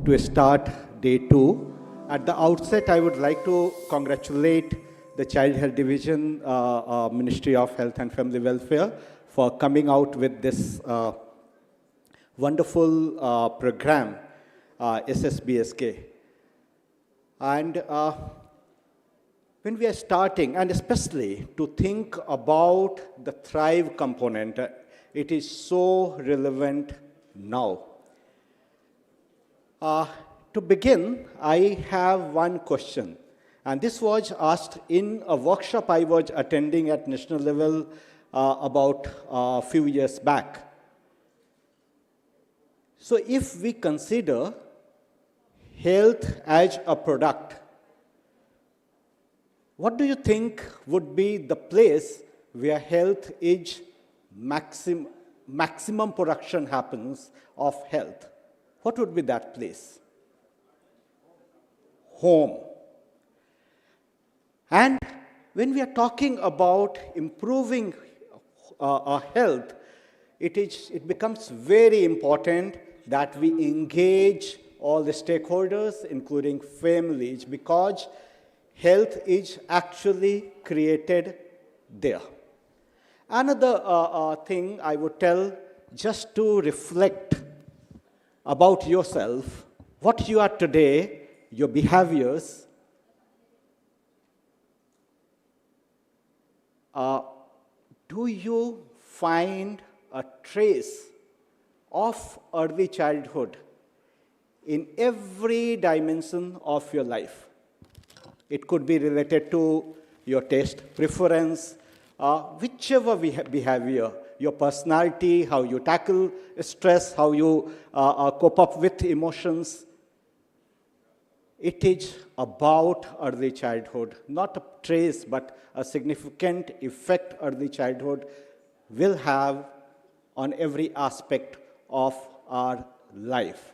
to start day 2. At the outset, I would like to congratulate the Child Health Division, Ministry of Health and Family Welfare for coming out with this wonderful program, SSBSK. And when we are starting, and especially to think about the Thrive component, it is so relevant now. To begin, I have one question. And this was asked in a workshop I was attending at national level about a few years back. So if we consider health as a product, what do you think would be the place where health is maximum production happens of health? What would be that place? Home. And when we are talking about improving health, it becomes very important that we engage all the stakeholders, including families, because health is actually created there. Another thing I would tell, just to reflect about yourself, what you are today, your behaviors, do you find a trace of early childhood in every dimension of your life? It could be related to your taste preference, whichever behavior, your personality, how you tackle stress, how you cope up with emotions. It is about early childhood, not a trace, but a significant effect early childhood will have on every aspect of our life.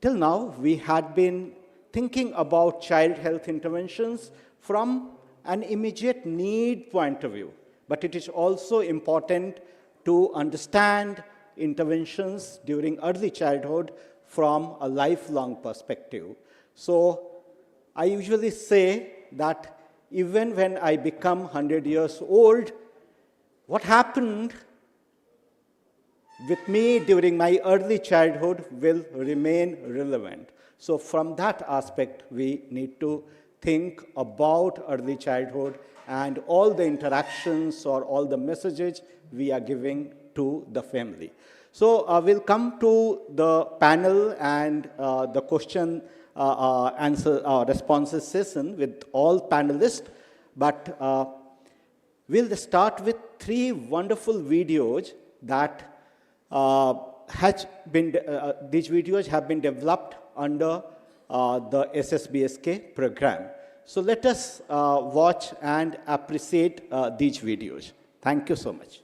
Till now, we had been thinking about child health interventions from an immediate need point of view, but it is also important to understand interventions during early childhood from a lifelong perspective. So I usually say that even when I become 100 years old, what happened with me during my early childhood will remain relevant. So from that aspect, we need to think about early childhood and all the interactions or all the messages we are giving to the family. So we'll come to the panel and the question answer responses session with all panelists, but we'll start with 3 wonderful videos that these videos have been developed under the SSBSK program. So let us watch and appreciate these videos. Thank you so much.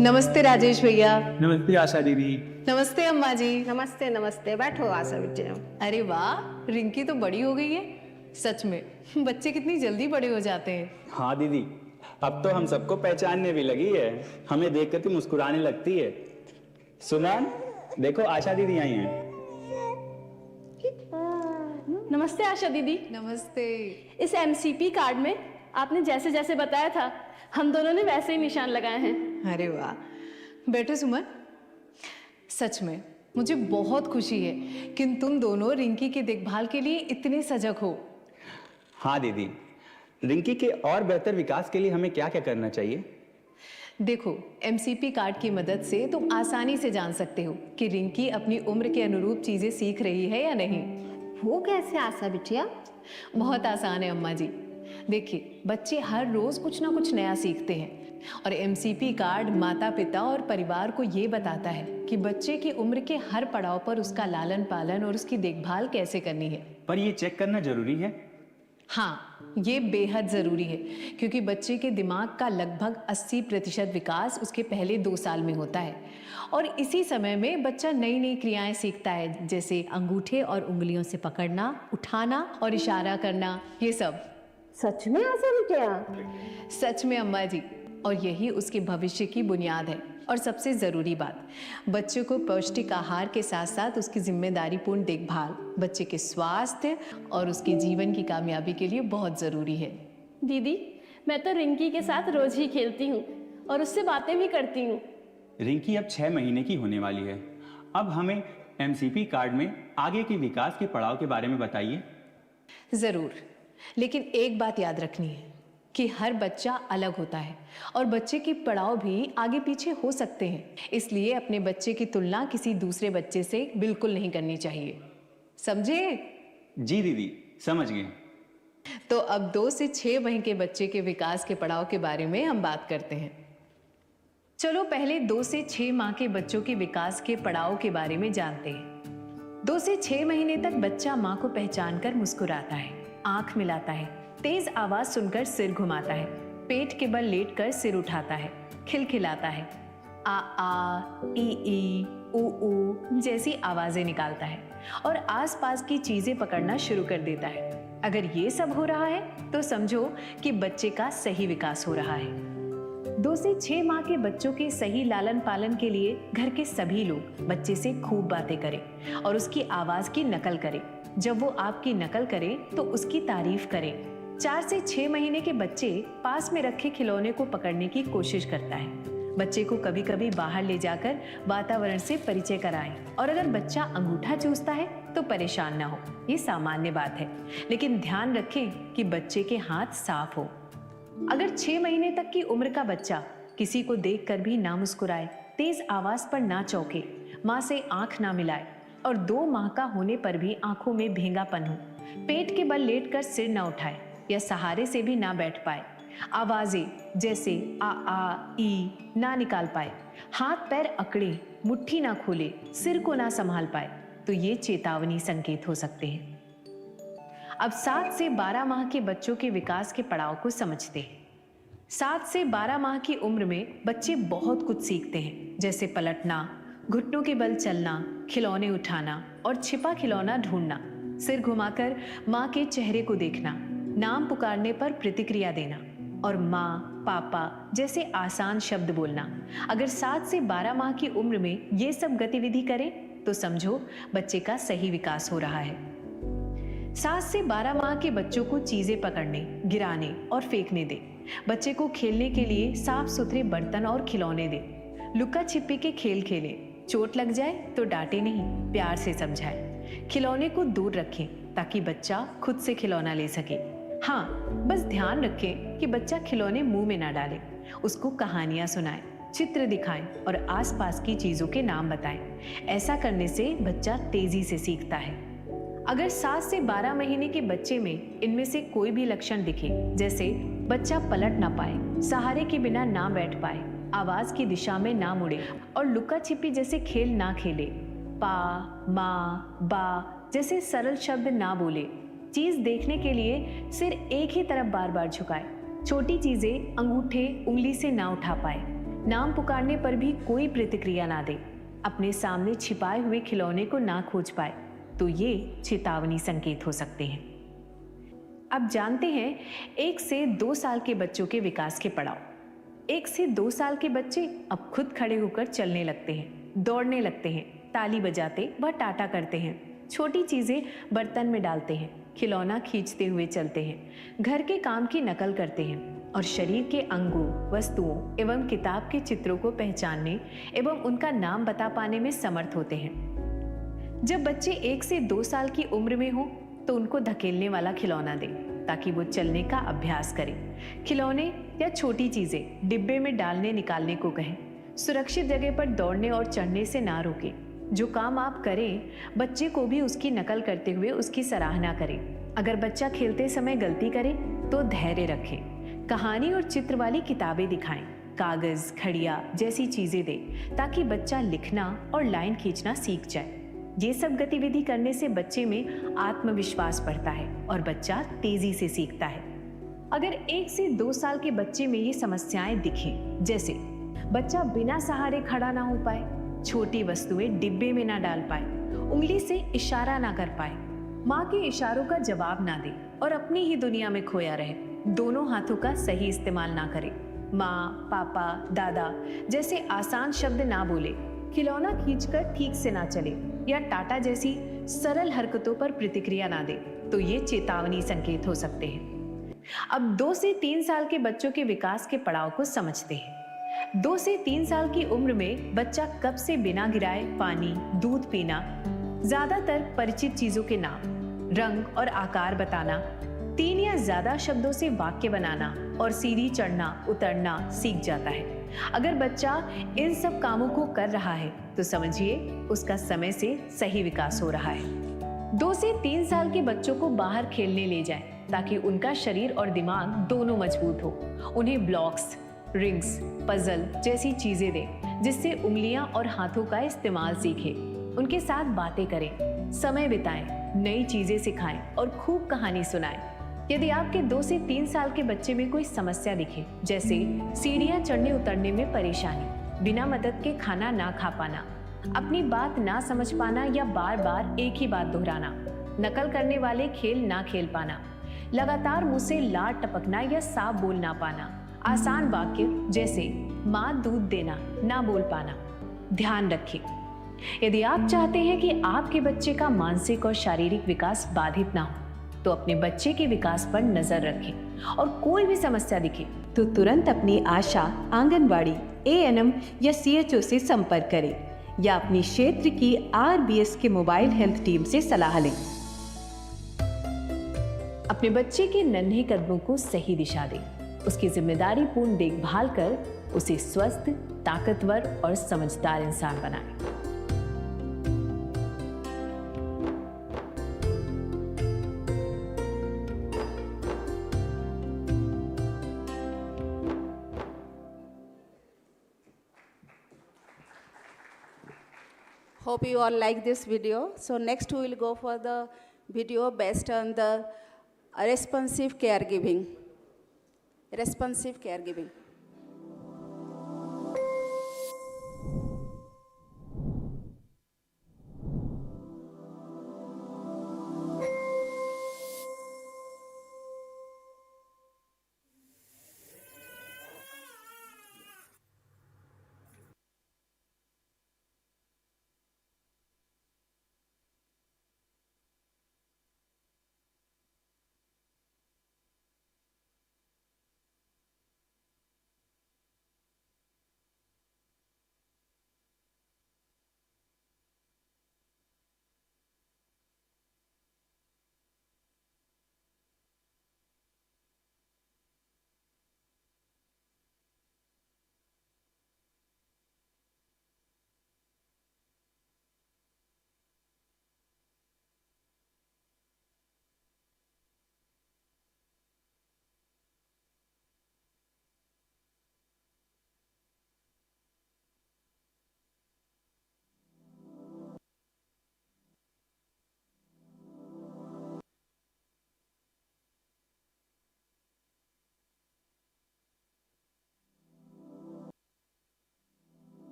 नमस्ते राजेश भैया। नमस्ते आशा दीदी। नमस्ते अम्मा जी। नमस्ते नमस्ते, बैठो आशा बिटिया। अरे वाह, रिंकी तो बड़ी हो गई है। सच में बच्चे कितनी जल्दी बड़े हो जाते हैं। हाँ दीदी, अब तो हम सबको पहचानने भी लगी है, हमें देख कर मुस्कुराने लगती है। सुमन, देखो आशा दीदी आई हैं। नमस्ते आशा दीदी। नमस्ते। इस एमसीपी कार्ड में आपने जैसे जैसे बताया था, हम दोनों ने वैसे ही निशान लगाए हैं। अरे वाह, बैठो सुमन। सच में मुझे बहुत खुशी है कि तुम दोनों रिंकी की देखभाल के लिए इतने सजग हो। हाँ दीदी, रिंकी के और बेहतर विकास के लिए हमें क्या क्या करना चाहिए? देखो, एमसीपी कार्ड की मदद से तुम आसानी से जान सकते हो कि रिंकी अपनी उम्र के अनुरूप चीजें सीख रही है या नहीं। वो कैसे आशा बिटिया? बहुत आसान है अम्मा जी। देखिए, बच्चे हर रोज कुछ ना कुछ नया सीखते हैं और एमसीपी कार्ड माता पिता और परिवार को ये बताता है कि बच्चे की उम्र के हर पड़ाव पर उसका लालन पालन और उसकी देखभाल कैसे करनी है। पर ये चेक करना जरूरी है? हाँ, ये बेहद ज़रूरी है क्योंकि बच्चे के दिमाग का लगभग 80% विकास उसके पहले 2 साल में होता है और इसी समय में बच्चा नई नई क्रियाएं सीखता है, जैसे अंगूठे और उंगलियों से पकड़ना, उठाना। और इशारा करना, ये सब। सच में आशा बिटिया? सच में अम्मा जी, और यही उसके भविष्य की बुनियाद है। और सबसे ज़रूरी बात, बच्चे को पौष्टिक आहार के साथ साथ उसकी जिम्मेदारीपूर्ण देखभाल बच्चे के स्वास्थ्य और उसके जीवन की कामयाबी के लिए बहुत ज़रूरी है। दीदी, मैं तो रिंकी के साथ रोज ही खेलती हूँ और उससे बातें भी करती हूँ। रिंकी अब 6 महीने की होने वाली है। अब हमें एमसीपी कार्ड में आगे के विकास के पड़ाव के बारे में बताइए। ज़रूर, लेकिन एक बात याद रखनी है कि हर बच्चा अलग होता है और बच्चे के पड़ाव भी आगे पीछे हो सकते हैं, इसलिए अपने बच्चे की तुलना किसी दूसरे बच्चे से बिल्कुल नहीं करनी चाहिए। समझे? जी दीदी, समझ गए। तो अब 2 से 6 महीने के बच्चे के विकास के पड़ाव के बारे में हम बात करते हैं। चलो पहले 2 से 6 माह के बच्चों के विकास के पड़ाव के बारे में जानते हैं। 2 से 6 महीने तक बच्चा माँ को पहचान कर मुस्कुराता है, आंख मिलाता है, तेज आवाज सुनकर सिर घुमाता है, पेट के बल लेटकर सिर उठाता है, खिलखिलाता है, आ ई ऊ जैसी आवाजें निकालता है और आसपास की चीजें पकड़ना शुरू कर देता है। अगर ये सब हो रहा है तो समझो कि बच्चे का सही विकास हो रहा है। 2 से 6 माह के बच्चों के सही लालन पालन के लिए घर के सभी लोग बच्चे से खूब बातें करें और उसकी आवाज की नकल करें। जब वो आपकी नकल करे तो उसकी तारीफ करें। 4 से 6 महीने के बच्चे पास में रखे खिलौने को पकड़ने की कोशिश करता है। बच्चे को कभी कभी बाहर ले जाकर वातावरण से परिचय कराएं और अगर बच्चा अंगूठा चूसता है तो परेशान ना हो, ये सामान्य बात है, लेकिन ध्यान रखें कि बच्चे के हाथ साफ हो। अगर 6 महीने तक की उम्र का बच्चा किसी को देखकर भी ना मुस्कुराए, तेज आवाज पर ना चौंके, माँ से आंख ना मिलाए और 2 माह का होने पर भी आंखों में भेंगापन हो, पेट के बल लेटकर सिर ना उठाए या सहारे से भी ना बैठ पाए, आवाजें जैसे आ ई ना निकाल पाए, हाथ पैर अकड़े, मुट्ठी ना खोले, सिर को ना संभाल पाए, तो ये चेतावनी संकेत हो सकते हैं। अब 7 से 12 माह के बच्चों के विकास के पड़ाव को समझते हैं। 7 से 12 माह की उम्र में बच्चे बहुत कुछ सीखते हैं, जैसे पलटना, घुटनों के बल चलना, खिलौने उठाना और छिपा खिलौना ढूंढना, सिर घुमाकर माँ के चेहरे को देखना, नाम पुकारने पर प्रतिक्रिया देना और माँ, पापा जैसे आसान शब्द बोलना। अगर 7 से 12 माह की उम्र में ये सब गतिविधि करें तो समझो बच्चे का सही विकास हो रहा है। 7 से 12 माह के बच्चों को चीजें पकड़ने, गिराने और फेंकने दे। बच्चे को खेलने के लिए साफ सुथरे बर्तन और खिलौने दे। लुका छिपी के खेल खेले, चोट लग जाए तो डांटे नहीं, प्यार से समझाए। खिलौने को दूर रखें ताकि बच्चा खुद से खिलौना ले सके। हाँ, बस ध्यान रखें कि बच्चा खिलौने मुंह में ना डाले। उसको कहानियां सुनाएं, चित्र दिखाएं और आसपास की चीजों के नाम बताएं। ऐसा करने से बच्चा तेजी से सीखता है। अगर 7 से 12 महीने के बच्चे में इनमें से कोई भी लक्षण दिखे, जैसे बच्चा पलट ना पाए, सहारे के बिना ना बैठ पाए, आवाज की दिशा में ना मुड़े और लुका छिपी जैसे खेल ना खेले, पा, माँ, बा जैसे सरल शब्द ना बोले, चीज देखने के लिए सिर एक ही तरफ बार बार झुकाए, छोटी चीजें अंगूठे उंगली से ना उठा पाए, नाम पुकारने पर भी कोई प्रतिक्रिया ना दे, अपने सामने छिपाए हुए खिलौने को ना खोज पाए, तो ये चेतावनी संकेत हो सकते हैं। अब जानते हैं 1 से 2 साल के बच्चों के विकास के पड़ाव। 1 से 2 साल के बच्चे अब खुद खड़े होकर चलने लगते हैं, दौड़ने लगते हैं, ताली बजाते व टाटा करते हैं, छोटी चीजें बर्तन में डालते हैं, खिलौना खींचते हुए चलते हैं, घर के काम की नकल करते हैं और शरीर के अंगों, वस्तुओं एवं किताब के चित्रों को पहचानने एवं उनका नाम बता पाने में समर्थ होते हैं। जब बच्चे 1 से 2 साल की उम्र में हो तो उनको धकेलने वाला खिलौना दें ताकि वो चलने का अभ्यास करें। खिलौने या छोटी चीजें डिब्बे में डालने निकालने को कहें। सुरक्षित जगह पर दौड़ने और चढ़ने से ना रोकें। जो काम आप करें, बच्चे को भी उसकी नकल करते हुए उसकी सराहना करें। अगर बच्चा खेलते समय गलती करे तो धैर्य रखें। कहानी और चित्र वाली किताबें दिखाएं, कागज, घड़िया जैसी चीजें दें ताकि बच्चा लिखना और लाइन खींचना सीख जाए। ये सब गतिविधि करने से बच्चे में आत्मविश्वास बढ़ता है और बच्चा तेजी से सीखता है। अगर 1 से 2 साल के बच्चे में ये समस्याएं दिखें, जैसे बच्चा बिना सहारे खड़ा ना हो पाए, छोटी वस्तुएं डिब्बे में ना डाल पाए, उंगली से इशारा ना कर पाए, माँ के इशारों का जवाब ना दे और अपनी ही दुनिया में खोया रहे, दोनों हाथों का सही इस्तेमाल ना करे, माँ, पापा, दादा जैसे आसान शब्द ना बोले, खिलौना खींचकर ठीक से ना चले या टाटा जैसी सरल हरकतों पर प्रतिक्रिया ना दे, तो ये चेतावनी संकेत हो सकते हैं। अब 2 से 3 साल के बच्चों के विकास के पड़ाव को समझते हैं। 2 से 3 साल की उम्र में बच्चा कब से बिना गिराए पानी, दूध पीना, ज्यादातर परिचित चीजों के नाम, रंग और आकार बताना, 3 या ज्यादा शब्दों से वाक्य बनाना और सीढ़ी चढ़ना उतरना सीख जाता है। अगर बच्चा इन सब कामों को कर रहा है तो समझिए उसका समय से सही विकास हो रहा है। 2 से 3 साल के बच्चों को बाहर खेलने ले जाएं ताकि उनका शरीर और दिमाग दोनों मजबूत हो। उन्हें ब्लॉक्स, रिंग्स, पजल जैसी चीजें दें जिससे उंगलियां और हाथों का इस्तेमाल सीखें। उनके साथ बातें करें, समय बिताएं, नई चीजें सिखाएं और खूब कहानी सुनाएं। यदि आपके 2 से 3 साल के बच्चे में कोई समस्या दिखे, जैसे सीढ़ियां चढ़ने उतरने में परेशानी, बिना मदद के खाना ना खा पाना, अपनी बात ना समझ पाना या बार बार एक ही बात दोहराना, नकल करने वाले खेल ना खेल पाना, लगातार मुंह से लार टपकना या साफ बोल ना पाना, आसान वाक्य जैसे माँ दूध देना ना बोल पाना, ध्यान रखें। यदि आप चाहते हैं कि आपके बच्चे का मानसिक और शारीरिक विकास बाधित ना हो तो अपने बच्चे के विकास पर नजर रखें और कोई भी समस्या दिखे तो तुरंत अपनी आशा, आंगनवाड़ी, एएनएम या सीएचओ से संपर्क करें या अपनी क्षेत्र की आरबीएस के मोबाइल हेल्थ टीम से सलाह लें। अपने बच्चे के नन्हे कदमों को सही दिशा दें, उसकी जिम्मेदारी पूर्ण देखभाल कर उसे स्वस्थ, ताकतवर और समझदार इंसान बनाएं। Hope you all like this video. So next we will go for the video based on the responsive caregiving. Responsive caregiving.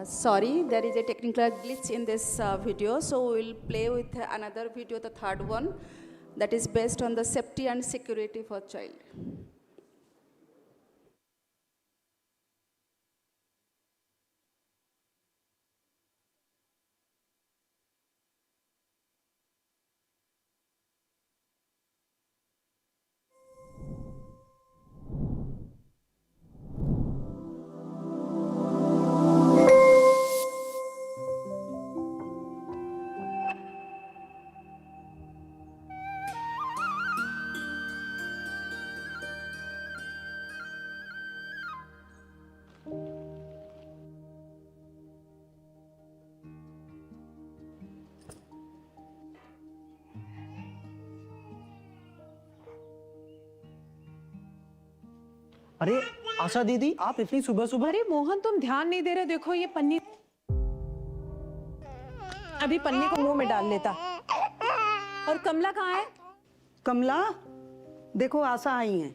Sorry, there is a technical glitch in this video, so we will play with another video, the third one, that is based on the safety and security for child. अरे आशा दीदी, आप इतनी सुबह सुबह? अरे मोहन, तुम ध्यान नहीं दे रहे? देखो ये पन्नी, अभी पन्नी को मुंह में डाल लेता। और कमला कहाँ है? कमला, देखो आशा आई है।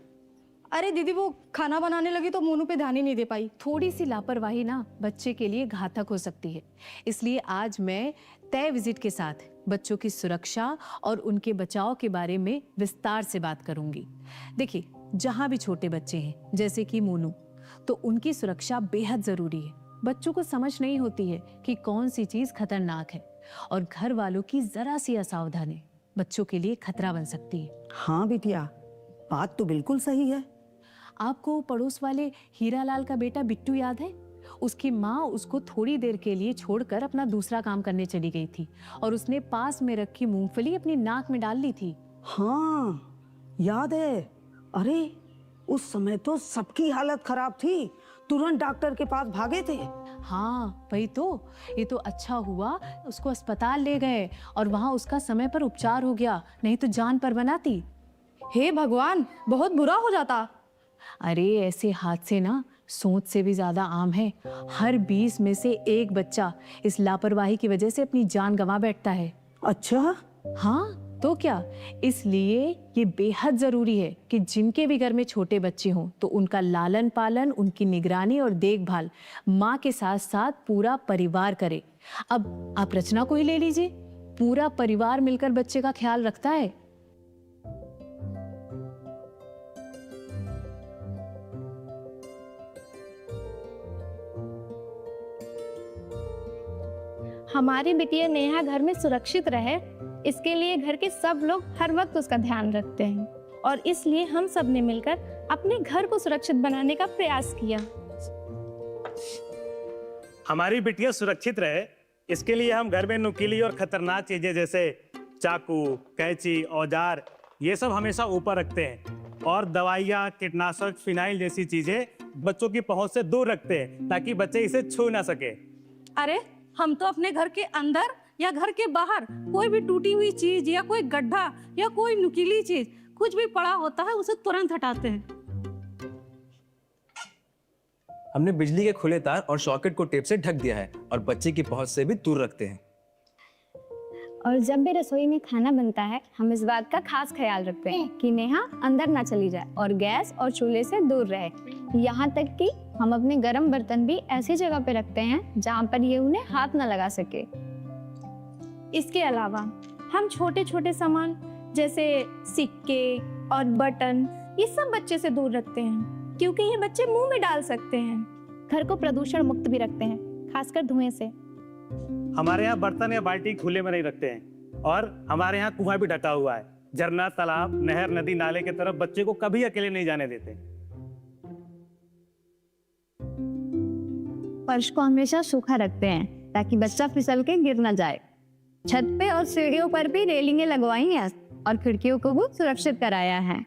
अरे दीदी, वो खाना बनाने लगी तो मोनू पे ध्यान ही नहीं दे पाई। थोड़ी सी लापरवाही ना बच्चे के लिए घातक हो सकती है। इसलिए आज मैं तय विजिट के साथ बच्चों की सुरक्षा और उनके बचाव के बारे में विस्तार से बात करूंगी। देखिए, जहां भी छोटे बच्चे हैं, जैसे कि मोनू, तो उनकी सुरक्षा बेहद जरूरी है। बच्चों को समझ नहीं होती है कि कौन सी चीज खतरनाक है, और घर वालों की जरा सी असावधानी बच्चों के लिए खतरा बन सकती है। हाँ बिटिया, बात तो बिल्कुल सही है। आपको पड़ोस वाले हीरालाल का बेटा बिट्टू याद है? उसकी माँ उसको थोड़ी देर के लिए छोड़कर अपना दूसरा काम करने चली गई थी, और उसने पास में रखी मूंगफली अपनी नाक में डाल ली थी। हाँ याद है। अरे उस समय तो सबकी हालत खराब थी, तुरंत डॉक्टर के पास भागे थे। हाँ वही तो। ये तो अच्छा हुआ उसको अस्पताल ले गए और वहां उसका समय पर उपचार हो गया, नहीं तो जान पर बनाती। हे भगवान, बहुत बुरा हो जाता। अरे ऐसे हादसे ना सोच से भी ज्यादा आम है। हर 20 में से एक बच्चा इस लापरवाही की वजह से अपनी जान गंवा बैठता है। अच्छा? हाँ तो क्या, इसलिए ये बेहद जरूरी है कि जिनके भी घर में छोटे बच्चे हों तो उनका लालन पालन, उनकी निगरानी और देखभाल माँ के साथ साथ पूरा परिवार करे। अब आप रचना को ही ले लीजिए, पूरा परिवार मिलकर बच्चे का ख्याल रखता है। हमारी बिटिया नेहा घर में सुरक्षित रहे, इसके लिए घर के सब लोग हर वक्त उसका ध्यान रखते हैं, और इसलिए हम सब ने मिलकर अपने घर को सुरक्षित बनाने का प्रयास किया। हमारी बिटिया सुरक्षित रहे, इसके लिए हम घर में नुकीली और खतरनाक चीजें जैसे चाकू, कैंची, औजार, ये सब हमेशा ऊपर रखते हैं, और दवाइयाँ, कीटनाशक, फिनाइल जैसी चीजें बच्चों की पहुंच से दूर रखते हैं ताकि बच्चे इसे छू ना सके। अरे हम तो अपने घर के अंदर या घर के बाहर कोई भी टूटी हुई चीज या कोई गड्ढा या कोई नुकीली चीज कुछ भी पड़ा होता है उसे तुरंत हटाते हैं। हमने बिजली के खुले तार और सॉकेट को टेप से ढक दिया है और बच्चे की पहुंच से भी दूर रखते हैं। और जब भी रसोई में खाना बनता है, हम इस बात का खास ख्याल रखते हैं कि नेहा अंदर ना चली जाए और गैस और चूल्हे से दूर रहे। यहाँ तक कि हम अपने गर्म बर्तन भी ऐसी जगह पे रखते हैं जहाँ पर ये उन्हें हाथ ना लगा सके। इसके अलावा हम छोटे छोटे सामान जैसे सिक्के और बटन, ये सब बच्चे से दूर रखते हैं, क्योंकि ये बच्चे मुंह में डाल सकते हैं। घर को प्रदूषण मुक्त भी रखते हैं, खासकर धुएं से। हमारे यहाँ बर्तन या बाल्टी खुले में नहीं रखते हैं, और हमारे यहाँ कुआं भी ढका हुआ है। झरना, तालाब, नहर, नदी, नाले की तरफ बच्चे को कभी अकेले नहीं जाने देते। फर्श को हमेशा सूखा रखते हैं ताकि बच्चा फिसल के गिर ना जाए। छत पे और सीढ़ियों पर भी रेलिंगें लगवाई हैं और खिड़कियों को भी सुरक्षित कराया है।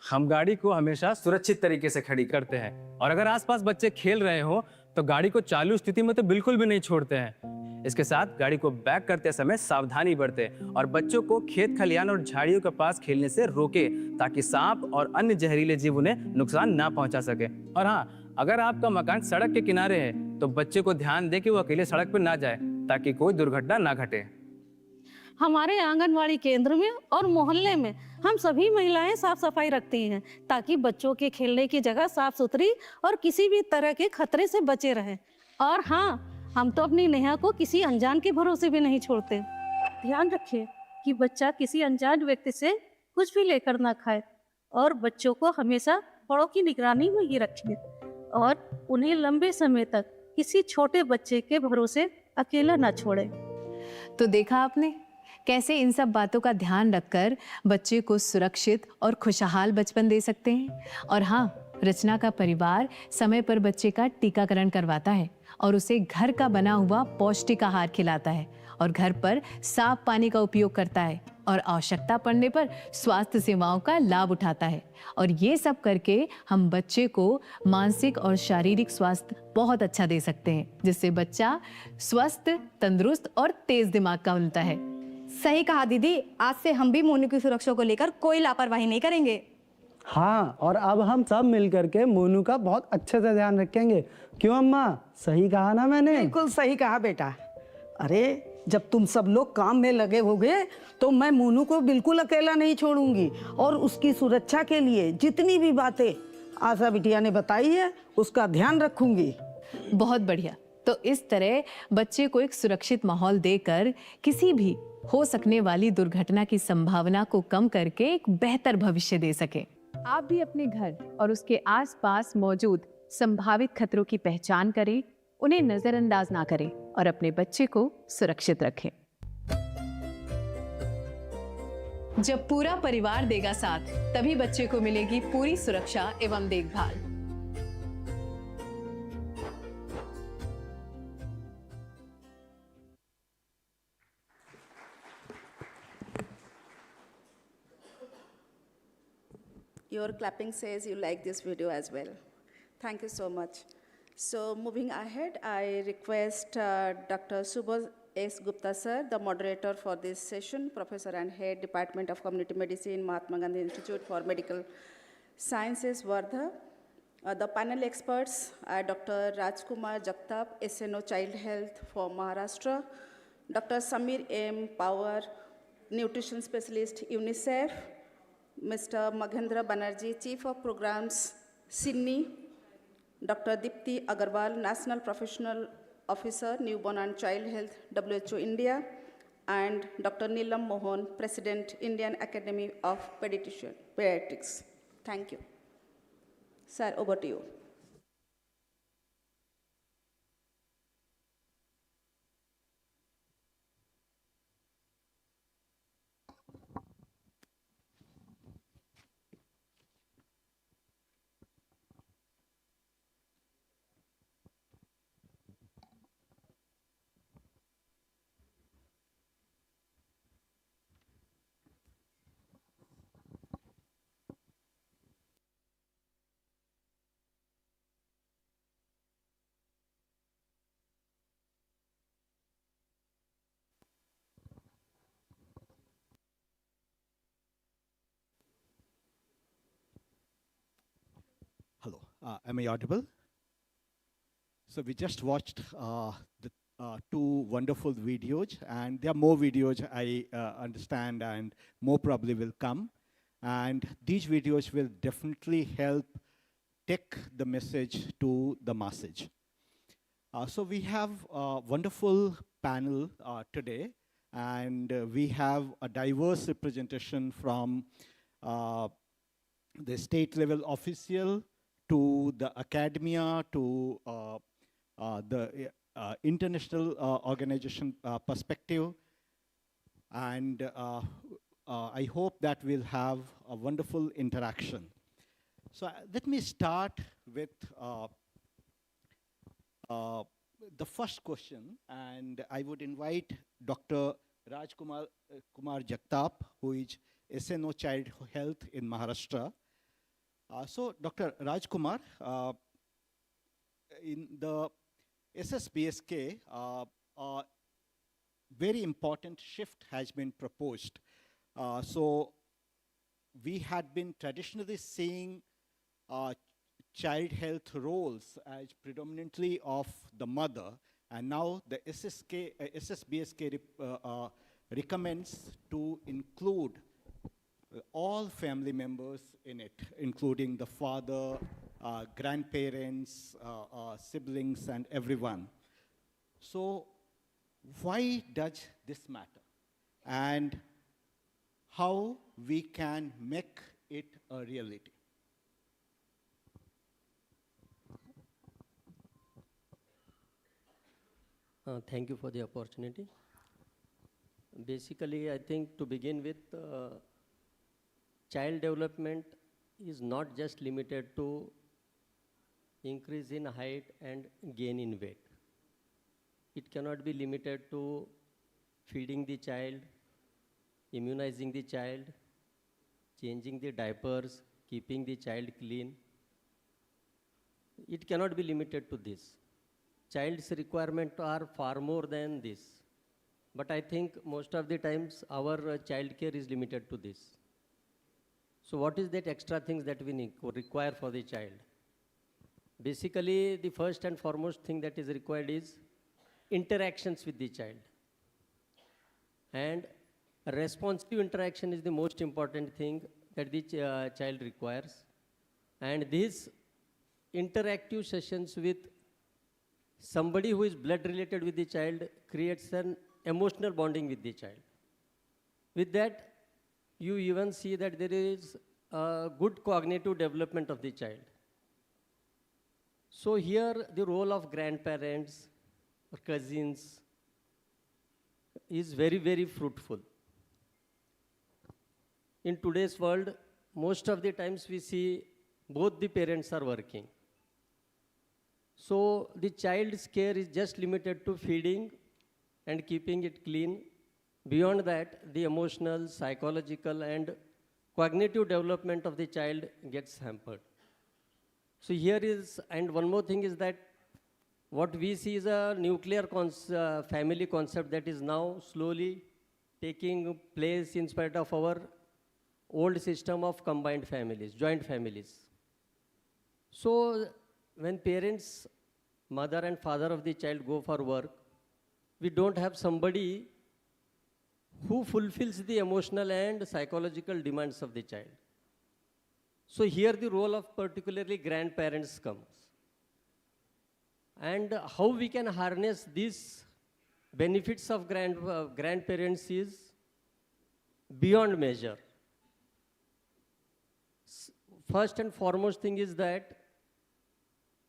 हम गाड़ी को हमेशा सुरक्षित तरीके से खड़ी करते हैं, और अगर आसपास बच्चे खेल रहे हो तो गाड़ी को चालू स्थिति में तो बिल्कुल भी नहीं छोड़ते हैं। इसके साथ गाड़ी को बैक करते समय सावधानी बरतें और बच्चों को खेत खलियान और झाड़ियों के पास खेलने से रोके, ताकि सांप और अन्य जहरीले जीव उन्हें नुकसान ना पहुंचा सके। और हाँ, अगर आपका मकान सड़क के किनारे है तो बच्चे को ध्यान दें कि वो अकेले सड़क पर ना जाए, ताकि कोई दुर्घटना ना घटे। हमारे आंगनवाड़ी केंद्र में और मोहल्ले में हम सभी महिलाएं साफ सफाई रखती हैं, ताकि बच्चों के खेलने की जगह साफ सुथरी और किसी भी तरह के खतरे से बचे रहें। और हाँ, हम तो अपनी नेहा को किसी अनजान के भरोसे भी नहीं छोड़ते। ध्यान रखिए कि बच्चा किसी अनजान व्यक्ति से कुछ भी लेकर ना खाए, और बच्चों को हमेशा बड़ों की निगरानी में ही रखिए, और उन्हें लंबे समय तक किसी छोटे बच्चे के भरोसे अकेला ना छोड़े। तो देखा आपने कैसे इन सब बातों का ध्यान रखकर बच्चे को सुरक्षित और खुशहाल बचपन दे सकते हैं। और हाँ, रचना का परिवार समय पर बच्चे का टीकाकरण करवाता है और उसे घर का बना हुआ पौष्टिक आहार खिलाता है, और घर पर साफ पानी का उपयोग करता है, और आवश्यकता पड़ने पर स्वास्थ्य सेवाओं का लाभ उठाता है। और ये सब करके हम बच्चे को मानसिक और शारीरिक स्वास्थ्य बहुत अच्छा दे सकते हैं, जिससे बच्चा स्वस्थ, तंदुरुस्त और तेज दिमाग का बनता है। सही कहा दीदी, आज से हम भी मोनू की सुरक्षा को लेकर कोई लापरवाही नहीं करेंगे। हाँ, और अब हम सब मिलकर के मोनू का बहुत अच्छे से ध्यान रखेंगे। क्यों अम्मा, सही कहा ना मैंने? बिल्कुल सही कहा बेटा। अरे जब तुम सब लोग काम में लगे होगे तो मैं मोनू को बिल्कुल अकेला नहीं छोड़ूंगी और उसकी सुरक्षा के लिए जितनी भी बातें आशा बिटिया ने बताई है उसका ध्यान रखूंगी। बहुत बढ़िया। तो इस तरह बच्चे को एक सुरक्षित माहौल देकर किसी भी हो सकने वाली दुर्घटना की संभावना को कम करके एक बेहतर भविष्य दे सके। आप भी अपने घर और उसके आसपास मौजूद संभावित खतरों की पहचान करें, उन्हें नजरअंदाज ना करें और अपने बच्चे को सुरक्षित रखें। जब पूरा परिवार देगा साथ, तभी बच्चे को मिलेगी पूरी सुरक्षा एवं देखभाल। Your clapping says you like this video as well. Thank you so much. So moving ahead, I request Dr. Subodh S. Gupta sir, the moderator for this session, Professor and Head, Department of Community Medicine, Mahatma Gandhi Institute for Medical Sciences, Wardha. The panel experts are Dr. Rajkumar Jagtap, SNO Child Health for Maharashtra, Dr. Samir M. Power, Nutrition Specialist, UNICEF, Mr. Maghendra Banerjee, Chief of Programs, Sydney, Dr. Dipti Agarwal, National Professional Officer, Newborn and Child Health, WHO India, and Dr. Neelam Mohan, President, Indian Academy of Pediatrics. Thank you. Sir, over to you. Hello, am I audible? So we just watched the two wonderful videos, and there are more videos I understand, and more probably will come. And these videos will definitely help take the message to the message. So we have a wonderful panel today, and we have a diverse representation from the state level official to the academia to the international organization perspective. And I hope that we'll have a wonderful interaction. So let me start with the first question, and I would invite Dr. Rajkumar Jagtap, who is SNO Child Health in Maharashtra. So, Dr. Rajkumar, in the SSBSK, a very important shift has been proposed. So, we had been traditionally seeing child health roles as predominantly of the mother, and now the SSBSK recommends to include all family members in it, including the father, grandparents, siblings, and everyone. So why does this matter? And how we can make it a reality? Thank you for the opportunity. Basically, I think to begin with, child development is not just limited to increase in height and gain in weight. It cannot be limited to feeding the child, immunizing the child, changing the diapers, keeping the child clean. It cannot be limited to this. Child's requirements are far more than this. But I think most of the times our child care is limited to this. So what is that extra things that we require for the child? Basically, the first and foremost thing that is required is interactions with the child. And responsive interaction is the most important thing that the child requires. And these interactive sessions with somebody who is blood related with the child creates an emotional bonding with the child. With that, you even see that there is a good cognitive development of the child. So here the role of grandparents or cousins is very, very fruitful. In today's world, most of the times we see both the parents are working. So the child's care is just limited to feeding and keeping it clean. Beyond that, the emotional, psychological, and cognitive development of the child gets hampered. So here is, and one more thing is that what we see is a nuclear family concept that is now slowly taking place in spite of our old system of combined families, joint families. So when parents, mother and father of the child go for work, we don't have somebody who fulfills the emotional and psychological demands of the child. So here the role of particularly grandparents comes. And how we can harness these benefits of grandparents is beyond measure. First and foremost thing is that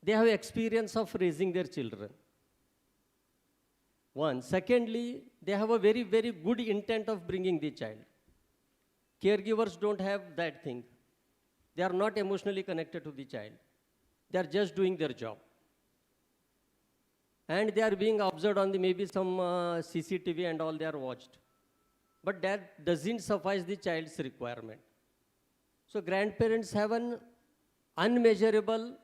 they have experience of raising their children. One. Secondly, they have a very, very good intent of bringing the child. Caregivers don't have that thing. They are not emotionally connected to the child. They are just doing their job. And they are being observed on the maybe some CCTV and all, they are watched. But that doesn't suffice the child's requirement. So grandparents have an unmeasurable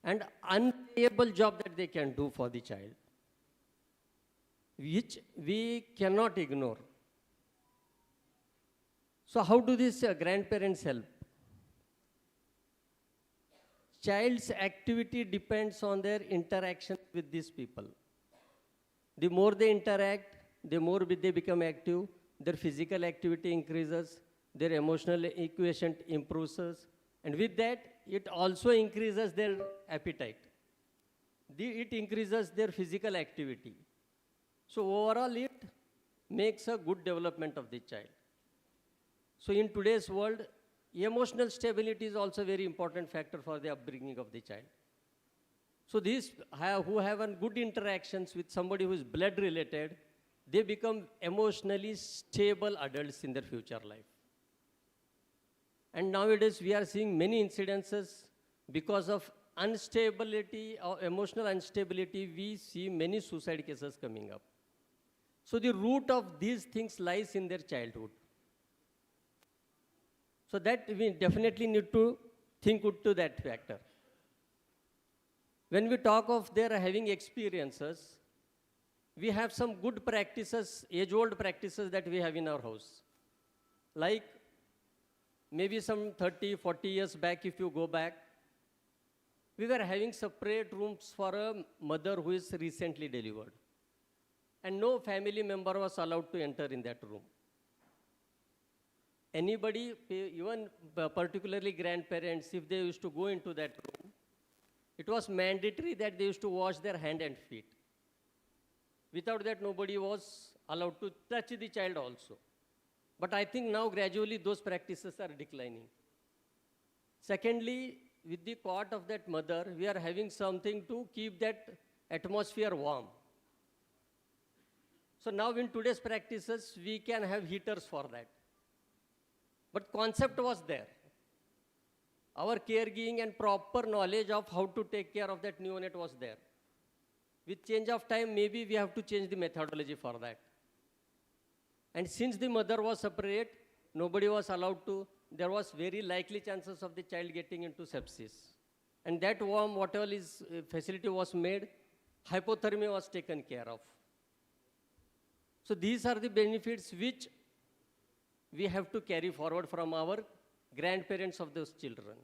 and unpayable job that they can do for the child, which we cannot ignore. So how do these grandparents help? Child's activity depends on their interaction with these people. The more they interact, the more they become active, their physical activity increases, their emotional equation improves, and with that, it also increases their appetite. It increases their physical activity. So overall, it makes a good development of the child. So in today's world, emotional stability is also a very important factor for the upbringing of the child. So these who have good interactions with somebody who is blood related, they become emotionally stable adults in their future life. And nowadays we are seeing many incidences because of instability or emotional instability, we see many suicide cases coming up. So the root of these things lies in their childhood. So that we definitely need to think to that factor. When we talk of their having experiences, we have some good practices, age-old practices that we have in our house. Like maybe some 30, 40 years back, if you go back, we were having separate rooms for a mother who is recently delivered. And no family member was allowed to enter in that room. Anybody, even particularly grandparents, if they used to go into that room, it was mandatory that they used to wash their hand and feet. Without that, nobody was allowed to touch the child also. But I think now gradually those practices are declining. Secondly, with the cot of that mother, we are having something to keep that atmosphere warm. So now in today's practices, we can have heaters for that. But concept was there. Our caregiving and proper knowledge of how to take care of that neonate was there. With change of time, maybe we have to change the methodology for that. And since the mother was separate, nobody was allowed to, there was very likely chances of the child getting into sepsis. And that warm, whatever facility was made, hypothermia was taken care of. So these are the benefits which we have to carry forward from our grandparents of those children.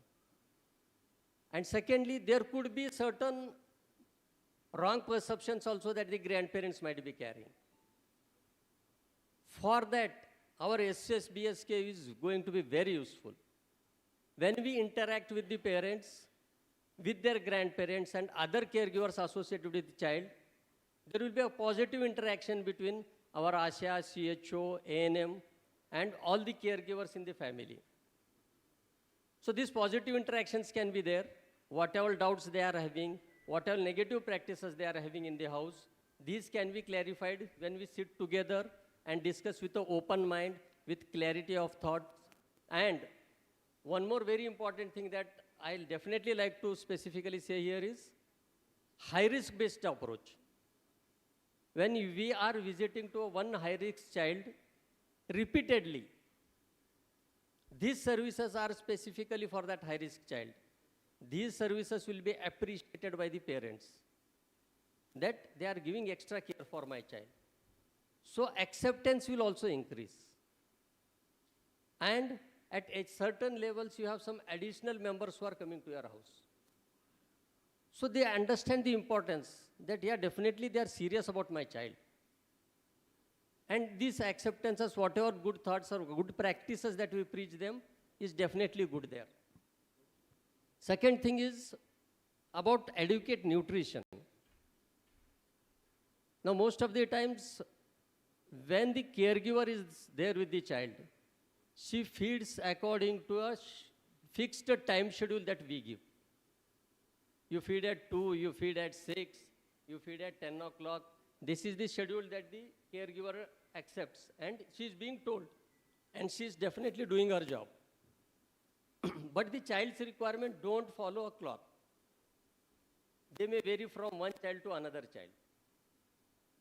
And secondly, there could be certain wrong perceptions also that the grandparents might be carrying. For that, our SSBSK is going to be very useful. When we interact with the parents, with their grandparents and other caregivers associated with the child, there will be a positive interaction between our ASHA, CHO, ANM, and all the caregivers in the family. So these positive interactions can be there. Whatever doubts they are having, whatever negative practices they are having in the house, these can be clarified when we sit together and discuss with an open mind, with clarity of thoughts. And one more very important thing that I'll definitely like to specifically say here is high-risk based approach. When we are visiting to one high-risk child repeatedly, these services are specifically for that high-risk child. These services will be appreciated by the parents, that they are giving extra care for my child. So acceptance will also increase. And at a certain levels, you have some additional members who are coming to your house. So they understand the importance that, yeah, definitely they are serious about my child. And these acceptances, whatever good thoughts or good practices that we preach them, is definitely good there. Second thing is about adequate nutrition. Now, most of the times, when the caregiver is there with the child, she feeds according to a fixed time schedule that we give. You feed at 2, you feed at 6, you feed at 10 o'clock. This is the schedule that the caregiver accepts, and she is being told, and she is definitely doing her job. But the child's requirement don't follow a clock. They may vary from one child to another child.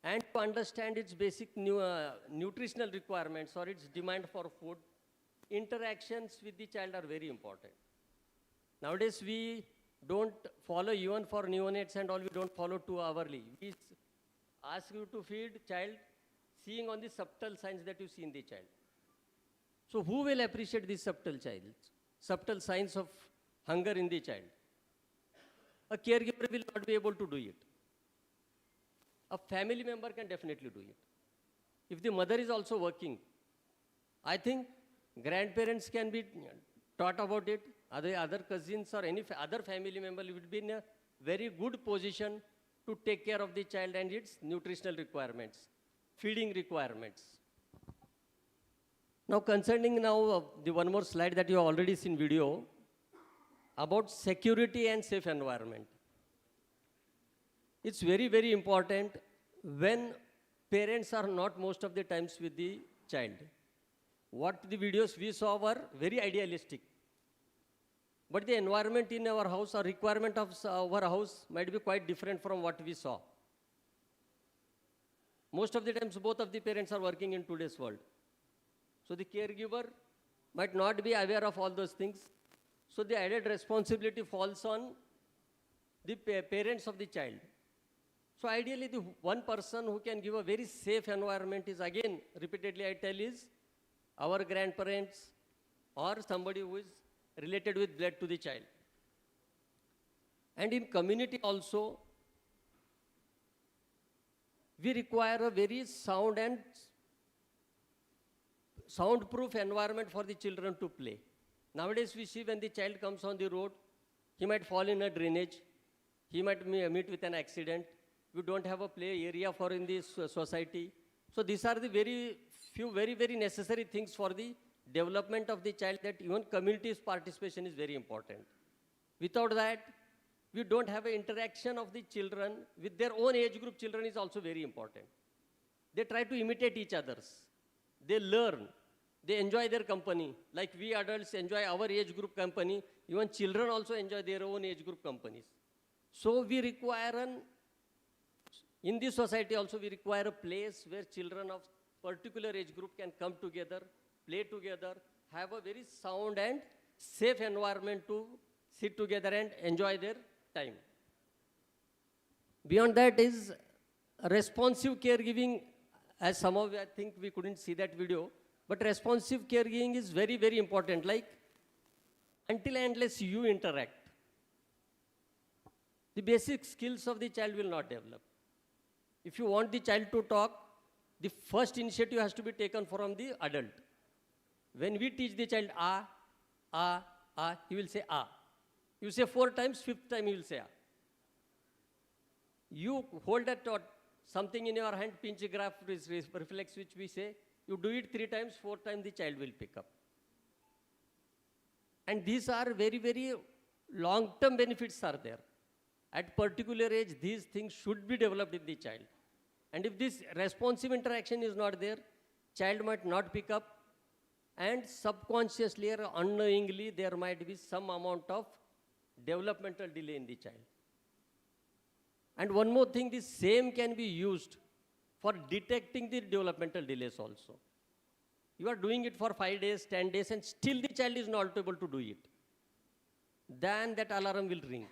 And to understand its basic nutritional requirements or its demand for food, interactions with the child are very important. Nowadays, we don't follow even for neonates and all, we don't follow 2 hourly. We ask you to feed child seeing on the subtle signs that you see in the child. So who will appreciate these subtle signs of hunger in the child? A caregiver will not be able to do it. A family member can definitely do it. If the mother is also working, I think grandparents can be taught about it. Other cousins or any other family member will be in a very good position to take care of the child and its nutritional requirements, feeding requirements. Now, concerning the one more slide that you have already seen video about security and safe environment. It's very, very important when parents are not most of the times with the child. What the videos we saw were very idealistic. But the environment in our house or requirement of our house might be quite different from what we saw. Most of the times, both of the parents are working in today's world. So the caregiver might not be aware of all those things. So the added responsibility falls on the parents of the child. So ideally, the one person who can give a very safe environment is, again, repeatedly I tell, is our grandparents or somebody who is related with blood to the child. And in community also, we require a very sound and soundproof environment for the children to play. Nowadays, we see when the child comes on the road, he might fall in a drainage, he might meet with an accident. We don't have a play area for in this society. So these are the very necessary things for the development of the child, that even community's participation is very important. Without that, we don't have an interaction of the children with their own age group. Children is also very important. They try to imitate each other's. They learn. They enjoy their company. Like we adults enjoy our age group company, even children also enjoy their own age group companies. So we require in this society also, we require a place where children of particular age group can come together, play together, have a very sound and safe environment to sit together and enjoy their time. Beyond that is responsive caregiving. as some of you, I think we couldn't see that video, but responsive caregiving is very, very important. Like, until and unless you interact, the basic skills of the child will not develop. If you want the child to talk, the first initiative has to be taken from the adult. When we teach the child he will say You say 4 times, 5th time he will say You hold that something in your hand, pinch graph reflex, which we say, you do it 3 times, 4th time the child will pick up. And these are very, very long-term benefits are there. At particular age, these things should be developed in the child. And if this responsive interaction is not there, child might not pick up, and subconsciously or unknowingly, there might be some amount of developmental delay in the child. And one more thing, the same can be used for detecting the developmental delays also. You are doing it for 5 days, 10 days, and still the child is not able to do it. Then that alarm will ring.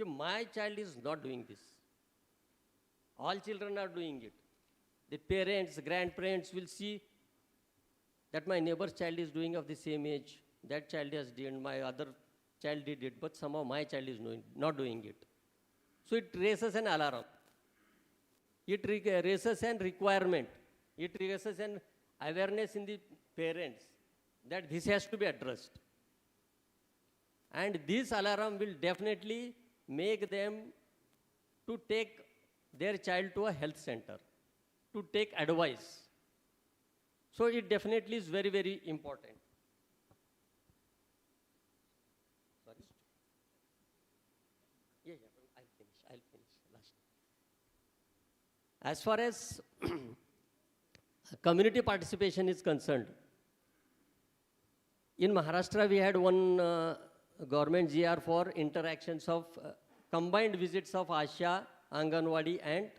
My child is not doing this. All children are doing it. The parents, grandparents will see that my neighbor's child is doing of the same age. That child has done, my other child did it, but somehow my child is not doing it. So it raises an alarm. It raises an requirement. It raises an awareness in the parents that this has to be addressed. And this alarm will definitely make them to take their child to a health center, to take advice. So it definitely is very, very important. Sorry. Yeah, I'll finish. Last. As far as community participation is concerned, in Maharashtra we had one government GR for interactions of combined visits of Asha, Anganwadi and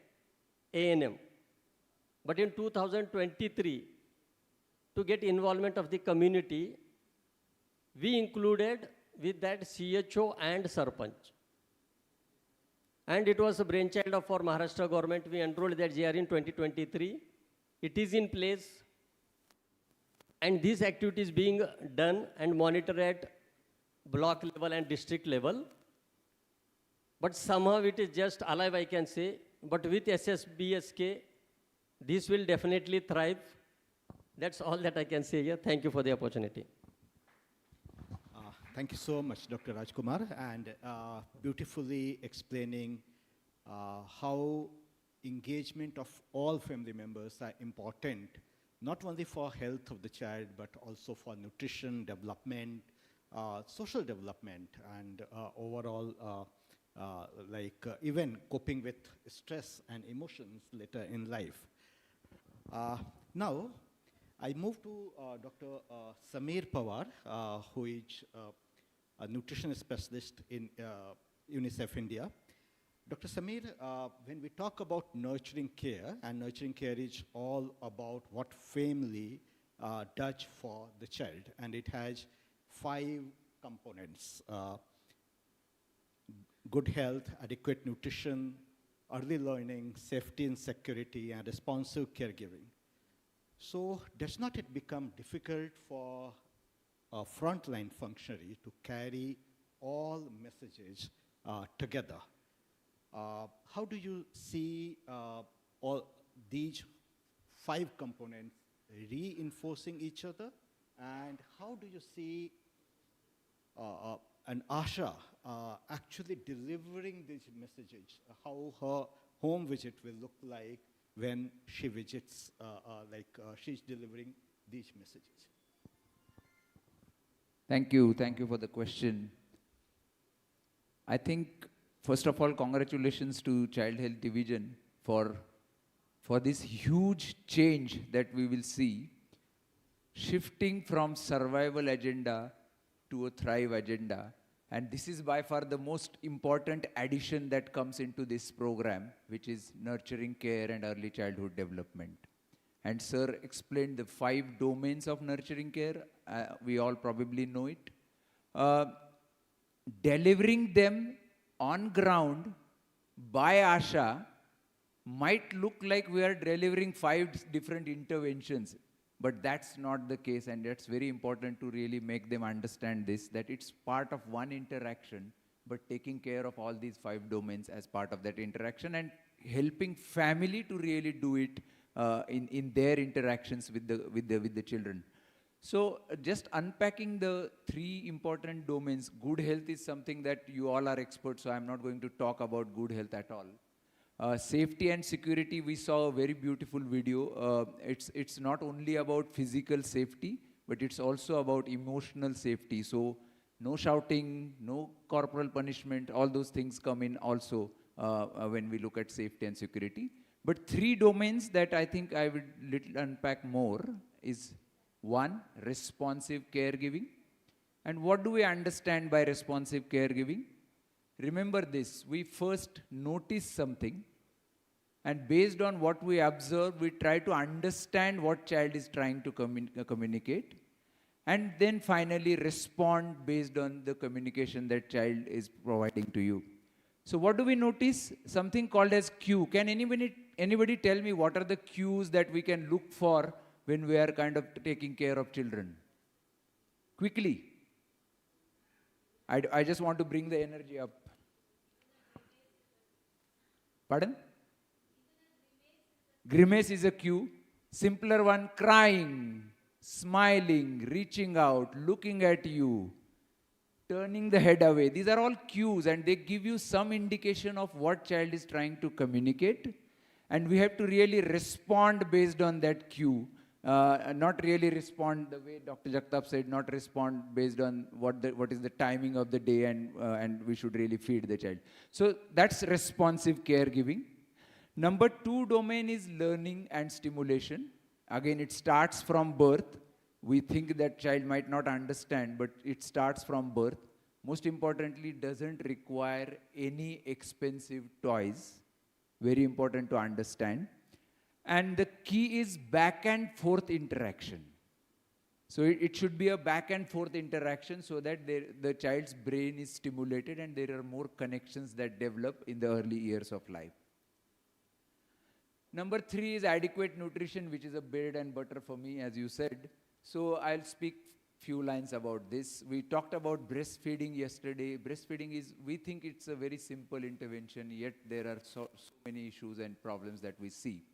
A&M. But in 2023, to get involvement of the community, we included with that CHO and Sarpanch. And it was a brainchild of our Maharashtra government. We enrolled that GR in 2023. It is in place. And these activities being done and monitored at block level and district level. But somehow it is just alive, I can say. But with SSBSK, this will definitely thrive. That's all that I can say here. Thank you for the opportunity. Thank you so much, Dr. Rajkumar, and beautifully explaining how engagement of all family members are important, not only for health of the child, but also for nutrition, development, social development, and overall even coping with stress and emotions later in life. Now, I move to Dr. Sameer Pawar, who is a nutrition specialist in UNICEF India. Dr. Sameer, when we talk about nurturing care, and nurturing care is all about what family does for the child, and it has 5 components. Good health, adequate nutrition, early learning, safety and security, and responsive caregiving. So does not it become difficult for a frontline functionary to carry all messages together? How do you see all these 5 components reinforcing each other? And how do you see an Asha actually delivering these messages? How her home visit will look like when she visits, she's delivering these messages? Thank you for the question. I think, first of all, congratulations to Child Health Division for this huge change that we will see, shifting from survival agenda to a thrive agenda. And this is by far the most important addition that comes into this program, which is nurturing care and early childhood development. And sir explained the 5 domains of nurturing care. We all probably know it. Delivering them on ground by Asha might look like we are delivering 5 different interventions, but that's not the case, and it's very important to really make them understand this, that it's part of one interaction, but taking care of all these 5 domains as part of that interaction and helping family to really do it in their interactions with the children. So just unpacking the 3 important domains. Good health is something that you all are experts, so I'm not going to talk about good health at all. Safety and security, we saw a very beautiful video. It's not only about physical safety, but it's also about emotional safety. So no shouting, no corporal punishment, all those things come in also when we look at safety and security. But 3 domains that I think I would little unpack more is 1, responsive caregiving. And what do we understand by responsive caregiving? Remember this, we first notice something, and based on what we observe, we try to understand what child is trying to communicate, and then finally respond based on the communication that child is providing to you. So what do we notice? Something called as cue. Can anybody tell me what are the cues that we can look for when we are kind of taking care of children? Quickly. I just want to bring the energy up. Pardon? Grimace is a cue. Simpler one, crying, smiling, reaching out, looking at you, turning the head away. These are all cues, and they give you some indication of what child is trying to communicate. And we have to really respond based on that cue. Not really respond the way Dr. Jagtap said, not respond based on what is the timing of the day, and we should really feed the child. So that's responsive caregiving. Number 2 domain is learning and stimulation. Again, it starts from birth. We think that child might not understand, but it starts from birth. Most importantly, doesn't require any expensive toys. Very important to understand. And the key is back and forth interaction. So it should be a back and forth interaction so that the child's brain is stimulated and there are more connections that develop in the early years of life. Number 3 is adequate nutrition, which is a bread and butter for me, as you said. So I'll speak few lines about this. We talked about breastfeeding yesterday. Breastfeeding is, we think it's a very simple intervention, yet there are so many issues and problems that we see.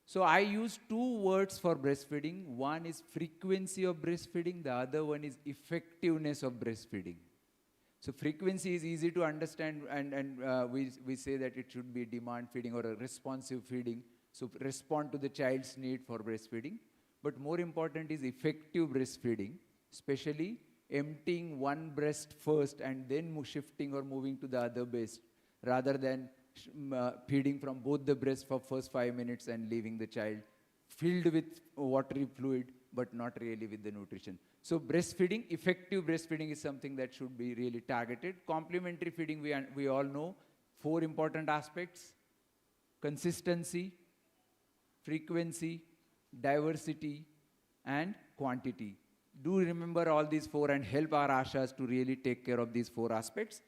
So I use 2 words for breastfeeding. One is frequency of breastfeeding. The other one is effectiveness of breastfeeding. So frequency is easy to understand, and we say that it should be demand feeding or a responsive feeding. So respond to the child's need for breastfeeding. But more important is effective breastfeeding, especially emptying one breast first and then shifting or moving to the other breast, rather than feeding from both the breasts for first 5 minutes and leaving the child filled with watery fluid, but not really with the nutrition. So breastfeeding, effective breastfeeding is something that should be really targeted. Complementary feeding, we all know 4 important aspects: consistency, frequency, diversity, and quantity. Do remember all these 4 and help our ashas to really take care of these 4 aspects.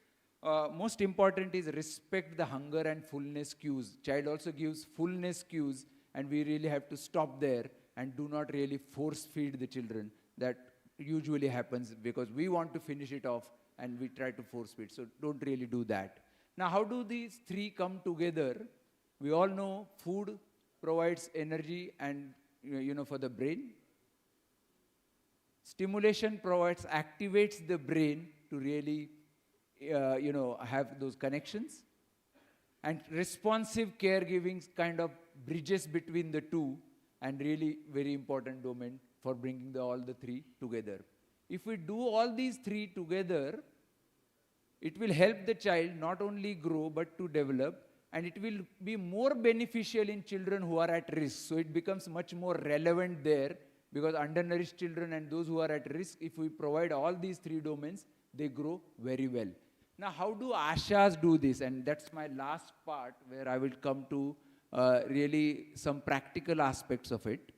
Most important is respect the hunger and fullness cues. Child also gives fullness cues, and we really have to stop there and do not really force feed the children. That usually happens because we want to finish it off and we try to force feed. So don't really do that. Now, how do these 3 come together? We all know food provides energy and for the brain. Stimulation activates the brain to really have those connections. And responsive caregiving kind of bridges between the 2, and really very important domain for bringing all the 3 together. If we do all these 3 together, it will help the child not only grow but to develop, and it will be more beneficial in children who are at risk. So it becomes much more relevant there, because undernourished children and those who are at risk, if we provide all these 3 domains, they grow very well. Now, how do ashas do this? And that's my last part, where I will come to really some practical aspects of it.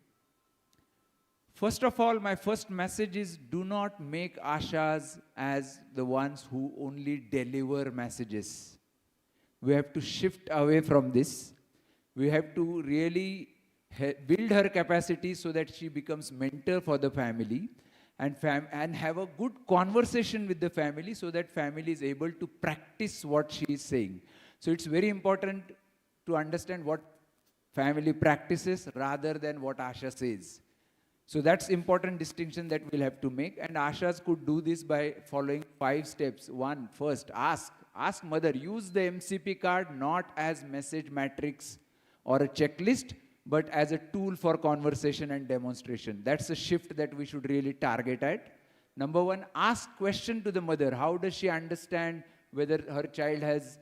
First of all, my first message is, do not make ashas as the ones who only deliver messages. We have to shift away from this. We have to really build her capacity so that she becomes mentor for the family and have a good conversation with the family so that family is able to practice what she is saying. So it's very important to understand what family practices rather than what Asha says. So that's important distinction that we'll have to make, and Ashas could do this by following 5 steps. One, first, ask mother, use the MCP card not as message matrix or a checklist, but as a tool for conversation and demonstration. That's a shift that we should really target at. Number 1, ask question to the mother. How does she understand whether her child has,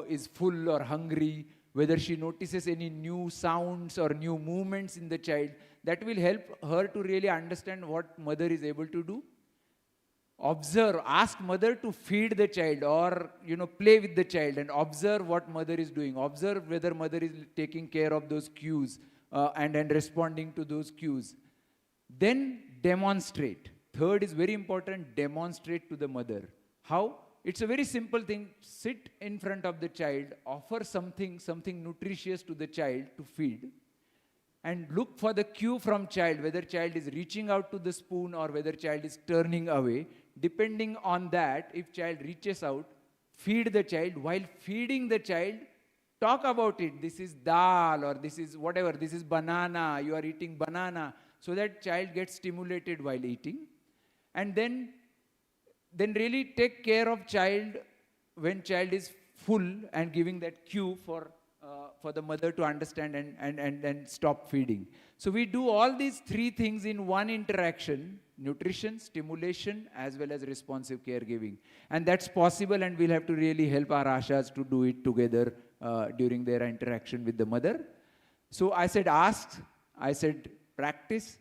is full or hungry, whether she notices any new sounds or new movements in the child? That will help her to really understand what mother is able to do. Observe, ask mother to feed the child or, play with the child and observe what mother is doing. Observe whether mother is taking care of those cues and responding to those cues. Then demonstrate. Third is very important, demonstrate to the mother. How? It's a very simple thing. Sit in front of the child, offer something nutritious to the child to feed, and look for the cue from child, whether child is reaching out to the spoon or whether child is turning away. Depending on that, if child reaches out, feed the child. While feeding the child, talk about it. This is dal, or this is whatever, this is banana, you are eating banana, so that child gets stimulated while eating. And then really take care of child when child is full and giving that cue for the mother to understand and stop feeding. So we do all these 3 things in one interaction: nutrition, stimulation, as well as responsive caregiving. And that's possible, and we'll have to really help our Ashas to do it together during their interaction with the mother. So I said ask, I said practice.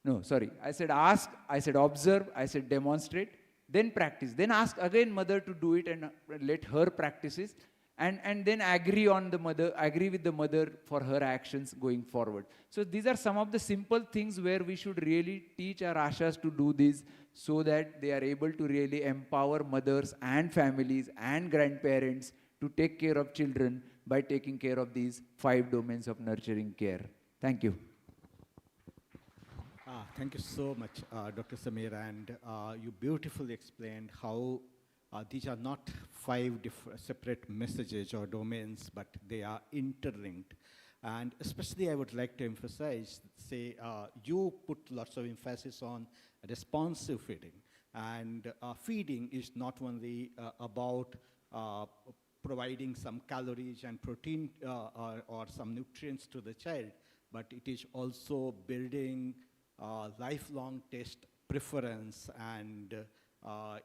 No, sorry. I said ask, I said observe, I said demonstrate, then practice. Then ask again mother to do it and let her practices. And then agree with the mother for her actions going forward. So these are some of the simple things where we should really teach our Ashas to do this so that they are able to really empower mothers and families and grandparents to take care of children by taking care of these 5 domains of nurturing care. Thank you. Thank you so much, Dr. Samir, and you beautifully explained how these are not 5 separate messages or domains, but they are interlinked. And especially I would like to emphasize, you put lots of emphasis on responsive feeding. And feeding is not only about providing some calories and protein or some nutrients to the child, but it is also building lifelong taste preference, and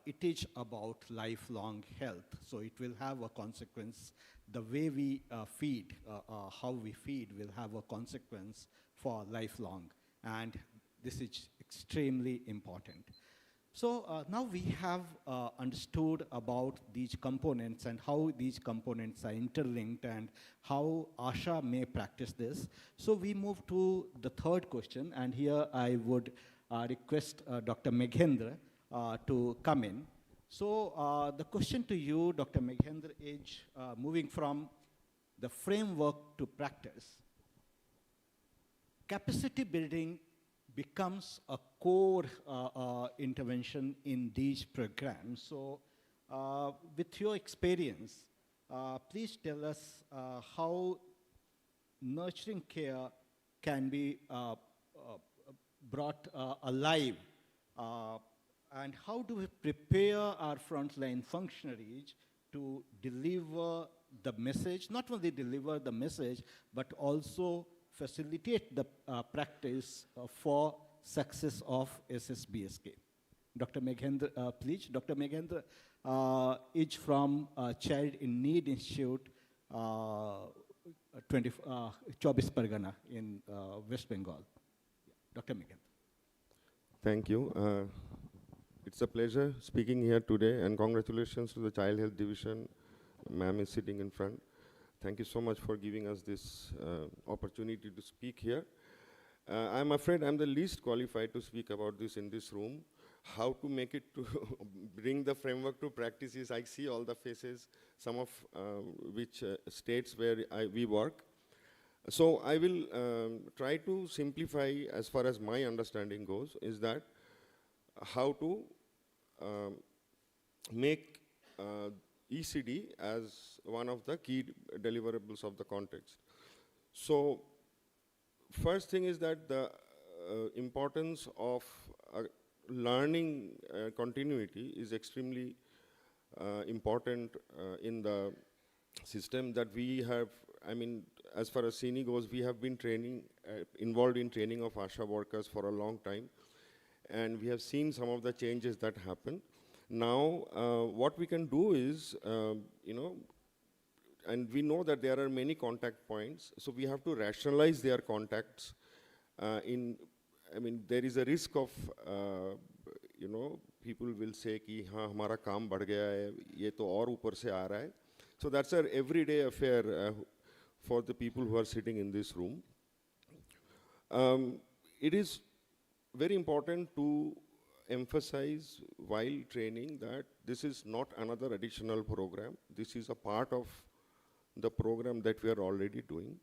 it is about lifelong health. So it will have a consequence. The way we feed, how we feed will have a consequence for lifelong. And this is extremely important. So now we have understood about these components and how these components are interlinked and how Asha may practice this. So we move to the third question, and here I would request Dr. Meghendra to come in. So the question to you, Dr. Meghendra, is moving from the framework to practice. Capacity building becomes a core intervention in these programs. So with your experience, please tell us how nurturing care can be brought alive, and how do we prepare our frontline functionaries to deliver the message, not only deliver the message, but also facilitate the practice for success of SSBSK. Dr. Meghendra, please. Dr. Meghendra is from Child in Need Institute, 24 Pargana in West Bengal. Dr. Meghendra. Thank you. It's a pleasure speaking here today, and congratulations to the Child Health Division. Ma'am is sitting in front. Thank you so much for giving us this opportunity to speak here. I'm afraid I'm the least qualified to speak about this in this room. How to make it to bring the framework to practices. I see all the faces, some of which states where we work. So I will try to simplify as far as my understanding goes, is that how to make ECD as one of the key deliverables of the context. So first thing is that the importance of learning continuity is extremely important in the system that we have. I mean, as far as CINI goes, we have been training, involved in training of ASHA workers for a long time, and we have seen some of the changes that happen. Now, what we can do is, and we know that there are many contact points, so we have to rationalize their contacts. There is a risk of, people will say कि हाँ हमारा काम बढ़ गया है, ये तो और ऊपर से आ रहा है. So that's an everyday affair for the people who are sitting in this room. It is very important to emphasize while training that this is not another additional program. This is a part of the program that we are already doing.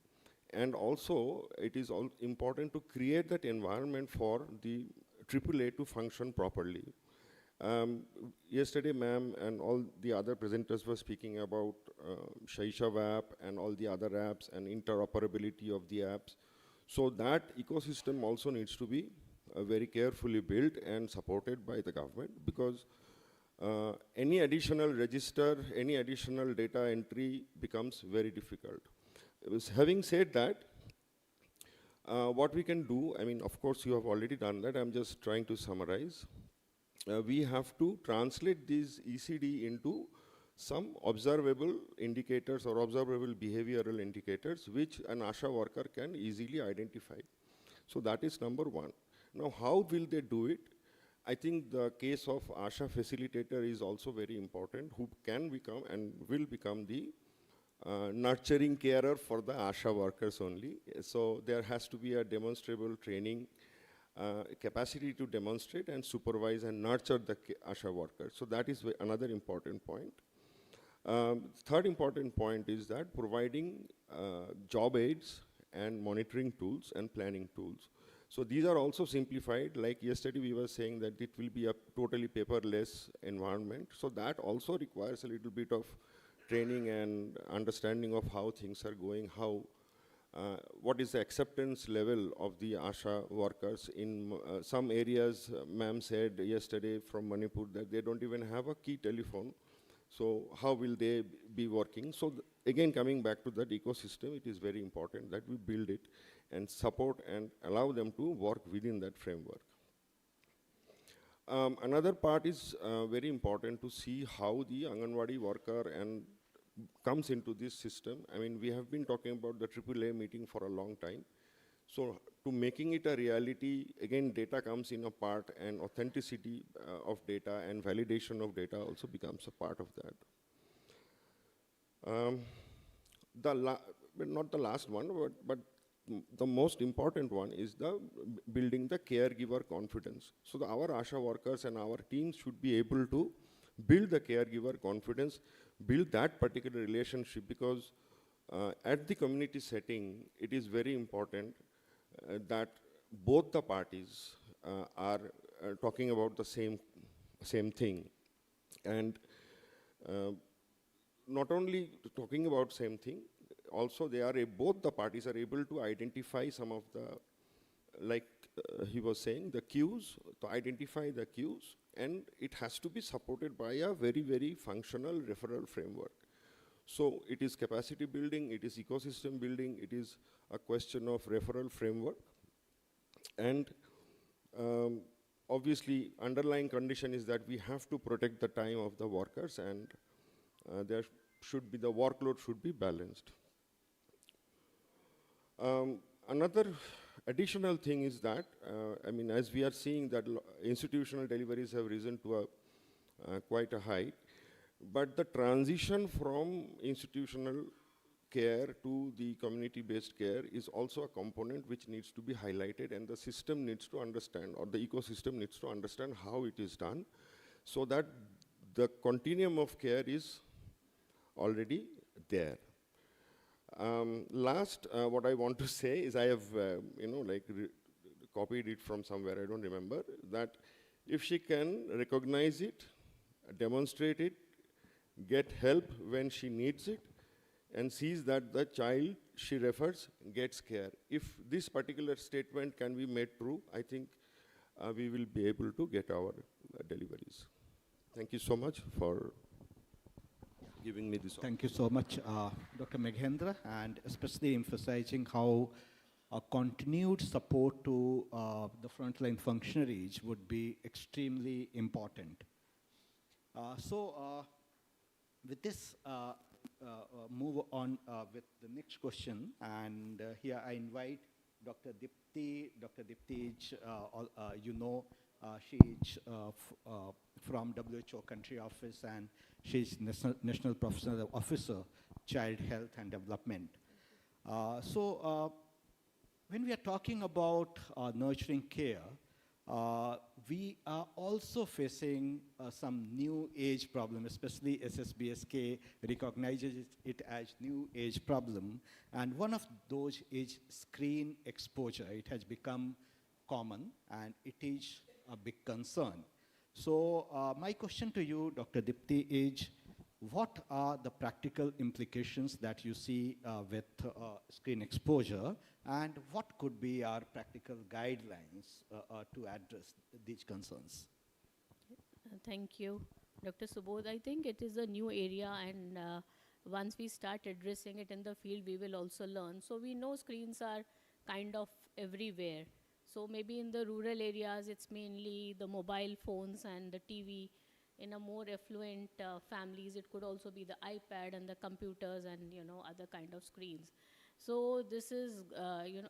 And also, it is important to create that environment for the AAA to function properly. Yesterday, ma'am and all the other presenters were speaking about Shaishav app and all the other apps and interoperability of the apps. So that ecosystem also needs to be very carefully built and supported by the government, because any additional register, any additional data entry becomes very difficult. Having said that, what we can do, of course you have already done that, I'm just trying to summarize. We have to translate these ECD into some observable indicators or observable behavioral indicators which an ASHA worker can easily identify. So that is number one. Now, how will they do it? I think the case of ASHA facilitator is also very important, who can become and will become the nurturing carer for the ASHA workers only. So there has to be a demonstrable training, capacity to demonstrate and supervise and nurture the ASHA workers. So that is another important point. Third important point is that providing job aids and monitoring tools and planning tools. So these are also simplified. Like yesterday we were saying that it will be a totally paperless environment. So that also requires a little bit of training and understanding of how things are going, what is the acceptance level of the ASHA workers. In some areas, ma'am said yesterday from Manipur that they don't even have a key telephone. So how will they be working? So again, coming back to that ecosystem, it is very important that we build it and support and allow them to work within that framework. Another part is very important to see how the Anganwadi worker comes into this system. We have been talking about the AAA meeting for a long time. So to making it a reality, again, data comes in a part, and authenticity of data and validation of data also becomes a part of that. Not the last one, but the most important one is the building the caregiver confidence. So our ASHA workers and our teams should be able to build the caregiver confidence, build that particular relationship, because at the community setting, it is very important that both the parties are talking about the same thing. And not only talking about same thing, also both the parties are able to identify some of the, like he was saying, the cues, to identify the cues, and it has to be supported by a very, very functional referral framework. So it is capacity building, it is ecosystem building, it is a question of referral framework. And obviously, underlying condition is that we have to protect the time of the workers, and the workload should be balanced. Another additional thing is that, as we are seeing that institutional deliveries have risen to quite a height, but the transition from institutional care to the community-based care is also a component which needs to be highlighted, and the system needs to understand, or the ecosystem needs to understand how it is done, so that the continuum of care is already there. Last, what I want to say is I have, copied it from somewhere, I don't remember, that if she can recognize it, demonstrate it, get help when she needs it, and sees that the child she refers gets care. If this particular statement can be made true, I think we will be able to get our deliveries. Thank you so much for giving me this. Thank you so much, Dr. Meghendra, and especially emphasizing how continued support to the frontline functionaries would be extremely important. With this, move on with the next question, and here I invite Dr. Dipti. Dr. Dipti, she is from WHO Country Office, and she is National Professional Officer, Child Health and Development. When we are talking about nurturing care, we are also facing some new age problem, especially SSBSK recognizes it as new age problem. And one of those is screen exposure. It has become common and it is a big concern. So my question to you, Dr. Dipti, is what are the practical implications that you see with screen exposure, and what could be our practical guidelines to address these concerns? Thank you, Dr. Subodh. I think it is a new area, and once we start addressing it in the field, we will also learn. So we know screens are kind of everywhere. So maybe in the rural areas, it's mainly the mobile phones and the TV. In a more affluent families, it could also be the iPad and the computers and, other kind of screens. So this is,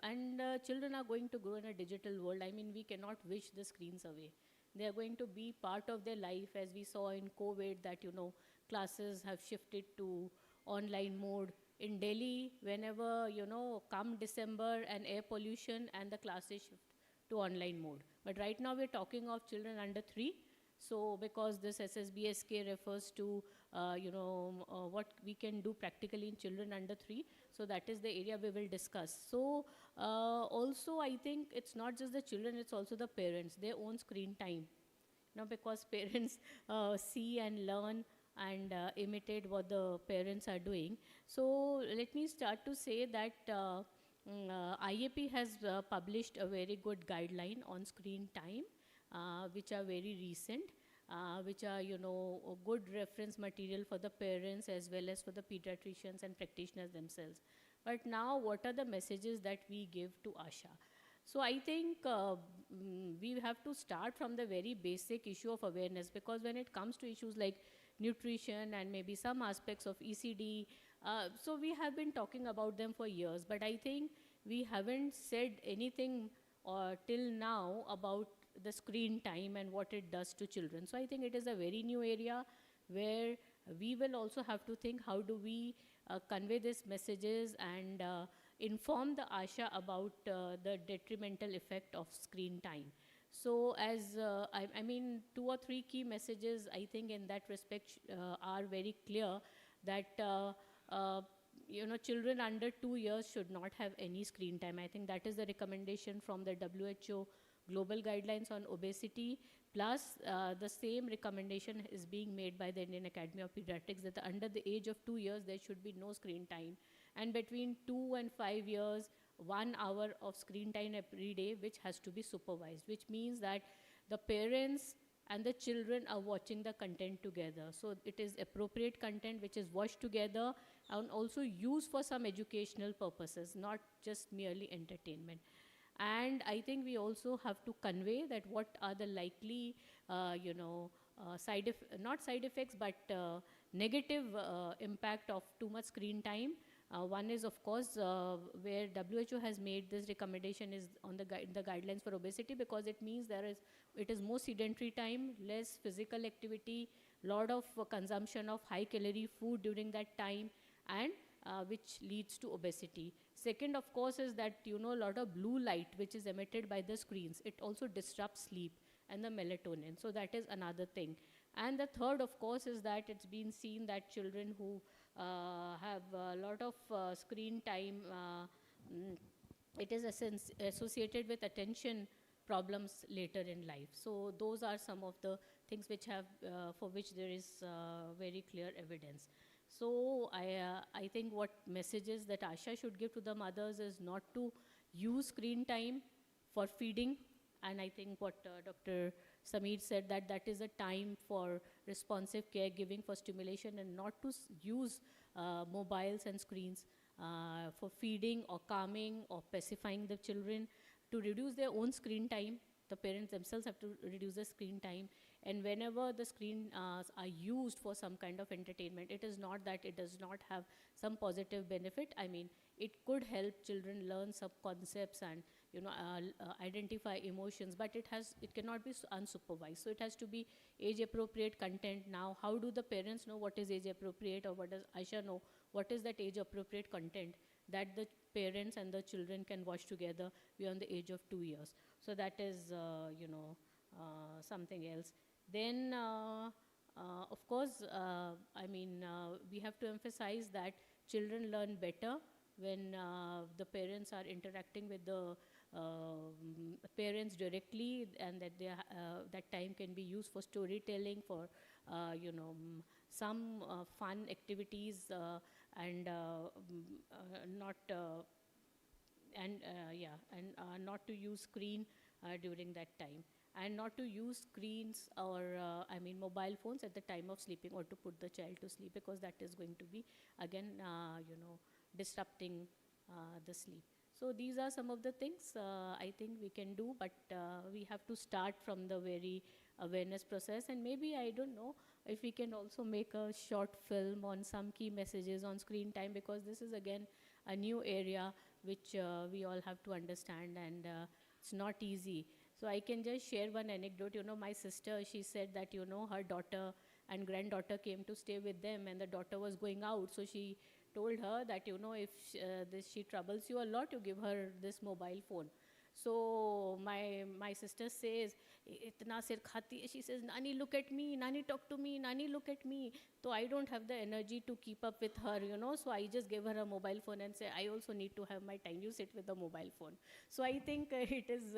and children are going to grow in a digital world. I mean, we cannot wish the screens away. They are going to be part of their life, as we saw in COVID that, classes have shifted to online mode. In Delhi, whenever, come December and air pollution and the classes shift to online mode. But right now we're talking of children under 3. So because this SSBSK refers to, what we can do practically in children under 3. So that is the area we will discuss. So also I think it's not just the children, it's also the parents, their own screen time. Because parents see and learn and imitate what the parents are doing. So let me start to say that IAP has published a very good guideline on screen time, which are very recent, which are, a good reference material for the parents as well as for the pediatricians and practitioners themselves. But now, what are the messages that we give to ASHA? So I think we have to start from the very basic issue of awareness, because when it comes to issues like nutrition and maybe some aspects of ECD, so we have been talking about them for years, but I think we haven't said anything till now about the screen time and what it does to children. So I think it is a very new area where we will also have to think how do we convey these messages and inform the ASHA about the detrimental effect of screen time. So as, I mean, 2 or 3 key messages, I think in that respect are very clear that, children under 2 years should not have any screen time. I think that is the recommendation from the WHO global guidelines on obesity, plus the same recommendation is being made by the Indian Academy of Pediatrics that under the age of 2 years, there should be no screen time. And between 2 and 5 years, 1 hour of screen time every day, which has to be supervised, which means that the parents and the children are watching the content together. So it is appropriate content which is watched together and also used for some educational purposes, not just merely entertainment. And I think we also have to convey that what are the likely, not side effects, but negative impact of too much screen time. One is, of course, where WHO has made this recommendation is on the guidelines for obesity, because it means it is more sedentary time, less physical activity, lot of consumption of high calorie food during that time, and which leads to obesity. Second, of course, is that, a lot of blue light which is emitted by the screens, it also disrupts sleep and the melatonin. So that is another thing. And the third, of course, is that it's been seen that children who have a lot of screen time. It is associated with attention problems later in life. So those are some of the things which have, for which there is very clear evidence. So I think what messages that Asha should give to the mothers is not to use screen time for feeding. And I think what Dr. Sameer said, that that is a time for responsive caregiving, for stimulation, and not to use mobiles and screens for feeding or calming or pacifying the children, to reduce their own screen time. The parents themselves have to reduce the screen time. And whenever the screen are used for some kind of entertainment, it is not that it does not have some positive benefit. I mean, it could help children learn some concepts and, you know, identify emotions, but it cannot be unsupervised. So it has to be age appropriate content. Now, how do the parents know what is age appropriate, or what does Aisha know what is that age appropriate content that the parents and the children can watch together beyond the age of 2 years? So that is, you know, something else. Then, of course, I mean, we have to emphasize that children learn better when the parents are interacting with the parents directly, and that they that time can be used for storytelling, for you know, some fun activities, and not not to use screen during that time, and not to use screens or I mean mobile phones at the time of sleeping, or to put the child to sleep, because that is going to be again you know, disrupting the sleep. So these are some of the things I think we can do, but we have to start from the very awareness process. And maybe, I don't know, if we can also make a short film on some key messages on screen time, because this is again a new area which we all have to understand, and it's not easy. So I can just share one anecdote. You know, my sister, she said that, you know, her daughter and granddaughter came to stay with them, and the daughter was going out. So she told her that, you know, if she troubles you a lot, you give her this mobile phone. So my sister says, itna sir khati hai. She says, Nani, look at me. Nani, talk to me. Nani, look at me. So I don't have the energy to keep up with her, you know. So I just gave her a mobile phone and say, I also need to have my time. You sit with the mobile phone. So I think it is,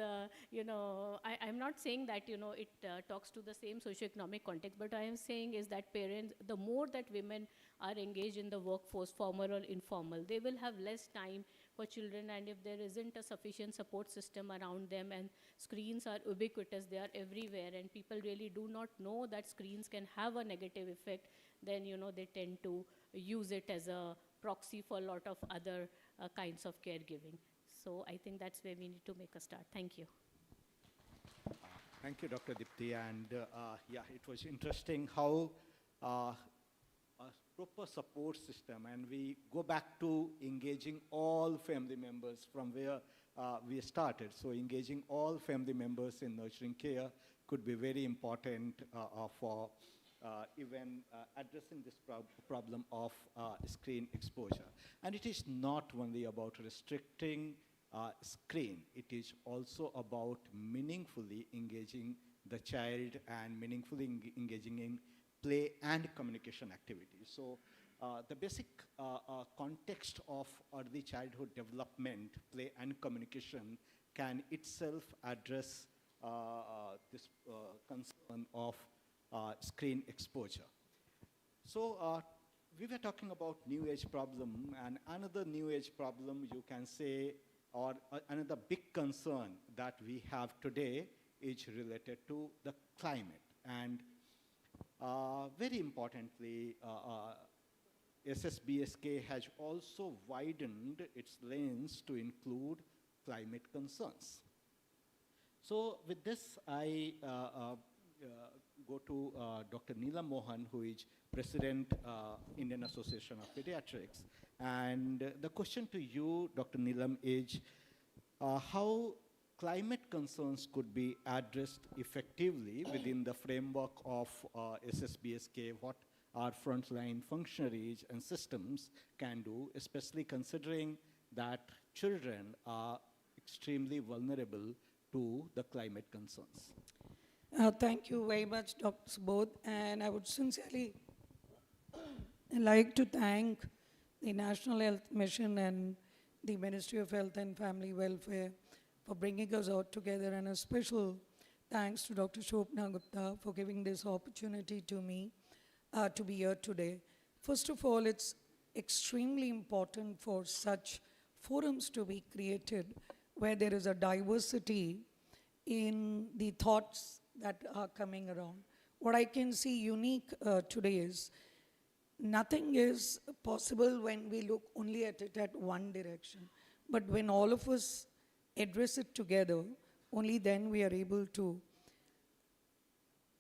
you know, I'm not saying that, you know, it talks to the same socioeconomic context, but I am saying is that parents, the more that women are engaged in the workforce, formal or informal, they will have less time for children. And if there isn't a sufficient support system around them, and screens are ubiquitous, they are everywhere, and people really do not know that screens can have a negative effect, then, you know, they tend to use it as a proxy for a lot of other kinds of caregiving. So I think that's where we need to make a start. Thank you. Thank you, Dr. Dipti. And yeah, it was interesting how a proper support system, and we go back to engaging all family members from where we started. So engaging all family members in nurturing care could be very important for even addressing this problem of screen exposure. And it is not only about restricting screen, it is also about meaningfully engaging the child and meaningfully engaging in play and communication activities. So the basic context of early childhood development, play and communication, can itself address this concern of screen exposure. So we were talking about new age problem, and another new age problem, you can say, or another big concern that we have today is related to the climate. And very importantly, SSBSK has also widened its lens to include climate concerns. So with this, I go to Dr. Neelam Mohan, who is President, Indian Association of Pediatrics. And the question to you, Dr. Neelam, is how climate concerns could be addressed effectively within the framework of SSBSK, what our frontline functionaries and systems can do, especially considering that children are extremely vulnerable to the climate concerns. Thank you very much, Dr. Subodh, and I would sincerely I'd like to thank the National Health Mission and the Ministry of Health and Family Welfare for bringing us all together, and a special thanks to Dr. Shobna Gupta for giving this opportunity to me to be here today. First of all, it's extremely important for such forums to be created where there is a diversity in the thoughts that are coming around. What I can see unique today is nothing is possible when we look only at it at one direction. But when all of us address it together, only then we are able to,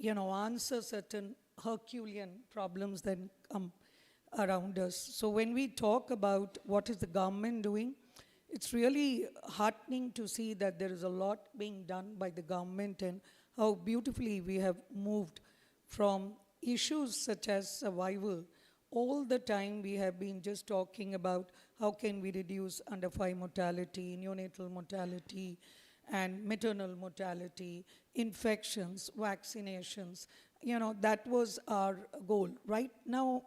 answer certain Herculean problems that come around us. So when we talk about what is the government doing, it's really heartening to see that there is a lot being done by the government and how beautifully we have moved from issues such as survival. All the time we have been just talking about how can we reduce under 5 mortality, neonatal mortality, and maternal mortality, infections, vaccinations. That was our goal. Right now,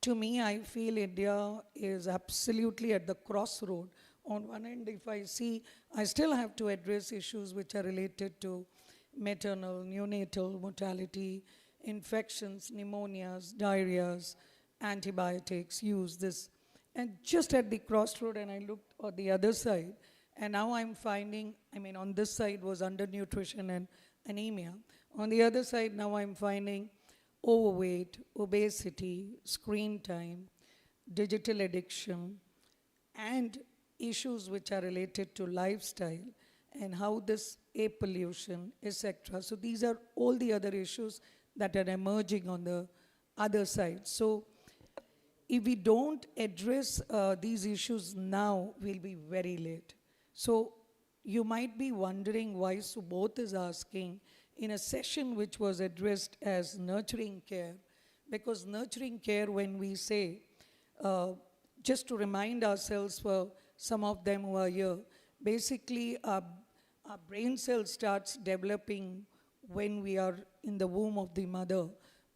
to me, I feel India is absolutely at the crossroad. On one end, if I see, I still have to address issues which are related to maternal, neonatal mortality, infections, pneumonias, diarrheas, antibiotics, use this. And just at the crossroad, and I looked on the other side, and now I'm finding, on this side was undernutrition and anemia. On the other side, now I'm finding overweight, obesity, screen time, digital addiction, and issues which are related to lifestyle and how this air pollution, etc. So these are all the other issues that are emerging on the other side. So if we don't address these issues now, we'll be very late. So you might be wondering why Subodh is asking in a session which was addressed as nurturing care, because nurturing care, when we say, just to remind ourselves for some of them who are here, basically our brain cell starts developing when we are in the womb of the mother,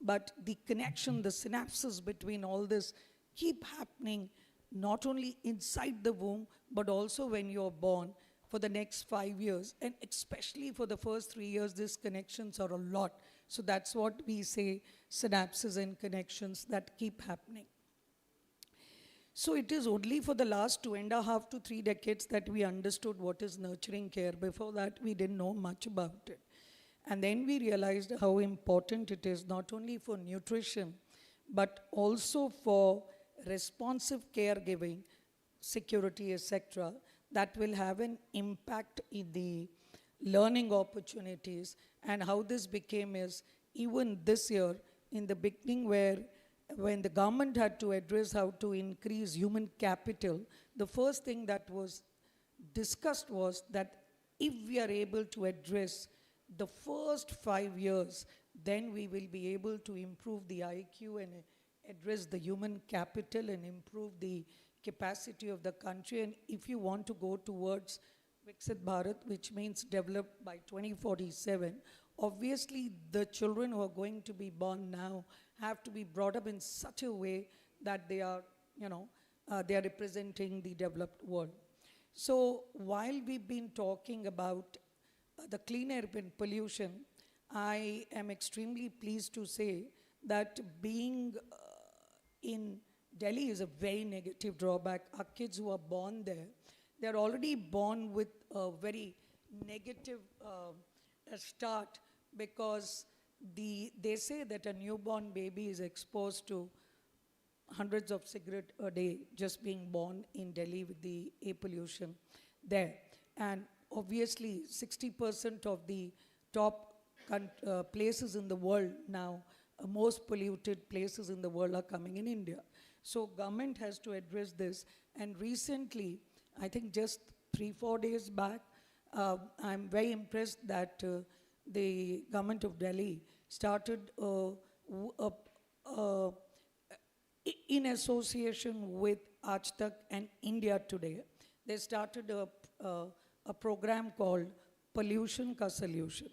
but the connection, the synapses between all this keep happening not only inside the womb, but also when you're born for the next 5 years. And especially for the first 3 years, these connections are a lot. So that's what we say, synapses and connections that keep happening. So it is only for the last 2.5 to 3 decades that we understood what is nurturing care. Before that, we didn't know much about it. And then we realized how important it is, not only for nutrition, but also for responsive caregiving, security, etc., that will have an impact in the learning opportunities. And how this became is, even this year, in the beginning when the government had to address how to increase human capital, the first thing that was discussed was that if we are able to address the first 5 years, then we will be able to improve the IQ and address the human capital and improve the capacity of the country. And if you want to go towards Viksit Bharat, which means developed by 2047, obviously the children who are going to be born now have to be brought up in such a way that they are, they are representing the developed world. So while we've been talking about the clean air and pollution, I am extremely pleased to say that being in Delhi is a very negative drawback. Our kids who are born there, they're already born with a very negative start, because they say that a newborn baby is exposed to hundreds of cigarettes a day just being born in Delhi with the air pollution there. And obviously 60% of the top places in the world now, most polluted places in the world are coming in India. So government has to address this. And recently, I think just 3-4 days back, I'm very impressed that the government of Delhi started in association with Aaj Tak and India Today, they started a program called Pollution Ka Solution.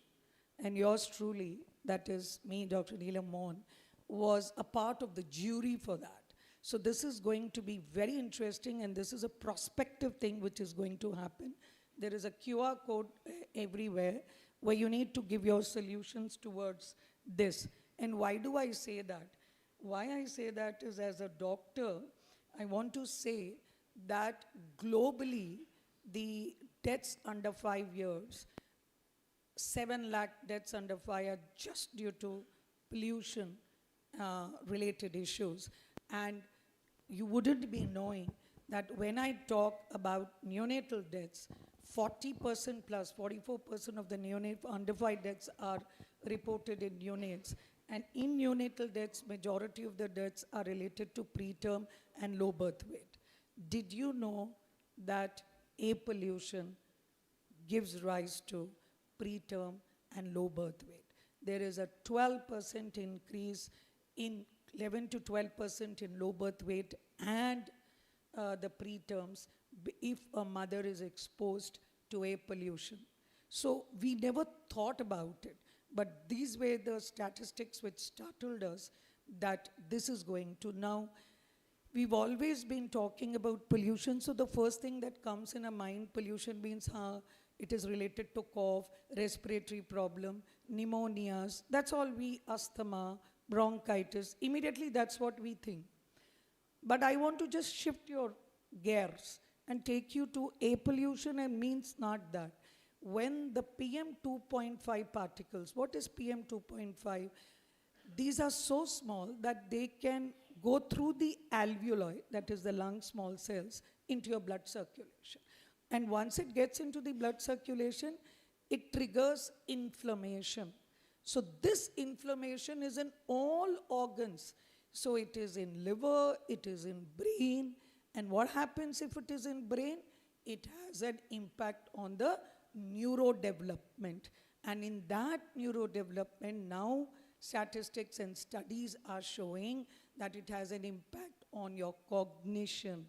And yours truly, that is me, Dr. Neelam Mohan, was a part of the jury for that. So this is going to be very interesting, and this is a prospective thing which is going to happen. There is a QR code everywhere where you need to give your solutions towards this. And why do I say that? Why I say that is, as a doctor, I want to say that globally, the deaths under 5 years, 7 lakh deaths under 5 are just due to pollution related issues. And you wouldn't be knowing that when I talk about neonatal deaths, 40% plus 44% of the neonate under 5 deaths are reported in neonates. And in neonatal deaths, majority of the deaths are related to preterm and low birth weight. Did you know that air pollution gives rise to preterm and low birth weight? There is a 12% increase in 11 to 12% in low birth weight and the preterms if a mother is exposed to air pollution. So we never thought about it, but these were the statistics which startled us that this is going to. Now, we've always been talking about pollution, so the first thing that comes in our mind, pollution means it is related to cough, respiratory problem, pneumonias, that's all asthma, bronchitis, immediately that's what we think. But I want to just shift your gears and take you to air pollution, and means not that. When the PM 2.5 particles, what is PM 2.5? These are so small that they can go through the alveoli, that is the lung small cells, into your blood circulation. And once it gets into the blood circulation, it triggers inflammation. So this inflammation is in all organs. So it is in liver, it is in brain, and what happens if it is in brain? It has an impact on the neurodevelopment. And in that neurodevelopment, now statistics and studies are showing that it has an impact on your cognition,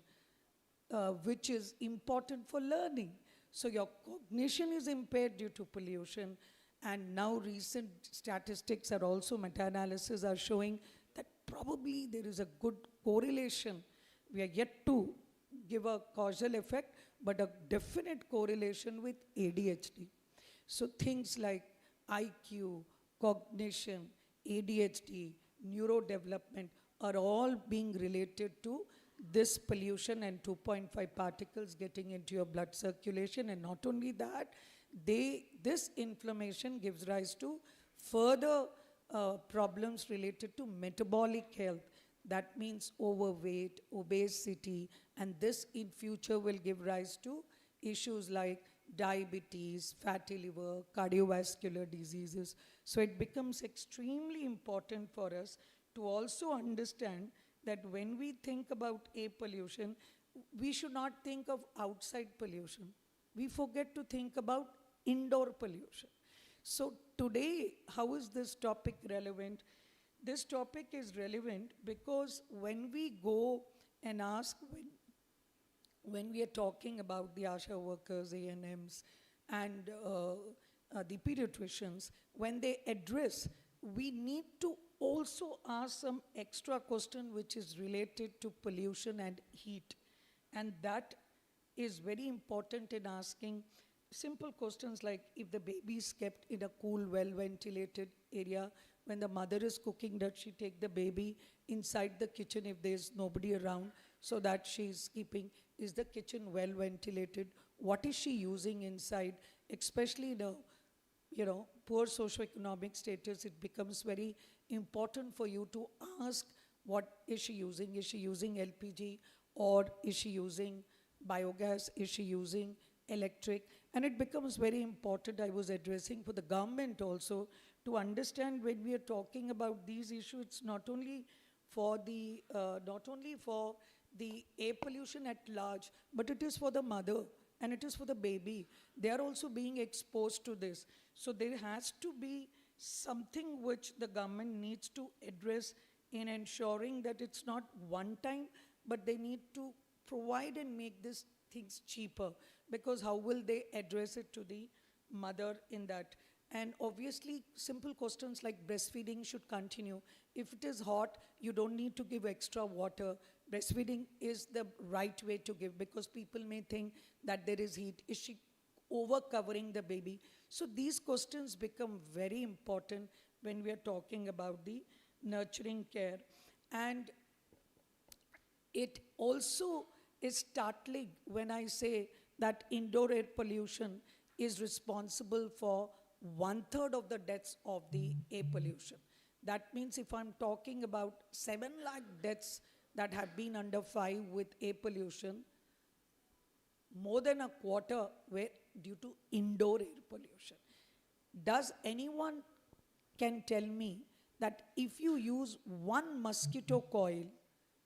which is important for learning. So your cognition is impaired due to pollution. And now recent statistics are also, meta-analysis are showing that probably there is a good correlation. We are yet to give a causal effect, but a definite correlation with ADHD. So things like IQ, cognition, ADHD, neurodevelopment are all being related to this pollution and 2.5 particles getting into your blood circulation. And not only that, this inflammation gives rise to further problems related to metabolic health. That means overweight, obesity, and this in future will give rise to issues like diabetes, fatty liver, cardiovascular diseases. So it becomes extremely important for us to also understand that when we think about air pollution, we should not think of outside pollution. We forget to think about indoor pollution. So today, how is this topic relevant? This topic is relevant because when we go and ask, when we are talking about the ASHA workers, ANMs, and the pediatricians, when they address, we need to also ask some extra question which is related to pollution and heat. And that is very important in asking simple questions like, if the baby is kept in a cool, well-ventilated area, when the mother is cooking, does she take the baby inside the kitchen if there's nobody around so that she's keeping? Is the kitchen well-ventilated? What is she using inside? Especially in a poor socioeconomic status, it becomes very important for you to ask, what is she using? Is she using LPG, or is she using biogas? Is she using electric? And it becomes very important. I was addressing for the government also to understand when we are talking about these issues, it's not only for the air pollution at large, but it is for the mother and it is for the baby. They are also being exposed to this. So there has to be something which the government needs to address in ensuring that it's not one time, but they need to provide and make these things cheaper, because how will they address it to the mother in that? And obviously, simple questions like breastfeeding should continue. If it is hot, you don't need to give extra water. breastfeeding is the right way to give, because people may think that there is heat. Is she over covering the baby? So these questions become very important when we are talking about the nurturing care. And it also is startling when I say that indoor air pollution is responsible for 1/3 of the deaths of the air pollution. That means if I'm talking about 7 lakh deaths that have been under 5 with air pollution, more than a quarter were due to indoor air pollution. Does anyone can tell me that if you use 1 mosquito coil,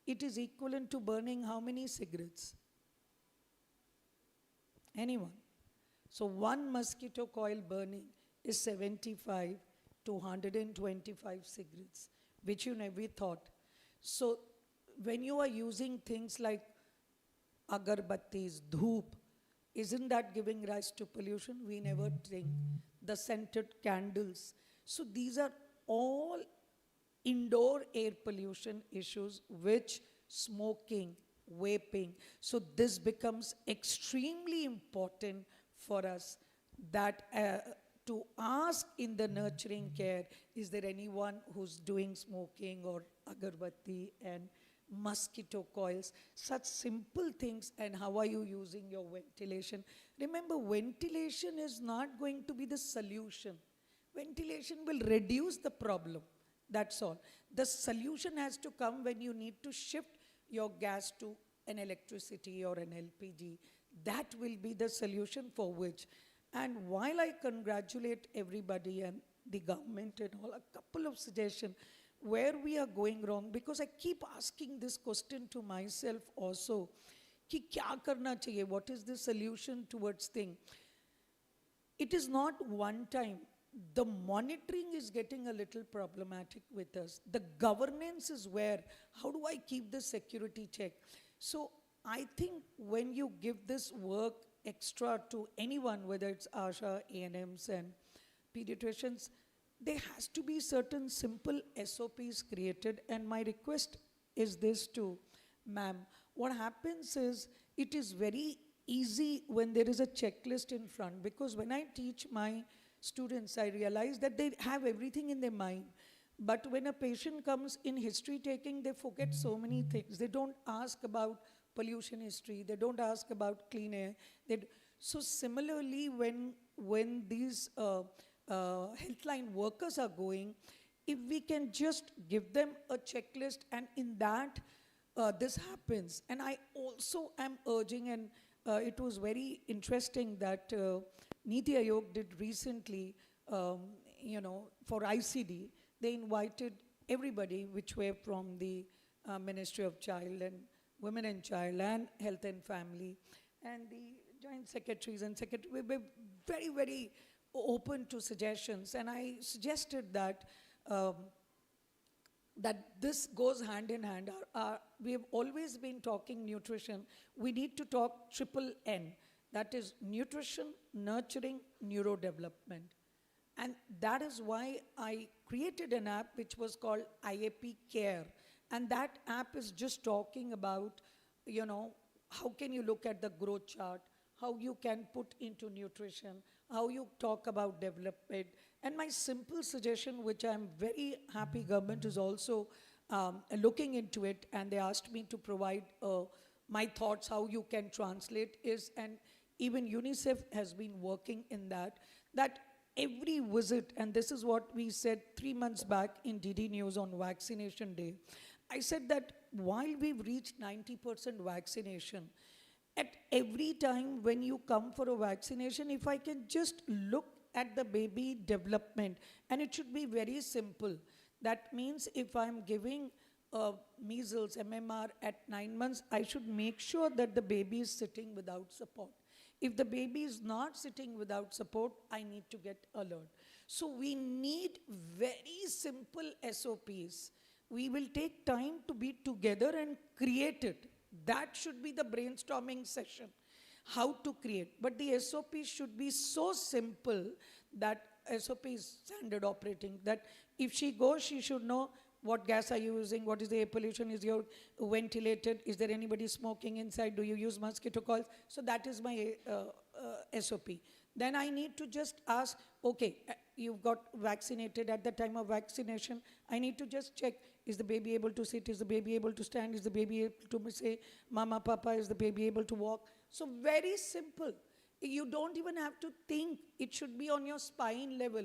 it is equivalent to burning how many cigarettes? Anyone? So 1 mosquito coil burning is 75 to 125 cigarettes, which you never thought. So when you are using things like agarbattis, dhoop, isn't that giving rise to pollution? We never think. The scented candles. So these are all indoor air pollution issues, which smoking, vaping. So this becomes extremely important for us, that to ask in the nurturing care, is there anyone who's doing smoking or agarbatti and mosquito coils, such simple things, and how are you using your ventilation? Remember, ventilation is not going to be the solution. Ventilation will reduce the problem, that's all. The solution has to come when you need to shift your gas to an electricity or an LPG. That will be the solution for which. And while I congratulate everybody and the government and all, a couple of suggestions where we are going wrong, because I keep asking this question to myself also, ki kya karna chahiye? What is the solution towards thing? It is not one time. The monitoring is getting a little problematic with us. The governance is where, how do I keep the security check? So I think when you give this work extra to anyone, whether it's ASHA, ANMs and pediatricians, there has to be certain simple SOPs created. And my request is this to ma'am. What happens is, it is very easy when there is a checklist in front, because when I teach my students, I realize that they have everything in their mind. But when a patient comes in history taking, they forget so many things. They don't ask about pollution history. They don't ask about clean air. So similarly, when these healthline workers are going, if we can just give them a checklist, and in that this happens. And I also am urging, and it was very interesting that Niti Aayog did recently, for ICD, they invited everybody which were from the Ministry of Child and Women and Child and Health and Family, and the joint secretaries and secretaries were very, very open to suggestions. And I suggested that that this goes hand in hand. We have always been talking nutrition. We need to talk triple N. That is nutrition, nurturing, neurodevelopment. And that is why I created an app which was called IAP Care. And that app is just talking about, how can you look at the growth chart, how you can put into nutrition, how you talk about development. And my simple suggestion, which I'm very happy government is also looking into it, and they asked me to provide my thoughts, how you can translate is, and even UNICEF has been working in that every visit, and this is what we said 3 months back in DD News on Vaccination Day, I said that while we've reached 90% vaccination, at every time when you come for a vaccination, if I can just look at the baby development, and it should be very simple. That means if I'm giving measles, MMR at 9 months, I should make sure that the baby is sitting without support. If the baby is not sitting without support, I need to get alert. So we need very simple SOPs. We will take time to be together and create it. That should be the brainstorming session, how to create. But the SOP should be so simple that SOP is standard operating, that if she goes, she should know what gas are you using, what is the air pollution, is your ventilated, is there anybody smoking inside, do you use mosquito coils? So that is my SOP. Then I need to just ask, okay, you've got vaccinated. At the time of vaccination, I need to just check, is the baby able to sit, is the baby able to stand, is the baby able to say mama, papa, is the baby able to walk? So very simple. You don't even have to think, it should be on your spine level,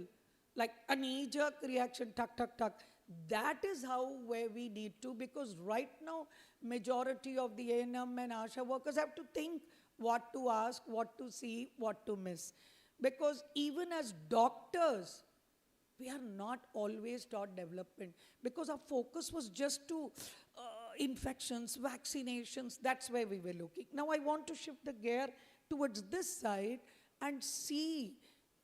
like a knee-jerk reaction, tuck, tuck, tuck. That is how where we need to, because right now, majority of the A&M and ASHA workers have to think what to ask, what to see, what to miss. Because even as doctors, we are not always taught development, because our focus was just to infections, vaccinations, that's where we were looking. Now I want to shift the gear towards this side and see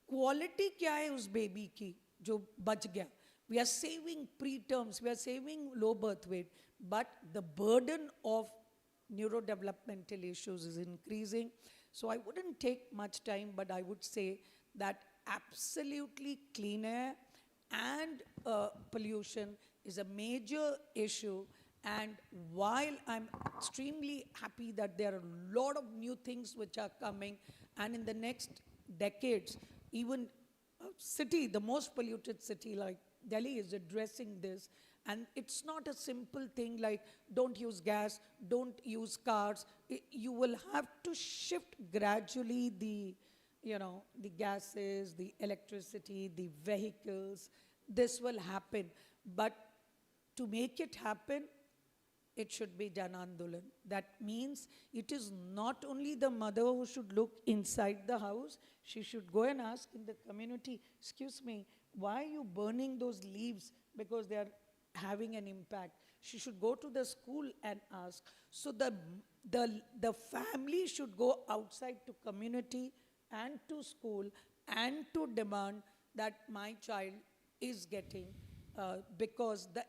quality kya hai us baby ki jo bach gaya. We are saving preterms, we are saving low birth weight, but the burden of neurodevelopmental issues is increasing. So I wouldn't take much time, but I would say that absolutely clean air and pollution is a major issue. And while I'm extremely happy that there are a lot of new things which are coming, and in the next decades, even a city, the most polluted city like Delhi is addressing this. And it's not a simple thing like don't use gas, don't use cars. You will have to shift gradually the gases, the electricity, the vehicles. This will happen. But to make it happen, it should be Jan Andolan. That means it is not only the mother who should look inside the house, she should go and ask in the community, excuse me, why are you burning those leaves? Because they are having an impact. She should go to the school and ask. So the family should go outside to community and to school and to demand that my child is getting, because the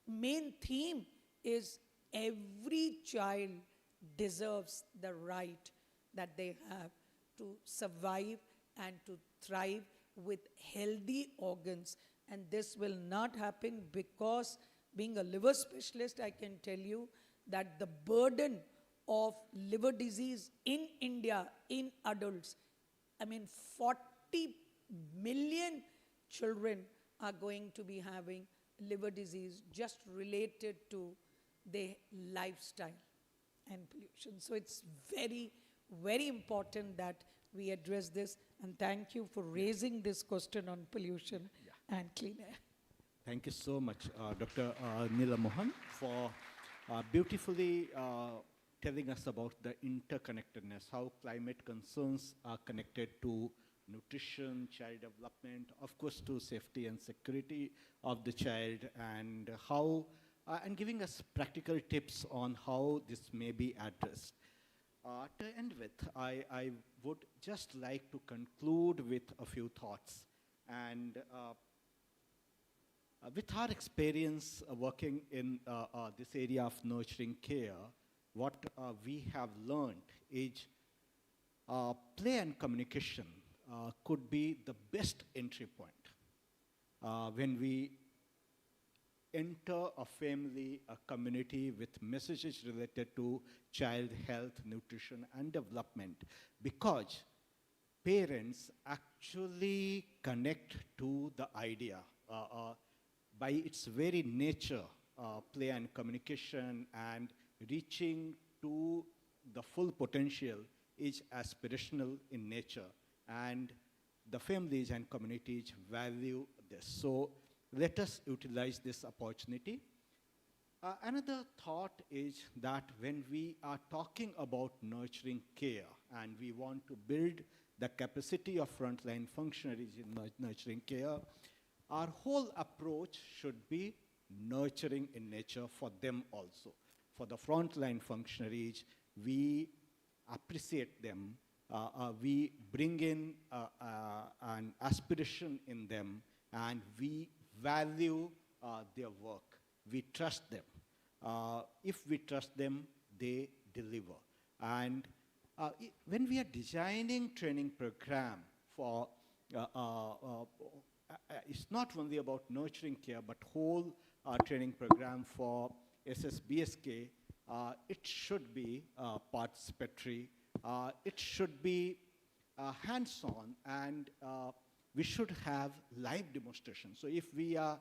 main theme is every child deserves the right that they have to survive and to thrive with healthy organs. And this will not happen because, being a liver specialist, I can tell you that the burden of liver disease in India, in adults, 40 million children are going to be having liver disease just related to their lifestyle and pollution. So it's very, very important that we address this. And thank you for raising this question on pollution and clean air. Thank you so much, Dr. Neela Mohan, for beautifully telling us about the interconnectedness, how climate concerns are connected to nutrition, child development, of course to safety and security of the child, and how, and giving us practical tips on how this may be addressed. To end with, I would just like to conclude with a few thoughts. And with our experience working in this area of nurturing care, what we have learned is play and communication could be the best entry point. When we enter a family, a community with messages related to child health, nutrition, and development, because parents actually connect to the idea. By its very nature, play and communication and reaching to the full potential is aspirational in nature, and the families and communities value this. So let us utilize this opportunity. Another thought is that when we are talking about nurturing care and we want to build the capacity of frontline functionaries in nurturing care, our whole approach should be nurturing in nature for them also. For the frontline functionaries, we appreciate them, we bring in an aspiration in them, and we value their work. We trust them. If we trust them, they deliver. And when we are designing training program for, it's not only about nurturing care, but whole training program for SSBSK, it should be participatory, it should be hands-on, and we should have live demonstration. So if we are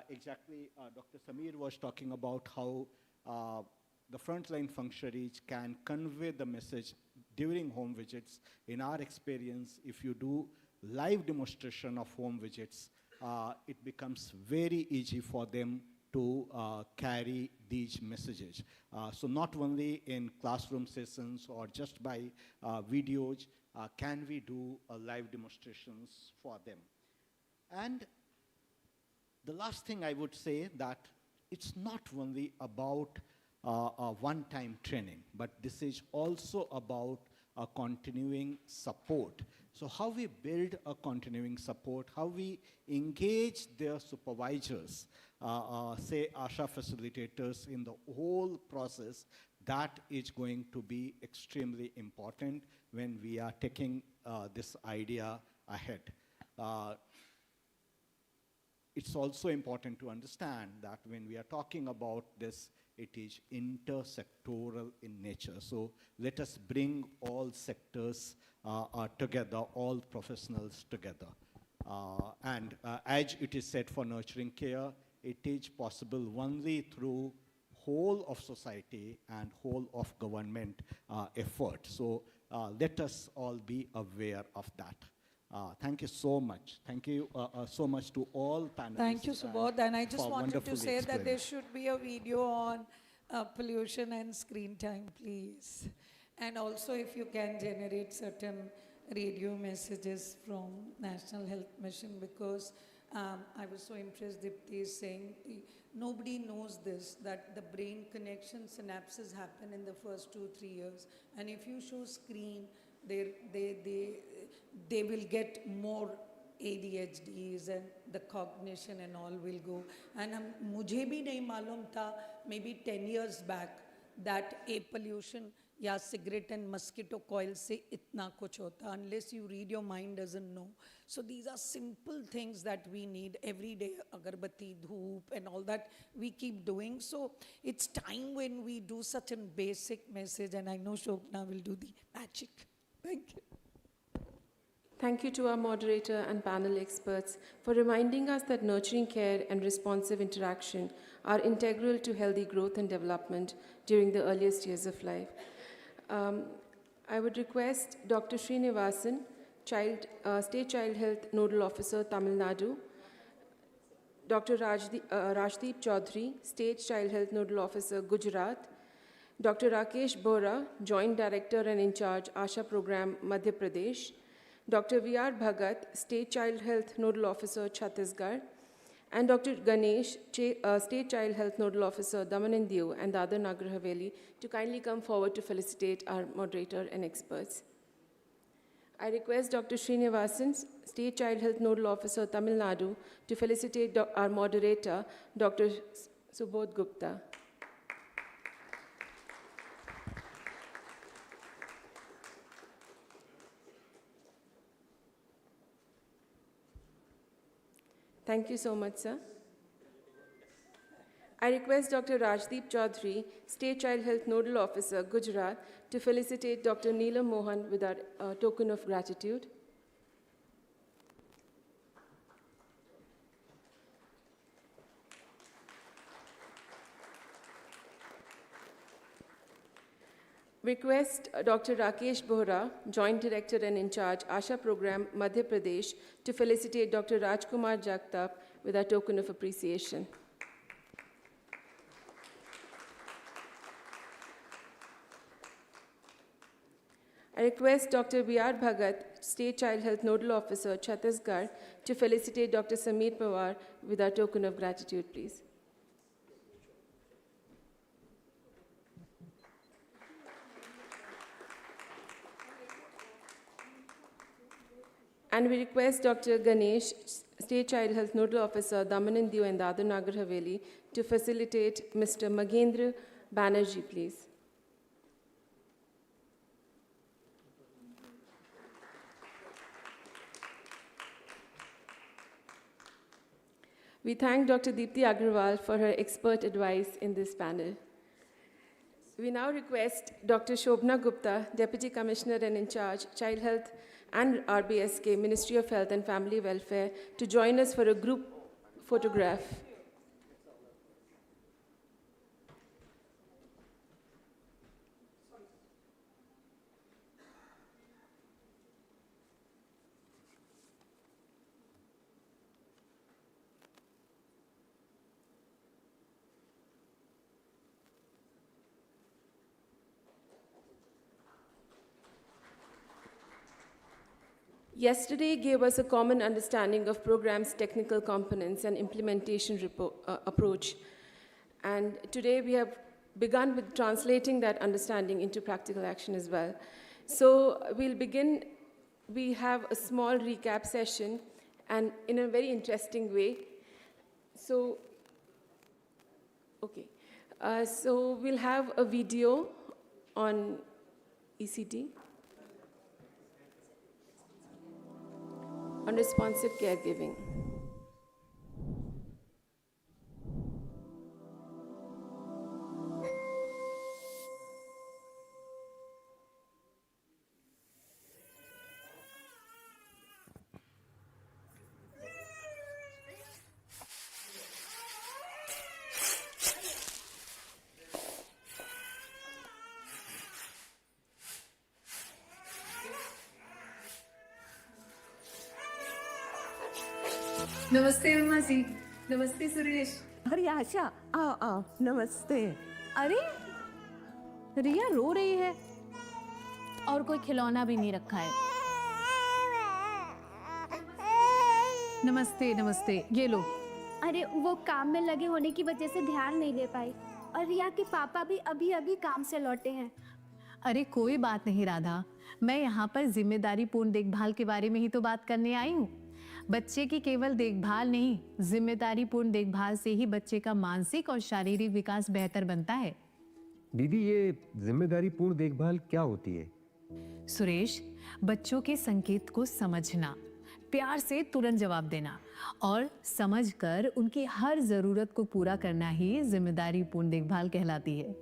exactly, Dr. Samir was talking about how the frontline functionaries can convey the message during home visits. In our experience, if you do live demonstration of home visits, it becomes very easy for them to carry these messages. So not only in classroom sessions or just by videos, can we do live demonstrations for them. And the last thing I would say that it's not only about a one-time training, but this is also about a continuing support. So how we build a continuing support, how we engage their supervisors, say ASHA facilitators in the whole process, that is going to be extremely important when we are taking this idea ahead. It's also important to understand that when we are talking about this, it is intersectoral in nature. So let us bring all sectors together, all professionals together. And as it is said for nurturing care, it is possible only through whole of society and whole of government effort. So let us all be aware of that. Thank you so much. Thank you so much to all panelists. Thank you, Subodh. And I just for wanted to wonderfully say that there explaining. should be a video on pollution and screen time, please. And also if you can generate certain radio messages from National Health Mission, because I was so impressed, Dipti is saying, nobody knows this, that the brain connection synapses happen in the first 2-3 years. And if you show screen, they will get more ADHDs and the cognition and all will go. And मुझे भी नहीं मालूम था, maybe 10 years back, that air pollution या cigarette and mosquito coil से इतना कुछ होता, unless you read, your mind doesn't know. So these are simple things that we need every day, agarbatti, dhoop and all that we keep doing. So it's time when we do such a basic message, and I know Shobna will do the magic. Thank you. Thank you to our moderator and panel experts for reminding us that nurturing care and responsive interaction are integral to healthy growth and development during the earliest years of life. I would request Dr. Srinivasan, State Child Health Nodal Officer, Tamil Nadu, Dr. Rajdeep Chaudhary, State Child Health Nodal Officer, Gujarat, Dr. Rakesh Bora, Joint Director and in charge, ASHA Program, Madhya Pradesh, Dr. V.R. Bhagat, State Child Health Nodal Officer, Chhattisgarh, and Dr. Ganesh, State Child Health Nodal Officer, Daman and Diu, and Dadar Nagar Haveli, to kindly come forward to felicitate our moderator and experts. I request Dr. Srinivasan, State Child Health Nodal Officer, Tamil Nadu, to felicitate our moderator, Dr. Subodh Gupta. Thank you so much, sir. I request Dr. Rajdeep Chaudhary, State Child Health Nodal Officer, Gujarat, to felicitate Dr. Neelam Mohan with our token of gratitude. Request Dr. Rakesh Bohra, Joint Director and in charge, ASHA Program, Madhya Pradesh, to felicitate Dr. Rajkumar Jagtap with our token of appreciation. I request Dr. V.R. Bhagat, State Child Health Nodal Officer, Chhattisgarh, to felicitate Dr. Sameer Pawar with our token of gratitude, please. And we request Dr. Ganesh, State Child Health Nodal Officer, Daman and Diu and Dadar Nagar Haveli, to facilitate Mr. Magendra Banerjee, please. We thank Dr. Deepti Agrawal for her expert advice in this panel. We now request Dr. Shobna Gupta, Deputy Commissioner and in charge, Child Health and RBSK, Ministry of Health and Family Welfare, to join us for a group photograph. Yesterday gave us a common understanding of program's technical components and implementation approach. And today we have begun with translating that understanding into practical action as well. So we'll begin, we have a small recap session and in a very interesting way. So, okay. So we'll have a video on ECT. On responsive caregiving. नमस्ते अम्मा जी। नमस्ते सुरेश। अरे आशा, आओ आओ, नमस्ते। अरे रिया रो रही है और कोई खिलौना भी नहीं रखा है। नमस्ते नमस्ते, ये लो। अरे वो काम में लगे होने की वजह से ध्यान नहीं दे पाई और रिया के पापा भी अभी अभी काम से लौटे हैं। अरे कोई बात नहीं राधा, मैं यहाँ पर जिम्मेदारी पूर्ण देखभाल के बारे में ही तो बात करने आई हूँ। बच्चे की केवल देखभाल नहीं, जिम्मेदारी पूर्ण देखभाल से ही बच्चे का मानसिक और शारीरिक विकास बेहतर बनता है। दीदी, ये जिम्मेदारी पूर्ण देखभाल क्या होती है? सुरेश, बच्चों के संकेत को समझना, प्यार से तुरंत जवाब देना और समझकर उनकी हर जरूरत को पूरा करना ही जिम्मेदारी पूर्ण देखभाल कहलाती है।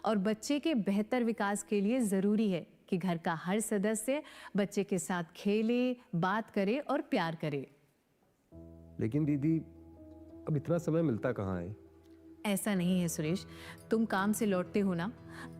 और बच्चे के बेहतर विकास के लिए जरूरी है कि घर का हर सदस्य बच्चे के साथ खेले, बात करे और प्यार करे। लेकिन दीदी, अब इतना समय मिलता कहाँ है? ऐसा नहीं है सुरेश, तुम काम से लौटते हो ना,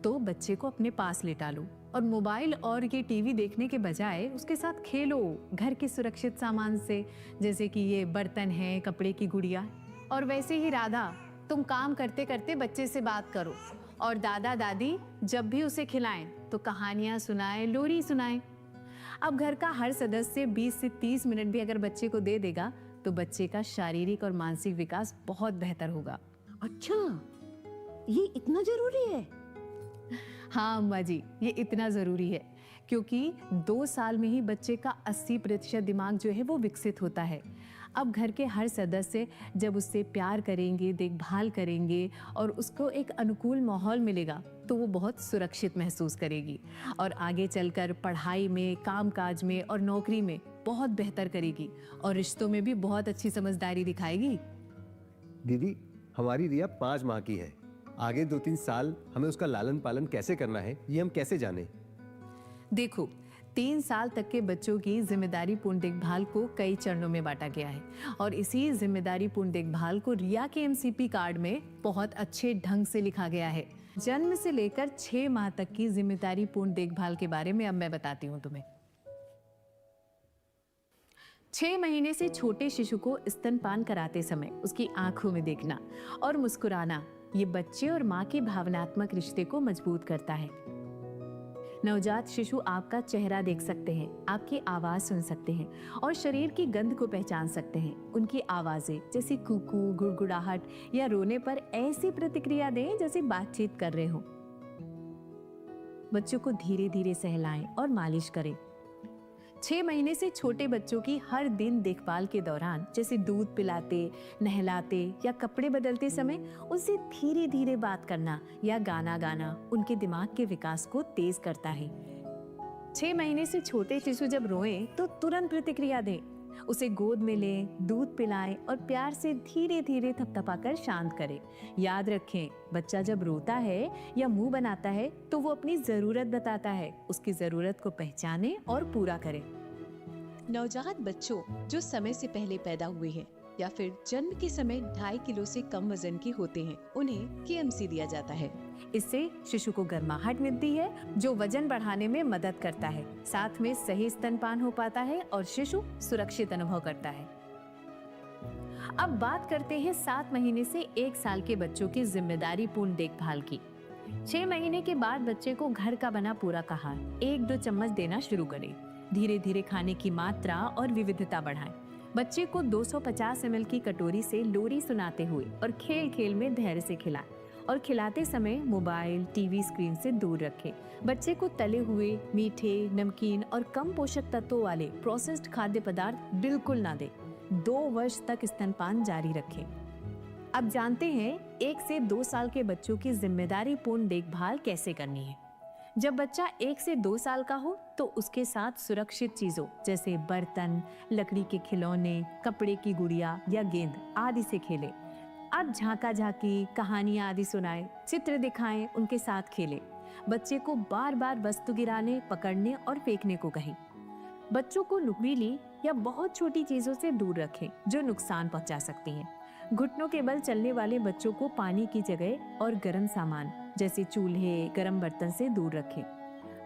तो बच्चे को अपने पास लेटा लो और मोबाइल और ये टीवी देखने के बजाय उसके साथ खेलो घर के सुरक्षित सामान से, जैसे कि ये बर्तन है, कपड़े की गुड़िया। और वैसे ही राधा, तुम काम करते करते बच्चे से बात करो और दादा दादी जब भी उसे खिलाएं तो कहानियां सुनाएं, लोरी सुनाएं। अब घर का हर सदस्य 20 से 30 मिनट भी अगर बच्चे को दे देगा तो बच्चे का शारीरिक और मानसिक विकास बहुत बेहतर होगा। अच्छा, ये इतना जरूरी है? हाँ अम्मा जी, ये इतना जरूरी है क्योंकि 2 साल में ही बच्चे का 80% दिमाग जो है वो विकसित होता है। अब घर के हर सदस्य जब उससे प्यार करेंगे, देखभाल करेंगे और उसको एक अनुकूल माहौल मिलेगा तो वो बहुत सुरक्षित महसूस करेगी और आगे चलकर पढ़ाई में, कामकाज में और नौकरी में बहुत बेहतर करेगी और रिश्तों में भी बहुत अच्छी समझदारी दिखाएगी। दीदी, हमारी रिया 5 माह की है। आगे 2-3 साल हमें उसका लालन पालन कैसे करना है, ये हम कैसे जाने? देखो, 3 साल तक के बच्चों की जिम्मेदारी पूर्ण देखभाल को कई चरणों में बांटा गया है और इसी जिम्मेदारी पूर्ण देखभाल को रिया के एमसीपी कार्ड में बहुत अच्छे ढंग से लिखा गया है। जन्म से लेकर 6 माह तक की जिम्मेदारी पूर्ण देखभाल के बारे में अब मैं बताती हूँ तुम्हें। 6 महीने से छोटे शिशु को स्तनपान कराते समय उसकी आंखों में देखना और मुस्कुराना, ये बच्चे और माँ के भावनात्मक रिश्ते को मजबूत करता है। नवजात शिशु आपका चेहरा देख सकते हैं, आपकी आवाज सुन सकते हैं और शरीर की गंध को पहचान सकते हैं। उनकी आवाजें जैसे कूकू, गुड़गुड़ाहट या रोने पर ऐसी प्रतिक्रिया दें जैसे बातचीत कर रहे हो। बच्चों को धीरे धीरे सहलाएं और मालिश करें। 6 महीने से छोटे बच्चों की हर दिन देखभाल के दौरान जैसे दूध पिलाते, नहलाते या कपड़े बदलते समय उनसे धीरे धीरे बात करना या गाना गाना उनके दिमाग के विकास को तेज करता है। 6 महीने से छोटे शिशु जब रोएं तो तुरंत प्रतिक्रिया दें। उसे गोद में लें, दूध पिलाएं और प्यार से धीरे धीरे थपथपाकर शांत करें। याद रखें, बच्चा जब रोता है या मुंह बनाता है तो वो अपनी जरूरत बताता है। उसकी जरूरत को पहचानें और पूरा करें। नवजात बच्चों जो समय से पहले पैदा हुए हैं या फिर जन्म के समय 2.5 किलो से कम वजन के होते हैं, उन्हें केएमसी दिया जाता है। इससे शिशु को गर्माहट मिलती है जो वजन बढ़ाने में मदद करता है। साथ में सही स्तनपान हो पाता है और शिशु सुरक्षित अनुभव करता है। अब बात करते हैं 7 महीने से 1 साल के बच्चों की जिम्मेदारी पूर्ण देखभाल की। 6 महीने के बाद बच्चे को घर का बना पूरक आहार 1-2 चम्मच देना शुरू करें। धीरे धीरे खाने की मात्रा और विविधता बढ़ाएं। बच्चे को 250 ml की कटोरी से लोरी सुनाते हुए और खेल खेल में धैर्य से खिलाएं और खिलाते समय मोबाइल, टीवी स्क्रीन से दूर रखें। बच्चे को तले हुए, मीठे, नमकीन और कम पोषक तत्वों वाले प्रोसेस्ड खाद्य पदार्थ बिल्कुल ना दें। 2 वर्ष तक स्तनपान जारी रखें। अब जानते हैं 1 से 2 साल के बच्चों की जिम्मेदारी पूर्ण देखभाल कैसे करनी है। जब बच्चा 1 से 2 साल का हो तो उसके साथ सुरक्षित चीजों जैसे बर्तन, लकड़ी के खिलौने, कपड़े की गुड़िया या गेंद आदि से खेलें। अब झांका झांकी, कहानियां आदि सुनाएं, चित्र दिखाएं, उनके साथ खेलें। बच्चे को बार बार वस्तु गिराने, पकड़ने और फेंकने को कहें। बच्चों को नुकीली या बहुत छोटी चीजों से दूर रखें जो नुकसान पहुंचा सकती हैं। घुटनों के बल चलने वाले बच्चों को पानी की जगह और गर्म सामान जैसे चूल्हे, गर्म बर्तन से दूर रखें।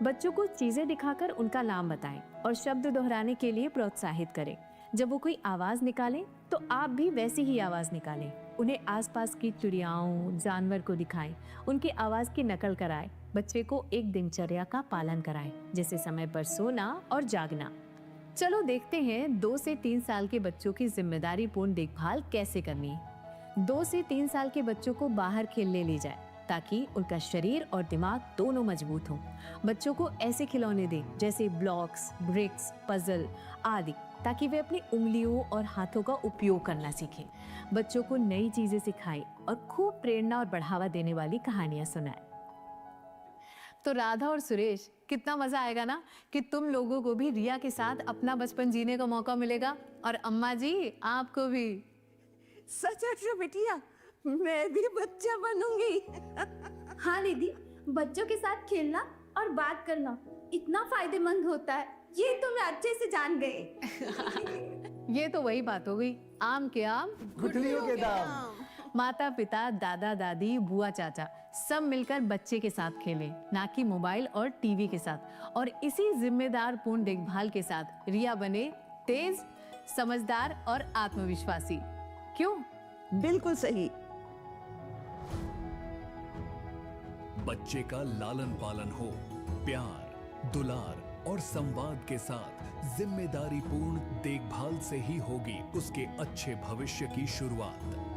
बच्चों को चीजें दिखाकर उनका नाम बताएं और शब्द दोहराने के लिए प्रोत्साहित करें। जब वो कोई आवाज निकालें तो आप भी वैसी ही आवाज निकालें। उन्हें आसपास की चिड़ियाओं, जानवर को दिखाएं, उनकी आवाज की नकल कराएं। बच्चे को एक दिनचर्या का पालन कराएं, जैसे समय पर सोना और जागना। चलो देखते हैं 2 से 3 साल के बच्चों की जिम्मेदारी पूर्ण देखभाल कैसे करनी है। 2 से 3 साल के बच्चों को बाहर खेलने ले जाएं ताकि उनका शरीर और दिमाग दोनों मजबूत हों। बच्चों को ऐसे खिलौने दें जैसे ब्लॉक्स, ब्रिक्स, पजल आदि, ताकि वे अपनी उंगलियों और हाथों का उपयोग करना सीखें। बच्चों को नई चीजें सिखाएं और खूब प्रेरणा और बढ़ावा देने वाली कहानियां सुनाएं। तो राधा और सुरेश, कितना मजा आएगा ना कि तुम लोगों को भी रिया के साथ अपना बचपन जीने का मौका मिलेगा। और अम्मा जी, आपको भी। सच है बिटिया, मैं भी बच्चा बनूंगी। हाँ दीदी, बच्चों के साथ खेलना और बात करना इतना फायदेमंद होता है, ये तो मैं अच्छे से जान गए। ये तो वही बात हो गई, आम के आम, गुठलियों के दाम। माता पिता, दादा दादी, बुआ चाचा सब मिलकर बच्चे के साथ खेलें, ना कि मोबाइल और टीवी के साथ। और इसी जिम्मेदार पूर्ण देखभाल के साथ रिया बने तेज, समझदार और आत्मविश्वासी। क्यों? बिल्कुल सही। बच्चे का लालन पालन हो, प्यार, दुलार और संवाद के साथ जिम्मेदारी पूर्ण देखभाल से ही होगी उसके अच्छे भविष्य की शुरुआत।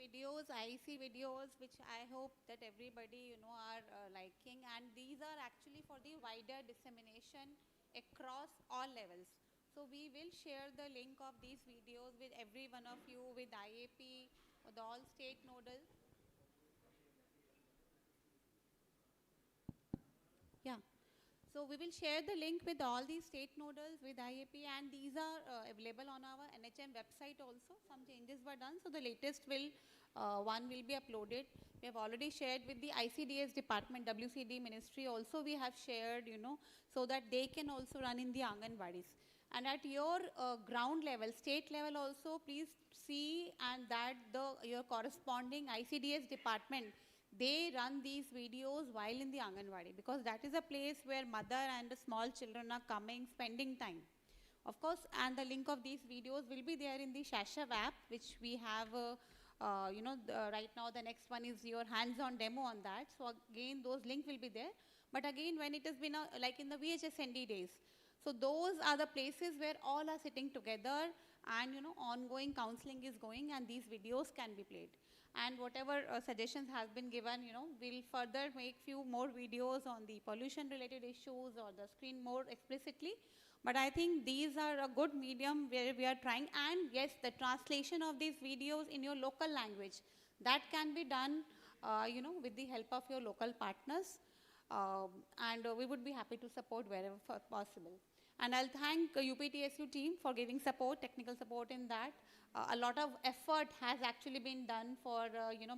Videos, I see videos which I hope that everybody are liking, and these are actually for the wider dissemination across all levels. So we will share the link of these videos with every one of you, with IAP, with all state nodal. Yeah. So we will share the link with all these state nodals, with IAP, and these are available on our NHM website also. Some changes were done, so the latest one will be uploaded. We have already shared with the ICDS department, WCD ministry also we have shared, so that they can also run in the Anganwadis. And at your ground level, state level also, please see and that your corresponding ICDS department, they run these videos while in the Anganwadi, because that is a place where mother and the small children are coming, spending time. Of course, and the link of these videos will be there in the Shashav app, which we have, right now the next one is your hands-on demo on that. So again, those links will be there. But again, when it has been like in the VHSND days, so those are the places where all are sitting together and ongoing counseling is going, and these videos can be played. And whatever suggestions has been given, we'll further make few more videos on the pollution related issues or the screen more explicitly. But I think these are a good medium where we are trying, and yes, the translation of these videos in your local language, that can be done with the help of your local partners. And we would be happy to support wherever possible. And I'll thank UPTSU team for giving support, technical support in that. A lot of effort has actually been done for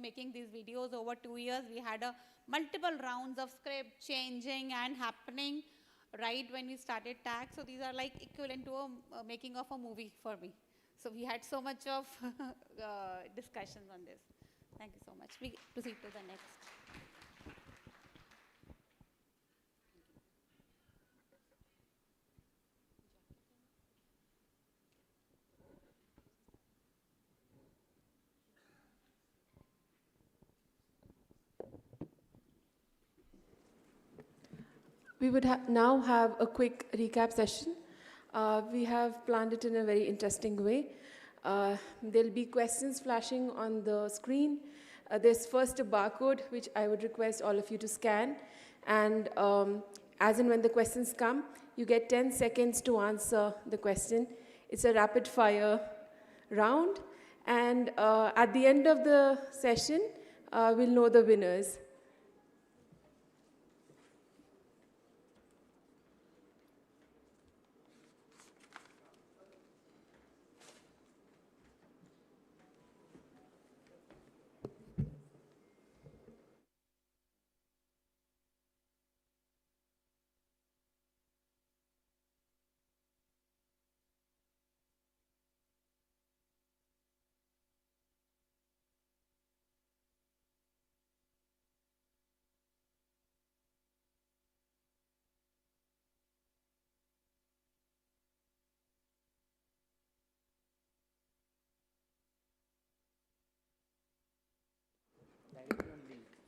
making these videos over 2 years. We had multiple rounds of script changing and happening right when we started tag. So these are like equivalent to a making of a movie for me. So we had so much of discussions on this. Thank you so much. We proceed to the next. We would now have a quick recap session. We have planned it in a very interesting way. There'll be questions flashing on the screen. There's first a barcode, which I would request all of you to scan. And as and when the questions come, you get 10 seconds to answer the question. It's a rapid fire round. And at the end of the session, we'll know the winners.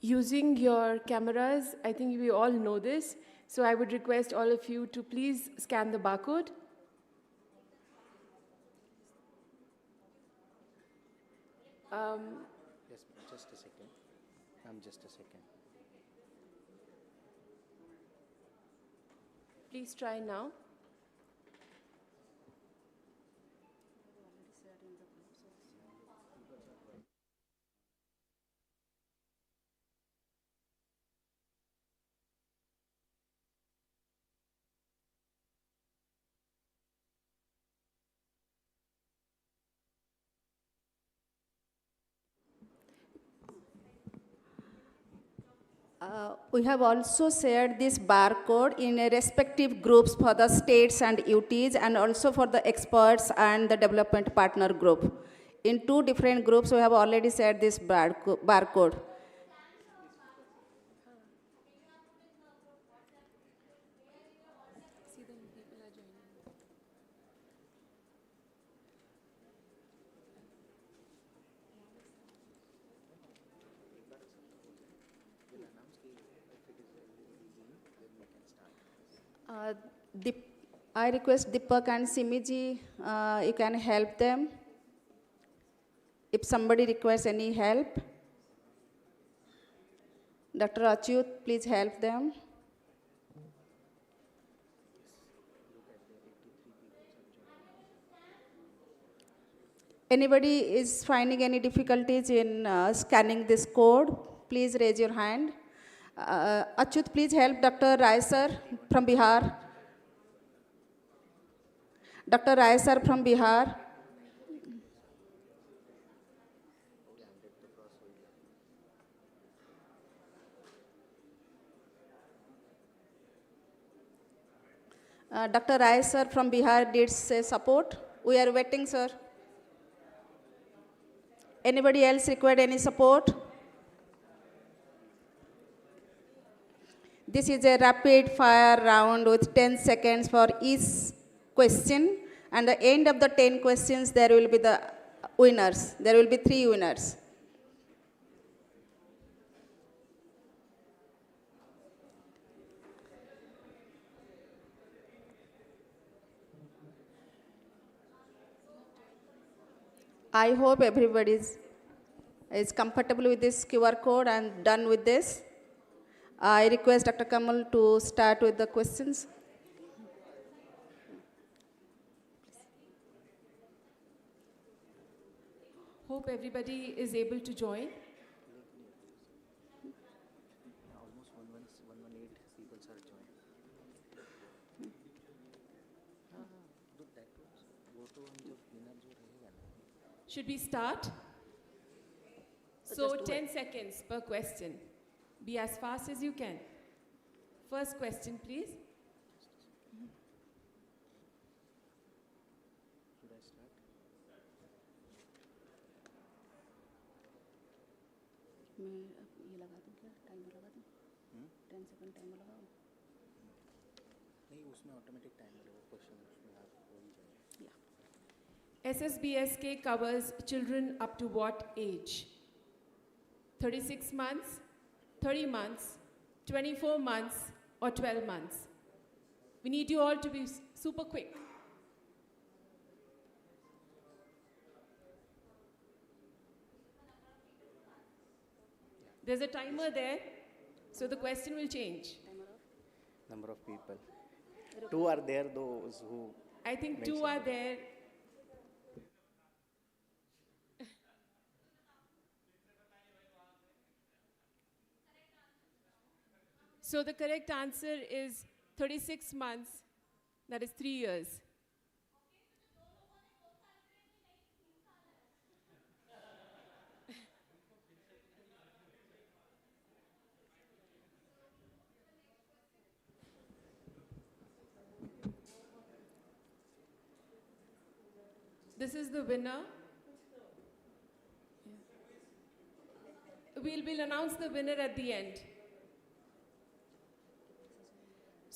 Using your cameras, I think we all know this, so I would request all of you to please scan the barcode. Yes, just a second. Just a second. Please try now. We have also shared this barcode in a respective groups for the states and UTs and also for the experts and the development partner group. In 2 different groups, we have already shared this barcode. I request Deepak and Simiji, you can help them. If somebody requires any help, Dr. Achyut, please help them. Anybody is finding any difficulties in scanning this code, please raise your hand. Achyut, please help Dr. Rai sir from Bihar. Dr. Rai sir from Bihar. Dr. Rai sir from Bihar needs support. We are waiting, sir. Anybody else require any support? This is a rapid fire round with 10 seconds for each question. And at the end of the 10 questions, there will be the winners. There will be 3 winners. I hope everybody is comfortable with this QR code and done with this. I request Dr. Kamal to start with the questions. Hope everybody is able to join. Should we start? So 10 seconds per question. Be as fast as you can. First question, please. Should I start? मैं ये लगा दूँ क्या timer लगा दूँ 10 second timer लगाओ नहीं उसमें ऑटोमेटिक टाइमर है वो क्वेश्चन उसमें आप हो ही जाएगा SSBSK covers children up to what age? 36 months, 30 months, 24 months, or 12 months? We need you all to be super quick. There's a timer there, so the question will change. Number of people. 2 are there, those who. I think 2 are there. So the correct answer is 36 months, that is 3 years. This is the winner. We'll announce the winner at the end.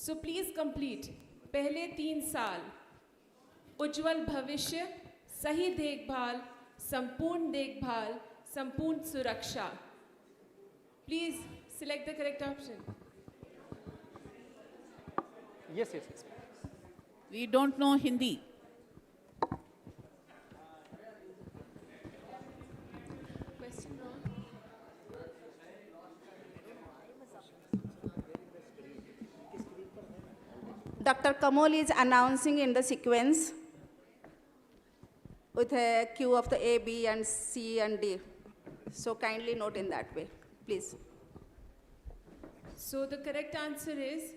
So please complete. पहले 3 साल उज्जवल भविष्य, सही देखभाल, संपूर्ण देखभाल, संपूर्ण सुरक्षा. Please select the correct option. Yes. We don't know Hindi. Question wrong. Dr. Kamal is announcing in the sequence with a cue of the A, B, and C and D. So kindly note in that way, please. So the correct answer is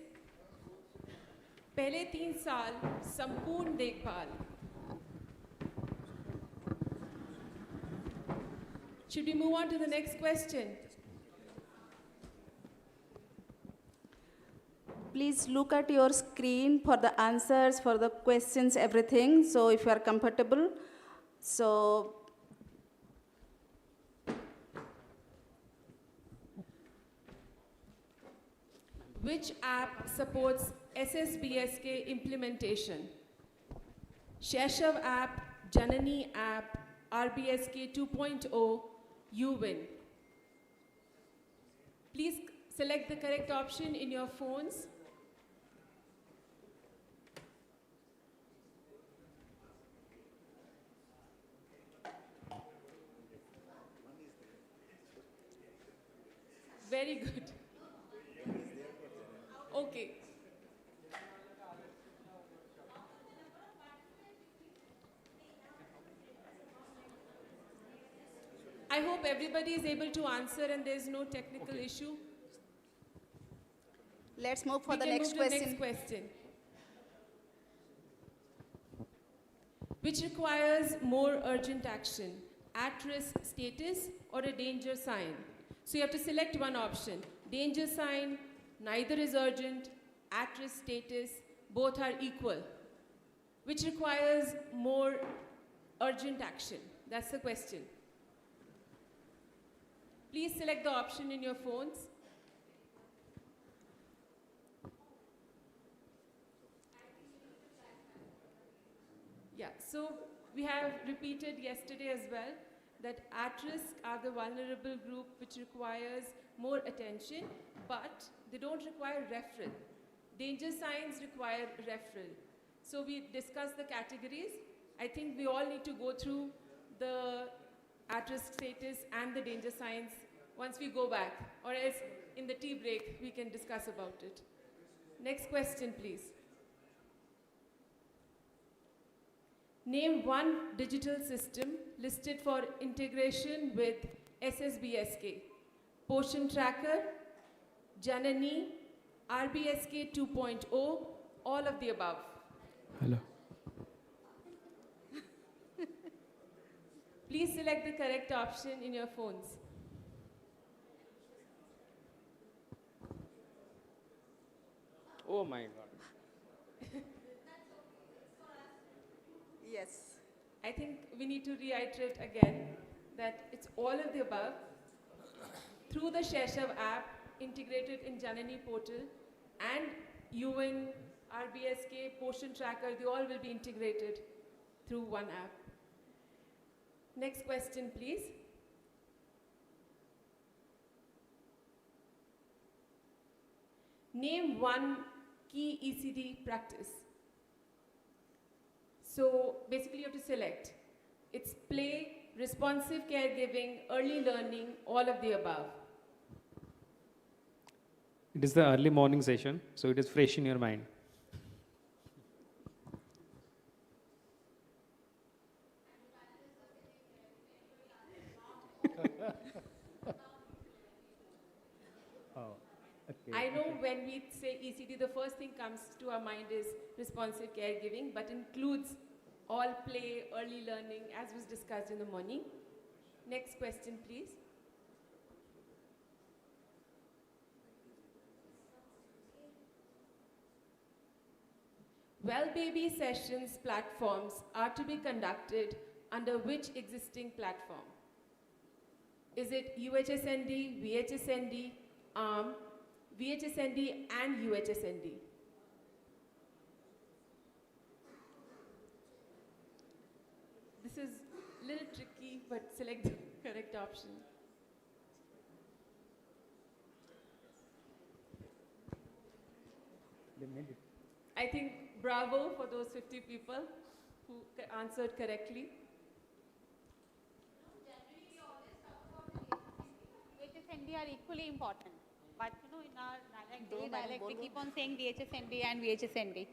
पहले 3 साल संपूर्ण देखभाल. Should we move on to the next question? Please look at your screen for the answers, for the questions, everything. So if you are comfortable, so Which app supports SSBSK implementation? Sheshav app, Janani app, RBSK 2.0, you win. Please select the correct option in your phones. Very good. Okay. I hope everybody is able to answer and there's no technical issue. let's move for We the can next move to the question. next question. Which requires more urgent action? At-risk status or a danger sign? So you have to select one option. Danger sign, neither is urgent, at-risk status, both are equal. Which requires more urgent action? That's the question. Please select the option in your phones. Yeah, so we have repeated yesterday as well that at-risk are the vulnerable group which requires more attention, but they don't require referral. Danger signs require referral. So we discussed the categories. I think we all need to go through the at-risk status and the danger signs once we go back, or else in the tea break we can discuss about it. Next question, please. Name one digital system listed for integration with SSBSK. Portion Tracker, Janani, RBSK 2.0, all of the above. Hello. Please select the correct option in your phones. Oh my God. Yes. I think we need to reiterate again that it's all of the above through the Sheshav app integrated in Janani portal and UN, RBSK, Portion Tracker, they all will be integrated through one app. Next question, please. Name one key ECD practice. So basically you have to select. It's play, responsive caregiving, early learning, all of the above. It is the early morning session, so it is fresh in your mind. Oh, okay. I know when we say ECD, the first thing comes to our mind is responsive caregiving, but includes all play, early learning, as was discussed in the morning. Next question, please. Well Baby sessions platforms are to be conducted under which existing platform? Is it UHSND, VHSND, ARM, VHSND and UHSND? This is a little tricky, but select the correct option. I think bravo for those 50 people who answered correctly. VHSND are equally important, but you know, in our daily dialect, we keep on saying VHSND and VHSND.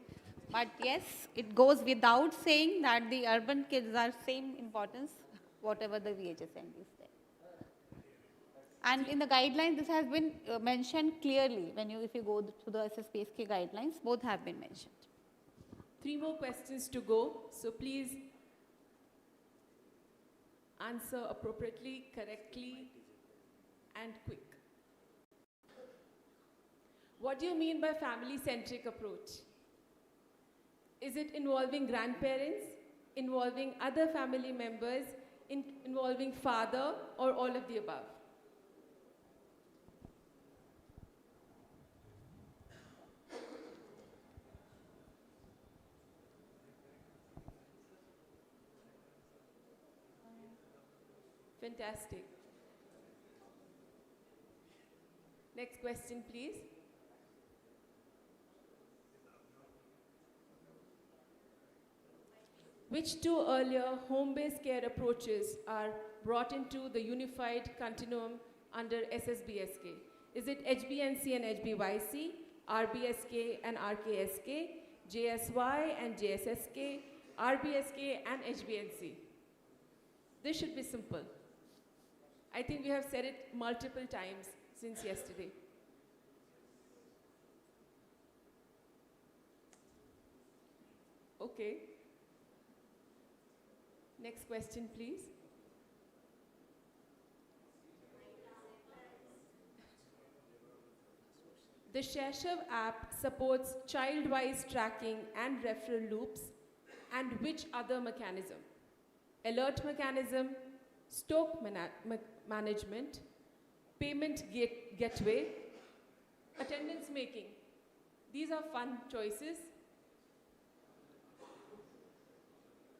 But yes, it goes without saying that the urban kids are same importance, whatever the VHSND is there. And in the guidelines, this has been mentioned clearly. If you go to the SSPSK guidelines, both have been mentioned. 3 more questions to go, so please answer appropriately, correctly, and quick. What do you mean by family-centric approach? Is it involving grandparents, involving other family members, involving father, or all of the above? Fantastic. Next question, please. Which 2 earlier home-based care approaches are brought into the unified continuum under SSBSK? Is it HBNC and HBYC, RBSK and RKSK, JSY and JSSK, RBSK and HBNC? This should be simple. I think we have said it multiple times since yesterday. Okay. Next question, please. The Sheshav app supports child-wise tracking and referral loops, and which other mechanism? Alert mechanism, stock management, payment gateway, attendance making. These are fun choices.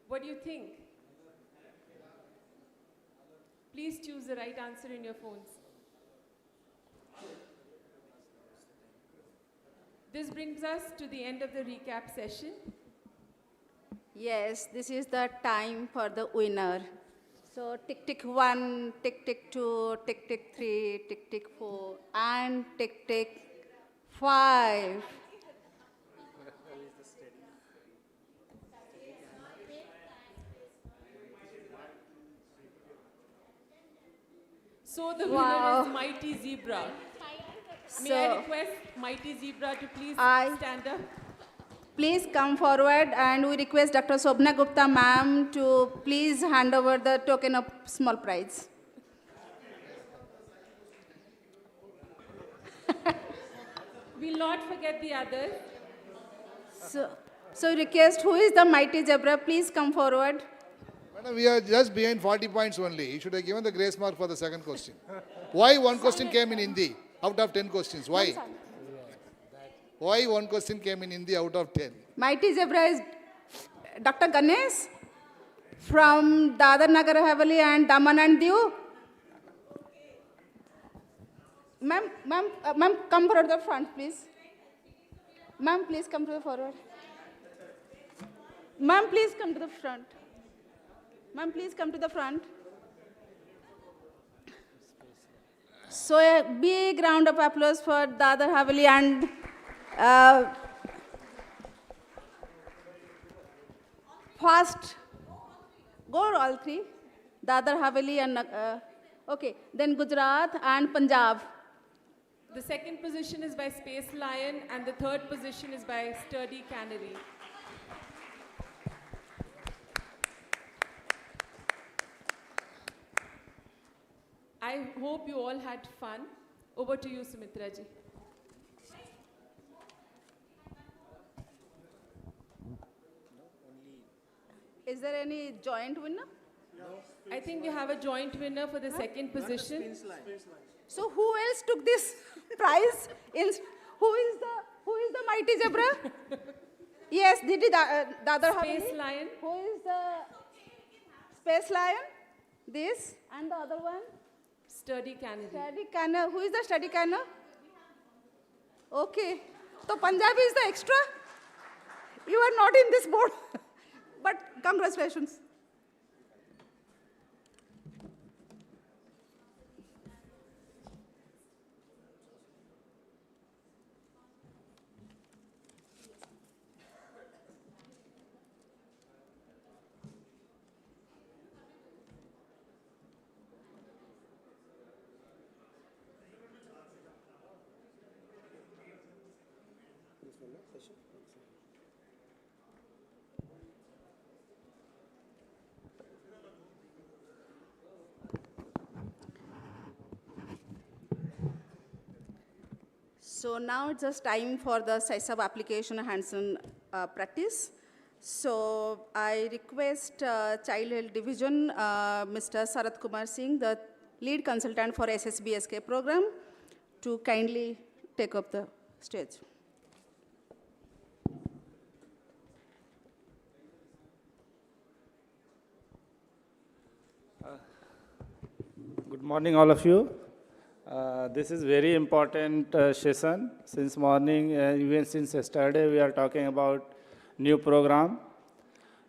What do you think? Please choose the right answer in your phones. This brings us to the end of the recap session. Yes, this is the time for the winner. So tick tick 1, tick tick 2, tick tick 3, tick tick 4, and tick tick 5. So the winner Wow. is Mighty Zebra. May I request Mighty Zebra to please stand up? Please come forward, and we request Dr. Sobna Gupta ma'am to please hand over the token of small prize. We'll not forget the others. So request, who is the mighty zebra? Please come forward. Madam, we are just behind 40 points only. You should have given the grace mark for the second question. Why one question came in Hindi out of 10 questions? Why? Why one question came in Hindi out of 10? Mighty zebra is Dr. Ganesh from Dadar Nagar Haveli and Daman and Diu. Ma'am, come forward the front, please. Ma'am, please come to the forward. Ma'am, please come to the front. Ma'am, please come to the front. So a big round of applause for Dadar Haveli and first, go all three. Dadar Haveli and okay, then Gujarat and Punjab. The second position is by Space Lion, and the third position is by Sturdy Canary. I hope you all had fun. Over to you, Sumitra ji. Is there any joint winner? I think we have a joint winner for the second position. So who else took this prize? Who is the mighty zebra? Yes, Didi Dadar Haveli. Space Lion. Who is the Space Lion? This and the other one? Sturdy Canary. Sturdy Canary. Who is the Sturdy Canary? Okay. So Punjabi is the extra? You are not in this board. But congratulations. So now it's just time for the SISAB application hands-on practice. So I request Child Health Division, Mr. Sarat Kumar Singh, the lead consultant for SSBSK program, to kindly take up the stage. Good morning, all of you. This is very important session. Since morning, even since yesterday, we are talking about new program.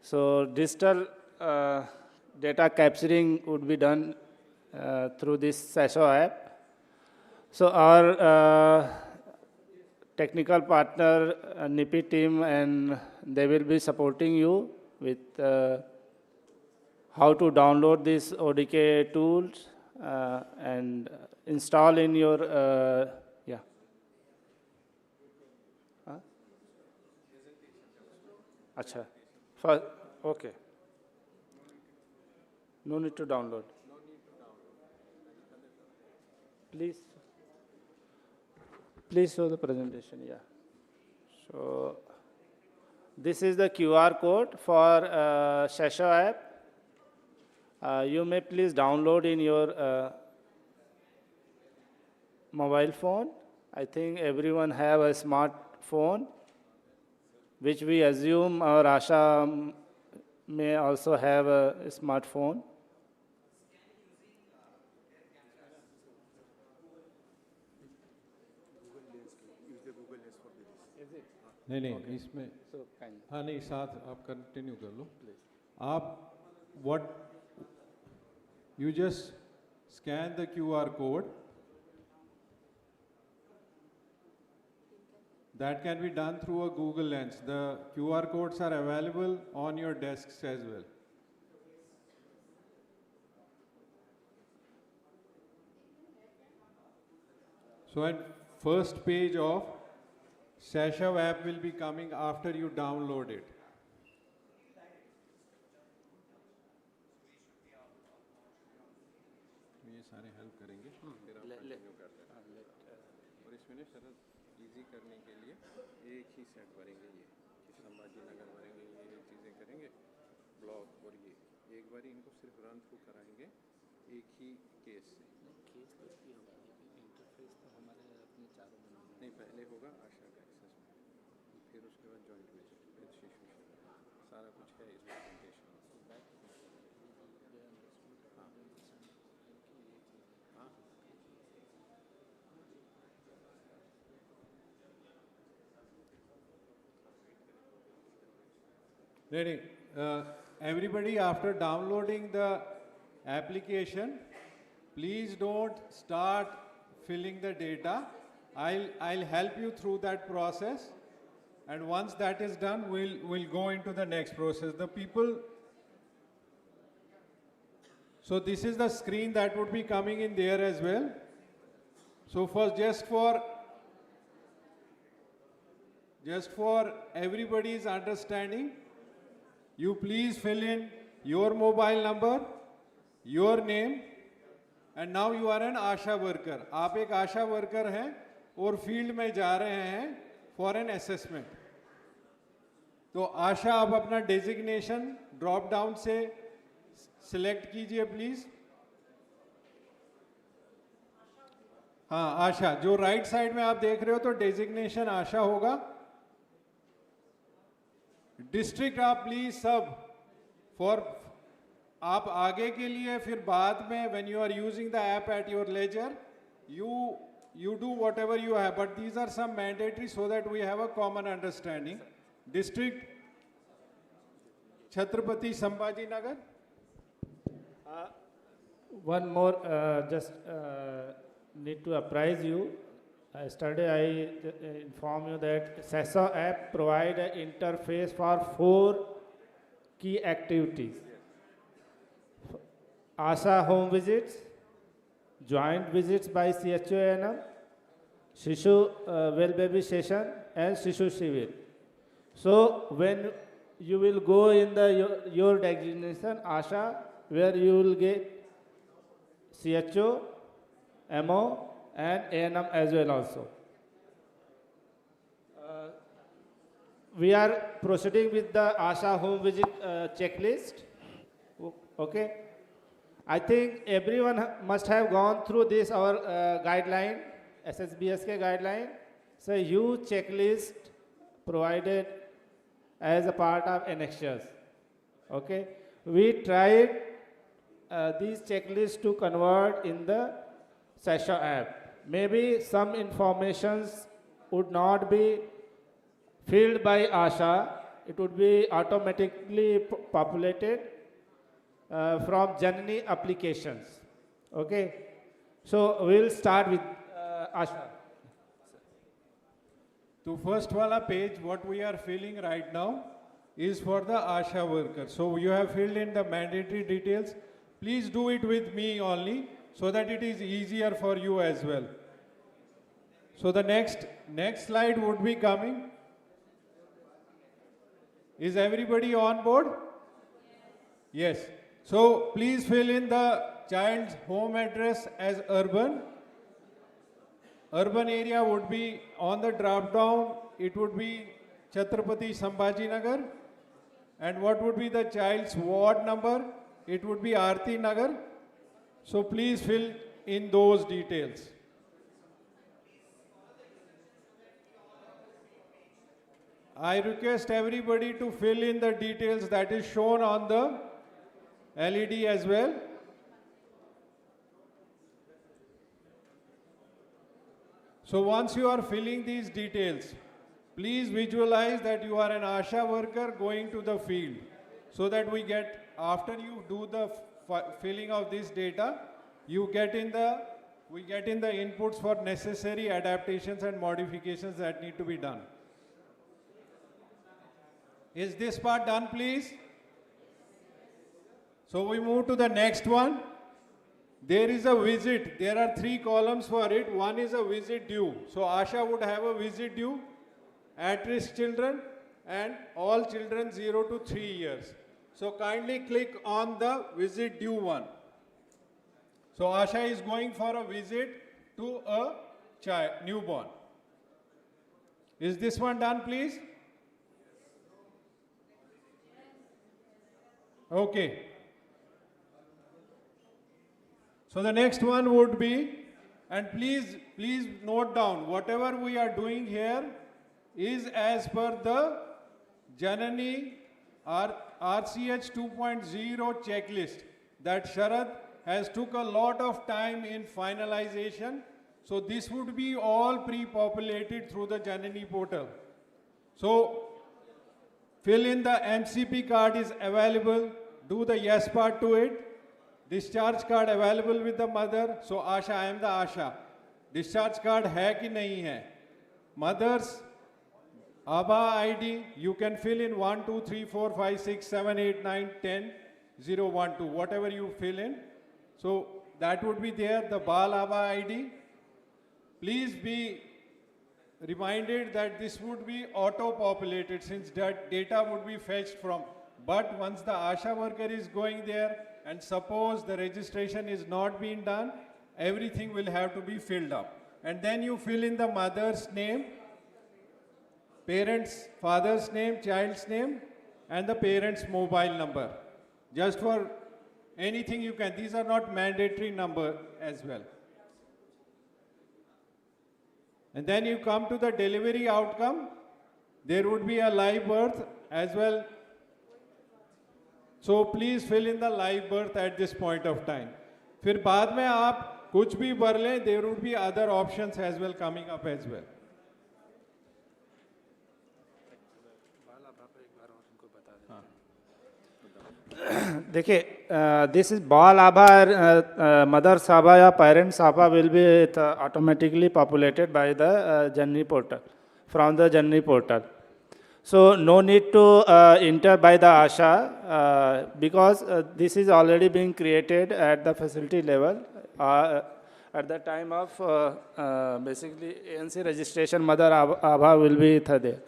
So digital data capturing would be done through this Shishu app. So our technical partner, NIPI team, and they will be supporting you with how to download these ODK tools and install in your, yeah. Acha. First, okay. No need to download. Please show the presentation, yeah. So, this is the QR code for Shishu app. You may please download in your mobile phone. I think everyone have a smartphone, which we assume our Asha may also have a smartphone. नहीं इसमें हाँ नहीं साथ आप continue कर लो आप what you just scan the QR code. That can be done through a Google Lens. The QR codes are available on your desks as well. So and first page of Shishu app will be coming after you download it. ये सारे help करेंगे फिर आप continue करते हैं और इसमें ना शरद इजी करने के लिए एक ही सेट भरेंगे ये कि संभाजी नगर भरेंगे ये चीज़ें करेंगे ब्लॉक और ये एक बार इनको सिर्फ रन थ्रू कराएंगे एक ही केस से इंटरफेस तो हमारे अपने चारों बनाने नहीं पहले होगा आशा का असेसमेंट फिर उसके बाद जॉइंट विजिट फिर शिशु सारा कुछ है इस प्रेजेंटेशन हाँ Ready? Everybody, after downloading the application, please don't start filling the data. I'll help you through that process. And once that is done, we'll go into the next process. The people, so this is the screen that would be coming in there as well. So first, just for everybody's understanding, you please fill in your mobile number, your name, and now you are an ASHA worker. आप एक आशा worker हैं और field में जा रहे हैं for an assessment. तो आशा आप अपना डेजिग्नेशन ड्रॉप डाउन से सिलेक्ट कीजिए प्लीज. हाँ आशा, जो राइट साइड में आप देख रहे हो तो डेजिग्नेशन आशा होगा. डिस्ट्रिक्ट आप प्लीज सब फॉर आप आगे के लिए फिर बाद में when you are using the app at your leisure you do whatever you have, but these are some mandatory so that we have a common understanding. District Chhatrapati Sambhaji Nagar. One more, just need to apprise you. Yesterday I inform you that Shishu app provide an interface for 4 key activities. ASHA home visits, joint visits by CHONM, Shishu well baby session and Shishu civil. So when you will go in your designation ASHA, where you will get CHO, MO and ANM as well also. We are proceeding with the ASHA home visit checklist. Okay. I think everyone must have gone through this our guideline, SSBSK guideline. It's a huge checklist provided as a part of annexures. Okay, we tried these checklists to convert in the Shishu app. Maybe some informations would not be filled by ASHA. It would be automatically populated from Janani applications. Okay, so we'll start with Asha. So first wala page, what we are filling right now is for the ASHA worker. So you have filled in the mandatory details. Please do it with me only so that it is easier for you as well. So the next slide would be coming. Is everybody on board? Yes. So please fill in the child's home address as urban. Urban area would be on the drop down. It would be Chhatrapati Sambhaji Nagar. And what would be the child's ward number? It would be Aarti Nagar. So please fill in those details. I request everybody to fill in the details that is shown on the LED as well. So once you are filling these details, please visualize that you are an ASHA worker going to the field so that we get, after you do the filling of this data, we get in the inputs for necessary adaptations and modifications that need to be done. Is this part done, please? So we move to the next one. there is a visit. There are 3 columns for it. One is a visit due. So Asha would have a visit due, at-risk children, and all children 0 to 3 years. So kindly click on the visit due one. So Asha is going for a visit to a child, newborn. Is this one done, please? Okay. So the next one would be, and please note down, whatever we are doing here is as per the Janani RCH 2.0 checklist that Sharad has took a lot of time in finalization. So this would be all pre-populated through the Janani portal. So fill in the MCP card is available, do the yes part to it. Discharge card available with the mother. So Asha, I am the Asha. Discharge card hai ki nahi hai? Mother's ABHA ID, you can fill in 1, 2, 3, 4, 5, 6, 7, 8, 9, 10, 0, 1, 2, whatever you fill in. So that would be there, the Bal ABHA ID. Please be reminded that this would be auto-populated since that data would be fetched from. But once the Asha worker is going there and suppose the registration is not being done, everything will have to be filled up. And then you fill in the mother's name, parents, father's name, child's name, and the parent's mobile number. Just for anything you can. These are not mandatory number as well. And then you come to the delivery outcome. There would be a live birth as well. So please fill in the live birth at this point of time. फिर बाद में आप कुछ भी भर लें, there would be other options as well coming up as well. देखिए, this is Bal ABHA, mother's ABHA या parents ABHA will be automatically populated by the Janani portal, from the Janani portal. So no need to enter by the Asha because this is already being created at the facility level at the time of basically ANC registration. Mother ABHA will be there.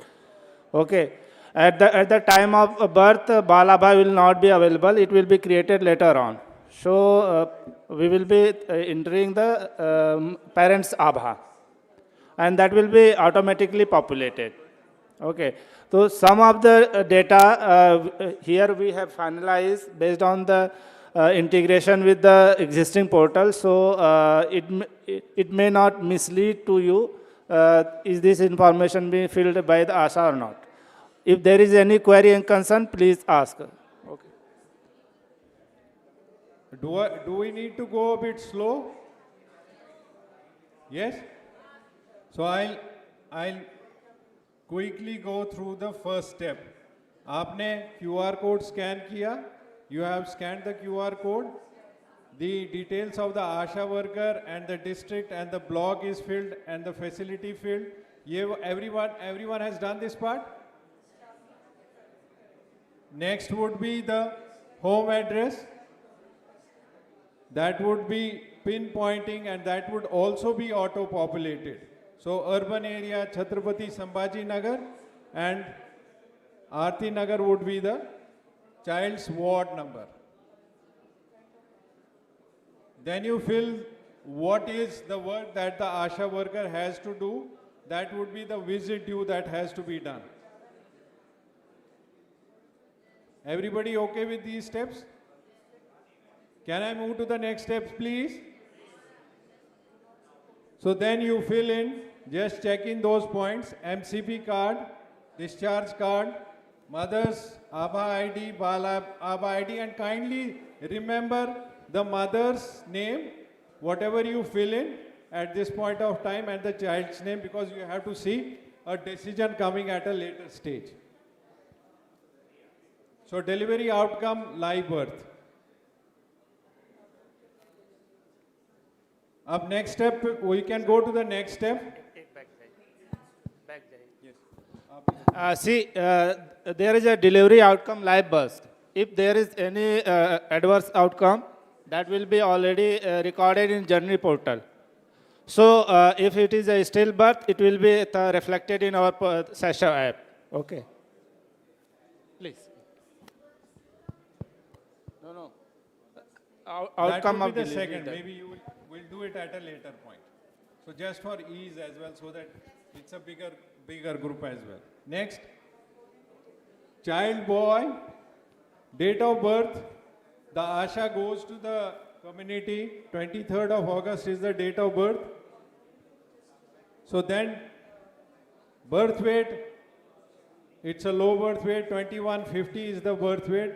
Okay. At the time of birth, Bal ABHA will not be available. It will be created later on. So we will be entering the parents ABHA, and that will be automatically populated. Okay. So some of the data here we have finalized based on the integration with the existing portal. So it may not mislead to you. Is this information being filled by the ASHA or not? If there is any query and concern, please ask. Okay. Do we need to go a bit slow? Yes? So I'll quickly go through the first step. आपने QR code scan किया. You have scanned the QR code. The details of the ASHA worker and the district and the block is filled and the facility filled. Everyone has done this part? Next would be the home address. That would be pinpointing and that would also be auto-populated. So urban area Chhatrapati Sambhaji Nagar and Aarti Nagar would be the child's ward number. Then you fill what is the work that the ASHA worker has to do. That would be the visit due that has to be done. Everybody okay with these steps? Can I move to the next steps, please? So then you fill in, just check in those points, MCP card, discharge card, mother's ABHA ID, Bal ABHA ID, and kindly remember the mother's name, whatever you fill in at this point of time, and the child's name, because you have to see a decision coming at a later stage. So delivery outcome, live birth. Up next step, we can go to the next step. There is a delivery outcome live birth. If there is any adverse outcome, that will be already recorded in journey portal. So if it is a stillbirth, it will be reflected in our Sasha app. Okay. Please. No. Outcome that will of be the delivery second. that- Maybe you will do it at a later point. So just for ease as well, so that it's a bigger group as well. Next, child boy, date of birth. The Asha goes to the community. 23rd of August is the date of birth. So then, birth weight. It's a low birth weight. 2150 is the birth weight.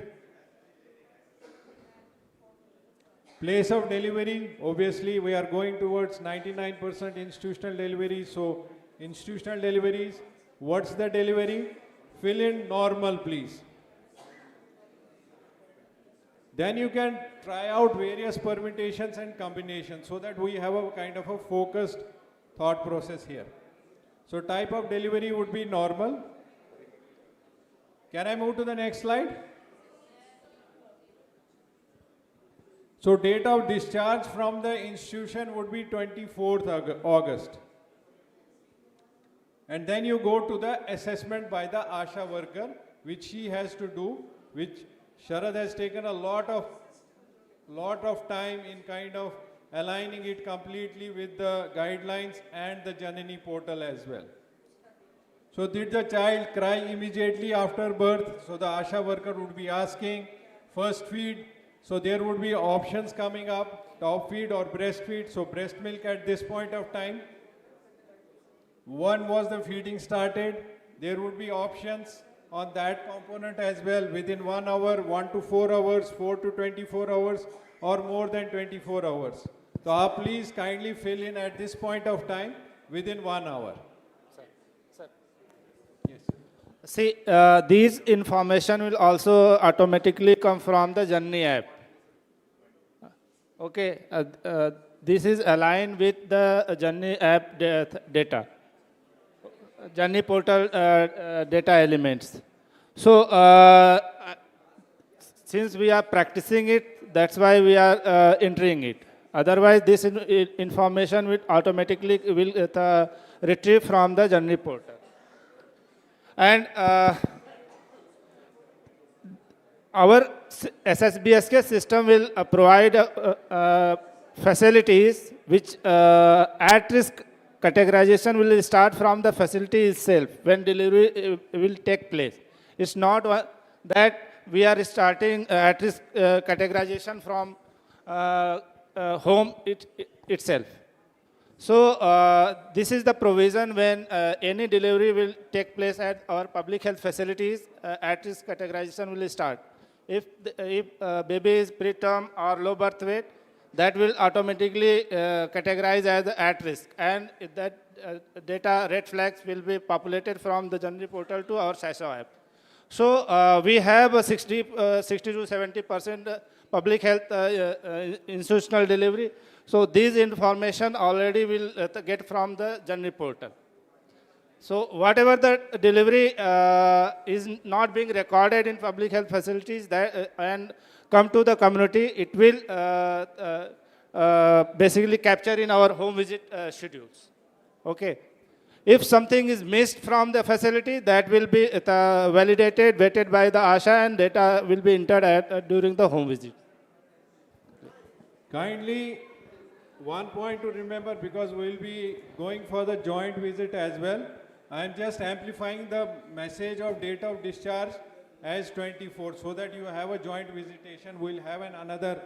Place of delivery, obviously we are going towards 99% institutional delivery. So institutional deliveries, what's the delivery? Fill in normal, please. Then you can try out various permutations and combinations so that we have a kind of a focused thought process here. So type of delivery would be normal. Can I move to the next slide? So date of discharge from the institution would be 24th August. And then you go to the assessment by the ASHA worker, which she has to do, which Sharad has taken a lot of time in kind of aligning it completely with the guidelines and the Janani portal as well. So did the child cry immediately after birth? So the ASHA worker would be asking, first feed. So there would be options coming up, top feed or breastfeed. So breast milk at this point of time. One was the feeding started. There would be options on that component as well within 1 hour, 1 to 4 hours, 4 to 24 hours, or more than 24 hours. So please kindly fill in at this point of time within 1 hour. Sir. Yes. See, these information will also automatically come from the Janani app. Okay, this is aligned with the Janani app data, Janani portal data elements. So, since we are practicing it, that's why we are entering it. Otherwise, this information will automatically retrieve from the Janani portal. And our SSBSK system will provide facilities which at-risk categorization will start from the facility itself when delivery will take place. It's not that we are starting at-risk categorization from home itself. So this is the provision when any delivery will take place at our public health facilities, at-risk categorization will start. If baby is preterm or low birth weight, that will automatically categorize as at risk, and that data red flags will be populated from the Janani portal to our Sasha app. So we have a 60 to 70% public health institutional delivery. So these information already will get from the Janani portal. So whatever the delivery is not being recorded in public health facilities and come to the community, it will basically capture in our home visit schedules. Okay. If something is missed from the facility, that will be validated, vetted by the ASHA, and data will be entered during the home visit. Kindly, one point to remember, because we will be going for the joint visit as well. I am just amplifying the message of date of discharge as 24 so that you have a joint visitation. We'll have another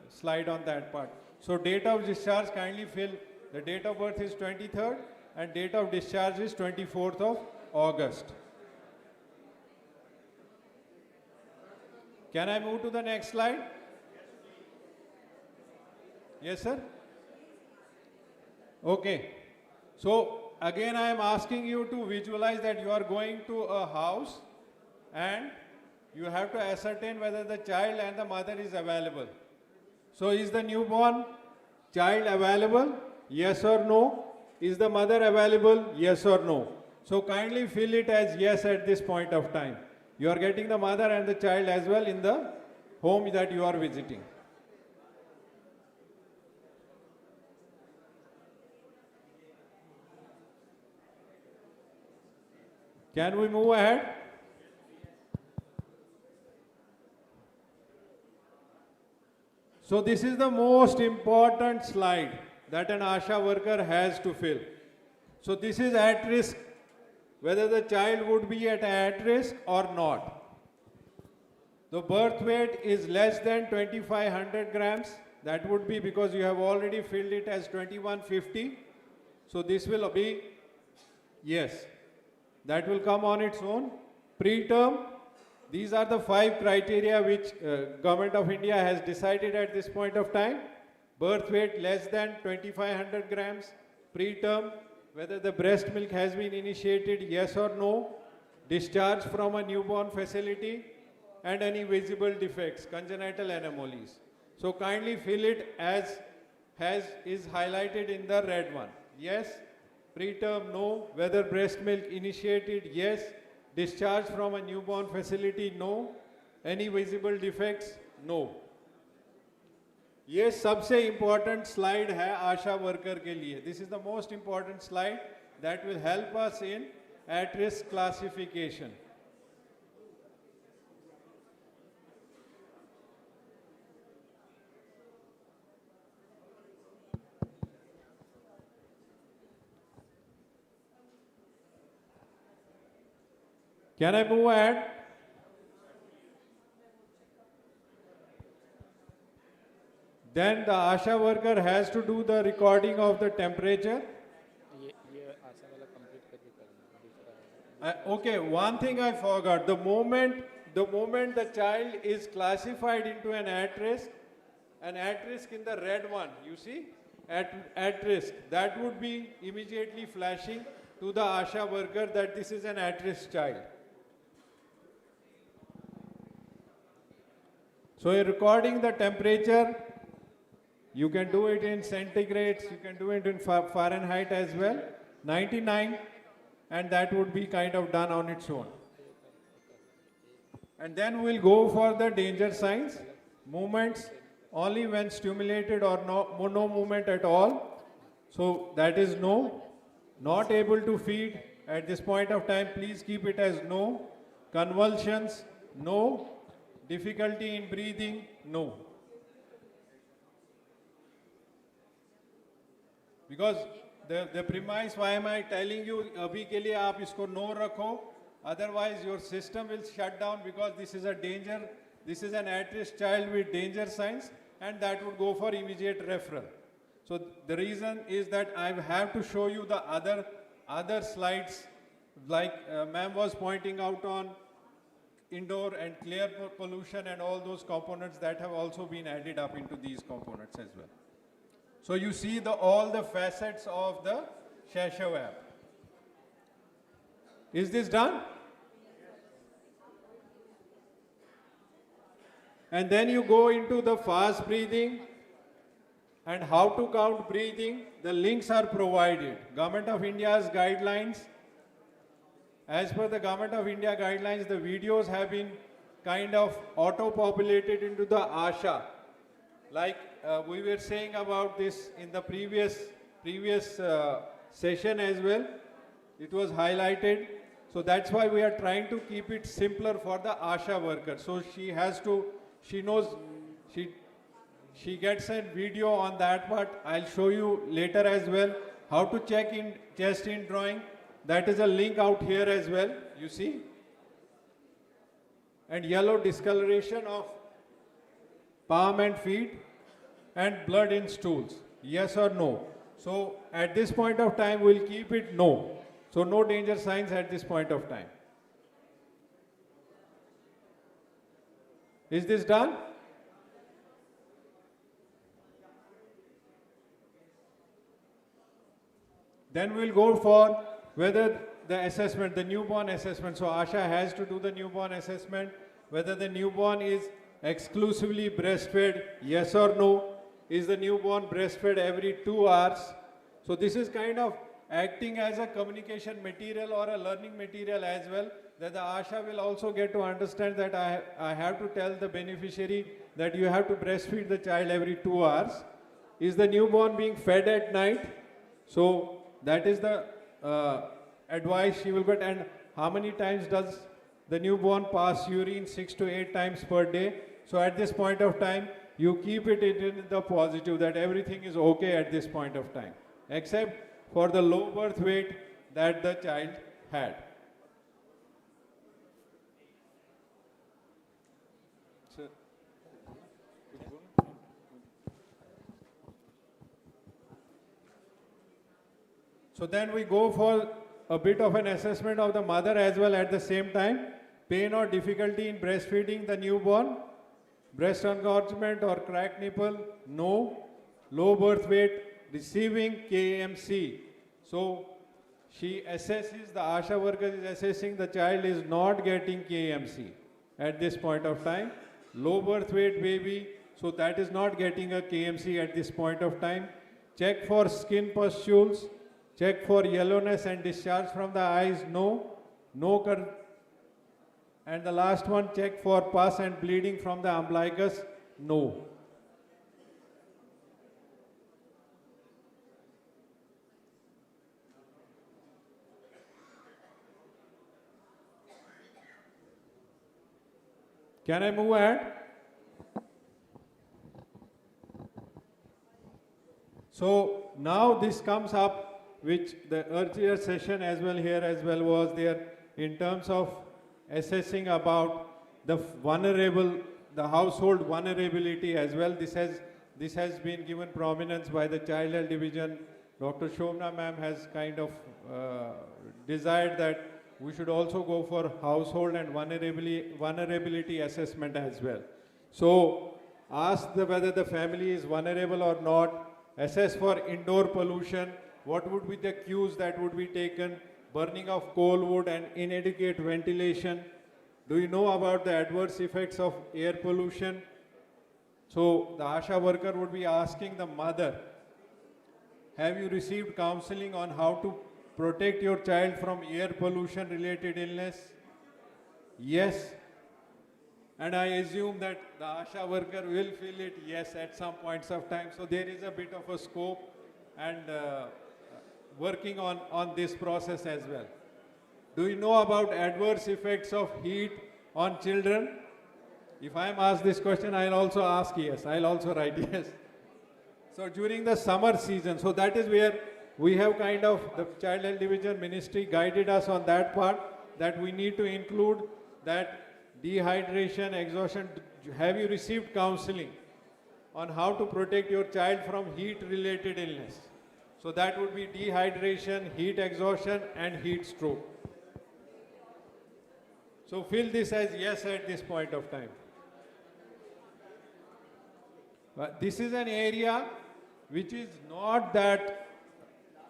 slide on that part. So date of discharge, kindly fill. The date of birth is 23rd and date of discharge is 24th of August. Can I move to the next slide? Yes, sir? Okay. So again, I am asking you to visualize that you are going to a house and you have to ascertain whether the child and the mother is available. So is the newborn child available? Yes or no? Is the mother available? Yes or no? So kindly fill it as yes at this point of time. You are getting the mother and the child as well in the home that you are visiting. Can we move ahead? So this is the most important slide that an ASHA worker has to fill. So this is at risk, whether the child would be at risk or not. The birth weight is less than 2500 grams. That would be because you have already filled it as 2150. So this will be, yes, that will come on its own. Preterm, these are the 5 criteria which Government of India has decided at this point of time. Birth weight less than 2500 grams. Preterm, whether the breast milk has been initiated, yes or no. Discharge from a newborn facility, and any visible defects, congenital anomalies. So kindly fill it as is highlighted in the red one. Yes, preterm, no. Whether breast milk initiated, yes. Discharge from a newborn facility, no. Any visible defects, no. ये सबसे important slide है आशा worker के लिए. This is the most important slide that will help us in at-risk classification. Can I move ahead? Then the ASHA worker has to do the recording of the temperature. Okay, one thing I forgot. The moment the child is classified into an at-risk in the red one, you see, at risk, that would be immediately flashing to the ASHA worker that this is an at-risk child. So in recording the temperature, you can do it in centigrades, you can do it in Fahrenheit as well, 99, and that would be kind of done on its own. And then we'll go for the danger signs, movements, only when stimulated or no movement at all. So that is no. Not able to feed at this point of time, please keep it as no. Convulsions, no. Difficulty in breathing, no. Because the premise, why am I telling you, abhi ke liye aap isko no rakho, otherwise your system will shut down because this is a danger, this is an at-risk child with danger signs, and that would go for immediate referral. So the reason is that I have to show you the other slides, like ma'am was pointing out on indoor and clear pollution and all those components that have also been added up into these components as well. So you see all the facets of the Shishu app. Is this done? And then you go into the fast breathing and how to count breathing. The links are provided. Government of India's guidelines. As per the Government of India guidelines, the videos have been kind of auto-populated into the ASHA. Like we were saying about this in the previous session as well. It was highlighted. So that's why we are trying to keep it simpler for the ASHA worker. So she gets a video on that part. I'll show you later as well how to check in chest in drawing. That is a link out here as well, you see. And yellow discoloration of palm and feet and blood in stools, yes or no. So at this point of time, we'll keep it no. So no danger signs at this point of time. Is this done? Then we'll go for whether the assessment, the newborn assessment. So ASHA has to do the newborn assessment, whether the newborn is exclusively breastfed, yes or no. Is the newborn breastfed every 2 hours? So this is kind of acting as a communication material or a learning material as well, that the ASHA will also get to understand that I have to tell the beneficiary that you have to breastfeed the child every 2 hours. Is the newborn being fed at night? So that is the advice she will get. And how many times does the newborn pass urine? 6 to 8 times per day. So at this point of time, you keep it in the positive that everything is okay at this point of time, except for the low birth weight that the child had. So then we go for a bit of an assessment of the mother as well at the same time. Pain or difficulty in breastfeeding the newborn, breast engorgement or cracked nipple, no. Low birth weight, receiving KMC. So she assesses, the ASHA worker is assessing the child is not getting KMC at this point of time. Low birth weight baby, so that is not getting a KMC at this point of time. Check for skin pustules. Check for yellowness and discharge from the eyes, no. And the last one, check for pus and bleeding from the umbilicus, no. Can I move ahead? So now this comes up, which the earlier session as well here as well was there in terms of assessing about the vulnerable, the household vulnerability as well. This has been given prominence by the Child Health Division. Dr. Shobna ma'am has kind of desired that we should also go for household and vulnerability assessment as well. So ask whether the family is vulnerable or not, assess for indoor pollution, what would be the cues that would be taken, burning of coal wood and inadequate ventilation. Do you know about the adverse effects of air pollution? So the ASHA worker would be asking the mother, have you received counseling on how to protect your child from air pollution related illness? Yes. And I assume that the ASHA worker will feel it yes at some points of time. So there is a bit of a scope and working on this process as well. Do you know about adverse effects of heat on children? If I am asked this question, I'll also ask yes. I'll also write yes. So during the summer season, so that is where we have kind of, the Child Health Division Ministry guided us on that part, that we need to include that dehydration, exhaustion. Have you received counseling on how to protect your child from heat-related illness? So that would be dehydration, heat exhaustion, and heat stroke. So fill this as yes at this point of time. But this is an area which is not that,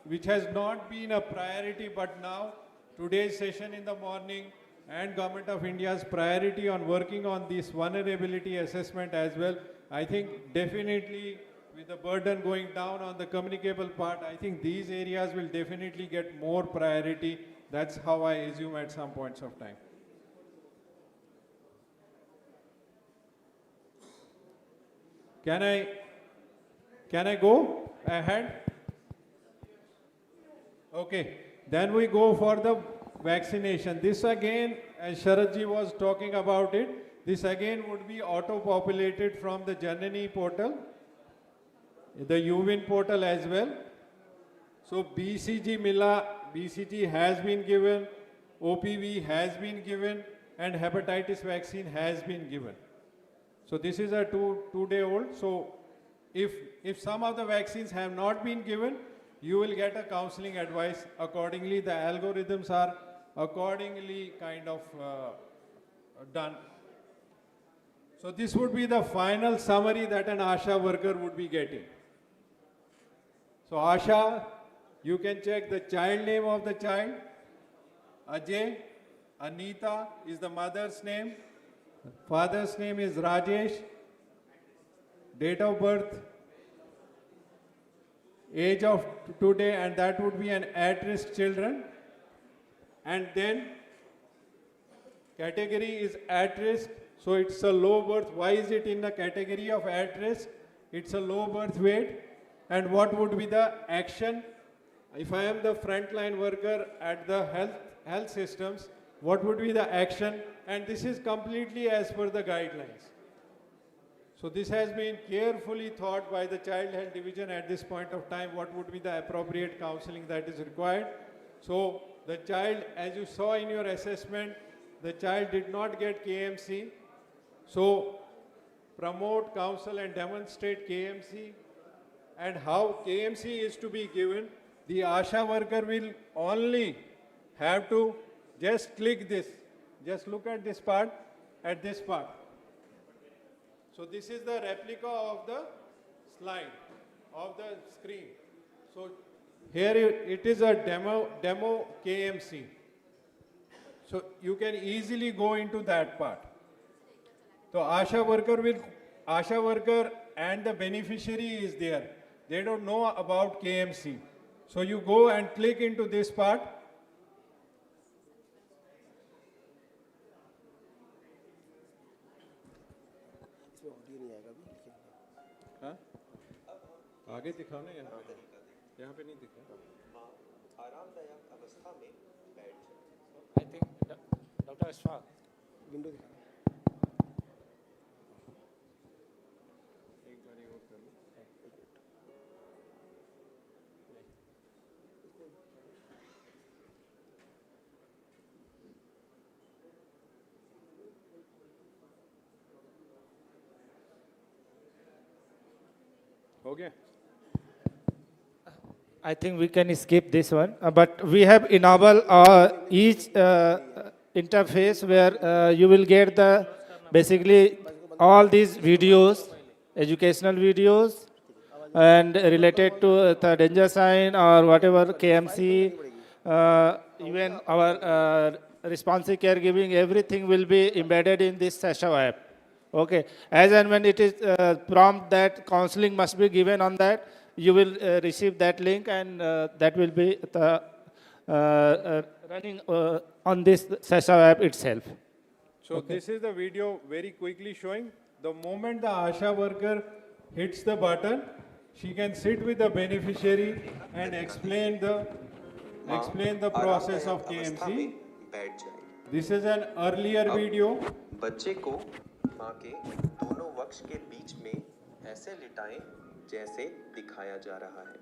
which has not been a priority, but now today's session in the morning and Government of India's priority on working on this vulnerability assessment as well. I think definitely with the burden going down on the communicable part, I think these areas will definitely get more priority. That's how I assume at some points of time. Can I go ahead? Okay, then we go for the vaccination. This again, as Sharadji was talking about it, this again would be auto-populated from the Janani portal, the UWIN portal as well. So BCG Mila, BCG has been given, OPV has been given, and hepatitis vaccine has been given. So this is a two-day-old. So if some of the vaccines have not been given, you will get a counseling advice accordingly. The algorithms are accordingly kind of done. So this would be the final summary that an ASHA worker would be getting. So ASHA, you can check the child name of the child. Ajay, Anita is the mother's name. Father's name is Rajesh. Date of birth, age of today, and that would be an at-risk children. And then category is at-risk, so it's a low birth. Why is it in the category of at-risk? It's a low birth weight. And what would be the action? If I am the frontline worker at the health health systems, what would be the action, and this is completely as per the guidelines. So this has been carefully thought by the Child Health Division at this point of time, what would be the appropriate counseling that is required. So the child, as you saw in your assessment, the child did not get KMC. So promote, counsel and demonstrate KMC, and how KMC is to be given. The ASHA worker will only have to just click this. Just look at this part, at this part. So this is the replica of the slide, of the screen. So here it is a demo KMC. So you can easily go into that part. So ASHA worker and the beneficiary is there. They don't know about KMC. So you go and click into this part. हाँ? आगे दिखाओ ना यहाँ पे नहीं दिखा आरामदायक अवस्था में बैठ जाए। I think Dr. Ashfaq. Window दिखा एक बार और कर लो। हो गया? I think we can skip this one, but we have enabled each interface where you will get the basically all these videos, educational videos, and related to the danger sign or whatever KMC, even our responsive caregiving, everything will be embedded in this Shishu app. Okay, as and when it is prompt that counseling must be given on that, you will receive that link, and that will be running on this Shishu app itself. So this is the video very quickly showing. The moment the ASHA worker hits the button, she can sit with the beneficiary and explain the process of KMC. This is an earlier video. बच्चे को माँ के दोनों वक्ष के बीच में ऐसे लिटाएं जैसे दिखाया जा रहा है।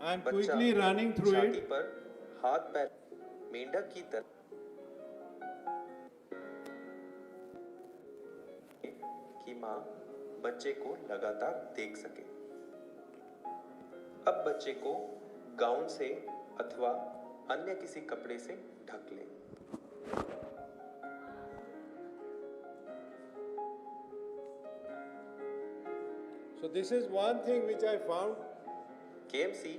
I'm quickly running through छाती it. पर हाथ पैर मेंढक की तरह कि माँ बच्चे को लगातार देख सके। अब बच्चे को गाउन से अथवा अन्य किसी कपड़े से ढक लें। So this is one thing which I found. KMC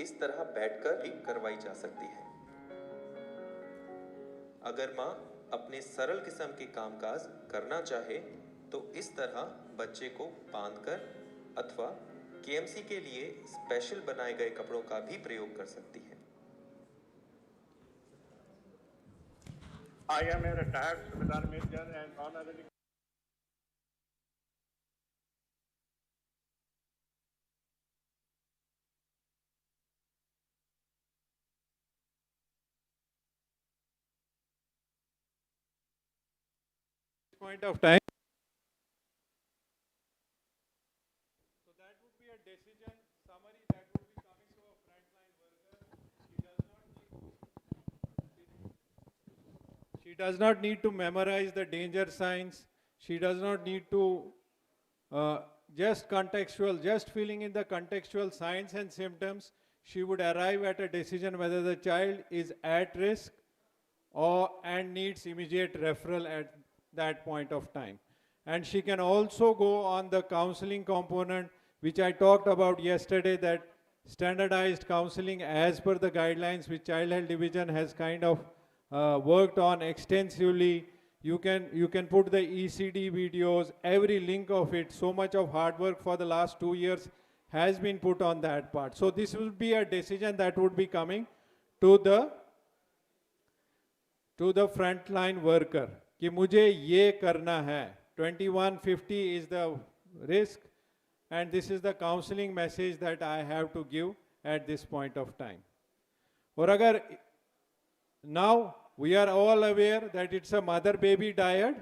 इस तरह बैठकर भी करवाई जा सकती है। अगर माँ अपने सरल किस्म के कामकाज करना चाहे तो इस तरह बच्चे को बांधकर अथवा KMC के लिए स्पेशल बनाए गए कपड़ों का भी प्रयोग कर सकती है। I am a retired Subedar Major and honorary point of time. So that would be a decision summary that would be coming to a frontline worker. She does not need to memorize the danger signs. She does not need to just filling in the contextual signs and symptoms. She would arrive at a decision whether the child is at risk and needs immediate referral at that point of time. And she can also go on the counseling component, which I talked about yesterday, that standardized counseling as per the guidelines which Child Health Division has kind of worked on extensively. You can put the ECD videos, every link of it. So much of hard work for the last 2 years has been put on that part. So this will be a decision that would be coming to the frontline worker. कि मुझे ये करना है. 2150 is the risk, and this is the counseling message that I have to give at this point of time. और अगर now we are all aware that it's a mother-baby dyad,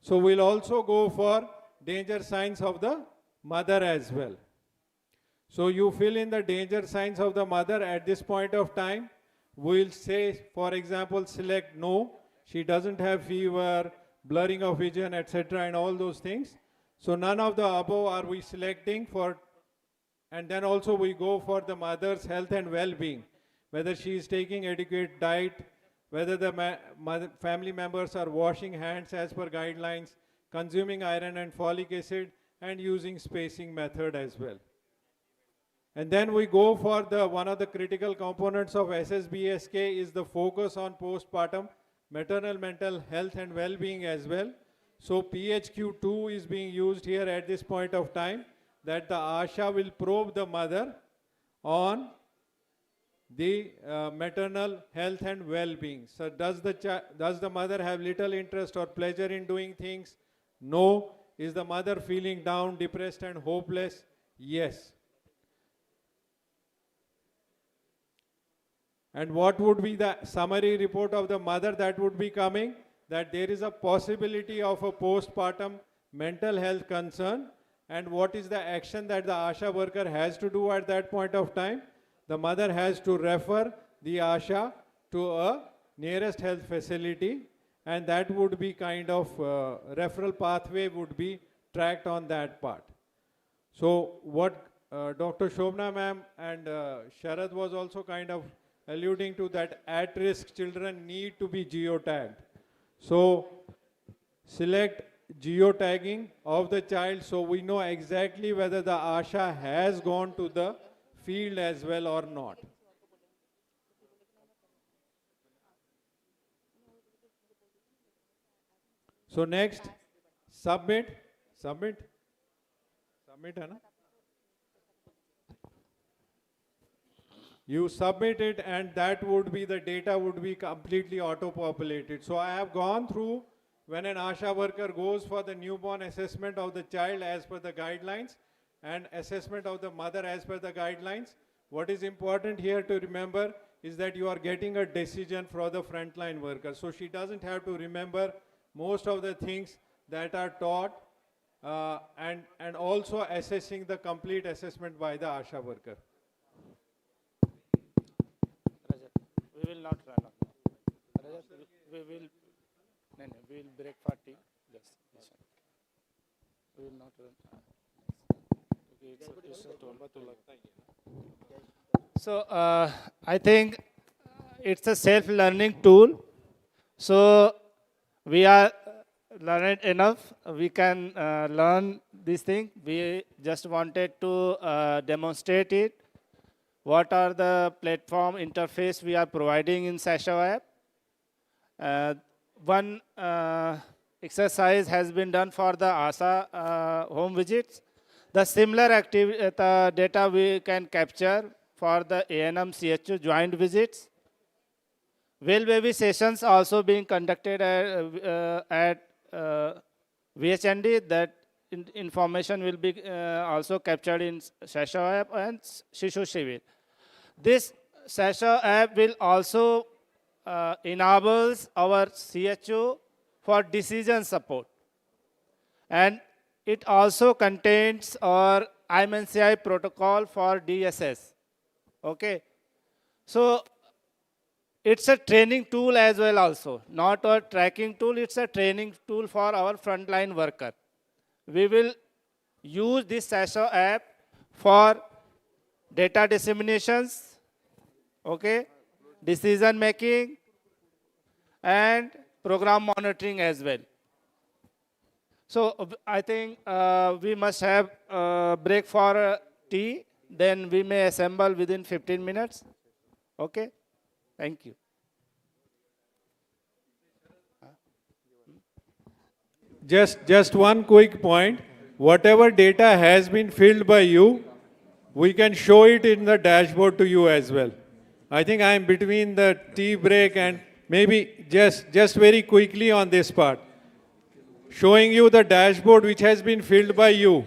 so we'll also go for danger signs of the mother as well. So you fill in the danger signs of the mother at this point of time. We'll say, for example, select no, she doesn't have fever, blurring of vision, etc. and all those things. So none of the above are we selecting for, and then also we go for the mother's health and well-being, whether she is taking adequate diet, whether the family members are washing hands as per guidelines, consuming iron and folic acid, and using spacing method as well. And then we go for the one of the critical components of SSBSK is the focus on postpartum maternal mental health and well-being as well. So PHQ2 is being used here at this point of time, that the ASHA will probe the mother on the maternal health and well-being. So does the mother have little interest or pleasure in doing things? No. Is the mother feeling down, depressed and hopeless? Yes. And what would be the summary report of the mother that would be coming? That there is a possibility of a postpartum mental health concern. And what is the action that the ASHA worker has to do at that point of time? The mother has to refer the ASHA to a nearest health facility, and that would be kind of referral pathway would be tracked on that part. So what Dr. Shobna ma'am and Sharad was also kind of alluding to, that at-risk children need to be geotagged. So select geotagging of the child so we know exactly whether the ASHA has gone to the field as well or not. So next, submit, hai na? You submit it and that would be, the data would be completely auto-populated. So I have gone through when an ASHA worker goes for the newborn assessment of the child as per the guidelines and assessment of the mother as per the guidelines. What is important here to remember is that you are getting a decision for the frontline worker. So she doesn't have to remember most of the things that are taught and also assessing the complete assessment by the ASHA worker. We will not run on. We will break for tea. Yes. We will not run. So I think it's a self-learning tool. So we are learned enough. We can learn this thing. We just wanted to demonstrate it. What are the platform interface we are providing in Shishu app? One exercise has been done for the ASA home visits. The similar data we can capture for the ANM CHU joint visits. Well baby sessions also being conducted at VHND. That information will be also captured in Shishu app and Shishu Shivir. This Shishu app will also enables our CHO for decision support. And it also contains our IMNCI protocol for DSS. Okay. So it's a training tool as well also. Not a tracking tool, it's a training tool for our frontline worker. We will use this Shishu app for data disseminations, okay, decision making, and program monitoring as well. So I think we must have a break for tea, then we may assemble within 15 minutes. Okay, thank you. Just one quick point. Whatever data has been filled by you, we can show it in the dashboard to you as well. I think I am between the tea break and maybe just very quickly on this part. Showing you the dashboard which has been filled by you.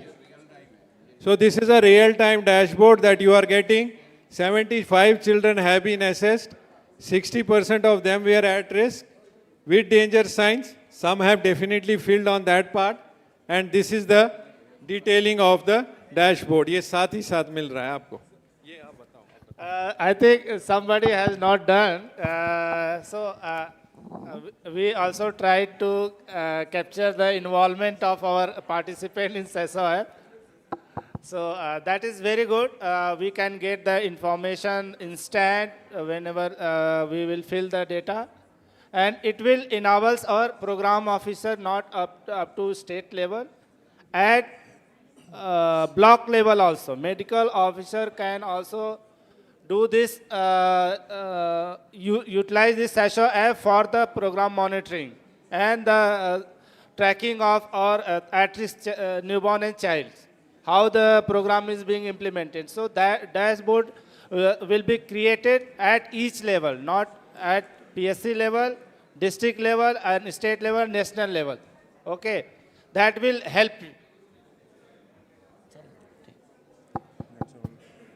So this is a real-time dashboard that you are getting. 75 children have been assessed. 60% of them were at risk with danger signs. Some have definitely filled on that part. And this is the detailing of the dashboard. ये साथ ही साथ मिल रहा है आपको. I think somebody has not done. We also tried to capture the involvement of our participant in SESO app. So that is very good. We can get the information instant whenever we will fill the data. And it will enable our program officer not up to state level. At block level also, medical officer can also do this, utilize this Shishu app for the program monitoring and the tracking of our at-risk newborn and child, how the program is being implemented. So that dashboard will be created at each level, not at PSC level, district level, and state level, national level. Okay, that will help you.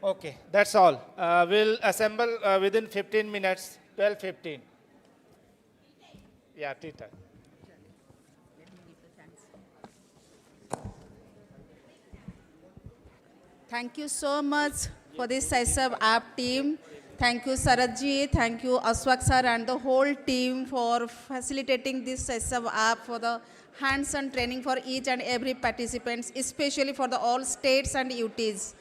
Okay, that's all. We'll assemble within 15 minutes, 12:15. Yeah, tea time. Thank you so much for this Shishu app team. Thank you, Saratji. Thank you, Aswak sir, and the whole team for facilitating this Shishu app for the hands-on training for each and every participants, especially for the all states and UTs.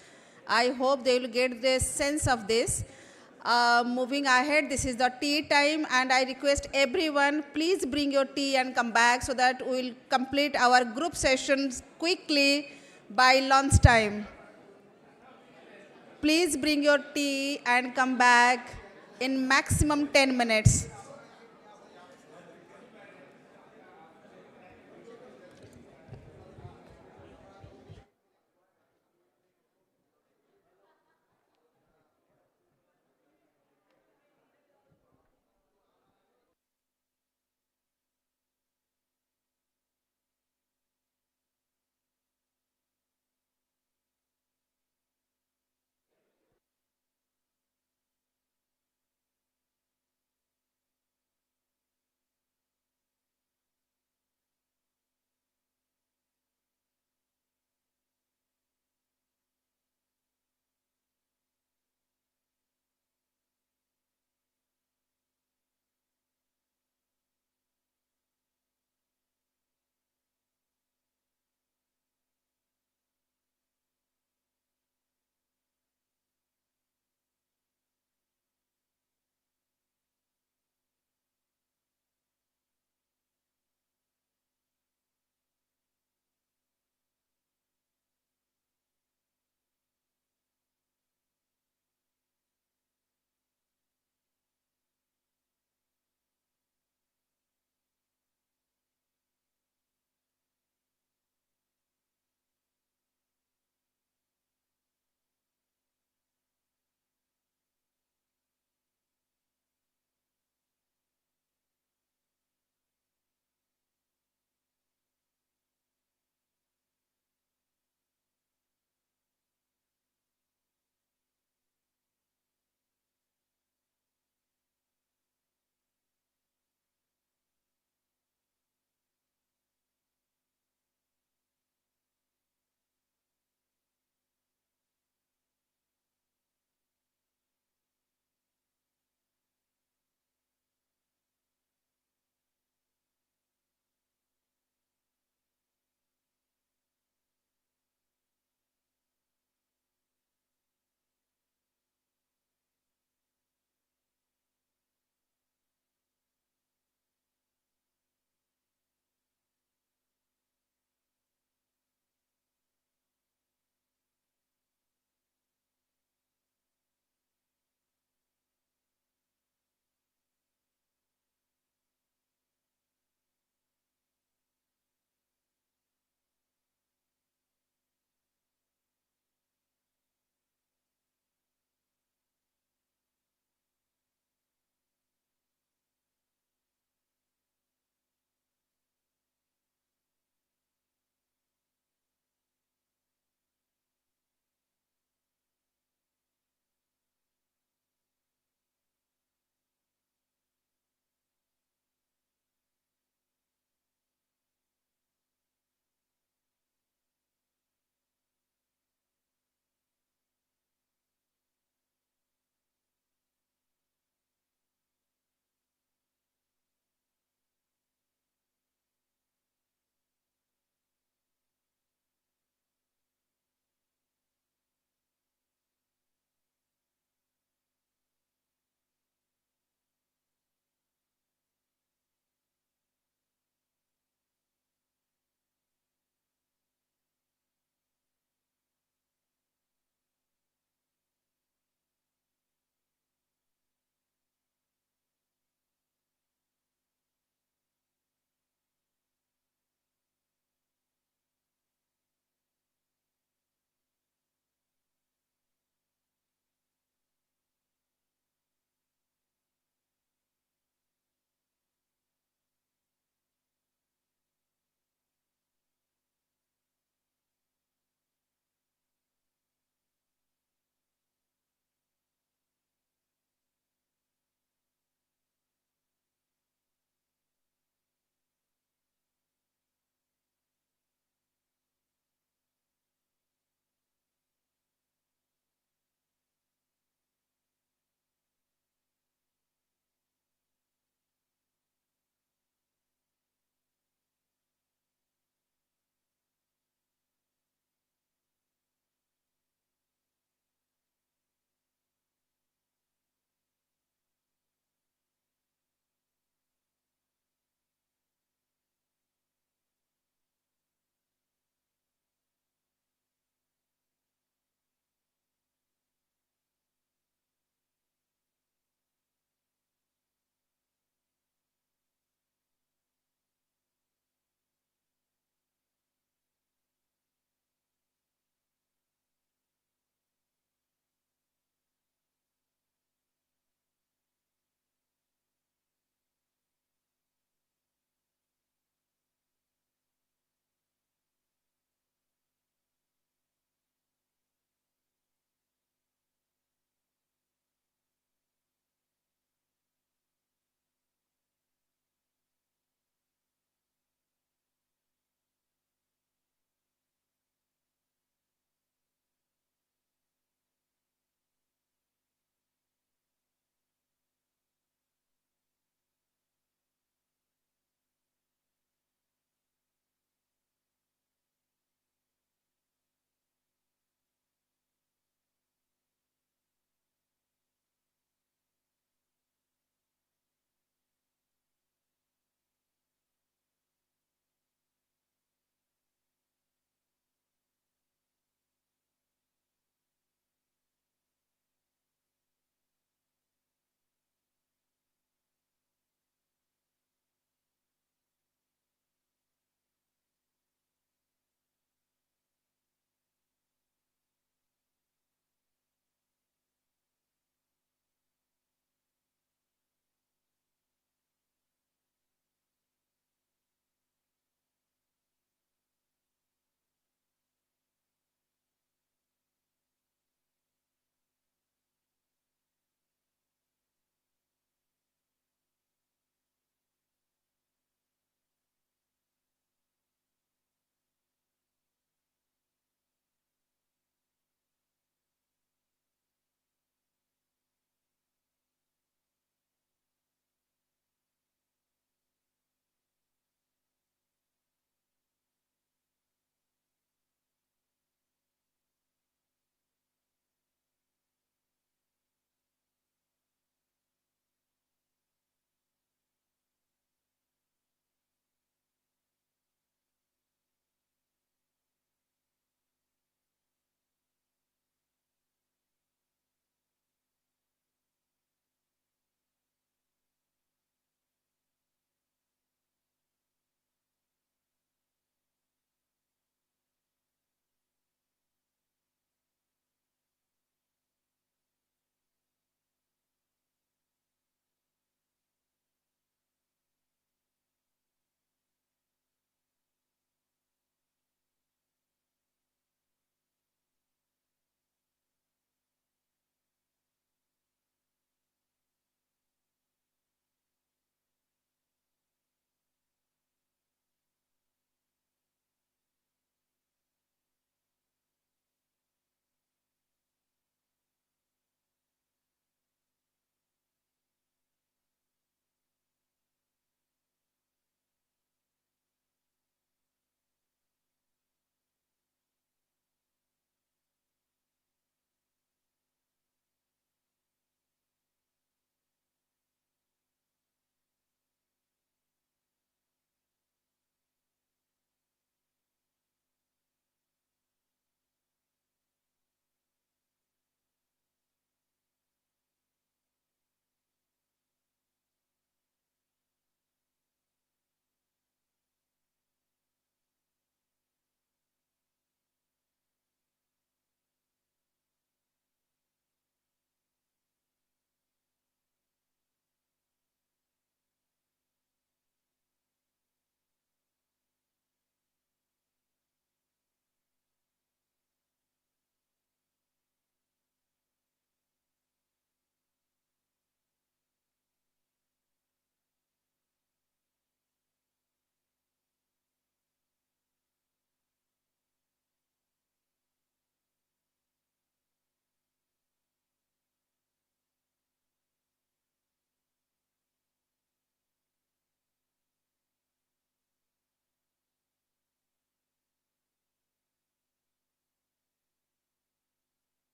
I hope they will get the sense of this. Moving ahead, this is the tea time, and I request everyone, please bring your tea and come back so that we will complete our group sessions quickly by lunch time. Please bring your tea and come back in maximum 10 minutes.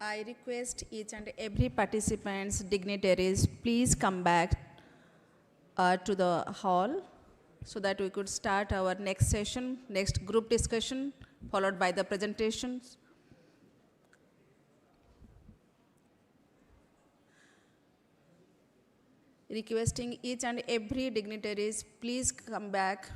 I request each and every participants, dignitaries, please come back to the hall so that we could start our next session, next group discussion, followed by the presentations. Requesting each and every dignitaries, please come back.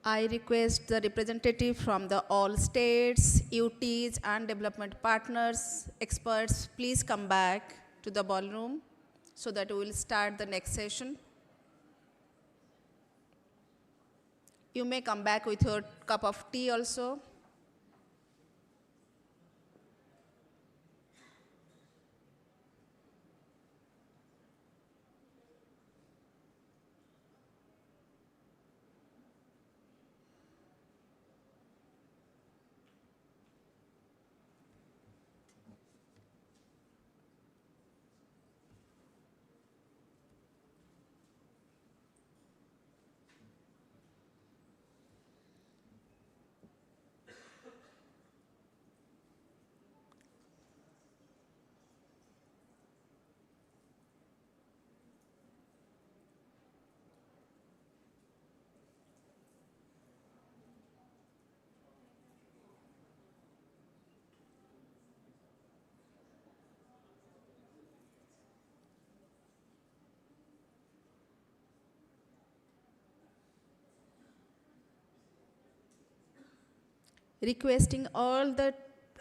I request the representative from the all states, UTs and development partners, experts, please come back to the ballroom so that we will start the next session. You may come back with your cup of tea also. Requesting all the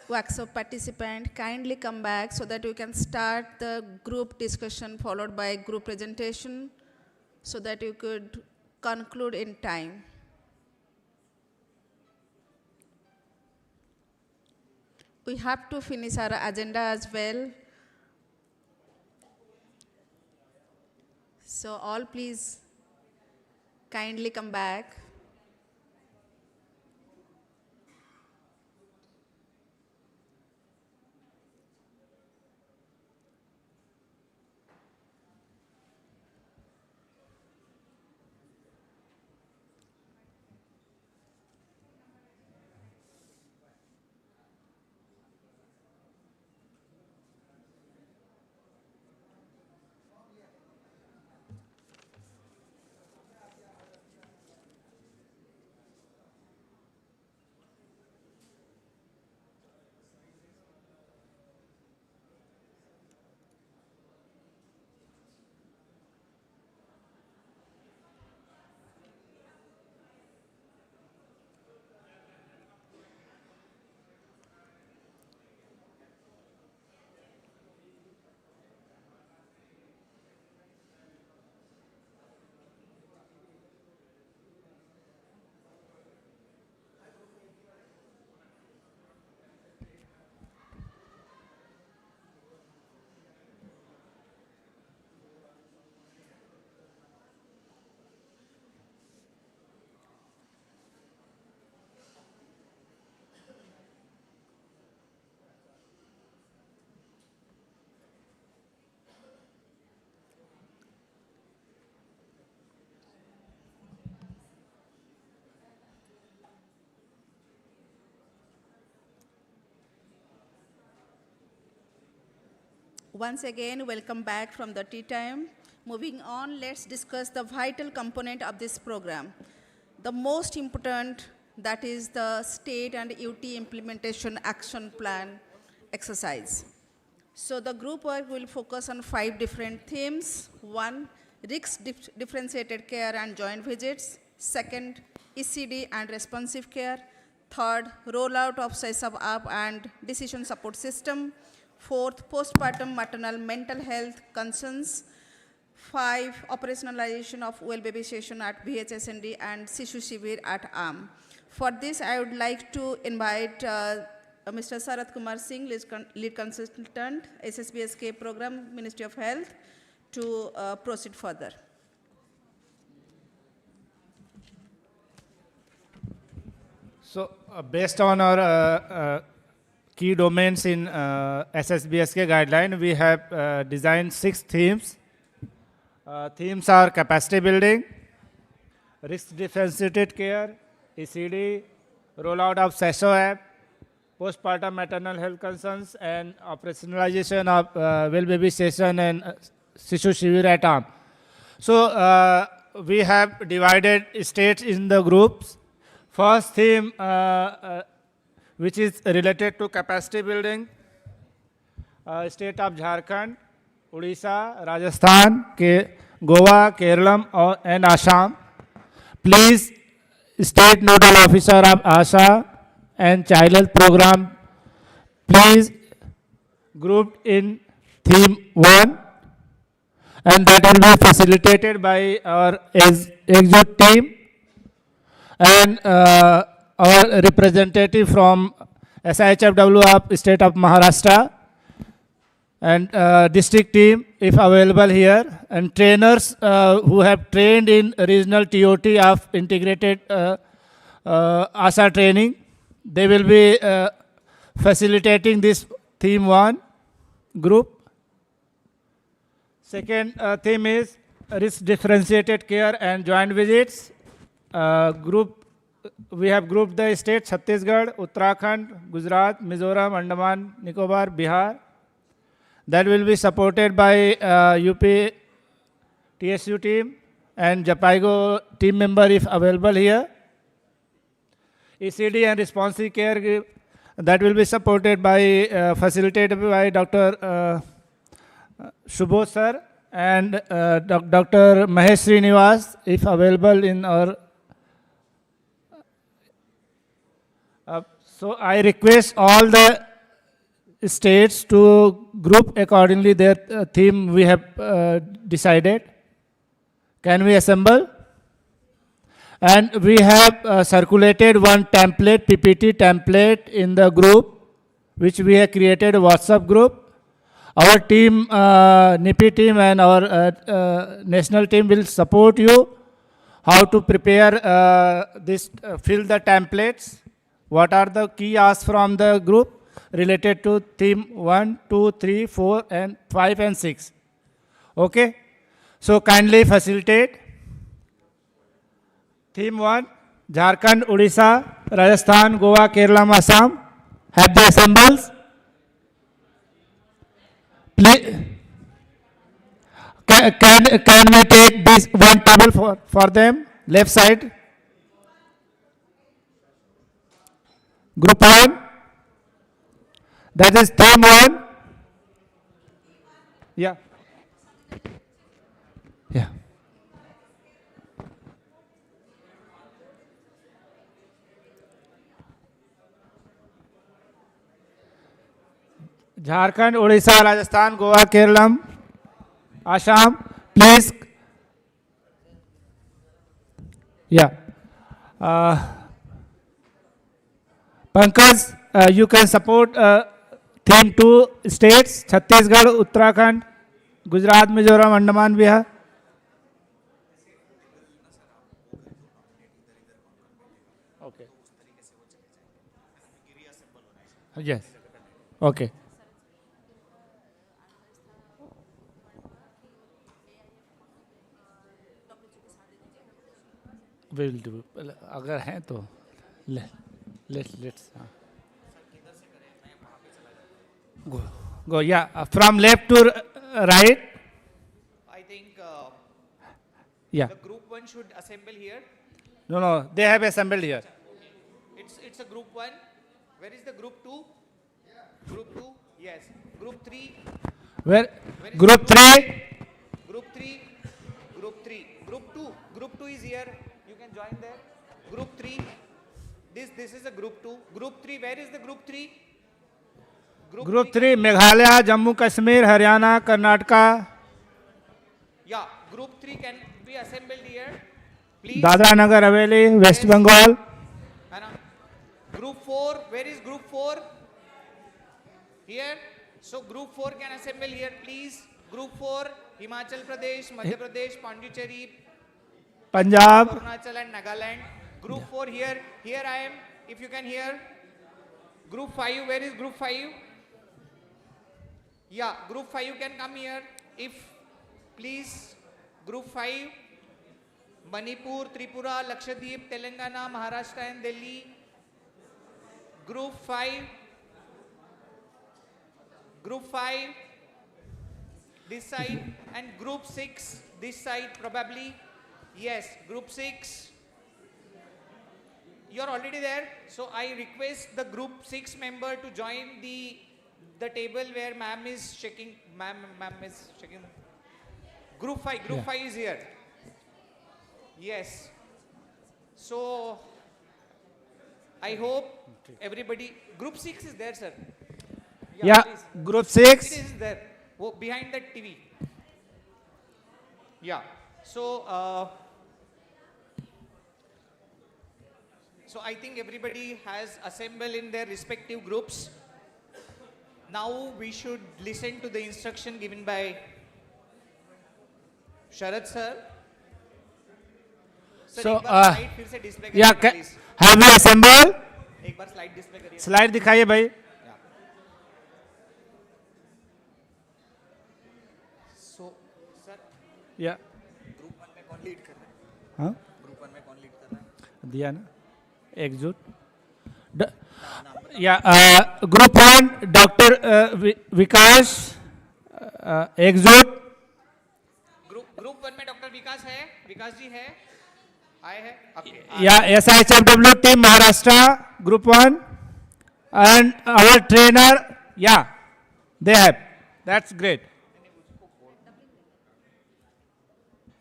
workshop participants kindly come back so that we can start the group discussion followed by group presentation so that you could conclude in time. We have to finish our agenda as well. So all please kindly come back. Once again, welcome back from the tea time. Moving on, let's discuss the vital component of this program. The most important, that is the state and UT implementation action plan exercise. So the group work will focus on 5 different themes. 1, risk differentiated care and joint visits. 2nd, ECD and responsive care. 3rd, rollout of Shishu Bal and decision support system. 4th, postpartum maternal mental health concerns. 5, operationalization of well baby session at BHSND and Sishu Shivir at AM. For this, I would like to invite Mr. Sarath Kumar Singh, lead consultant, SSBSK program, Ministry of Health, to proceed further. So, based on our key domains in SSBSK guideline. We have designed 6 themes. Themes are capacity building, risk differentiated care, ECD, rollout of Shishu app, postpartum maternal health concerns, and operationalization of well baby session and Shishu Shivir at home. So we have divided states in the groups. First theme, which is related to capacity building, state of Jharkhand, Odisha, Rajasthan, Goa, Kerala, and Assam. Please, State Nodal Officer of ASHA and Child Health Program, please grouped in theme 1, and that will be facilitated by our exec team and our representative from SIHFW of State of Maharashtra, and district team if available here, and trainers who have trained in regional TOT of integrated ASA training. They will be facilitating this theme 1 group. Second theme is risk differentiated care and joint visits. We have grouped the states Chhattisgarh, Uttarakhand, Gujarat, Mizoram, Andaman, Nicobar, Bihar. That will be supported by UP TSU team and Japaigo team member if available here. ECD and responsive care, that will be supported by, facilitated by Dr. Shubodh sir and Dr. Mahesh Srinivas if available in our. So I request all the states to group accordingly their theme we have decided. Can we assemble? And we have circulated one template, PPT template in the group, which we have created a WhatsApp group. Our team, NIPI team and our national team will support you how to prepare this, fill the templates. What are the key asks from the group related to theme 1, 2, 3, 4, and 5 and 6. Okay? So kindly facilitate. Theme 1, Jharkhand, Odisha, Rajasthan, Goa, Kerala, Assam. Have they assembled? Please, can we take this one table for them? Left side. Group 1. That is theme 1. Yeah. Yeah. Jharkhand, Odisha, Rajasthan, Goa, Kerala, Assam. Please. Yeah. Pankaj, you can support theme 2 states, Chhattisgarh, Uttarakhand, Gujarat, Mizoram, Andaman, Bihar. Okay. Yes. Okay. We will do. अगर हैं तो let's go. Yeah, from left to right. I think Yeah. the group 1 should assemble here. No, they have assembled here. It's a group 1. Where is the group 2? Group 2, yes. Group 3. Where? Where is Group 3. Group 3. Group 3. Group 2. Group 2 is here. You can join there. Group 3. This is a group 2. Group 3. Where is the group 3? Group 3, Meghalaya, Jammu Kashmir, Haryana, Karnataka. Yeah, group 3 can be assembled here. Please. Dadra Nagar Haveli, West Bengal. Group 4, where is group 4? Here. So group 4 can assemble here, please. Group 4, Himachal Pradesh, Madhya Pradesh, Pondicherry, Punjab. Arunachal and Nagaland. Group 4 here. Here I am, if you can hear. Group 5, where is group 5? Yeah, group 5 can come here. If, please, group 5, Manipur, Tripura, Lakshadweep, Telangana, Maharashtra and Delhi. Group 5, this side, and group 6, this side probably. Yes, group 6. You are already there, so I request the group 6 member to join the table where ma'am is checking. Ma'am is checking. Group 5 is here. Yes. So I hope everybody. Group 6 is there, sir. Yeah, please. group 6. It is there. Behind that TV. Yeah. So I think everybody has assembled in their respective groups. Now we should listen to the instruction given by Sharad sir. Sir, So, एक बार slide फिर से display yeah, करिए, please. have you assembled? एक बार slide display करिए. Slide दिखाइए भाई. So, sir. Yeah. Group 1 में कौन lead कर रहा है? हाँ? Group 1 में कौन lead कर रहा है? दिया ना? एकजुट. Group 1, Dr. Vikas, एकजुट. Group 1 में डॉक्टर विकास है, विकास जी है, आए हैं. Okay. Yeah, SIHFW team Maharashtra, Group 1, and our trainer, yeah, they have. That's great.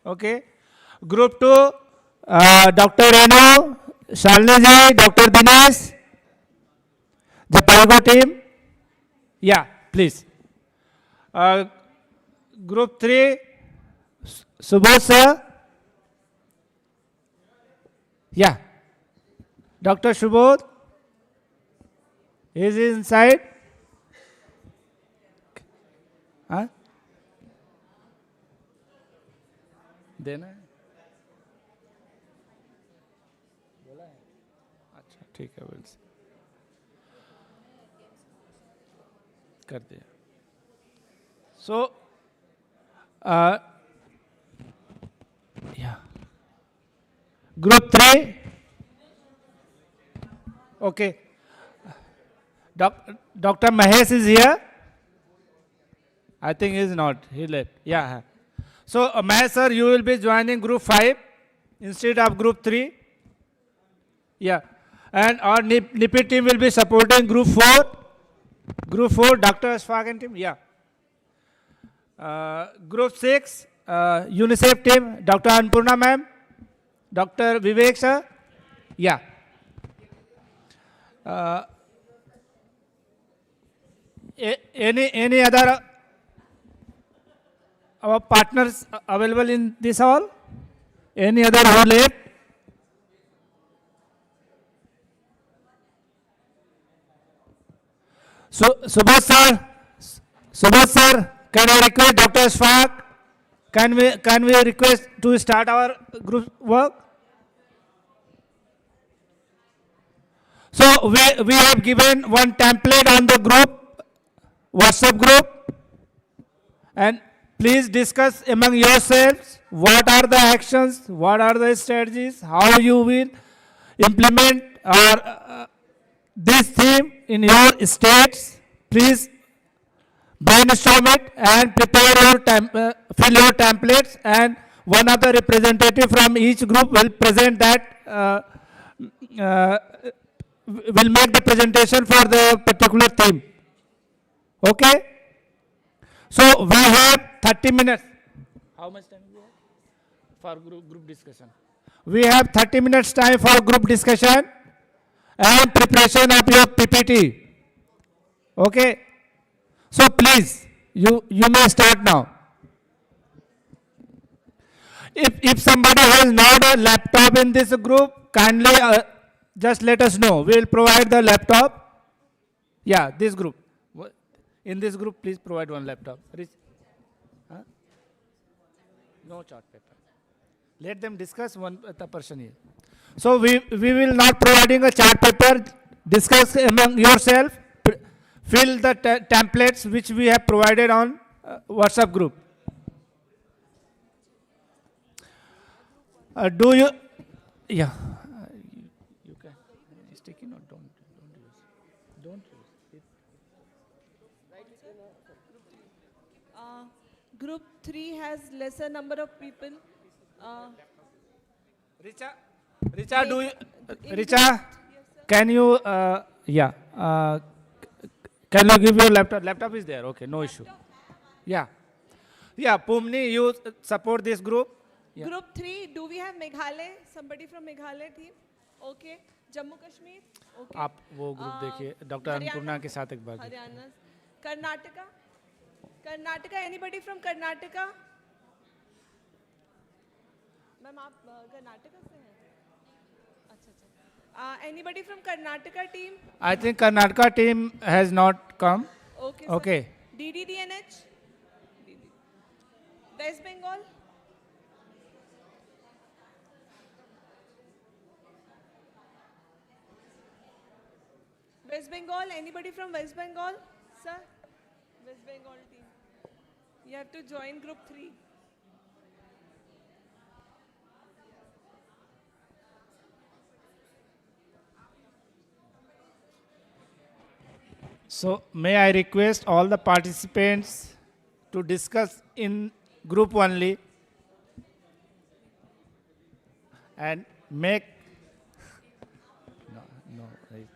Okay. Group 2, Dr. Renu, Shalini ji, Dr. Dinesh, Japalgo team. Yeah, please. Group 3, Subodh sir. Yeah. Dr. Subodh. Is he inside? Huh? देना है? बोला है? अच्छा ठीक है will see. कर दिया. So, yeah. Group 3. Okay. Dr. Mahesh is here. I think he is not. He left. Yeah. So, Mahesh sir, you will be joining group 5 instead of group 3. Yeah. And our NIPI team will be supporting group 4. Group 4, Dr. Ashfaq team. Yeah. Group 6, UNICEF team, Dr. Anpurna ma'am, Dr. Vivek sir. Yeah. Any other our partners available in this hall? Any other who left? So, Subodh sir, can I request Dr. Ashfaq? Can we request to start our group work? So we have given one template on the group, WhatsApp group, and please discuss among yourselves what are the actions, what are the strategies, how you will implement this theme in your states. Please brainstorm it and prepare your fill your templates, and one of the representative from each group will present that, will make the presentation for the particular theme. Okay? So we have 30 minutes. How much time we have for group discussion? We have 30 minutes time for group discussion and preparation of your PPT. Okay? So please, you may start now. If somebody has not a laptop in this group, kindly just let us know. We will provide the laptop. Yeah, this group. In this group, please provide one laptop. Huh? No chart paper. Let them discuss one the person here. So we will not providing a chart paper. discuss among yourself, fill the templates which we have provided on WhatsApp group. Do you, yeah, you can, sticky note, don't use it. Group 3 has lesser number of people. Richa, Richa, can you, can you give your laptop? Laptop is there, okay, no issue. Yeah, Pumni, you support this group? Yeah. Group 3, do we have Meghalaya? Somebody from Meghalaya team? Okay. Jammu Kashmir? Okay. आप वो group देखिए doctor Annapurna के साथ एक बार. Haryana. Karnataka, anybody from Karnataka? Ma'am, आप कर्नाटका से हैं? अच्छा. Anybody from Karnataka team? I think Karnataka team has not come. Okay. Okay. DDDNH? West Bengal? West Bengal, anybody from West Bengal? Sir? West Bengal team. You have to join group 3. So may I request all the participants to discuss in group only and make right.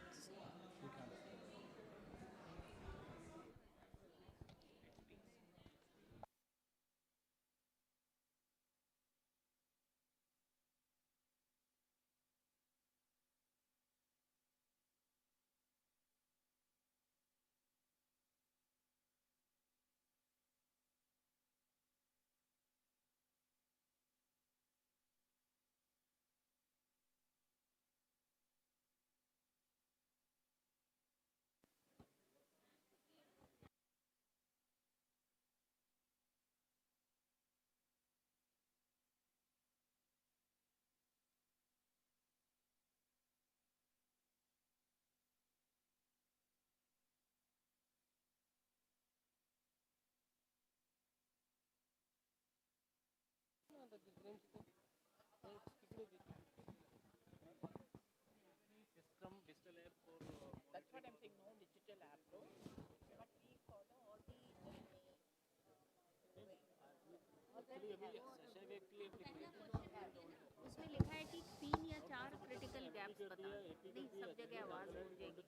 उसमें लिखा है कि 3 या 4 critical gaps बता नहीं सब जगह आवाज हो जाएगी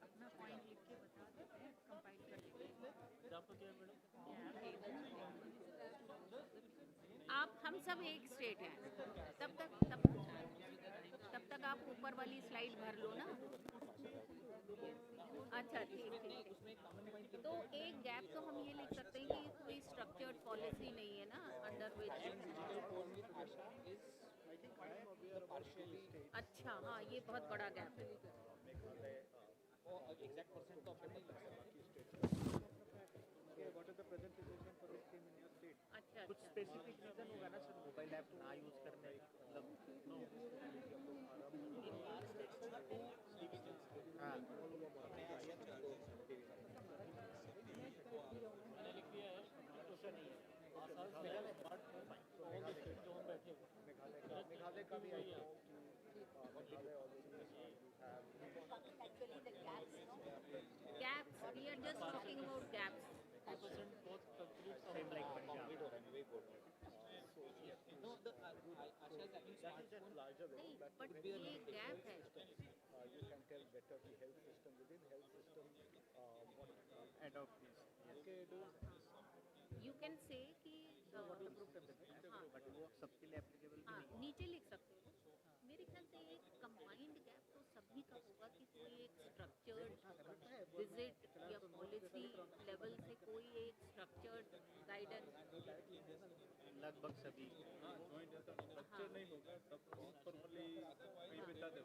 अपना पॉइंट लिख के बता देते हैं कंपाइल कर लेंगे आप हम सब एक स्टेट हैं तब तक आप ऊपर वाली स्लाइड भर लो ना अच्छा ठीक तो एक गैप तो हम ये लिख सकते हैं कि कोई स्ट्रक्चर्ड पॉलिसी नहीं है ना अंडर विच अच्छा हाँ ये बहुत बड़ा गैप है अच्छा कुछ स्पेसिफिक रीजन होगा ना सर मोबाइल ऐप ना यूज करने मतलब हाँ मेघालय का भी आई gaps we are just talking about gaps same like Punjab no the Asha is having smartphone larger way but ये gap है you can tell better the health system within health system what adopt this okay you can say कि what the group हाँ but वो सबके लिए applicable हाँ नीचे लिख सकते हो मेरे ख्याल से एक कंबाइंड गैप तो सभी का होगा कि कोई एक स्ट्रक्चर्ड विजिट या पॉलिसी लेवल से कोई एक स्ट्रक्चर्ड गाइडेंस लगभग सभी स्ट्रक्चर नहीं होगा तब प्रॉपर्ली कहीं बता दो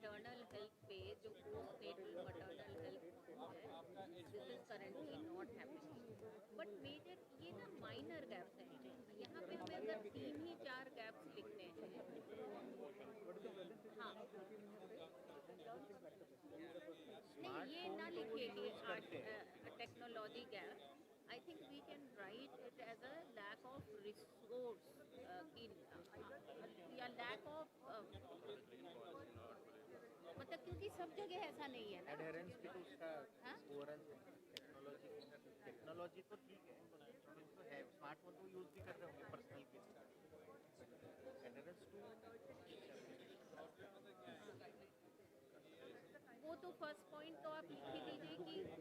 maternal health पे जो postnatal maternal health है, this is currently not happening. But major ये ना minor gaps हैं. यहाँ पे हमें अगर 3 ही 4 gaps लिखने हैं. हाँ. नहीं ये ना लिखिए कि technology gap. I think we can write it as a lack of resource या lack of मतलब क्योंकि सब जगह ऐसा नहीं है ना एडहेरेंस भी तो उसका ओवरऑल टेक्नोलॉजी तो ठीक है तो है स्मार्टफोन तो यूज भी कर रहे होंगे पर्सनल के एडहेरेंस टू वो तो फर्स्ट पॉइंट तो आप लिख ही दीजिए कि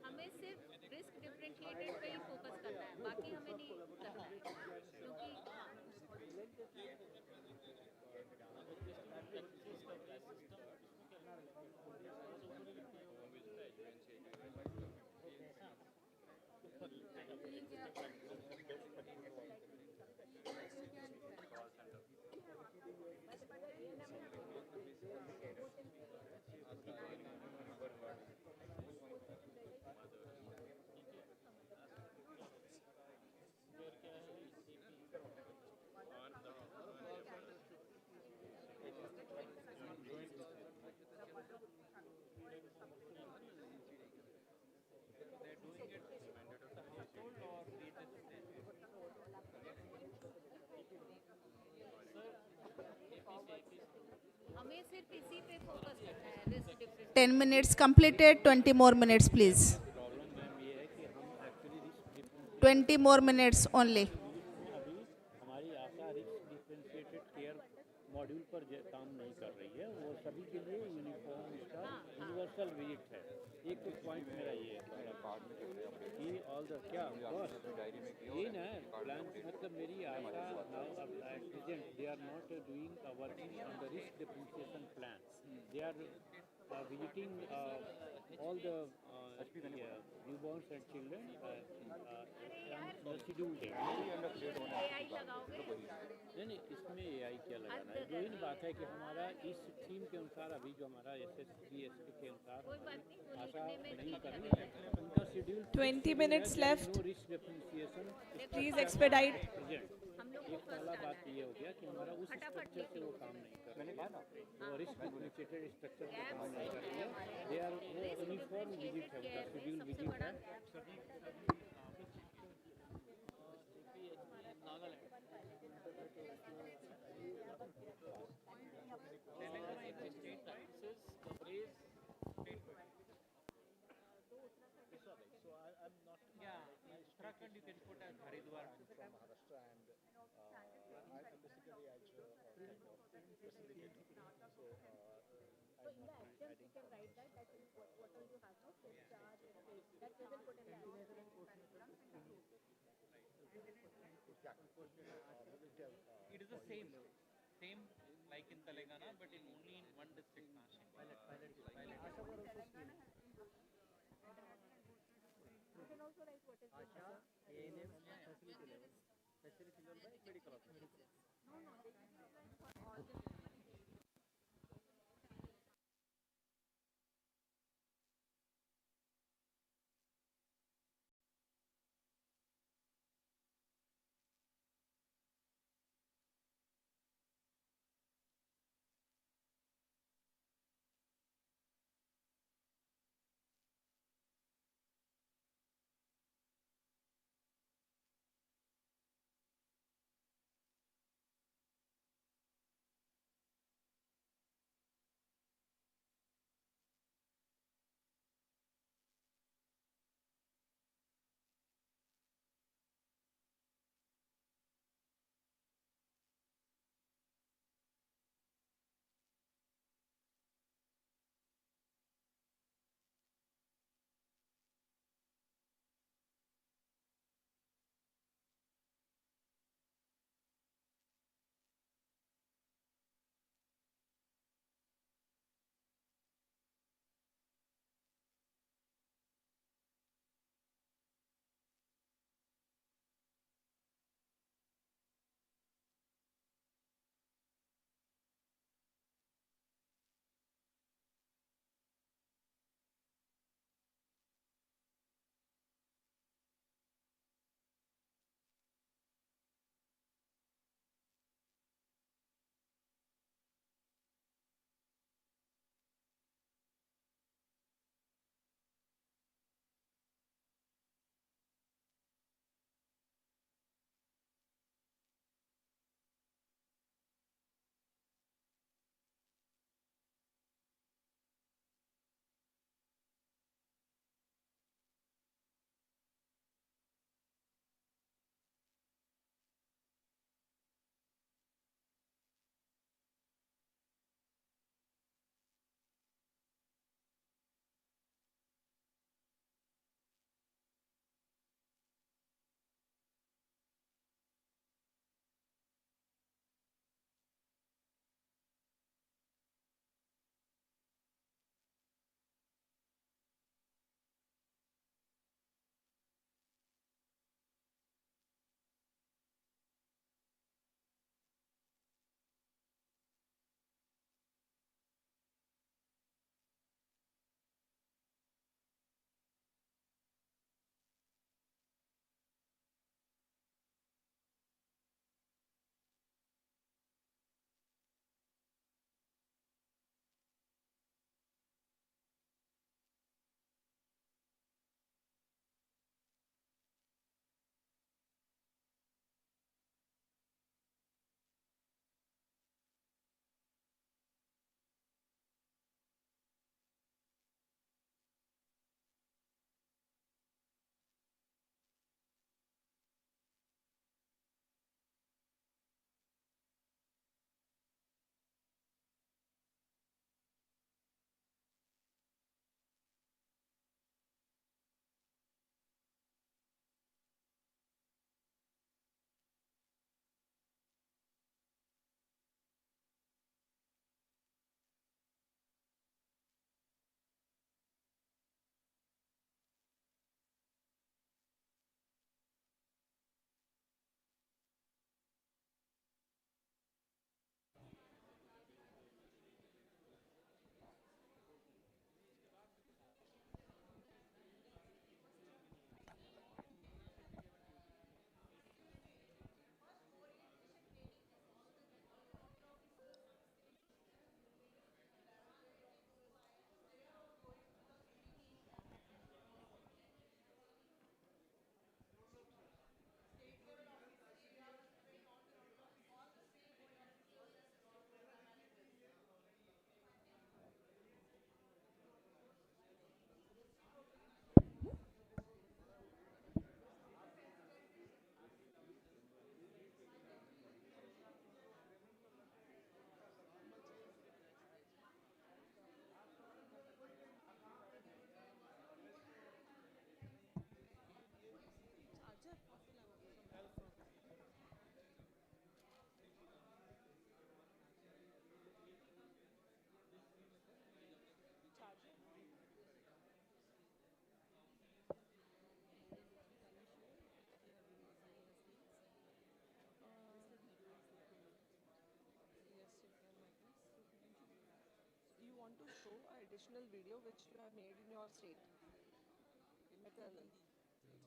हमें सिर्फ रिस्क डिफरेंशिएटेड पे ही फोकस करना है बाकी हमें नहीं करना है क्योंकि हमें सिर्फ इसी पे फोकस करना है risk differentiated 10 minutes completed, 20 more minutes please. 20 more minutes only. हमारी आशा रिस्क डिफरेंशिएटेड केयर मॉड्यूल पर काम नहीं कर रही है वो सभी के लिए यूनिफॉर्म इसका यूनिवर्सल विजिट है एक पॉइंट मेरा ये है कि ऑल द क्या ये ना प्लान मतलब मेरी आशा now at present they are not doing working on the risk differentiation plan they are visiting all the newborns and children on the schedule day. AI लगाओगे नहीं इसमें AI क्या लगाना है जो इन बात है कि हमारा इस थीम के अनुसार अभी जो हमारा SSBSK के अनुसार आशा नहीं कर रही है उनका schedule 20 minutes left. No risk differentiation Please expedite. एक पहला बात ये हो गया कि हमारा उस स्ट्रक्चर से वो काम नहीं कर रही है वो रिस्क डिफरेंशिएटेड स्ट्रक्चर से काम नहीं कर रही है दे आर यूनिफॉर्म विजिट है उनका शेड्यूल विजिट है Uttarakhand you can put as Haridwar from Maharashtra and I'm basically facilitator. So in the actions you can write that what all you have no full charge that we will put in the it is the same like in Telangana but in only in one district facility level by medical officer. show an additional video which you have made in your state. Maternal.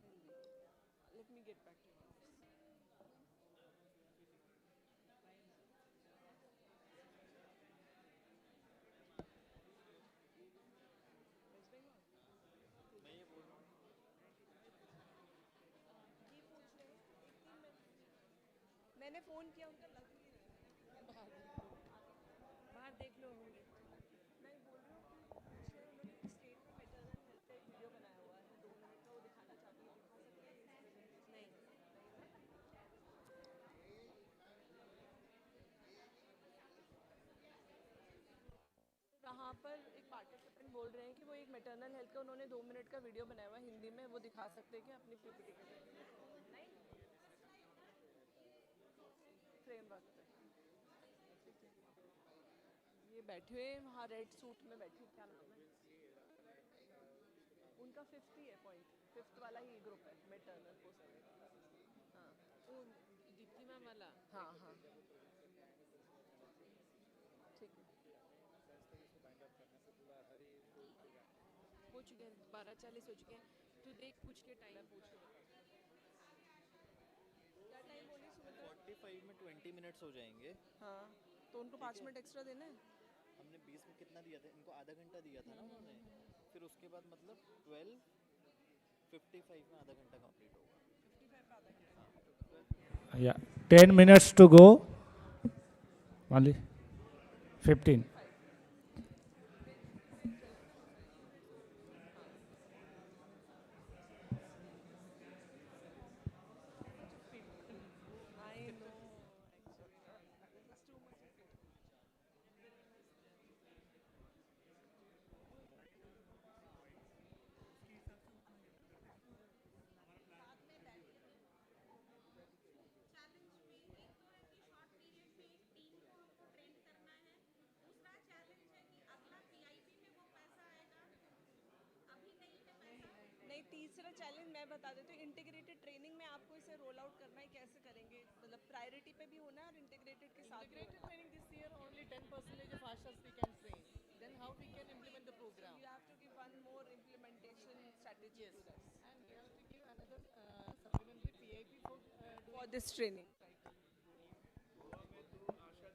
Hindi. Let me get back to you on this. West Bengal? मैं ये बोल रहा हूँ ये पूछ रहे हैं 3 minute मैंने फोन किया उनका लग नहीं रहा बाहर देख लो होंगे मैं बोल रही हूँ कि पूछ रहे हैं उन्होंने स्टेट में मैटरनल हेल्थ का एक वीडियो बनाया हुआ है 2 मिनट का वो दिखाना चाहती हूँ दिखा सकते हैं नहीं वहाँ पर एक पार्टिसिपेंट बोल रहे हैं कि वो एक मैटरनल हेल्थ का उन्होंने 2 मिनट का वीडियो बनाया हुआ है हिंदी में वो दिखा सकते हैं कि अपनी पीपीटी के फ्रेमवर्क पे ये बैठे हुए वहाँ रेड सूट में बैठे क्या नाम है उनका 50 ही है पॉइंट 5th वाला ही ग्रुप है मैटरनल पोस्ट हाँ वो दीप्ति मैम वाला हाँ हाँ ठीक है हो चुके हैं 12:40 हो चुके हैं तो देख पूछ के टाइम पूछ क्या टाइम बोली सुमित्रा 45 में 20 मिनट्स हो जाएंगे हाँ तो उनको 5 मिनट एक्स्ट्रा देना है हमने 20 में कितना दिया था इनको आधा घंटा दिया था ना उन्होंने फिर उसके बाद मतलब 12:55 में आधा घंटा कंप्लीट होगा 55 का आधा घंटा Yeah, 10 minutes to go. Only 15. I know actually this is too much नहीं तीसरा चैलेंज मैं बता देती हूँ इंटीग्रेटेड ट्रेनिंग में आपको इसे रोल आउट करना है कैसे करेंगे मतलब प्रायोरिटी पे भी होना है और इंटीग्रेटेड के साथ Integrated training this year only 10% of ushers we can train. Then how we can implement the program? you have to give one more implementation strategy Yes. to this And we have to give another supplementary PIP for for this training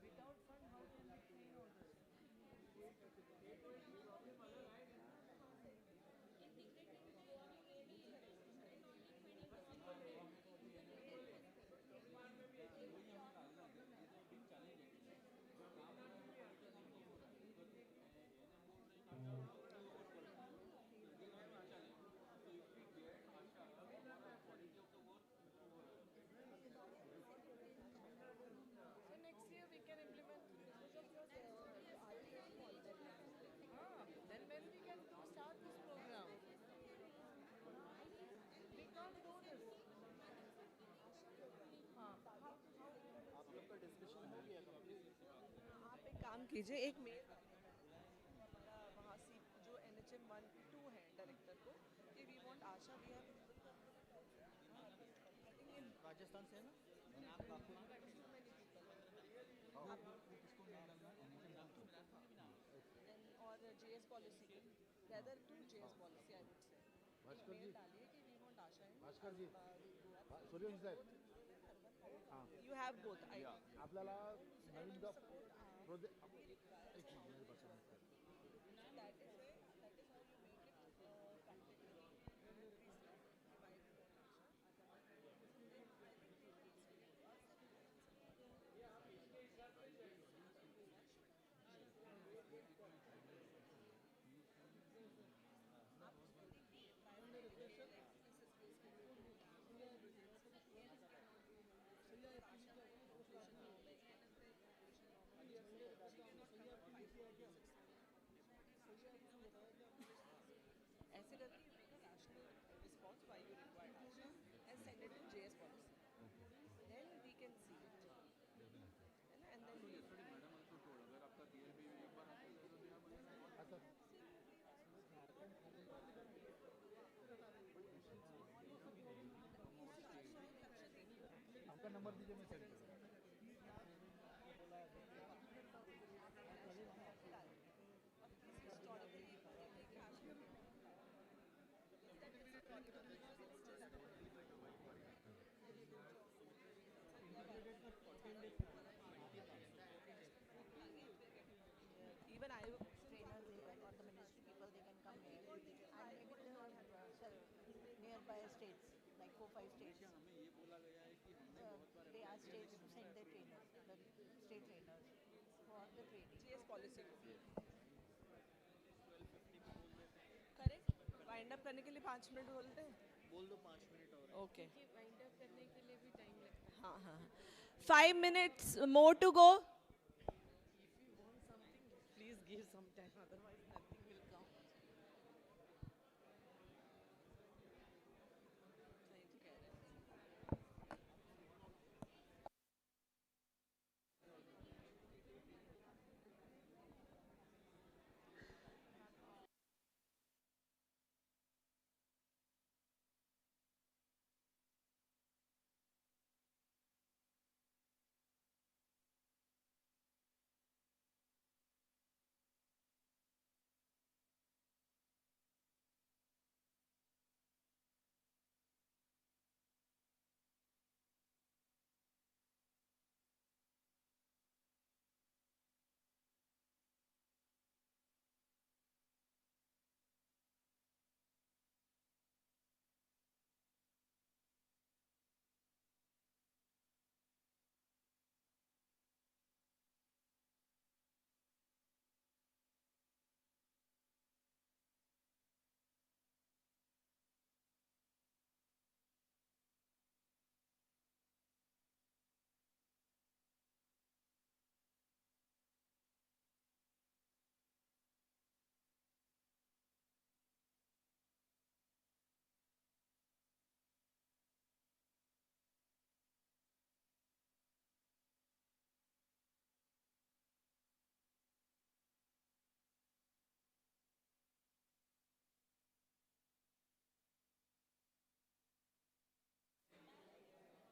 without fund how can we train all this? so next year we can implement Then when we can start this program? We can't do this. आप लोग का discussion हो गया complete आप एक काम कीजिए एक मेल हमारा वहाँ से जो NHM 1-2 है डायरेक्टर को कि we want Asha we have Rajasthan से है ना आप काफी और JS पॉलिसी के rather to JS policy I would say mail डालिए कि वी वांट आशा है भास्कर जी सूर्यवंशी साहेब you have both I आपल्याला नवीन project that is how you make it ऐसे करके you make a rational response why you require action and send it to JS policy. Then we can see it. है ना? And then we आपका number दीजिए मैं send करूँ Even I trainers, they can, or the ministry people, they can come here. And maybe the nearby states, like 4, 5 states. They ask states to send their trainers, the state trainers, for the training. GS policy. Correct wind up करने के लिए 5 minute बोलते हैं बोल दो 5 minute और okay wind up करने के लिए भी टाइम लगता है हाँ हाँ 5 minutes more to go please give some time otherwise nothing will come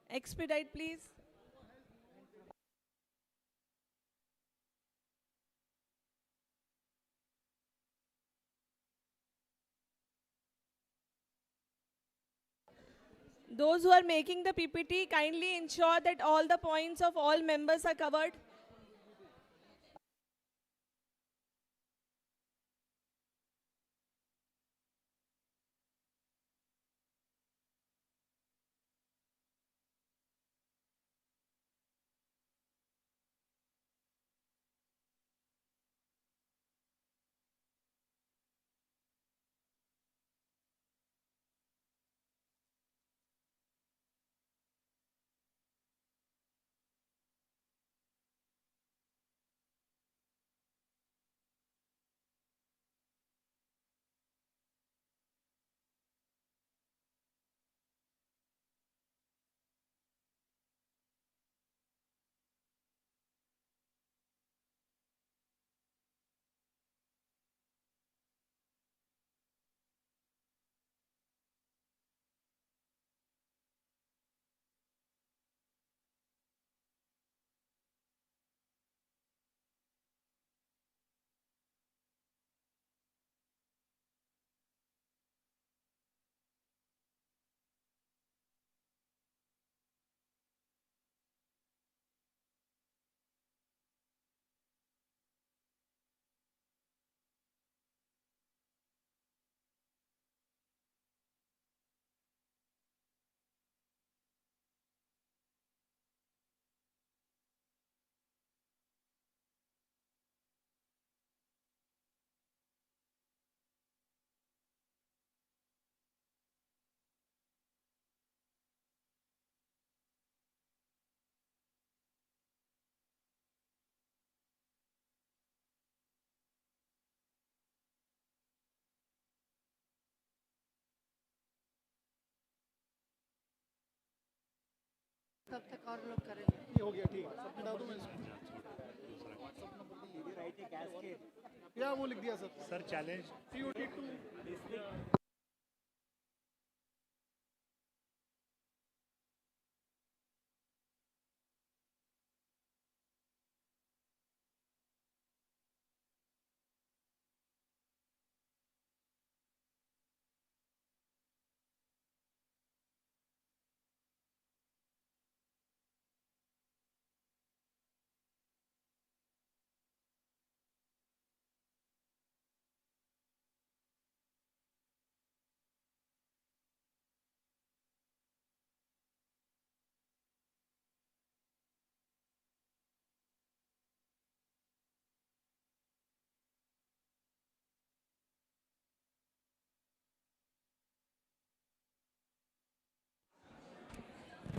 expedite please those who are making the PPT kindly ensure that all the points of all members are covered तब तक और लोग करेंगे ये हो गया ठीक है सब बता दूं मैं व्हाट्सएप नंबर पे ये राइट है कैस्केड क्या वो लिख दिया sir challenge POT2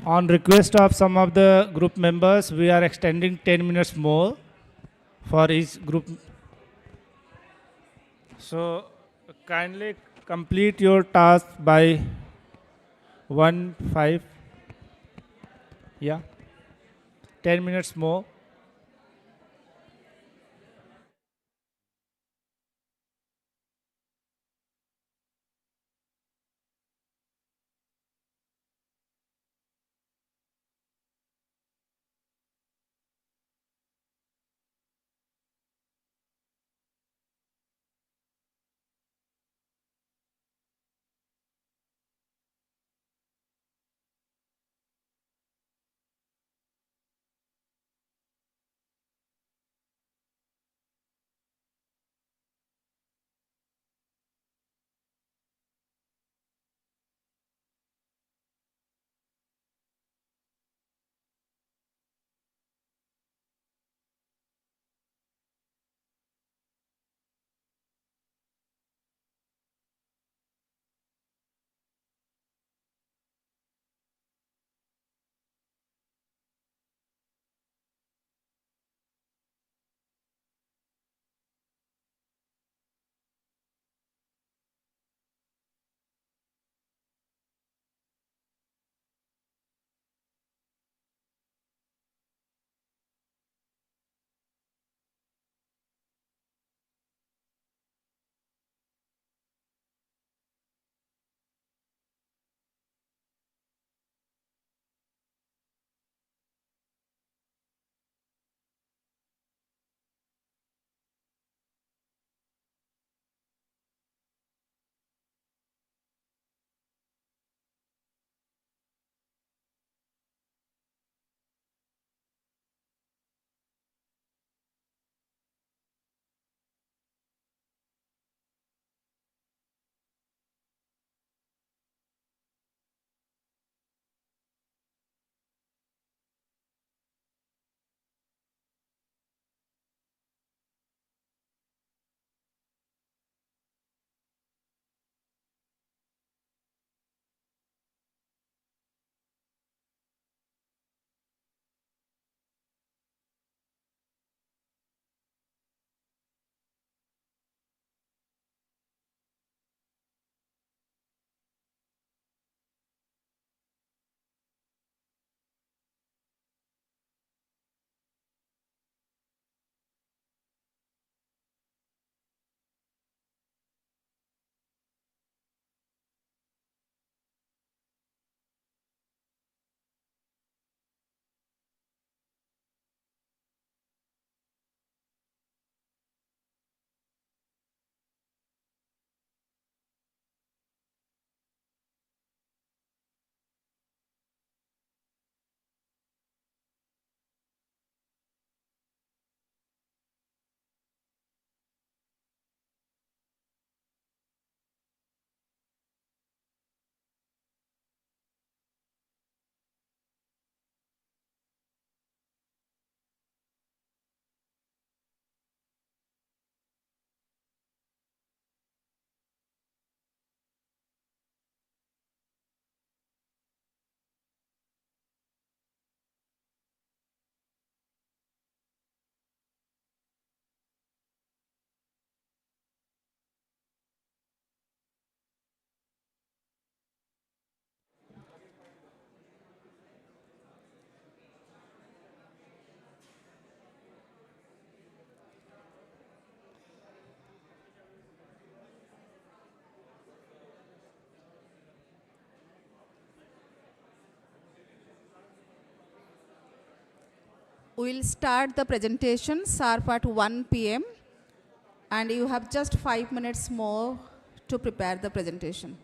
On request of some of the group members, we are extending 10 minutes more for each group. So kindly complete your task by 1:05. Yeah. 10 minutes more. We will start the presentation sharp at 1 p.m. and you have just 5 minutes more to prepare the presentation.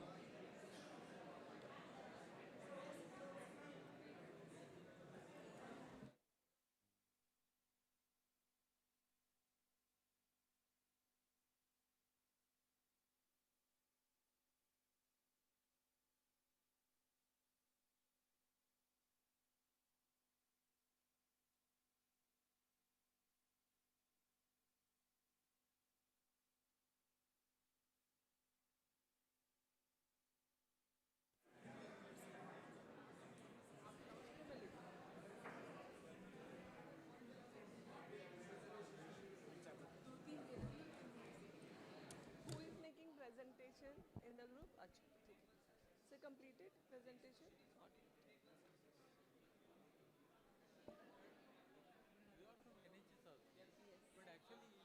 completed presentation? But actually,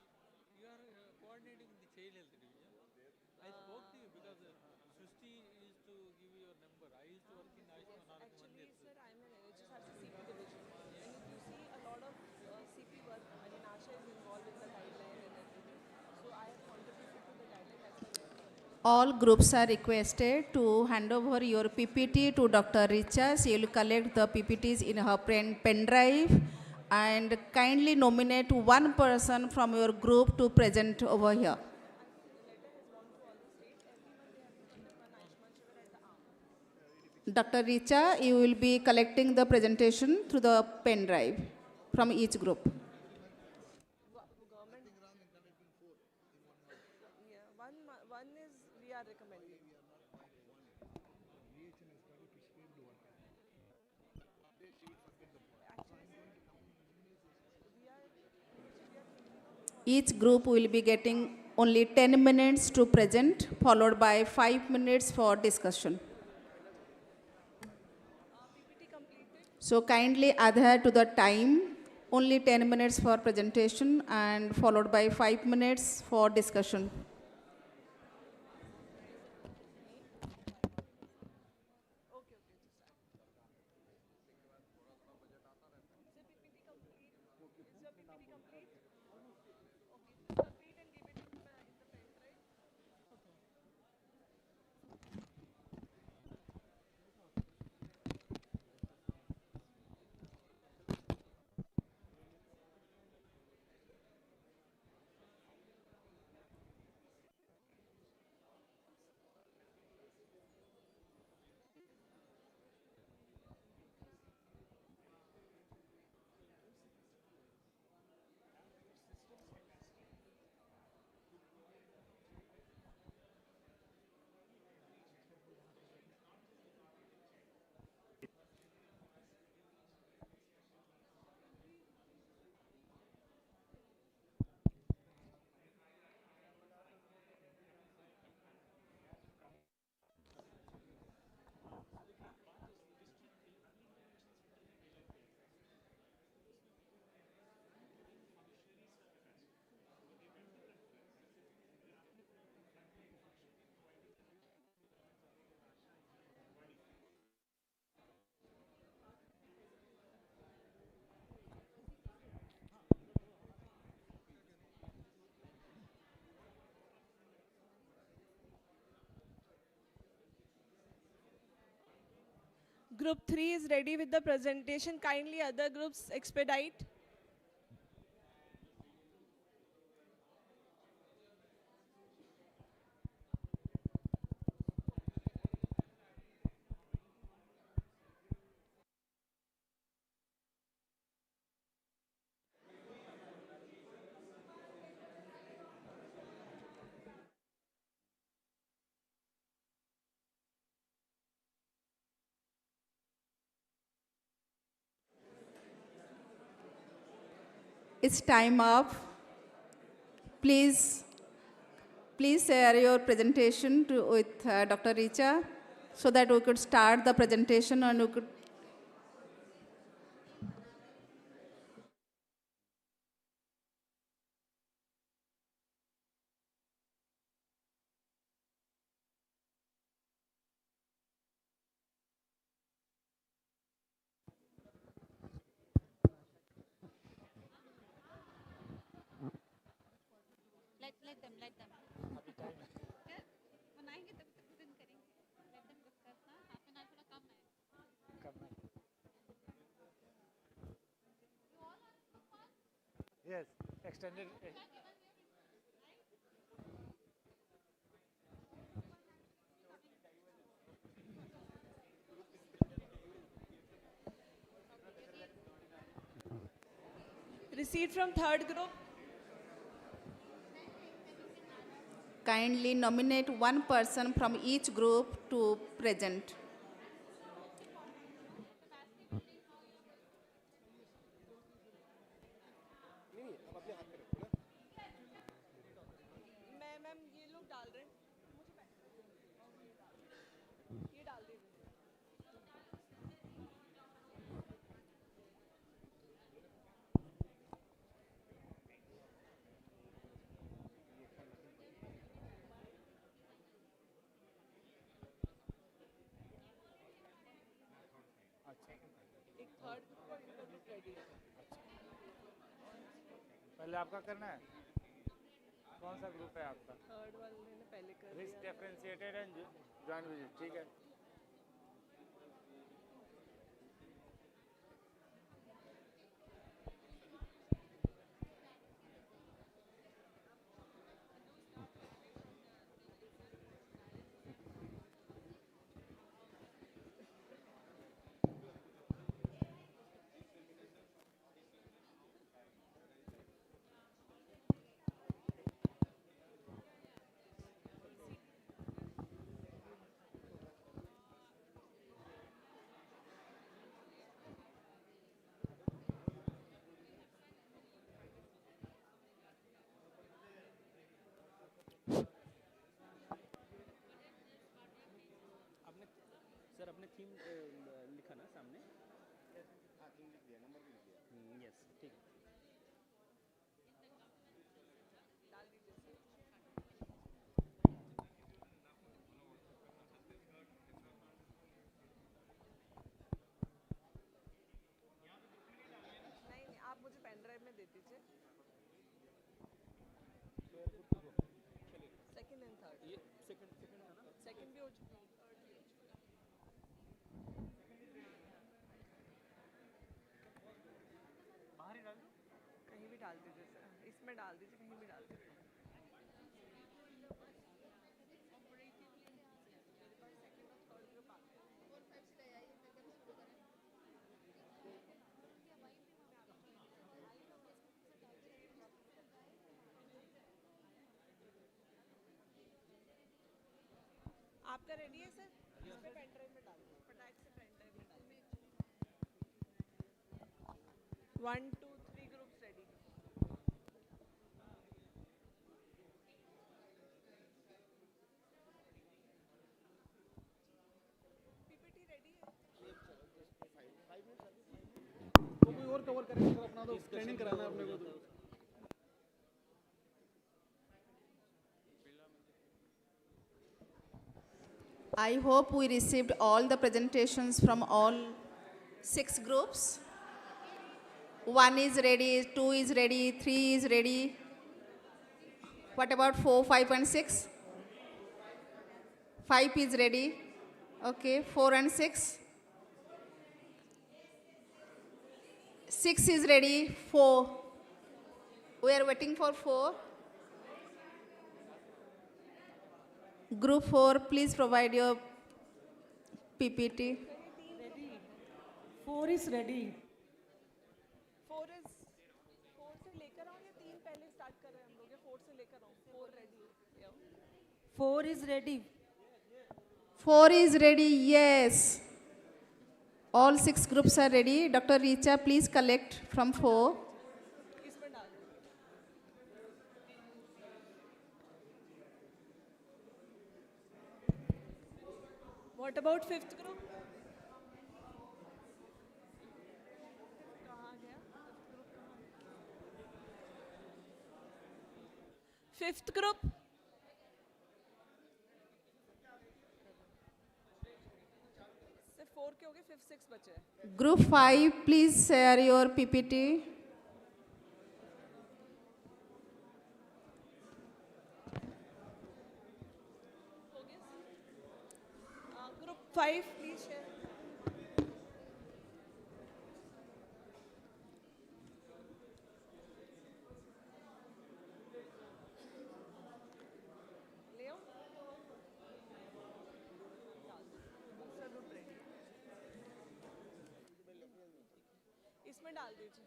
you are coordinating the child health division. I spoke to you because Srishti used to give you your number. I used to work in Ayushman Bharat Actually, Mandir. sir, I'm an NHS CP division. And if you see a lot of CP work, I mean, Asha is involved in the guideline and everything. So I have contributed to the guideline as per where the support. All groups are requested to hand over your PPT to Dr. Richa. She will collect the PPTs in her pen drive and kindly nominate one person from your group to present over here. Dr. Richa, you will be collecting the presentation through the pen drive from each group. Yeah, one is we are recommending. Each group will be getting only 10 minutes to present, followed by 5 minutes for discussion. So kindly adhere to the time, only 10 minutes for presentation and followed by 5 minutes for discussion. Group 3 is ready with the presentation. Kindly other groups expedite. It's time up. Please share your presentation with Dr. Richa so that we could start the presentation and we could. Let them. Yeah, बनाएंगे तब तक दिन करेंगे. Let them discuss ना. Half an hour थोड़ा कम है. Yes, extended. Receipt from third group. Kindly nominate one person from each group to present. Ma'am ये लोग डाल रहे हैं. ये डाल रहे हैं. पहले आपका करना है? कौन सा ग्रुप है आपका? थर्ड वाले ने पहले कर रिस्क दिया। डिफरेंशिएटेड एंड जॉइंट विजिट, ठीक है। सर अपने थीम लिखा ना सामने? हाँ थीम लिख दिया, नंबर भी लिख दिया। यस ठीक है। नहीं आप मुझे पेन ड्राइव में दे दीजिए। Second and third. ये सेकंड है ना? सेकंड भी हो चुकी है, थर्ड भी हो चुकी है। बाहर ही डाल दो। कहीं भी डाल दीजिए सर, इसमें डाल दीजिए, कहीं भी डाल दीजिए। आपका रेडी है सर? इसमें पेन ड्राइव में डाल दो, फटाक से पेन ड्राइव में डाल दो। 1 2 3 ग्रुप्स रेडी। पीपीटी रेडी है? तो कोई और कवर करेगा सर, अपना तो ट्रेनिंग कराना है अपने को तो। I hope we received all the presentations from all 6 groups. 1 is ready, 2 is ready, 3 is ready. What about 4, 5 and 6? 5 is ready. Okay, 4 and 6. 6 is ready, 4. We are waiting for 4. Group 4, please provide your PPT. Ready. 4 is ready. 4 से लेकर आऊँ या 3 पहले start कर रहे हैं हम लोग, या 4 से लेकर आऊँ? 4 ready. 4 is ready. 4 is ready, yes. All 6 groups are ready. Dr. Richa, please collect from 4. इसमें डाल दो। What about 5th group? कहाँ गया? 5th group? सिर्फ 4 के हो गए, 5th 6 बचे हैं। Group 5, please share your PPT. Group 5, please share. ले आओ। दूसरा group ready। इसमें डाल दीजिए।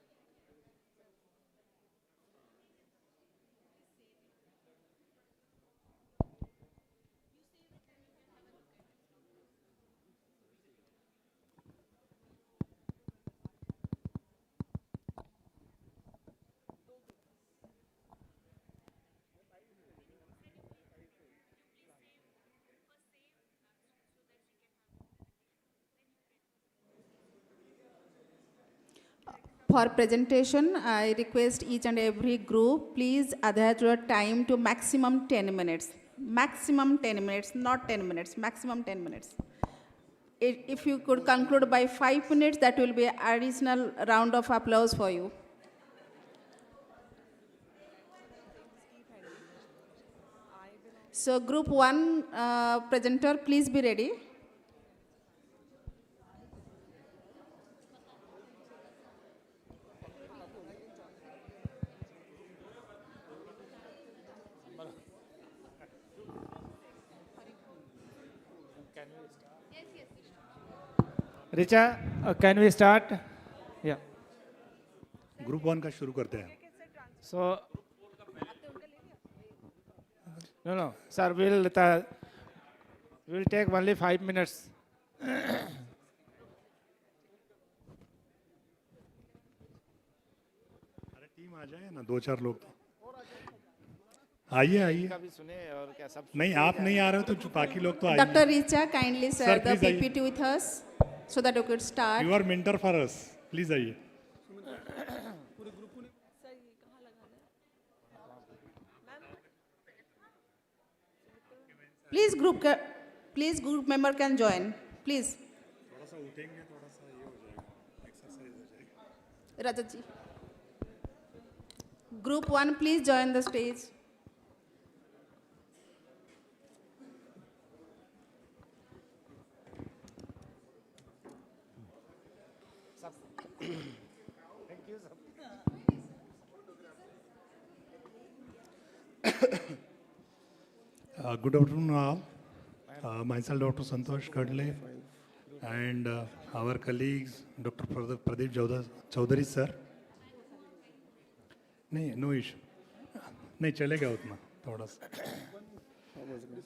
For presentation, I request each and every group, please adhere to your time to maximum 10 minutes. Maximum 10 minutes, not 10 minutes, maximum 10 minutes. If you could conclude by 5 minutes, that will be additional round of applause for you. So group 1 presenter, please be ready. Richa, can we start? Yeah. Group 1 का शुरू करते हैं. So, no, sir, we'll take only 5 minutes. अरे team आ जाए ना, 2-4 लोग तो आइए. नहीं, आप नहीं आ रहे हो तो बाकी लोग तो आइए. Dr. Richa, kindly share the please आइए. PPT with us so that we could start. You are mentor for us. Please आइए. Please group member can join. Please. थोड़ा सा उठेंगे, थोड़ा सा ये हो जाएगा, एक्सरसाइज हो जाएगा. Rajat ji. Group 1, please join the stage. Thank you, sir. Good afternoon all. Myself Dr. Santosh Kadle and our colleagues Dr. Pradeep Chaudhary sir. नहीं, no issue. नहीं चलेगा उतना थोड़ा सा.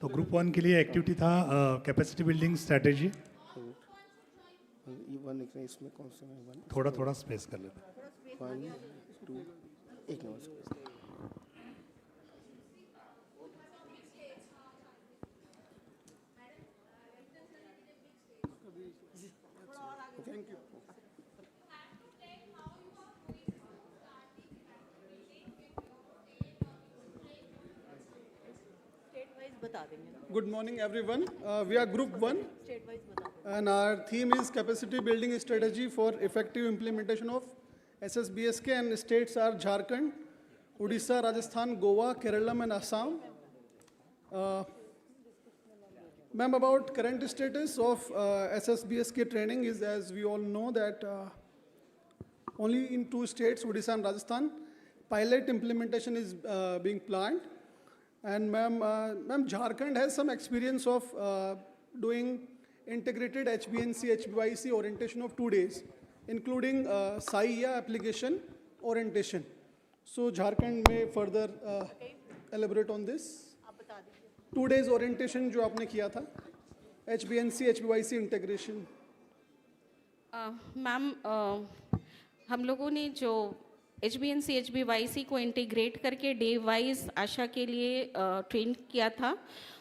तो ग्रुप 1 के लिए एक्टिविटी था कैपेसिटी बिल्डिंग स्ट्रेटेजी. इसमें कौन सा है? थोड़ा स्पेस कर लेते. 1 2 एक number space. Thank you. Good morning, everyone. We are Group 1, and our theme is Capacity Building Strategy for Effective Implementation of SSBSK, and states are Jharkhand, Odisha, Rajasthan, Goa, Kerala, and Assam. Ma'am, about current status of SSBSK training is, as we all know, that only in 2 states, Odisha and Rajasthan, pilot implementation is being planned. And ma'am, Jharkhand has some experience of doing integrated HBNC, HBYC orientation of 2 days, including SAIA application orientation. So Jharkhand may further elaborate on this. 2 days orientation जो आपने किया था, HBNC, HBYC integration. Ma'am, हम लोगों ने जो HBNC, HBYC को integrate करके डे वाइज आशा के लिए ट्रेन किया था,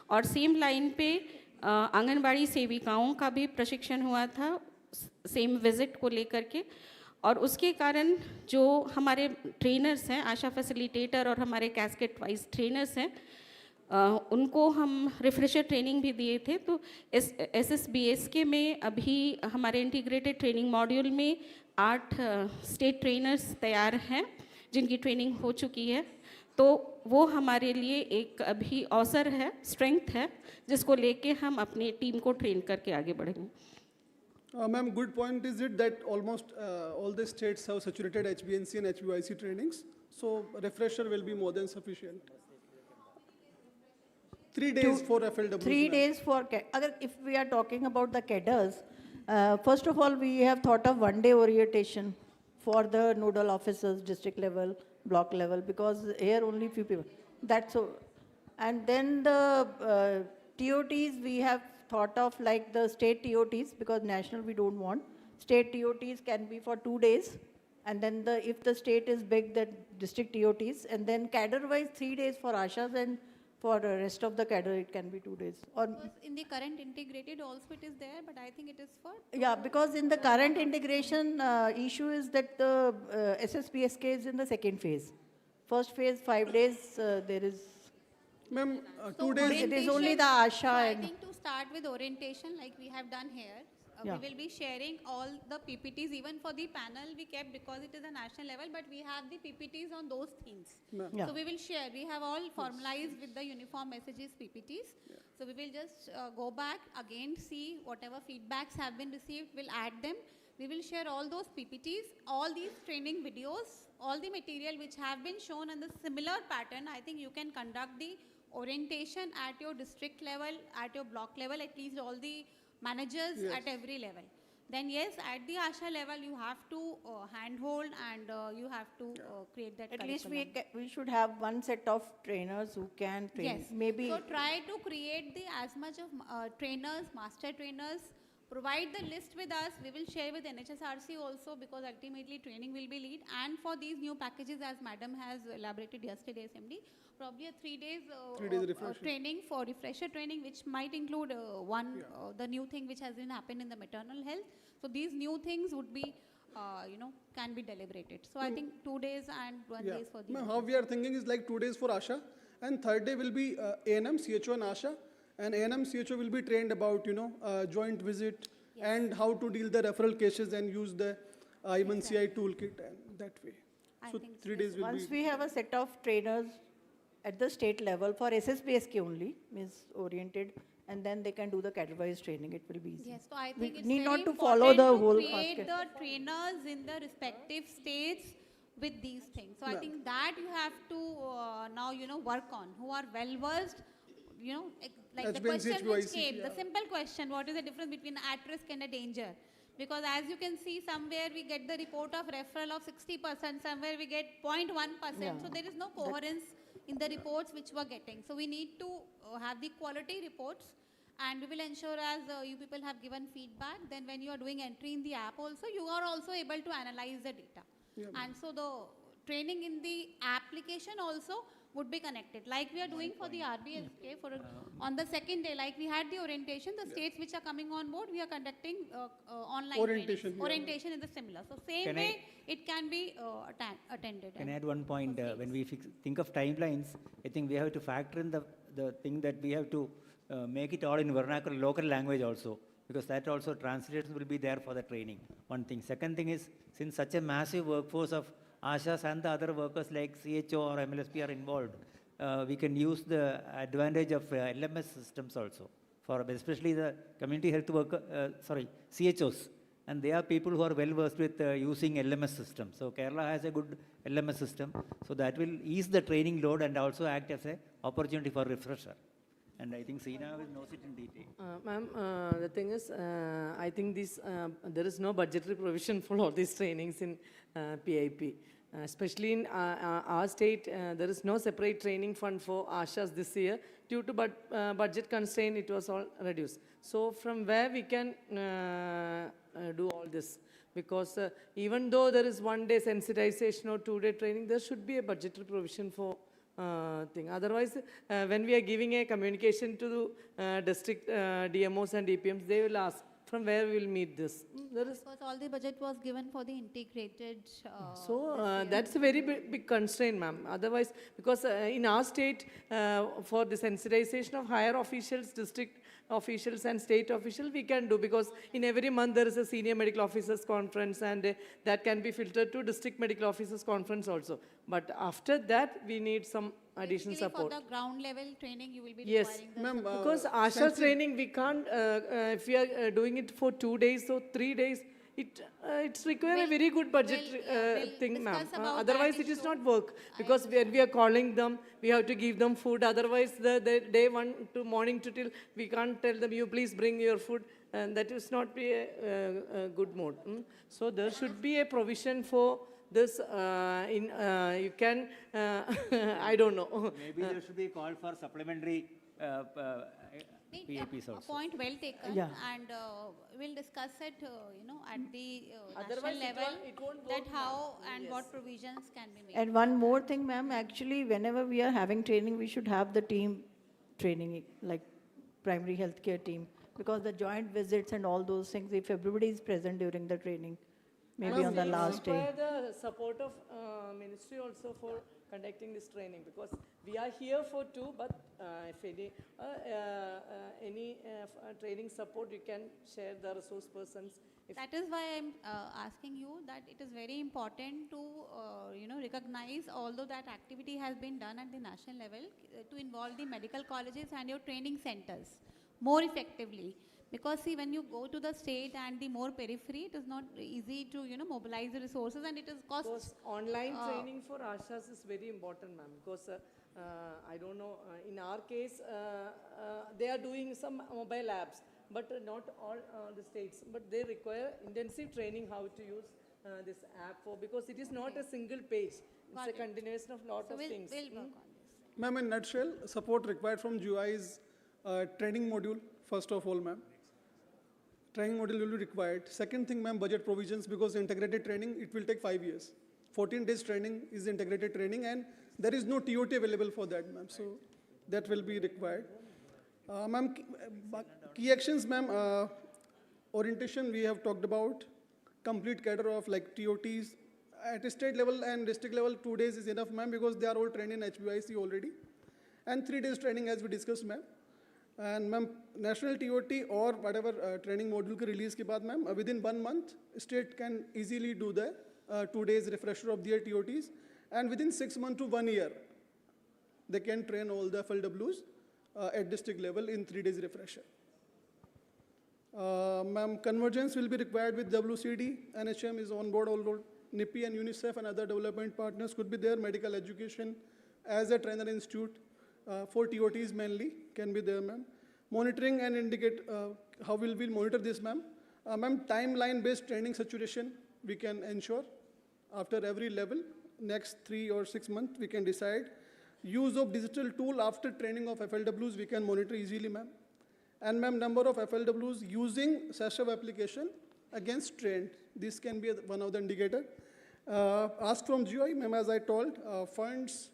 और सेम लाइन पे आंगनबाड़ी सेविकाओं का भी प्रशिक्षण हुआ था सेम विजिट को लेकर के, और उसके कारण जो हमारे ट्रेनर्स हैं, आशा फैसिलिटेटर और हमारे कैस्केट वाइज ट्रेनर्स हैं, उनको हम रिफ्रेशर ट्रेनिंग भी दिए थे. तो SSBSK में अभी हमारे इंटीग्रेटेड ट्रेनिंग मॉड्यूल में 8 स्टेट ट्रेनर्स तैयार हैं जिनकी ट्रेनिंग हो चुकी है. तो वो हमारे लिए एक अभी अवसर है, स्ट्रेंथ है, जिसको लेके हम अपनी टीम को ट्रेन करके आगे बढ़ेंगे. Ma'am, good point is it that almost all the states have saturated HBNC and HBYC trainings, so refresher will be more than sufficient. 3 days for FLW. 3 days for, if we are talking about the cadres, first of all, we have thought of 1 day orientation for the nodal officers, district level, block level, because here only few people. That's so. And then the TOTs we have thought of like the state TOTs, because national we don't want. State TOTs can be for 2 days. And then if the state is big, then district TOTs. And then cadre-wise 3 days for ASHAs, and for the rest of the cadre, it can be 2 days. Or because in the current integrated also it is there, but I think it is for... Yeah, because in the current integration issue is that the SSBSK is in the second phase. First phase, 5 days, there is... Ma'am, So 2 days... It is only the ASHA. So I and think to start with orientation like we have done here, Yeah. We will be sharing all the PPTs, even for the panel we kept because it is a national level, but we have the PPTs on those themes. Yeah. So we will share. We have all formalized with the uniform messages PPTs. So we will just go back again, see whatever feedbacks have been received, we'll add them. We will share all those PPTs, all these training videos, all the material which have been shown in the similar pattern. I think you can conduct the orientation at your district level, at your block level, at least all the managers at every level. Then yes, at the ASHA level, you have to handhold and you have to create that At least curriculum. we should have one set of trainers who can train. Yes. Maybe. So try to create the as much of trainers, master trainers. Provide the list with us. We will share with NHSRC also because ultimately training will be lead. And for these new packages, as Madam has elaborated yesterday, SMD, probably a 3 days, training for refresher training, which might include the new thing which has been happened in the maternal health. So these new things would be, can be deliberated. So I think 2 days and 1 day for the. Ma'am, how we are thinking is like 2 days for ASHA, and third day will be ANM, CHO and ASHA. And ANM CHO will be trained about, joint visit and how to deal the referral cases and use the I1CI toolkit and that way. So 3 days will Once be. we have a set of trainers at the state level for SSBSK only, means oriented, and then they can do the categorized training, it will be easy. Yes, so I We think it's need very not to follow the important whole to create basket. the trainers in the respective states with these things. So I think that you have to now, work on, who are well versed, like the question which came, the simple question, what is the difference between at risk and a danger? Because as you can see, somewhere we get the report of referral of 60%, somewhere we get 0.1%. So there is no coherence in the reports which we are getting. So we need to have the quality reports, and we will ensure as you people have given feedback, then when you are doing entry in the app also, you are also able to analyze the data. And so the training in the application also would be connected. Like we are doing for the RBSK, on the second day, like we had the orientation, the states which are coming on board, we are conducting online Orientation, Orientation is the similar. So same way, it can be attended. Can I add one point? When we think of timelines, I think we have to factor in the thing that we have to make it all in vernacular, local language also, because that also translation will be there for the training. One thing. Second thing is, since such a massive workforce of ASHAs and the other workers like CHO or MLSP are involved, we can use the advantage of LMS systems also, for especially the community health worker, CHOs. And they are people who are well versed with using LMS systems. So Kerala has a good LMS system, so that will ease the training load and also act as an opportunity for refresher. And I think Seena knows it in detail. Ma'am, the thing is, I think there is no budgetary provision for all these trainings in PIP. Especially in our state, there is no separate training fund for ASHAs this year. Due to budget constraint, it was all reduced. So from where we can do all this? Because even though there is 1 day sensitization or 2 day training, there should be a budgetary provision for thing. Otherwise, when we are giving a communication to the district DMOs and DPMs, they will ask, from where we will meet this? Because all the budget was given for the integrated. That's a very big constraint, ma'am. Otherwise, because in our state, for the sensitization of higher officials, district officials and state officials, we can do, because in every month there is a senior medical officers conference, and that can be filtered to district medical officers conference also. But after that, we need some additional support. For the ground level training, you will be Yes, requiring the because ASHA training, we can't, if we are doing it for 2 days or 3 days, it's require a very good budget thing, ma'am. Otherwise, it is not work, because when we are calling them, we have to give them food. Otherwise, the day 1 to morning to till, we can't tell them, you please bring your food, and that is not be a good mode. So there should be a provision for this. You can, I don't know. Maybe there should be a call for supplementary PAPs also. Point well taken, and we'll discuss it, at the national level, that how and what provisions can be made. And one more thing, ma'am, actually, whenever we are having training, we should have the team training, like primary healthcare team, because the joint visits and all those things, if everybody is present during the training, maybe on the last day. We require the support of ministry also for conducting this training, because we are here for 2, but if any training support, you can share the resource persons. If That is why I'm asking you that it is very important to, recognize, although that activity has been done at the national level, to involve the medical colleges and your training centers more effectively. Because see, when you go to the state and the more periphery, it is not easy to, mobilize the resources, and it is cost. Because online training for ASHAs is very important, ma'am. Because I don't know, in our case, they are doing some mobile apps, but not all the states. But they require intensive training how to use this app for, because it is not a single page. Got It's it. a continuation of lot So of we'll things. work on this. Ma'am, in nutshell, support required from GUI is training module, first of all, ma'am. Training module will be required. Second thing, ma'am, budget provisions, because integrated training, it will take 5 years. 14 days training is integrated training, and there is no TOT available for that, ma'am. So that will be required. Ma'am, key actions, ma'am, orientation we have talked about, complete cadre of like TOTs. At state level and district level, 2 days is enough, ma'am, because they are all trained in HBIC already. And 3 days training as we discussed, ma'am. And ma'am, national TOT or whatever training module ke release ke baad, ma'am, within 1 month, state can easily do the 2 days refresher of their TOTs. And within 6 months to 1 year, they can train all the FLWs at district level in 3 days refresher. Ma'am, convergence will be required with WCD. NHM is on board, although NIPI and UNICEF and other development partners could be there. Medical education as a trainer institute for TOTs mainly can be there, ma'am. Monitoring and indicate how will we monitor this, ma'am. Ma'am, timeline-based training saturation we can ensure after every level. Next 3 or 6 months we can decide. Use of digital tool after training of FLWs we can monitor easily, ma'am. And ma'am, number of FLWs using SASHAV application against trained. This can be one of the indicator. Ask from GUI, ma'am, as I told, funds,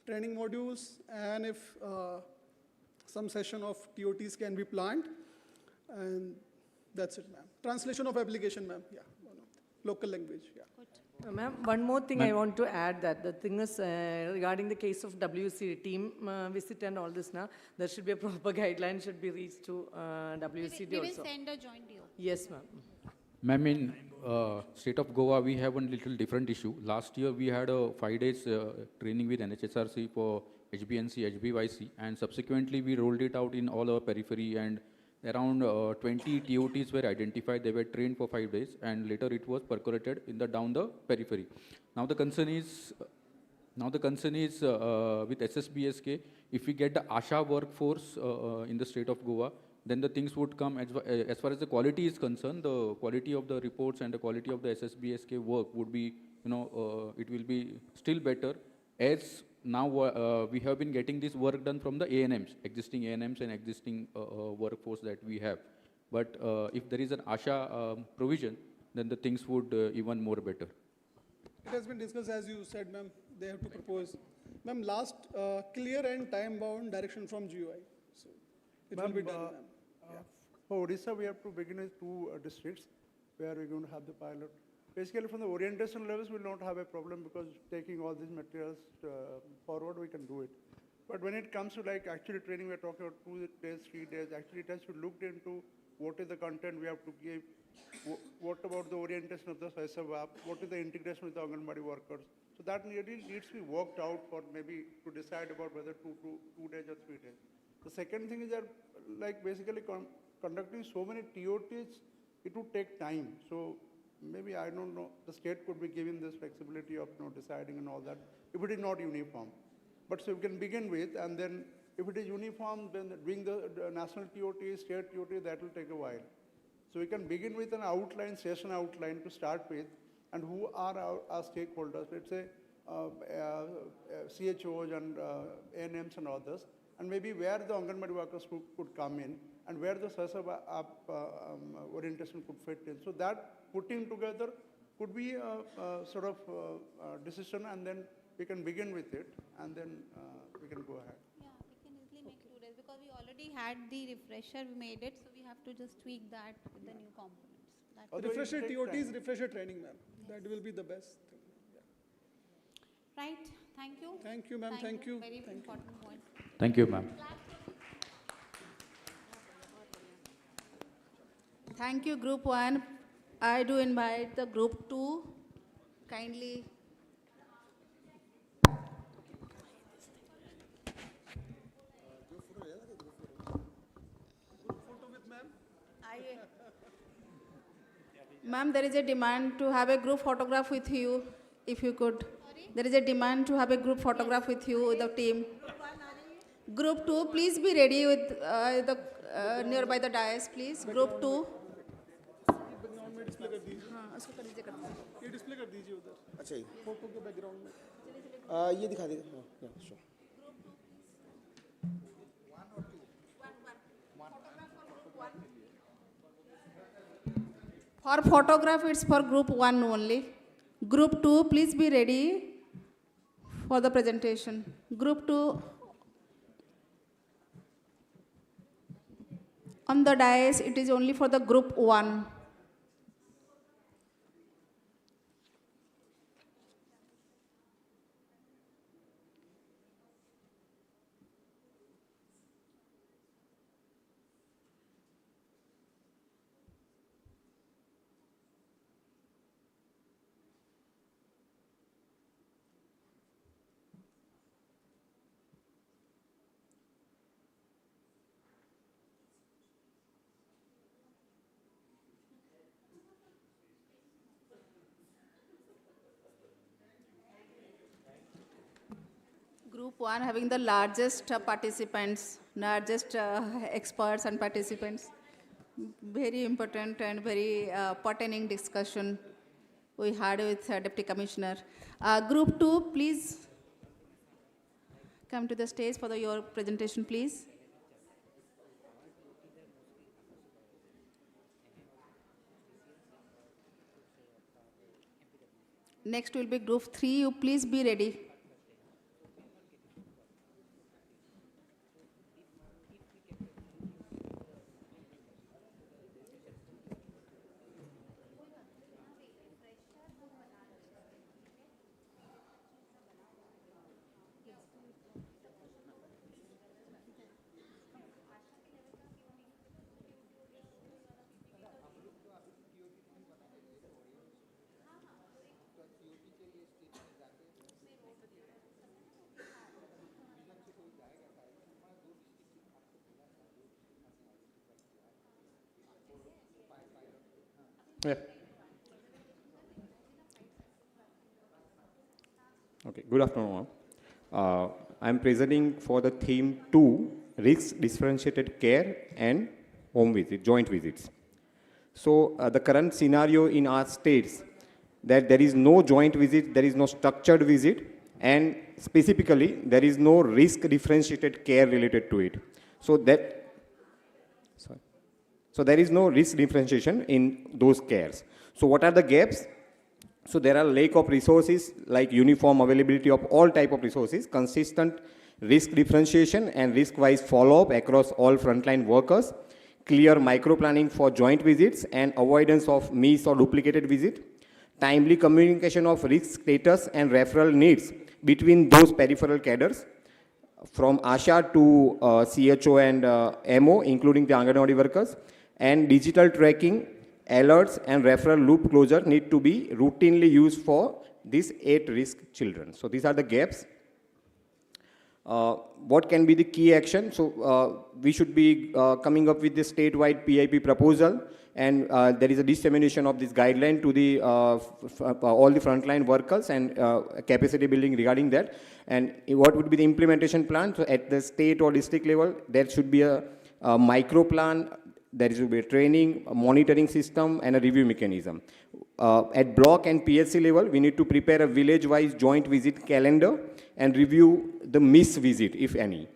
training modules, and if some session of TOTs can be planned. And that's it, ma'am. Translation of application, ma'am, yeah, one of the local language, yeah. Ma'am, one more thing I want to add that the thing is regarding the case of WC team visit and all this now, there should be a proper guideline should be reached to WCD We will also. send a joint DO. Yes, ma'am. Ma'am, in state of Goa, we have a little different issue. Last year, we had a 5 days training with NHSRC for HBNC, HBYC, and subsequently we rolled it out in all our periphery, and around 20 TOTs were identified. They were trained for 5 days, and later it was percolated in the down the periphery. Now the concern is with SSBSK, if we get the ASHA workforce in the state of Goa, then the things would come as far as the quality is concerned. The quality of the reports and the quality of the SSBSK work would be, it will be still better, as now we have been getting this work done from the ANMs, existing ANMs and existing workforce that we have. But if there is an ASHA provision, then the things would even more better. It has been discussed, as you said, ma'am, they have to propose. Ma'am, last clear and time-bound direction from GUI. So it will be done, ma'am. For Odisha, we have to begin with 2 districts where we're going to have the pilot. Basically, from the orientation levels, we'll not have a problem because taking all these materials forward, we can do it. But when it comes to like actually training, we're talking about 2 days, 3 days. Actually, it has to look into what is the content we have to give, what about the orientation of the SISAV app, what is the integration with the Anganwadi workers. So that really needs to be worked out for maybe to decide about whether 2 days or 3 days. The second thing is that like basically conducting so many TOTs, it would take time. So maybe, I don't know, the state could be given this flexibility of deciding and all that, if it is not uniform. But so we can begin with, and then if it is uniform, then doing the national TOT, state TOT, that will take a while. So we can begin with an outline, session outline to start with, and who are our stakeholders, let's say CHOs and ANMs and others, and maybe where the Anganwadi workers could come in, and where the SASAV app orientation could fit in. So that putting together could be a sort of decision, and then we can begin with it, and then we can go ahead. Yeah, we can easily make 2 days because we already had the refresher, we made it, so we have to just tweak that with the new components. That Refresher TOT is refresher training, ma'am. That will be the best thing. Yeah. Right. Thank you. Thank you, ma'am. Thank you. Very important point. Thank you, ma'am. Thank you, Group 1. I do invite the Group 2 kindly. Ma'am, there is a demand to have a group photograph with you, if you could. There is a demand to have a group photograph with you, with the team. Group 2, please be ready with nearby the dais, please. Group 2. ये display कर दीजिए उधर अच्छा जी photo के background में ये दिखा देगा हाँ sure. For photograph, it's for Group 1 only. Group 2, please be ready for the presentation. Group 2, on the dais, it is only for the Group 1. Group 1 having the largest participants, largest experts and participants. Very important and very pertaining discussion we had with Deputy Commissioner. Group 2, please come to the stage for your presentation, please. Next will be Group 3, you please be ready. Yeah. Okay, good afternoon. I am presenting for the theme 2, risk differentiated care and home visit, joint visits. So the current scenario in our states that there is no joint visit, there is no structured visit, and specifically there is no risk differentiated care related to it. So there is no risk differentiation in those cares. So what are the gaps? So there are lack of resources like uniform availability of all type of resources, consistent risk differentiation and risk-wise follow-up across all frontline workers, clear micro-planning for joint visits and avoidance of miss or duplicated visit, timely communication of risk status and referral needs between those peripheral cadres, from ASHA to CHO and MO, including the Anganwadi workers, and digital tracking, alerts and referral loop closure need to be routinely used for these 8 risk children. So these are the gaps. What can be the key action? So we should be coming up with the statewide PIP proposal, and there is a dissemination of this guideline to the all the frontline workers and capacity building regarding that. And what would be the implementation plan? So at the state or district level, there should be a micro plan. There should be a training, a monitoring system, and a review mechanism. At block and PSC level, we need to prepare a village-wise joint visit calendar and review the miss visit, if any.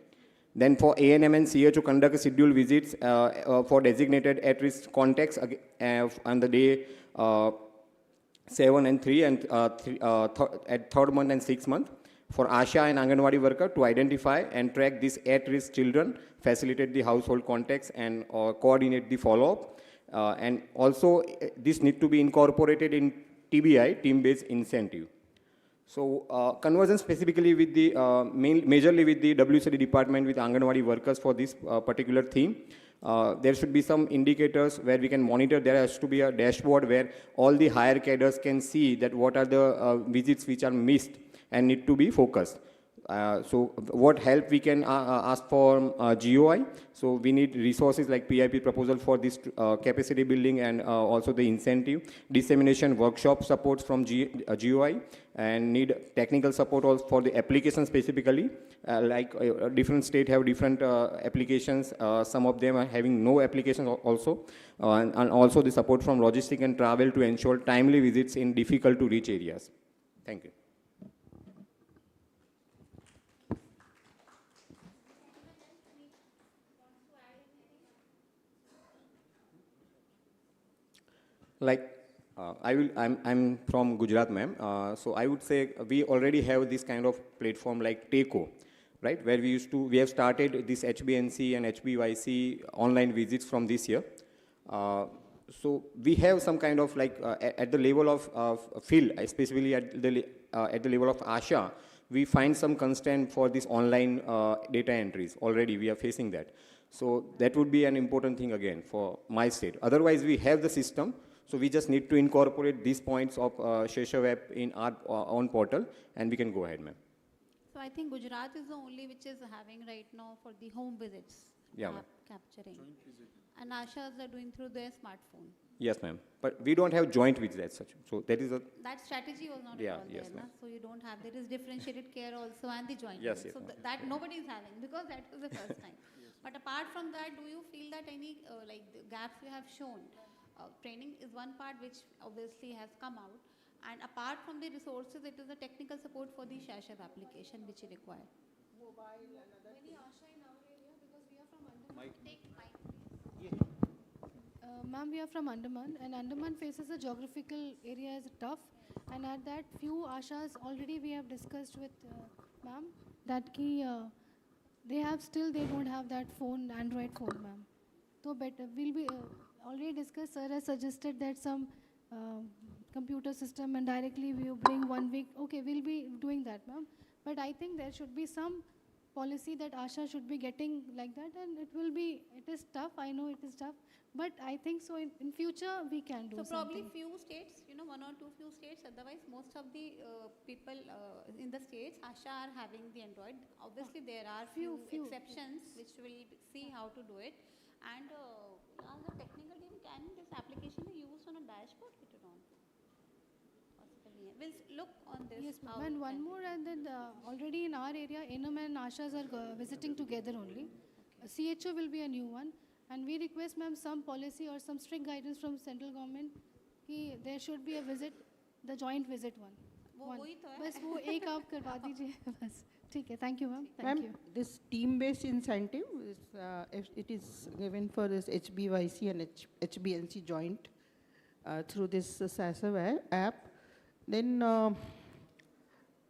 Then for ANM and CHO, conduct scheduled visits for designated at-risk contacts on the day 7 and 3 and at 3rd month and 6th month. For ASHA and Anganwadi worker to identify and track these at-risk children, facilitate the household contacts and coordinate the follow-up. And also this need to be incorporated in TBI, team-based incentive. So conversion specifically with the, majorly with the WCD department with Anganwadi workers for this particular theme. There should be some indicators where we can monitor. There has to be a dashboard where all the higher cadres can see that what are the visits which are missed and need to be focused. So what help we can ask for GOI. So we need resources like PIP proposal for this capacity building and also the incentive, dissemination workshop supports from GOI, and need technical support also for the application specifically. Like different state have different applications. Some of them are having no applications also. And also the support from logistic and travel to ensure timely visits in difficult to reach areas. Thank you. Like, I'm from Gujarat, ma'am. So I would say we already have this kind of platform like TECO, right? Where we have started this HBNC and HBYC online visits from this year. So we have some kind of like, at the level of field, especially at the level of ASHA, we find some constraint for this online data entries. Already we are facing that. So that would be an important thing again for my state. Otherwise we have the system. So we just need to incorporate these points of Shishu web in our own portal, and we can go ahead, ma'am. So I think Gujarat is the only which is having right now for the home visits. Yeah, capturing. And Ashas are doing through their smartphone. Yes, ma'am. But we don't have joint visits as such. So that is a... That strategy was not at all there. So you don't have, there is differentiated care also and the joint visits. So that nobody is having because that was the first time. But apart from that, do you feel that any like the gaps you have shown? Training is one part which obviously has come out, and apart from the resources, it is the technical support for the Shashav application which you require. Many Asha in our area because we are from Andaman. Take mic. Ma'am, we are from Andaman, and Andaman faces a geographical area as tough, and at that few Ashas already we have discussed with ma'am that they don't have that phone, Android phone, ma'am. So better we'll be. Already discussed, sir has suggested that some computer system and directly we bring 1 week. Okay, we'll be doing that, ma'am. But I think there should be some policy that Asha should be getting like that, and it is tough, I know it is tough, but I think so in future we can do something. So probably few states, one or two few states, otherwise most of the people in the states, Asha are having the Android. Obviously there are few exceptions which we'll see how to do it. And as a technical team, can this application be used on a dashboard later on? Possibly. We'll look on this. Yes, ma'am. And one more, and then already in our area, Enum and Ashas are visiting together only. Okay. CHO will be a new one. And we request, ma'am, some policy or some strict guidance from central government कि there should be a visit, the joint visit one. बस वो एक आप करवा दीजिए बस. ठीक है, thank you, ma'am. Thank you. This team-based incentive, it is given for this HBYC and HBNC joint through this SASA app. Then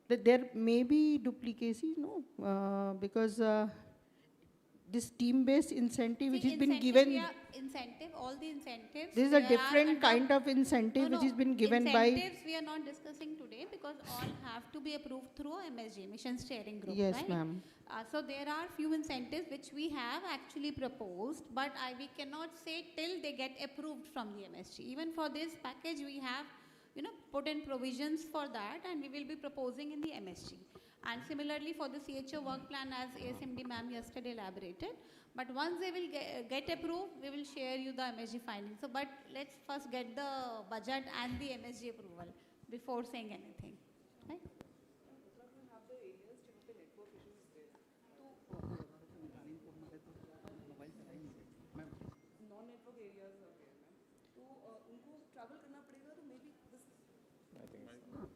there may be duplicacy, no? Because this team-based incentive which has been given... all the incentives. This is a different kind of incentive which has been given by... Incentives we are not discussing today because all have to be approved through MSG, Mission Steering Group, yes, right? ma'am. So there are few incentives which we have actually proposed, but we cannot say till they get approved from the MSG. Even for this package we have, put in provisions for that, and we will be proposing in the MSG. And similarly for the CHO work plan, as ASMD ma'am yesterday elaborated. But once they will get approved, we will share you the MSG findings. So, but let's first get the budget and the MSG approval before saying anything. Right?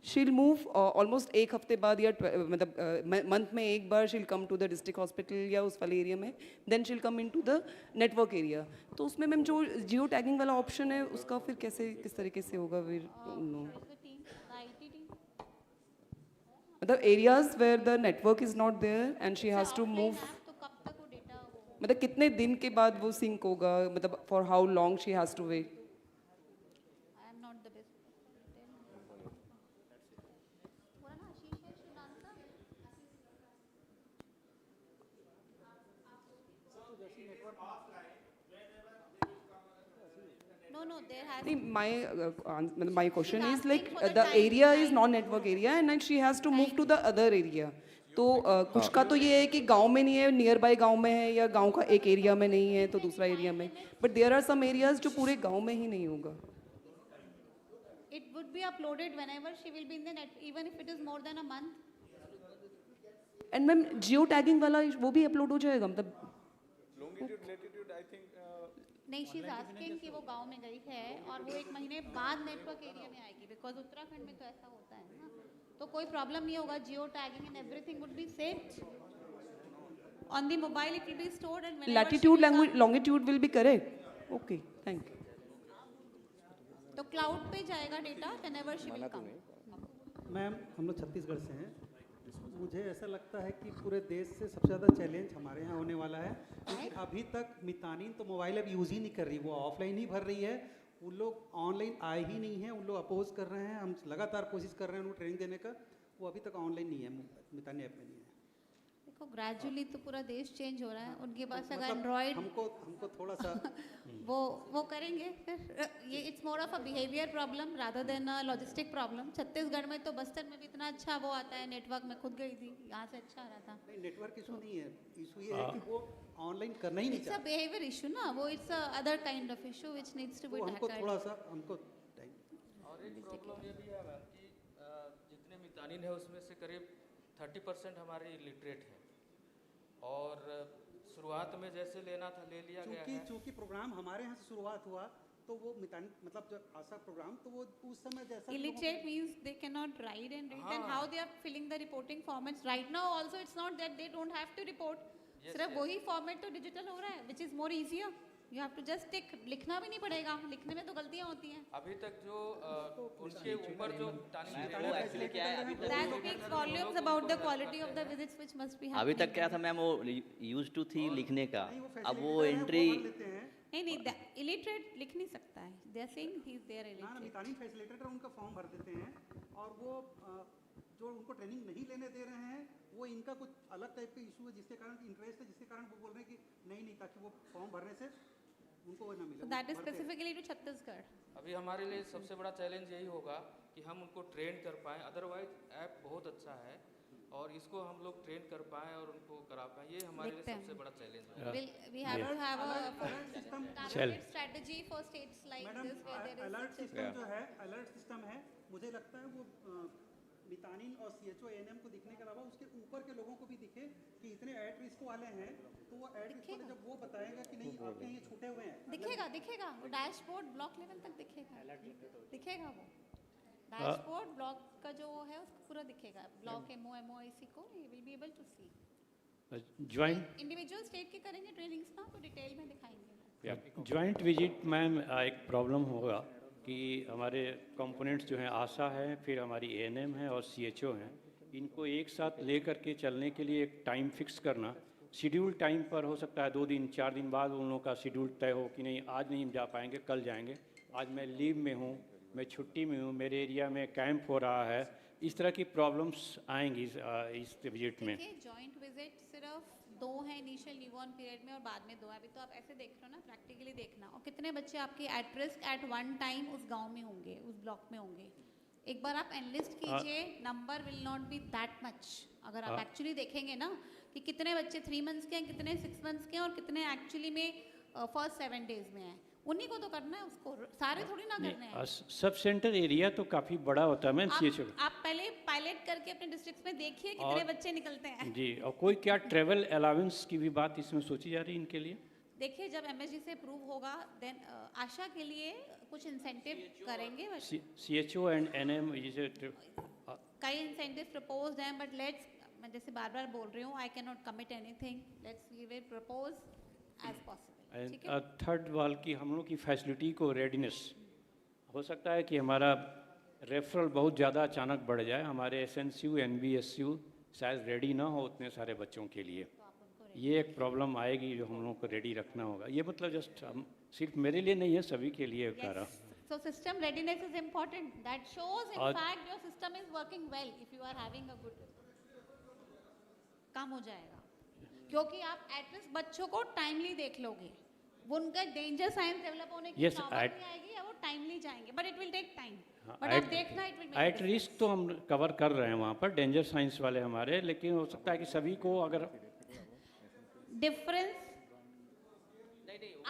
She'll move almost एक हफ्ते बाद या मतलब month में एक बार she'll come to the district hospital या उस वाले area में, then she'll come into the network area. तो उसमें मैम जो जियो टैगिंग वाला ऑप्शन है उसका फिर किस तरीके से होगा फिर मतलब areas where the network is not there and she has to move. मतलब कितने दिन के बाद वो sync होगा, मतलब for how long she has to wait. No, there has. My question is like the area is non-network area and like she has to move to the other area. तो कुछ का तो ये है कि गांव में नहीं है, नियर बाय गांव में है, या गांव का एक एरिया में नहीं है तो दूसरा एरिया में, but there are some areas जो पूरे गांव में ही नहीं होगा. It would be uploaded whenever she will be in the net, even if it is more than a month. And ma'am geo tagging वाला वो भी अपलोड हो जाएगा मतलब. नहीं, शी इज आस्किंग कि वो गांव में गई है और वो 1 महीने बाद नेटवर्क एरिया में आएगी, बिकॉज उत्तराखंड में तो ऐसा होता है ना, तो कोई प्रॉब्लम नहीं होगा. Geo tagging and everything would be saved on the mobile, it will be stored and latitude longitude will be correct. Okay, thank you. तो क्लाउड पे जाएगा data whenever she will come. Ma'am, हम लोग छत्तीसगढ़ से हैं. मुझे ऐसा लगता है कि पूरे देश से सबसे ज़्यादा चैलेंज हमारे यहाँ होने वाला है, क्योंकि अभी तक मितानिन तो मोबाइल ऐप यूज़ ही नहीं कर रही, वो ऑफलाइन ही भर रही है. उन लोग ऑनलाइन आए ही नहीं हैं, उन लोग अपोज कर रहे हैं. हम लगातार कोशिश कर रहे हैं उनको ट्रेनिंग देने का, वो अभी तक ऑनलाइन नहीं है, मितानिन ऐप में नहीं है. देखो ग्रेजुअली तो पूरा देश चेंज हो रहा है, उनके पास अगर मतलब एंड्रॉइड हमको थोड़ा सा वो करेंगे फिर. ये it's more of a behaviour problem rather than a logistic problem. Chhattisgarh में तो बस्तर में भी इतना अच्छा वो आता है नेटवर्क, में खुद गई थी, यहाँ से अच्छा आ रहा था. नहीं, नेटवर्क इशू नहीं है, इशू ये है कि वो ऑनलाइन करना ही नहीं चाहते. इट्स अ बिहेवियर इशू ना, वो it's a other kind of issue which needs to be tackled. हमको थोड़ा सा हमको टाइम. और एक प्रॉब्लम ये भी है मैम कि जितने मितानिन है उसमें से करीब 30% हमारे इलिटरेट है, और शुरुआत में जैसे लेना था ले लिया गया है. चूँकि प्रोग्राम हमारे यहाँ से शुरुआत हुआ तो वो मितान मतलब जब आशा प्रोग्राम तो वो उस समय जैसा illiterate means they cannot write and read, and how they are filling the reporting formats right now also. It's not that they don't have to report. सिर्फ वही फॉर्मेट तो डिजिटल हो रहा है, which is more easier. You have to just tick. लिखना भी नहीं पड़ेगा, लिखने में तो गलतियाँ होती हैं. अभी तक जो उनके ऊपर जो एक्चुअली क्या है अभी That speaks volumes about the quality of the visits which must be happening. अभी तक क्या था मैम, वो यूज टू थी लिखने का, अब वो एंट्री नहीं, illiterate लिख नहीं सकता है. They are saying he is there illiterate. Mitanin facilitator उनका फॉर्म भर देते हैं, और वो जो उनको ट्रेनिंग नहीं लेने दे रहे हैं, वो इनका कुछ अलग टाइप का इशू है, जिसके कारण इंटरेस्ट है, जिसके कारण वो बोल रहे हैं कि नहीं, ताकि वो फॉर्म भरने से उनको वो ना मिले. So that is specifically to Chhattisgarh. अभी हमारे लिए सबसे बड़ा चैलेंज यही होगा कि हम उनको ट्रेन कर पाएँ. अदरवाइज ऐप बहुत अच्छा है और इसको हम लोग ट्रेन कर पाएँ और उनको करा पाएँ, ये हमारे लिए सबसे बड़ा चैलेंज है. We have to have a targeted strategy for states like this where there is alert system जो है, अलर्ट सिस्टम है, मुझे लगता है वो मितानिन और CHO ANM को दिखने के अलावा उसके ऊपर के लोगों को भी दिखे कि इतने एट रिस्क वाले हैं, तो वो एट रिस्क वाले जब वो बताएगा कि नहीं आपके ये छूटे हुए हैं, दिखेगा वो डैशबोर्ड ब्लॉक लेवल तक दिखेगा वो डैशबोर्ड ब्लॉक का जो है उसको पूरा दिखेगा. ब्लॉक MOIC को you will be able to see. Joint individual state के करेंगे ट्रेनिंग्स ना, तो डिटेल में दिखाएंगे. ज्वाइंट विजिट मैम एक प्रॉब्लम होगा कि हमारे कंपोनेंट्स जो हैं आशा है, फिर हमारी ANM है और CHO हैं, इनको एक साथ ले करके चलने के लिए एक टाइम फिक्स करना. शेड्यूल टाइम पर हो सकता है 2 दिन 4 दिन बाद उन लोगों का शेड्यूल तय हो कि नहीं आज नहीं जा पाएंगे, कल जाएंगे, आज मैं लीव में हूँ, मैं छुट्टी में हूँ, मेरे एरिया में कैंप हो रहा है. इस तरह की प्रॉब्लम्स आएंगी इस विजिट में. जॉइंट विजिट सिर्फ 2 हैं इनिशियल न्यूबॉर्न पीरियड में और बाद में 2 है. अभी तो आप ऐसे देख रहे हो ना, प्रैक्टिकली देखना. और कितने बच्चे आपके at risk at one time उस गांव में होंगे, उस ब्लॉक में होंगे, एक बार आप एनलिस्ट कीजिए. Number will not be that much. अगर आप एक्चुअली देखेंगे ना कि कितने बच्चे 3 मंथ्स के हैं, कितने 6 मंथ्स के हैं और कितने एक्चुअली में फर्स्ट 7 डेज में हैं, उन्हीं को तो करना है, उसको सारे थोड़ी ना करने हैं. सब सेंटर एरिया तो काफ़ी बड़ा होता है मैम. CHO आप पहले पायलट करके अपने डिस्ट्रिक्ट्स में देखिए कितने बच्चे निकलते हैं जी. और कोई क्या ट्रेवल अलाउंस की भी बात इसमें सोची जा रही है इनके लिए? देखिए जब MSG से अप्रूव होगा देन आशा के लिए कुछ इंसेंटिव करेंगे. CHO एंड NM कई इंसेंटिव प्रपोज्ड हैं, बट लेट्स, मैं जैसे बार बोल रही हूँ, I can not commit anything. Let's we will propose as possible. Third वाल की हम लोग की फैसिलिटी को रेडीनेस हो सकता है कि हमारा रेफरल बहुत ज़्यादा अचानक बढ़ जाए, हमारे SNCU NBSU शायद रेडी ना हो उतने सारे बच्चों के लिए. ये एक प्रॉब्लम आएगी जो हम लोगों को रेडी रखना होगा. ये मतलब जस्ट हम सिर्फ मेरे लिए नहीं है, सभी के लिए कह रहा हूँ. So system readiness is important. That shows in fact your system is working well. If you are having a good, काम हो जाएगा. क्योंकि आप एटलीस्ट बच्चों को टाइमली देख लोगे, वो उनका डेंजर साइंस डेवलप होने की Yes, नौबत नहीं आएगी, या वो टाइमली जाएंगे, but it will take time, but आप देखना इट विल एट रिस्क तो हम कवर कर रहे हैं वहाँ पर, डेंजर साइंस वाले हमारे, लेकिन हो सकता है कि सभी को अगर डिफरेंस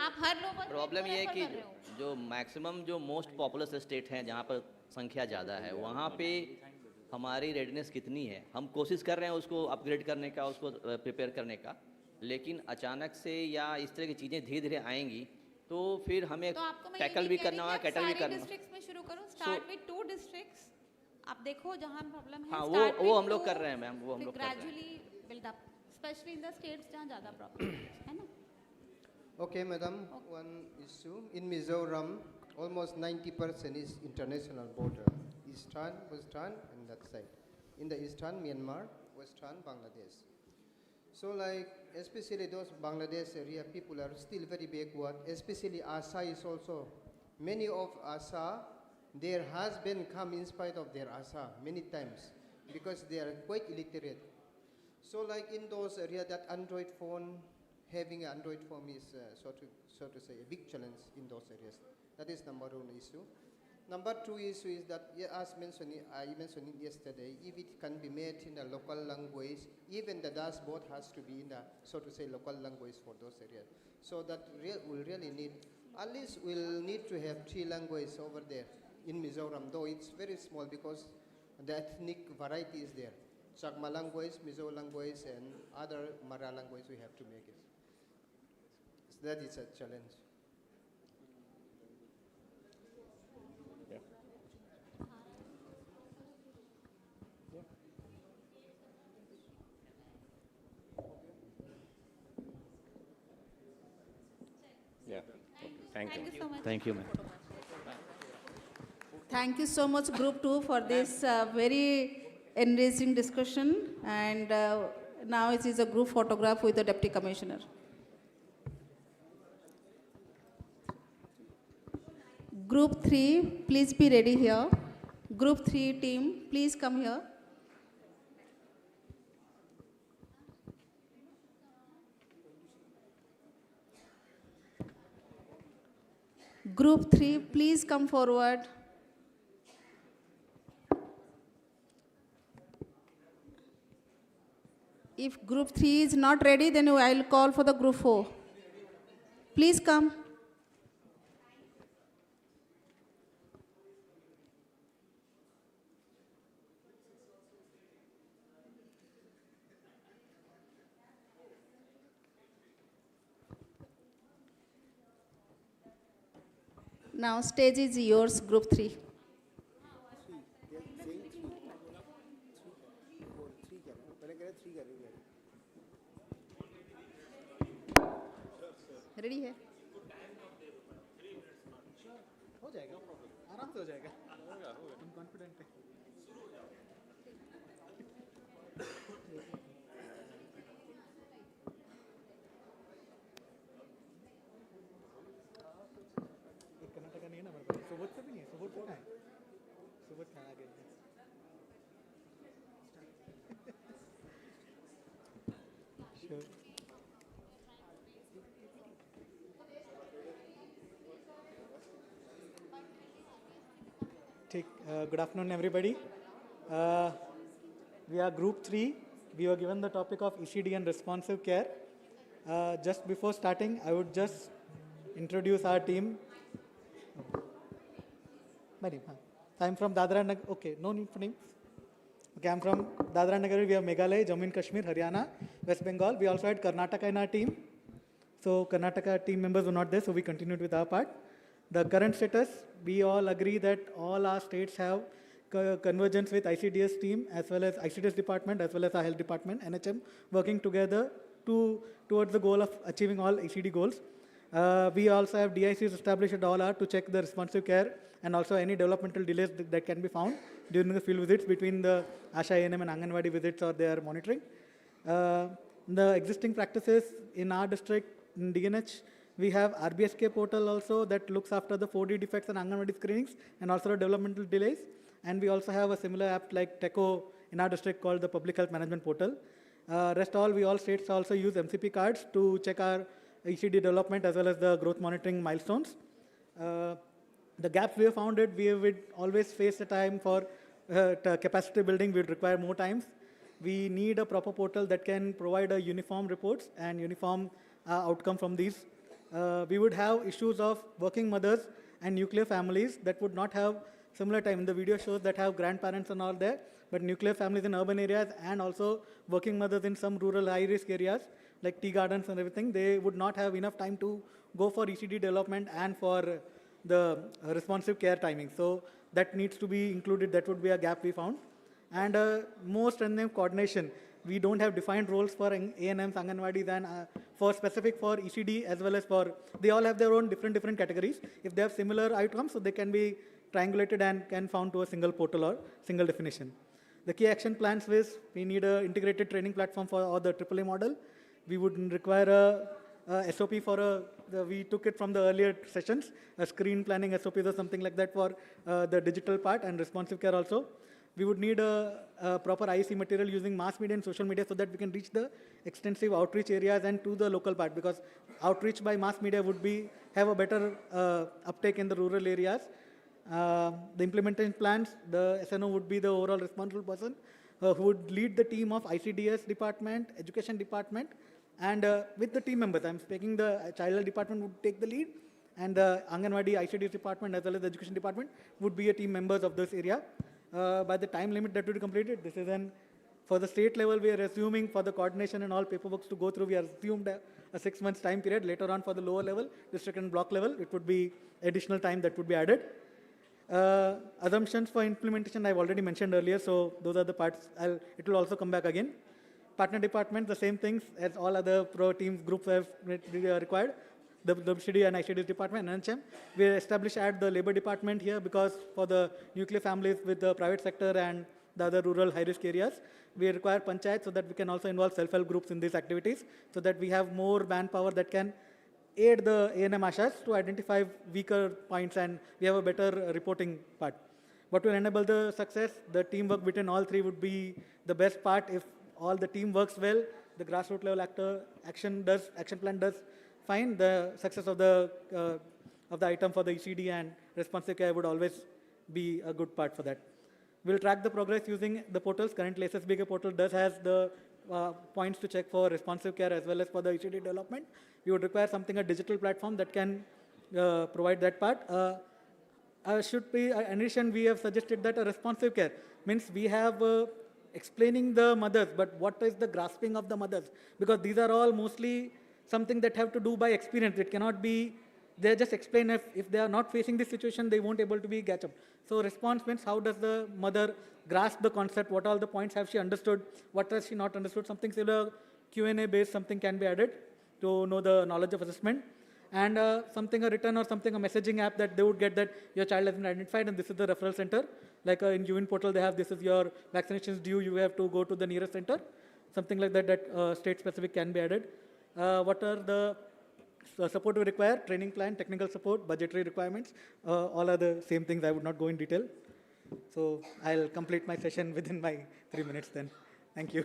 आप हर लोग प्रॉब्लम ये है कि जो मैक्सिमम जो मोस्ट पॉपुलस स्टेट हैं जहाँ पर संख्या ज़्यादा है, वहाँ पे हमारी रेडनेस कितनी है, हम कोशिश कर रहे हैं उसको अपग्रेड करने का, उसको प्रिपेयर करने का, लेकिन अचानक से या इस तरह की चीज़ें धीरे धीरे आएंगी तो फिर हमें टैकल भी करना होगा, कैटल भी करना। डिस्ट्रिक्ट्स में शुरू करो, स्टार्ट विद 2 डिस्ट्रिक्ट्स, आप देखो जहाँ प्रॉब्लम है। हाँ, वो हम लोग कर रहे हैं मैम, वो हम लोग कर रहे हैं। Gradually build up, specially in the states जहाँ ज़्यादा प्रॉब्लम है ना। Okay, madam, one issue. In Mizoram, almost 90% is international border. Eastern, Western, and that side. In the Eastern, Myanmar, Western, Bangladesh. So like, especially those Bangladesh area, people are still very backward, especially Asa is also. Many of Asa, their husband come in spite of their Asa many times because they are quite illiterate. So like in those areas, that Android phone, having an Android phone is so to say a big challenge in those areas. That is number one issue. Number two issue is that, as I mentioned yesterday, if it can be made in the local language, even the dashboard has to be in the, so to say, local language for those areas. So that we'll really need, at least we'll need to have 3 languages over there in Mizoram, though it's very small because the ethnic variety is there. Chakma language, Mizo language, and other Mara language we have to make it. So that is a challenge. Yeah. Thank you. Thank you so much. Thank you, ma'am. Thank you so much, Group 2, for this very enriching discussion. And now it is a group photograph with the Deputy Commissioner. Group 3, please be ready here. Group 3 team, please come here. Group 3, please come forward. If group 3 is not ready, then I will call for the group 4. Please come. Now stage is yours, group 3. Ready है? हो जाएगा, आराम से हो जाएगा, तुम confident है। कर्नाटका नहीं है ना मेरे पास, सोबत से भी नहीं है, सोबत कौन है? सोबत कहाँ आ गए? Sure. Good afternoon, everybody. We are Group 3. We were given the topic of ECD and responsive care. Just before starting, I would just introduce our team. I'm from Dadra and Nagar. Okay, no need for names. Okay, I'm from Dadra and Nagar. We have Meghalaya, Jammu and Kashmir, Haryana, West Bengal. We also had Karnataka in our team. So Karnataka team members were not there, so we continued with our part. The current status, we all agree that all our states have convergence with ICDS team as well as ICDS department as well as our health department, NHM, working together towards the goal of achieving all ICD goals. We also have DICs established at all our to check the responsive care and also any developmental delays that can be found during the field visits between the ASHA, ANM and Anganwadi visits or their monitoring. The existing practices in our district, in DNH, we have RBSK portal also that looks after the 4D defects and Anganwadi screenings and also the developmental delays. And we also have a similar app like TECO in our district called the Public Health Management Portal. Rest all, all states also use MCP cards to check our ECD development as well as the growth monitoring milestones. The gaps we have found it, we would always face a time for capacity building, we would require more times. We need a proper portal that can provide a uniform reports and uniform outcome from these. We would have issues of working mothers and nuclear families that would not have similar time. In the video shows that have grandparents and all there, but nuclear families in urban areas and also working mothers in some rural high-risk areas like tea gardens and everything, they would not have enough time to go for ECD development and for the responsive care timing. So that needs to be included. That would be a gap we found. And more strengthening coordination. We don't have defined roles for ANMs, Anganwadis, and for specific for ECD as well as for, they all have their own different categories. If they have similar outcomes, so they can be triangulated and can found to a single portal or single definition. The key action plans is we need an integrated training platform for all the AAA model. We would require a SOP for we took it from the earlier sessions, a screen planning SOP or something like that for the digital part and responsive care also. We would need a proper IEC material using mass media and social media so that we can reach the extensive outreach areas and to the local part, because outreach by mass media would have a better uptake in the rural areas. The implementation plans, the SNO would be the overall responsible person who would lead the team of ICDS department, education department, and with the team members. I'm speaking the child health department would take the lead, and the Anganwadi ICDS department as well as the education department would be a team members of this area. By the time limit that will be completed, this is for the state level, we are assuming for the coordination and all paperwork to go through, we are assumed a 6 months time period. Later on for the lower level, district and block level, it would be additional time that would be added. Assumptions for implementation I've already mentioned earlier, so those are the parts. It will also come back again. Partner department, the same things as all other pro teams, groups have required. The WCD and ICDS department, NHM. We established at the labor department here because for the nuclear families with the private sector and the other rural high-risk areas, we require panchayat so that we can also involve self-help groups in these activities so that we have more manpower that can aid the ANM Ashas to identify weaker points and we have a better reporting part. What will enable the success? The teamwork between all three would be the best part. If all the team works well, the grassroots level action plan does fine. The success of the item for the ECD and responsive care would always be a good part for that. We'll track the progress using the portals. Currently, SSBK portal does has the points to check for responsive care as well as for the ECD development. We would require a digital platform that can provide that part. Should be, in addition, we have suggested that a responsive care means we have explaining the mothers, but what is the grasping of the mothers? Because these are all mostly something that have to do by experience. It cannot be, they just explain if they are not facing this situation, they won't able to be catch up. So response means how does the mother grasp the concept, what all the points have she understood, what has she not understood, something similar Q&A based something can be added to know the knowledge of assessment. And something a written or something a messaging app that they would get that your child has been identified and this is the referral center. Like in UIN portal they have this is your vaccinations due, you have to go to the nearest center. Something like that state specific can be added. What are the support we require? Training plan, technical support, budgetary requirements, all are the same things. I would not go in detail. So I'll complete my session within my 3 minutes then. Thank you.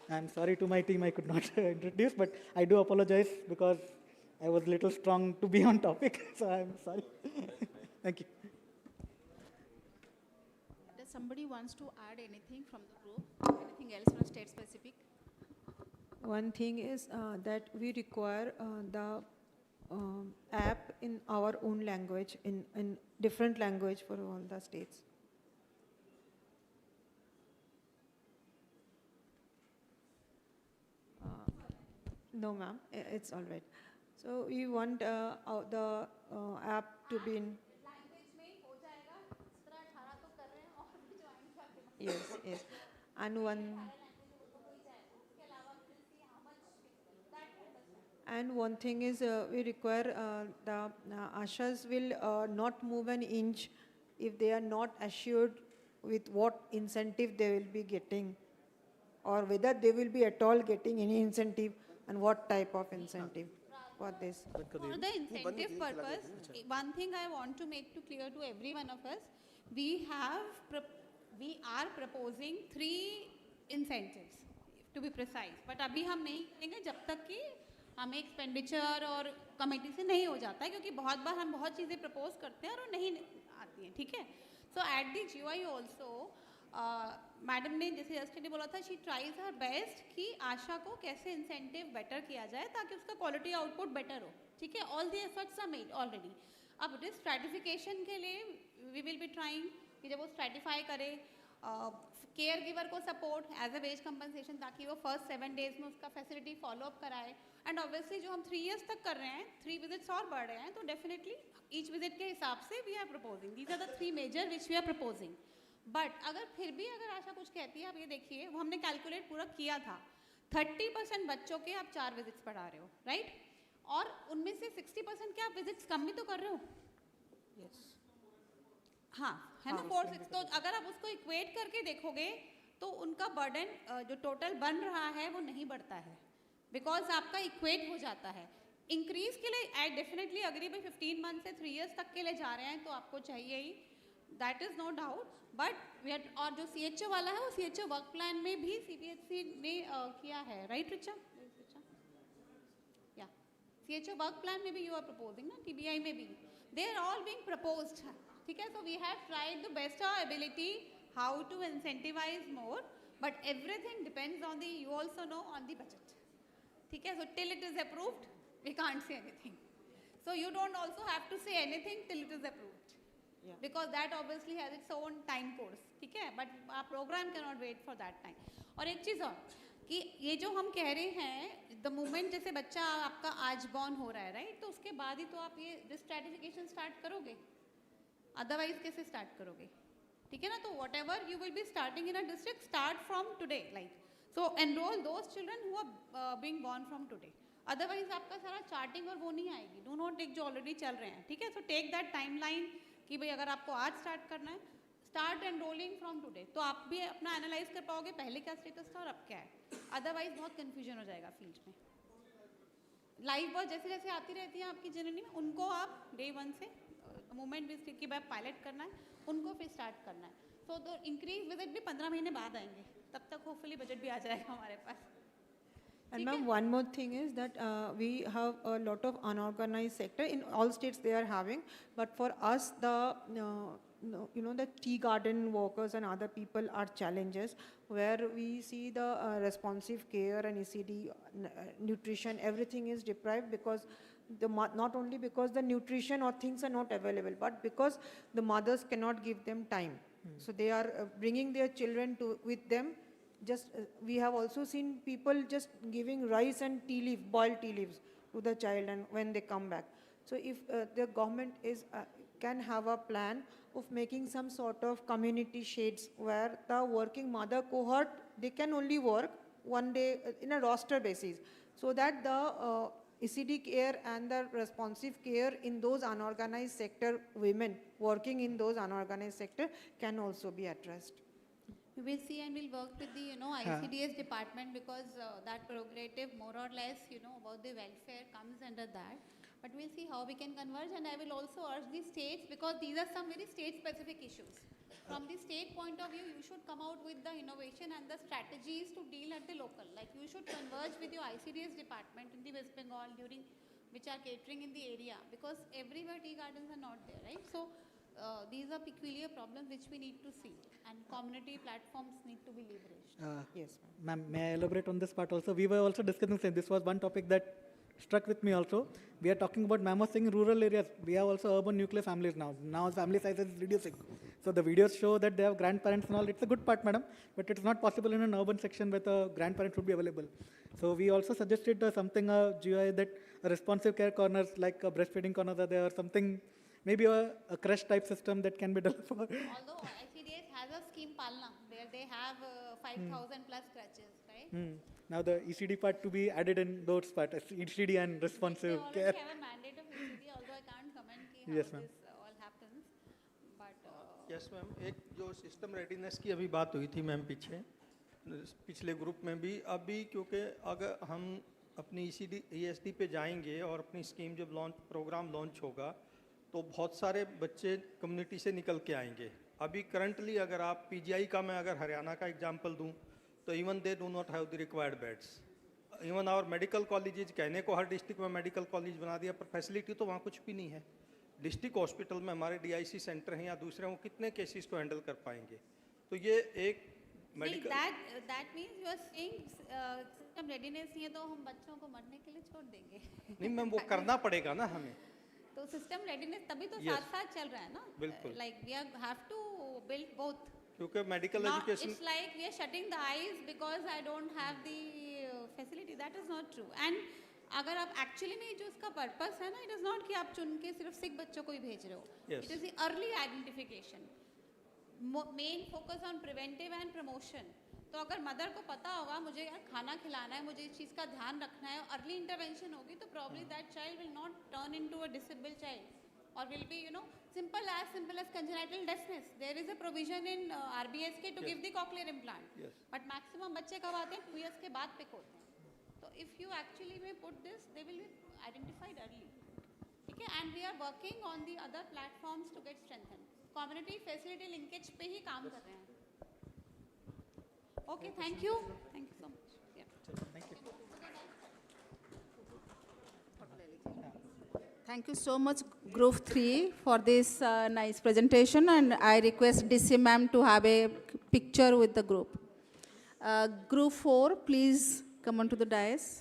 I'm sorry to my team I could not introduce, but I do apologize because I was a little strong to be on topic, so I'm sorry. Thank you. Does somebody wants to add anything from the group? Anything else from state specific? One thing is that we require the app in our own language, in different language for all the states. No, ma'am, it's all right. So we want the app to be in. Yes, yes. And one thing is we require the Ashas will not move an inch if they are not assured with what incentive they will be getting or whether they will be at all getting any incentive and what type of incentive for this. For the incentive purpose, one thing I want to make clear to every one of us, we are proposing 3 incentives, to be precise. But अभी हम नहीं करेंगे जब तक कि हमें expenditure और committee से नहीं हो जाता है, क्योंकि बहुत बार हम बहुत चीज़ें प्रपोज करते हैं और वो नहीं आती हैं, ठीक है. So at the GY also madam ने जैसे यस्टरडे बोला था, शी ट्राइज हर बेस्ट कि आशा को कैसे इंसेंटिव बेटर किया जाए ताकि उसका क्वालिटी आउटपुट बेटर हो, ठीक है. All the efforts are made already. अब रिस्क स्ट्रैटिफिकेशन के लिए वी विल बी ट्राइंग कि जब वो स्ट्रैटिफाई करे, केयर गिवर को support as a wage compensation ताकि वो फर्स्ट 7 days में उसका फैसिलिटी फॉलो अप कराए. एंड ऑब्वियसली जो हम 3 years तक कर रहे हैं, 3 visits और बढ़ रहे हैं, तो डेफिनेटली ईच विजिट के हिसाब से we are proposing. These are the 3 major which we are proposing. But अगर फिर भी अगर आशा कुछ कहती है, आप ये देखिए, वो हमने कैलकुलेट पूरा किया था, 30% बच्चों के आप 4 विजिट्स पढ़ा रहे हो, राइट. और उनमें से 60% के आप विजिट्स कम भी तो कर रहे हो. Yes. हाँ, है ना. 4-6. तो अगर आप उसको इक्वेट करके देखोगे तो उनका बर्डन जो टोटल बन रहा है वो नहीं बढ़ता है, बिकॉज आपका इक्वेट हो जाता है. इंक्रीज के लिए आई डेफिनेटली अग्री, भाई 15 months से 3 years तक के लिए जा रहे हैं तो आपको चाहिए ही, that is no doubt. But we are, और जो CHO वाला है वो CHO वर्क प्लान में भी CBSE ने किया है, राइट रिचा? या CHO वर्क प्लान में भी यू आर प्रपोजिंग ना, TBI में भी they are all being proposed, ठीक है. So we have tried the best of ability how to incentivize more, but everything depends on the, you also know, on the budget, ठीक है. So till it is approved we can't say anything. So you don't also have to say anything till it is approved, because that obviously has its own time course, ठीक है. But our program cannot wait for that time. और एक चीज़ और कि ये जो हम कह रहे हैं, द मोमेंट जैसे बच्चा आपका आज बॉर्न हो रहा है, राइट, तो उसके बाद ही तो आप ये डिस्ट्रैटिफिकेशन स्टार्ट करोगे, अदरवाइज कैसे स्टार्ट करोगे, ठीक है ना. तो whatever you will be starting in a district, start from today, like so enroll those children who are being born from today. Otherwise आपका सारा चार्टिंग और वो नहीं आएगी. डू नॉट टेक जो ऑलरेडी चल रहे हैं, ठीक है. So take that time line कि भाई अगर आपको आज स्टार्ट करना है, स्टार्ट एनरोलिंग फ्रॉम टुडे, तो आप भी अपना एनालाइज कर पाओगे पहले क्या स्टेटस था और अब क्या है. अदरवाइज बहुत कन्फ्यूजन हो जाएगा फील्ड में. लाइव बर्थ जैसे जैसे आती रहती है आपकी जर्नी में, उनको आप डे 1 से मोमेंट बेस्ड की बात पायलट करना है, उनको फिर स्टार्ट करना है. सो द इंक्रीज विजिट भी 15 महीने बाद आएंगे, तब तक होपफुली बजट भी आ जाएगा हमारे पास. And ma'am, one more thing is that we have a lot of unorganized sector in all states they are having, but for us the tea garden workers and other people are challenges where we see the responsive care and ECD, nutrition, everything is deprived because not only because the nutrition or things are not available, but because the mothers cannot give them time. So they are bringing their children with them. Just we have also seen people just giving rice and tea leaf, boiled tea leaves to the child and when they come back. So if the government can have a plan of making some sort of community shades where the working mother cohort, they can only work one day in a roster basis, so that the ECD care and the responsive care in those unorganized sector women working in those unorganized sector can also be addressed. We will see and we'll work with the ICDS department, because that prerogative more or less about the welfare comes under that. But we'll see how we can converge, and I will also urge the states, because these are some very state specific issues. From the state point of view, you should come out with the innovation and the strategies to deal at the local. Like you should converge with your ICDS department in the West Bengal which are catering in the area, because everywhere tea gardens are not there, right? So these are peculiar problems which we need to see, and community platforms need to be leveraged. Yes, ma'am. May I elaborate on this part also? We were also discussing, this was one topic that struck with me also. We are talking about mammoth thing in rural areas. We have also urban nuclear families now. Now family size is reducing. So the videos show that they have grandparents and all. It's a good part, madam, but it's not possible in an urban section where the grandparents would be available. So we also suggested something, GI, that responsive care corners like breastfeeding corners are there, or something, maybe a crash type system that can be developed for. Although ICDS has a scheme Palna where they have 5,000 plus crutches, right? Now the ECD part to be added in those parts, ECD and responsive care. They have a mandate of ECD, although I can't comment how Yes, ma'am. this all happens. But yes ma'am, एक जो system readiness की अभी बात हुई थी ma'am पिछले group में भी, अभी क्योंकि अगर हम अपनी ESD पे जाएंगे और अपनी स्कीम जब प्रोग्राम लॉन्च होगा तो बहुत सारे बच्चे कम्युनिटी से निकल के आएंगे. अभी करंटली अगर आप PGI का मैं अगर हरियाणा का एग्जांपल दूं तो even they do not have the required beds. Even our medical colleges, कहने को हर डिस्ट्रिक्ट में मेडिकल कॉलेज बना दिया, पर फैसिलिटी तो वहाँ कुछ भी नहीं है. डिस्ट्रिक्ट हॉस्पिटल में हमारे DIC सेंटर हैं या दूसरे, वो कितने केसेस को हैंडल कर पाएंगे? तो ये एक medical that means you are saying system readiness नहीं है तो हम बच्चों को मरने के लिए छोड़ देंगे. नहीं मैम, वो करना पड़ेगा ना हमें. तो सिस्टम रेडीनेस तभी तो Yes. साथ साथ चल रहा है ना. बिल्कुल. Like we have to build both. क्योंकि medical Now education it's like we are shutting the eyes because I don't have the facility. That is not true. And अगर आप एक्चुअली में जो उसका पर्पस है ना, इट इज नॉट कि आप चुन के सिर्फ सिक बच्चों को ही भेज रहे हो. Yes. It is the early identification, main focus on preventive and promotion. तो अगर मदर को पता होगा मुझे यार खाना खिलाना है, मुझे इस चीज़ का ध्यान रखना है, अर्ली इंटरवेंशन होगी, तो probably that child will not turn into a disabled child और will be simple as congenital deafness. There is a provision in RBSK to give the cochlear implant. Yes. But maximum बच्चे कब आते हैं? 2 years के बाद pick होते हैं. So if you actually may put this, they will be identified early. Okay, and we are working on the other platforms to get strengthened. Community facility linkage पे ही काम कर रहे हैं. Okay, thank you. Thank you so much. Yeah. Thank you. Thank you so much, Group 3, for this nice presentation, and I request DC ma'am to have a picture with the group. Group 4, please come onto the dais.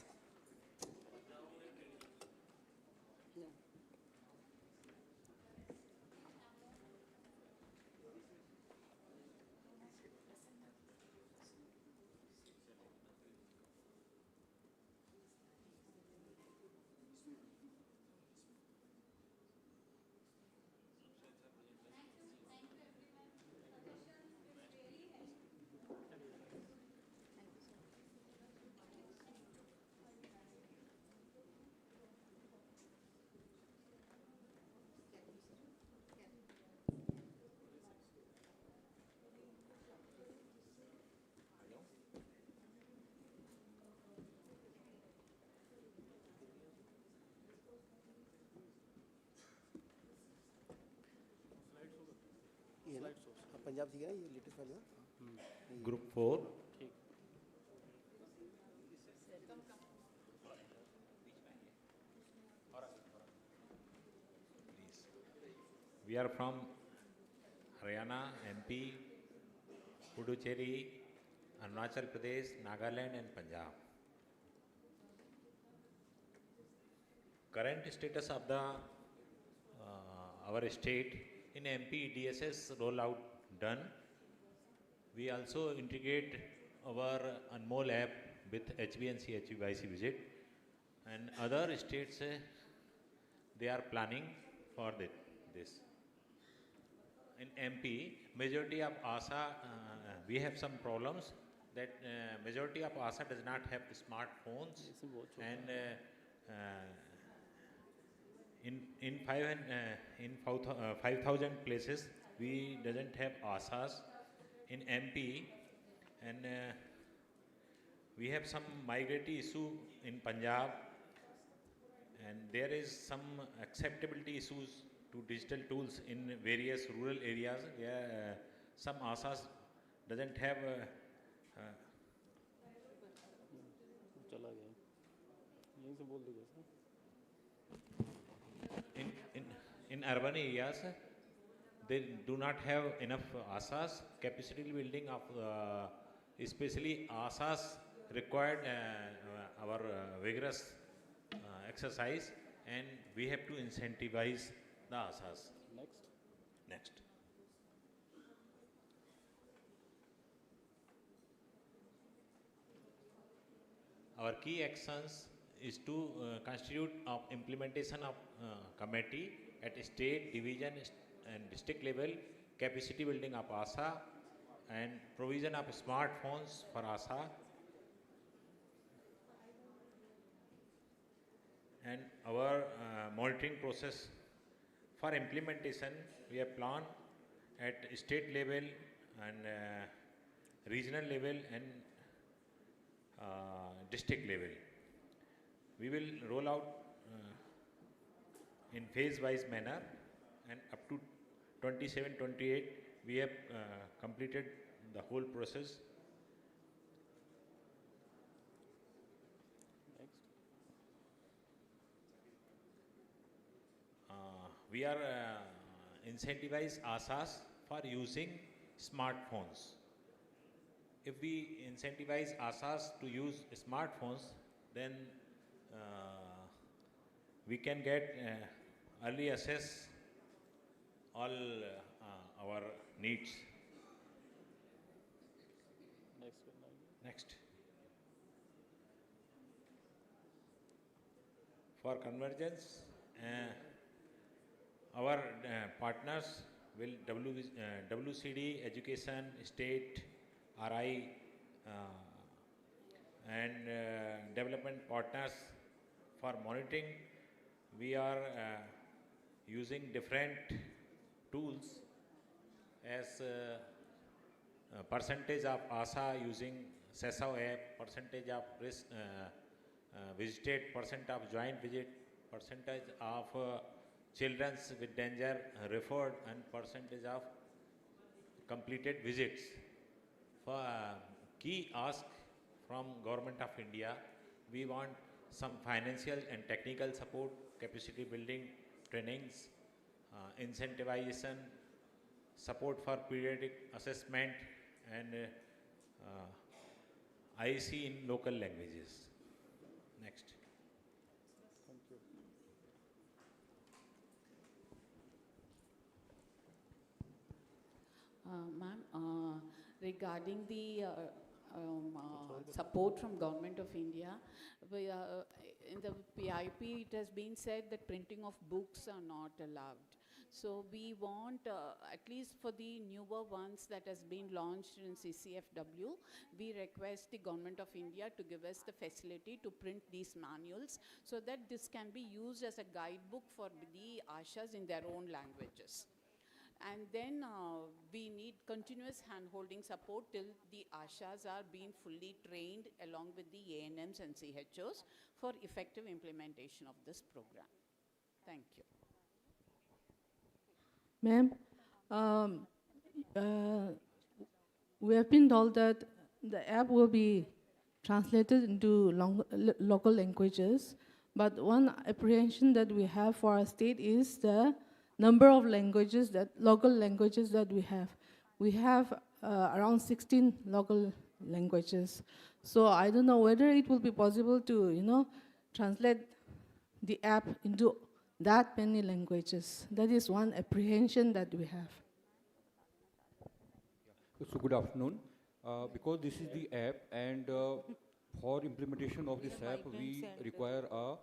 Punjab थी ना ये latest वाली. Group 4. We are from Haryana, MP, Puducherry, Arunachal Pradesh, Nagaland and Punjab. Current status of the our state in MP DSS rollout done. We also integrate our Anmol app with HBNC HVIC visit, and other states they are planning for this. In MP, majority of ASA, we have some problems that majority of ASA does not have smartphones, and in 5,000 places we doesn't have ASAs in MP, and we have some migratory issue in Punjab, and there is some acceptability issues to digital tools in various rural areas where some ASAs doesn't have चला गया, यहीं से बोल दीजिए sir. In urban areas, they do not have enough ASAs. Capacity building of especially ASAs required our vigorous exercise, and we have to incentivize the ASAs. Next. Our key actions is to constitute of implementation of committee at state, division and district level, capacity building of ASA, and provision of smartphones for ASA, and our monitoring process for implementation. We have planned at state level and regional level and district level. We will roll out in phase-wise manner, and up to 27-28 we have completed the whole process. we are incentivize ASAs for using smartphones. If we incentivize ASAs to use smartphones, then we can get early assess all our needs. Next. For convergence, our partners will WCD, Education, State, RI, and development partners for monitoring. We are using different tools as percentage of ASA using SESAO app, percentage of visited, percent of joint visit, percentage of children with danger referred, and percentage of completed visits. For key ask from Government of India, we want some financial and technical support, capacity building, trainings, incentivization, support for periodic assessment, and IC in local languages. Next. Thank you. Ma'am, regarding the support from Government of India, we, in the PIP it has been said that printing of books are not allowed. So we want, at least for the newer ones that has been launched in CCFW, we request the Government of India to give us the facility to print these manuals so that this can be used as a guidebook for the ASHAs in their own languages. And then we need continuous hand-holding support till the ASHAs are being fully trained along with the ANMs and CHOs for effective implementation of this program. Thank you. Ma'am, we have been told that the app will be translated into local languages, but one apprehension that we have for our state is the number of languages, local languages that we have. We have around 16 local languages. So I don't know whether it will be possible to, translate the app into that many languages. That is one apprehension that we have. So good afternoon. Because this is the app, and for implementation of this app, we require a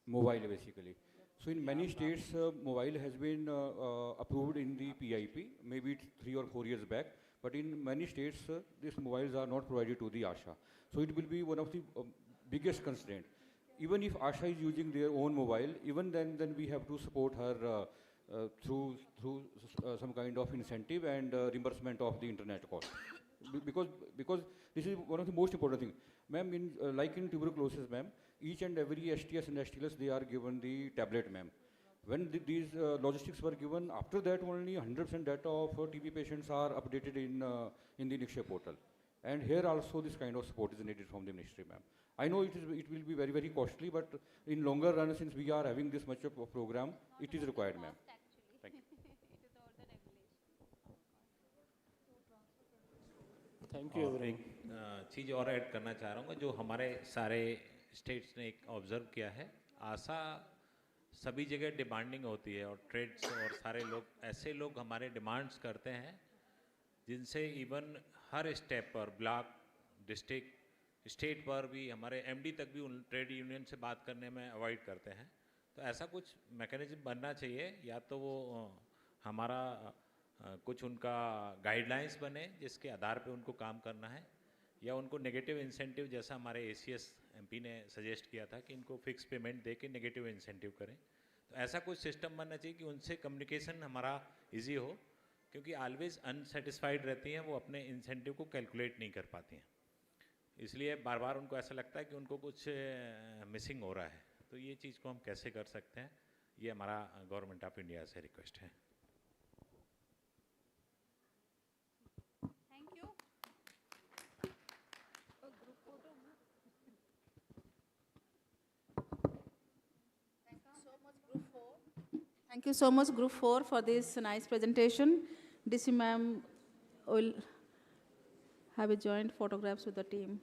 mobile basically. So in many states, mobile has been approved in the PIP, maybe 3 or 4 years back. But in many states, these mobiles are not provided to the ASHA. So it will be one of the biggest constraints. Even if ASHA is using their own mobile, even then we have to support her through some kind of incentive and reimbursement of the internet cost. Because this is one of the most important things. Ma'am, like in tuberculosis, ma'am, each and every STS and STLS, they are given the tablet, ma'am. When these logistics were given, after that only 100% data of TB patients are updated in the Nikshay portal. And here also this kind of support is needed from the ministry, ma'am. I know it will be very, very costly, but in longer run, since we are having this much of a program, it is required, ma'am. Thank you. Thank you. और एक चीज़ और add करना चाह रहा हूँ जो हमारे सारे स्टेट्स ने एक ऑब्जर्व किया है, आशा सभी जगह डिमांडिंग होती है और ट्रेड्स और सारे लोग ऐसे लोग हमारे डिमांड्स करते हैं जिनसे इवन हर स्टेप पर ब्लॉक डिस्ट्रिक्ट स्टेट पर भी हमारे एमडी तक भी उन ट्रेड यूनियन से बात करने में अवॉइड करते हैं। तो ऐसा कुछ मैकेनिज्म बनना चाहिए, या तो वो हमारा कुछ उनका गाइडलाइंस बने जिसके आधार पे उनको काम करना है, या उनको नेगेटिव इंसेंटिव जैसा हमारे ACS MP ने सजेस्ट किया था कि इनको फिक्स पेमेंट दे के नेगेटिव इंसेंटिव करें। तो ऐसा कुछ सिस्टम बनना चाहिए कि उनसे कम्युनिकेशन हमारा इजी हो, क्योंकि ऑलवेज अनसेटिस्फाइड रहती हैं, वो अपने इंसेंटिव को कैलकुलेट नहीं कर पाती हैं, इसलिए बार बार उनको ऐसा लगता है कि उनको कुछ मिसिंग हो रहा है। तो ये चीज़ को हम कैसे कर सकते हैं, ये हमारा गवर्नमेंट ऑफ इंडिया से रिक्वेस्ट है। Thank you. Thank you so much. Thank you so much, Group 4, for this nice presentation. DC ma'am will have a joint photographs with the team.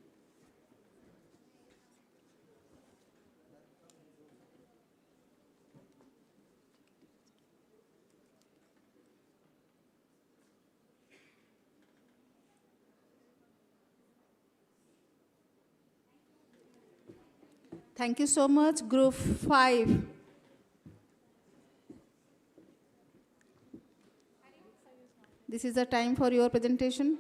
Thank you so much, Group 5. This is the time for your presentation.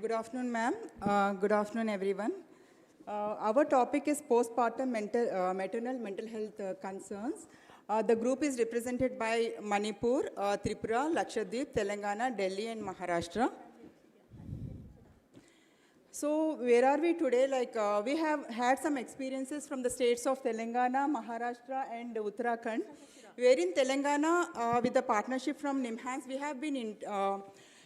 Good afternoon, ma'am. Good afternoon, everyone. Our topic is postpartum maternal mental health concerns. The group is represented by Manipur, Tripura, Lakshadweep, Telangana, Delhi, and Maharashtra. So where are we today? Like we have had some experiences from the states of Telangana, Maharashtra, and Uttarakhand. Where in Telangana, with the partnership from NIMHANS,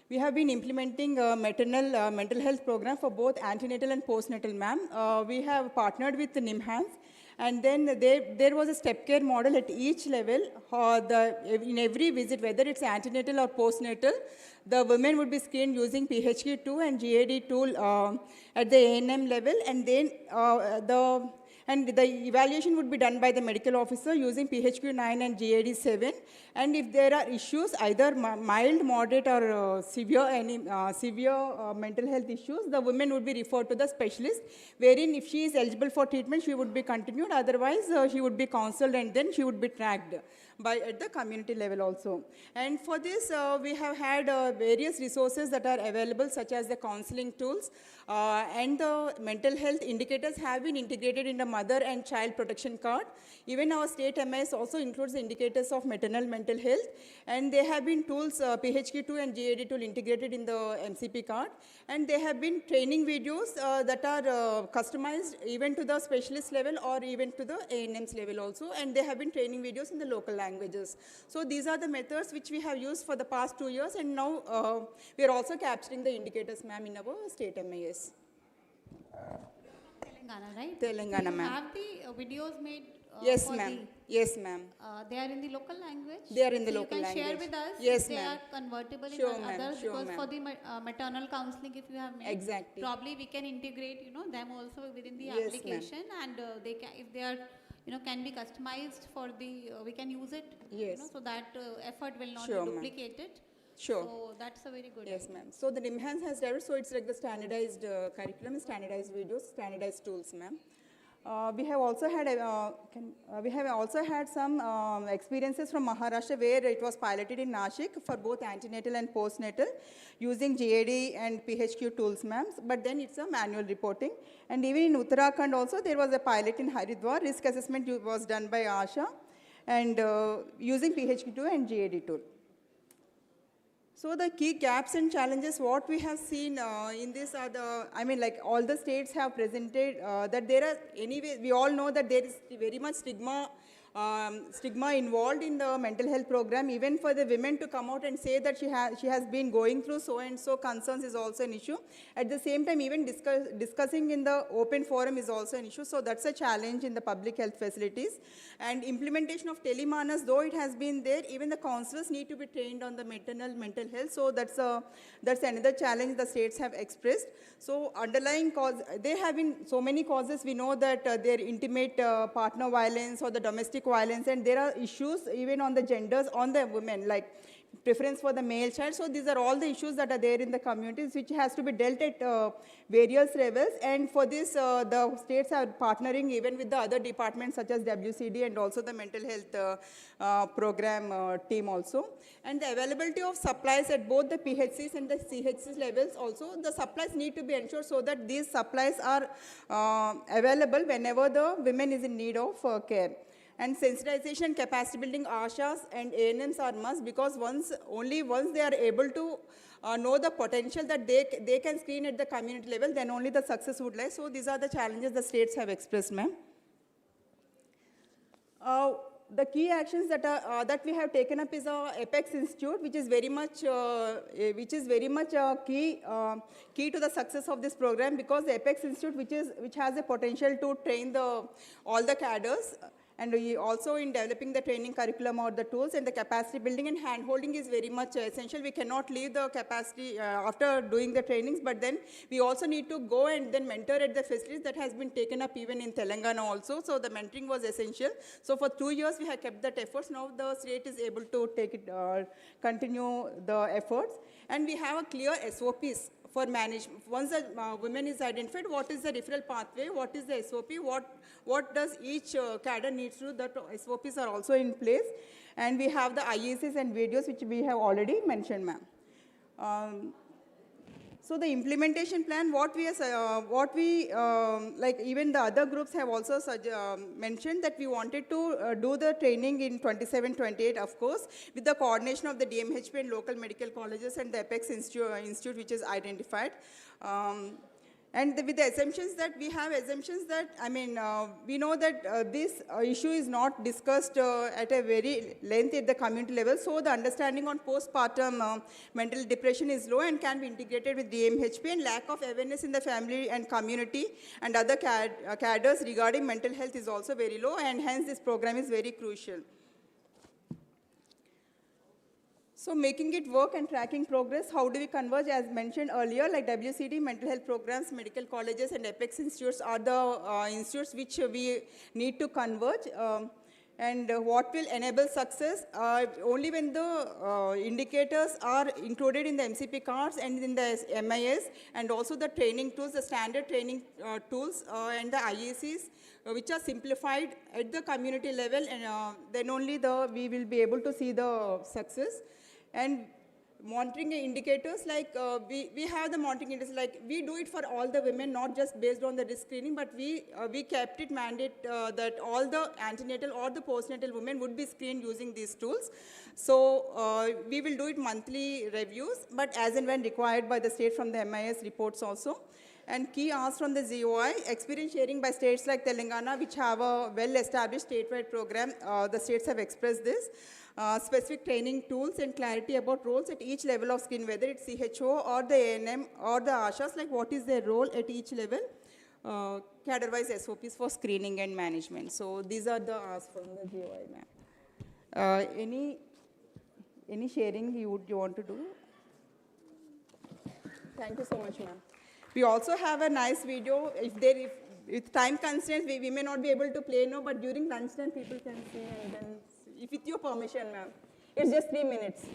we have been implementing a maternal mental health program for both antenatal and postnatal, ma'am. We have partnered with the NIMHANS, and then there was a step care model at each level. In every visit, whether it's antenatal or postnatal, the women would be screened using PHQ-2 and GAD tool at the ANM level, and then the evaluation would be done by the medical officer using PHQ-9 and GAD-7. And if there are issues, either mild, moderate, or severe mental health issues, the woman would be referred to the specialist, wherein if she is eligible for treatment, she would be continued. Otherwise, she would be counseled and then she would be tracked at the community level also. And for this, we have had various resources that are available, such as the counseling tools, and the mental health indicators have been integrated in the mother and child protection card. Even our state MIS also includes the indicators of maternal mental health, and there have been tools, PHQ-2 and GAD tool integrated in the MCP card, and there have been training videos that are customized even to the specialist level or even to the ANMs level also, and there have been training videos in the local languages. So these are the methods which we have used for the past 2 years, and now we are also capturing the indicators, ma'am, in our state MIS. Telangana, right? Telangana, ma'am. Have the videos made? Yes, ma'am. Yes, ma'am. They are in the local language? They are in the so local language. You can share with us Yes, if they ma'am. are convertible Sure, in ma'am. others, Sure, because ma'am. for the maternal counseling, if you have made, Exactly. probably we can integrate, them also within the Yes, ma'am. application, and they can, if they are, can be customized for the, we can use it, Yes. so that effort will not Sure, be ma'am. duplicated. Sure. So that's a very good Yes, idea. ma'am. So the NIMHANS has developed, so it's like the standardized curriculum, standardized videos, standardized tools, ma'am. We have also had some experiences from Maharashtra where it was piloted in Nashik for both antenatal and postnatal using GAD and PHQ tools, ma'am. But then it's a manual reporting. And even in Uttarakhand also there was a pilot in Haridwar. Risk assessment was done by ASHA and using PHQ2 and GAD tool. So the key gaps and challenges, what we have seen in this are all the states have presented that there are, anyway, we all know that there is very much stigma involved in the mental health program. Even for the women to come out and say that she has been going through so and so concerns is also an issue. At the same time, even discussing in the open forum is also an issue. So that's a challenge in the public health facilities. And implementation of telemanas, though it has been there, even the counselors need to be trained on the maternal mental health. So that's another challenge the states have expressed. So underlying cause, there have been so many causes. We know that their intimate partner violence or the domestic violence, and there are issues even on the genders, on the women, like preference for the male child. So these are all the issues that are there in the communities, which has to be dealt at various levels. And for this, the states are partnering even with the other departments such as WCD and also the mental health program team also. And the availability of supplies at both the PHCs and the CHCs levels also, the supplies need to be ensured so that these supplies are available whenever the women is in need of care. And sensitization and capacity building ASHAs and ANMs are must, because only once they are able to know the potential that they can screen at the community level, then only the success would lie. So these are the challenges the states have expressed, ma'am. The key actions that we have taken up is Apex Institute, which is very much key to the success of this program, because the Apex Institute, which has the potential to train all the cadres, and we also in developing the training curriculum or the tools, and the capacity building and hand-holding is very much essential. We cannot leave the capacity after doing the trainings, but then we also need to go and then mentor at the facilities. That has been taken up even in Telangana also. So the mentoring was essential. So for 2 years we have kept that efforts. Now the state is able to take it, continue the efforts, and we have a clear SOPs for management. Once the women is identified, what is the referral pathway, what is the SOP, what does each cadre needs to do, that SOPs are also in place. And we have the IECs and videos, which we have already mentioned, ma'am. So the implementation plan, like even the other groups have also mentioned that we wanted to do the training in 27-28, of course, with the coordination of the DMHP and local medical colleges and the Apex Institute, which is identified. And with the assumptions that we have, we know that this issue is not discussed at a very length at the community level. So the understanding on postpartum mental depression is low and can be integrated with DMHP, and lack of awareness in the family and community and other cadres regarding mental health is also very low, and hence this program is very crucial. So making it work and tracking progress, how do we converge? As mentioned earlier, like WCD, mental health programs, medical colleges, and Apex institutes are the institutes which we need to converge. And what will enable success? Only when the indicators are included in the MCP cards and in the MIS, and also the training tools, the standard training tools, and the IECs, which are simplified at the community level, and then only we will be able to see the success. And monitoring indicators, like we have the monitoring indicators, like we do it for all the women, not just based on the risk screening, but we kept it mandate that all the antenatal or the postnatal women would be screened using these tools. So we will do it monthly reviews, but as and when required by the state from the MIS reports also. And key asks from the ZOI, experience sharing by states like Telangana, which have a well-established statewide program. The states have expressed this. Specific training tools and clarity about roles at each level of screen, whether it's CHO or the ANM or the ASHAs, like what is their role at each level. Cadre-wise SOPs for screening and management. So these are the asks from the ZOI, ma'am. Any sharing you want to do? Thank you so much, ma'am. We also have a nice video. If time constraints, we may not be able to play now, but during lunchtime people can see, and then, if with your permission, ma'am. It's just 3 minutes.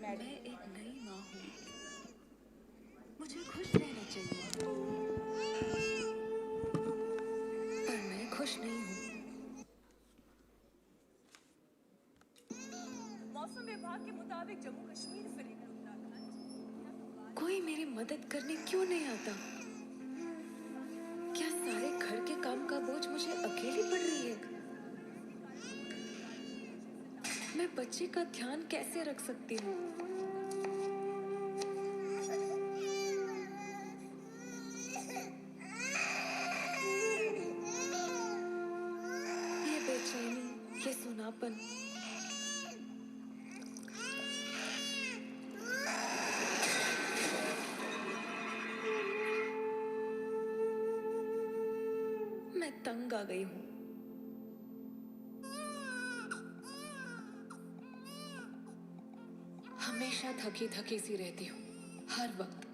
मैं एक नई माँ हूँ, मुझे खुश रहना चाहिए, पर मैं खुश नहीं हूँ। मौसम विभाग के मुताबिक जम्मू कश्मीर से लेकर उत्तराखंड, कोई मेरी मदद करने क्यों नहीं आता? क्या सारे घर के काम का बोझ मुझे अकेली पड़ रही है? मैं बच्चे का ध्यान कैसे रख सकती हूँ? ये बेचैनी, ये सुनापन, मैं तंग आ गई हूँ। हमेशा थकी थकी सी रहती हूँ, हर वक्त।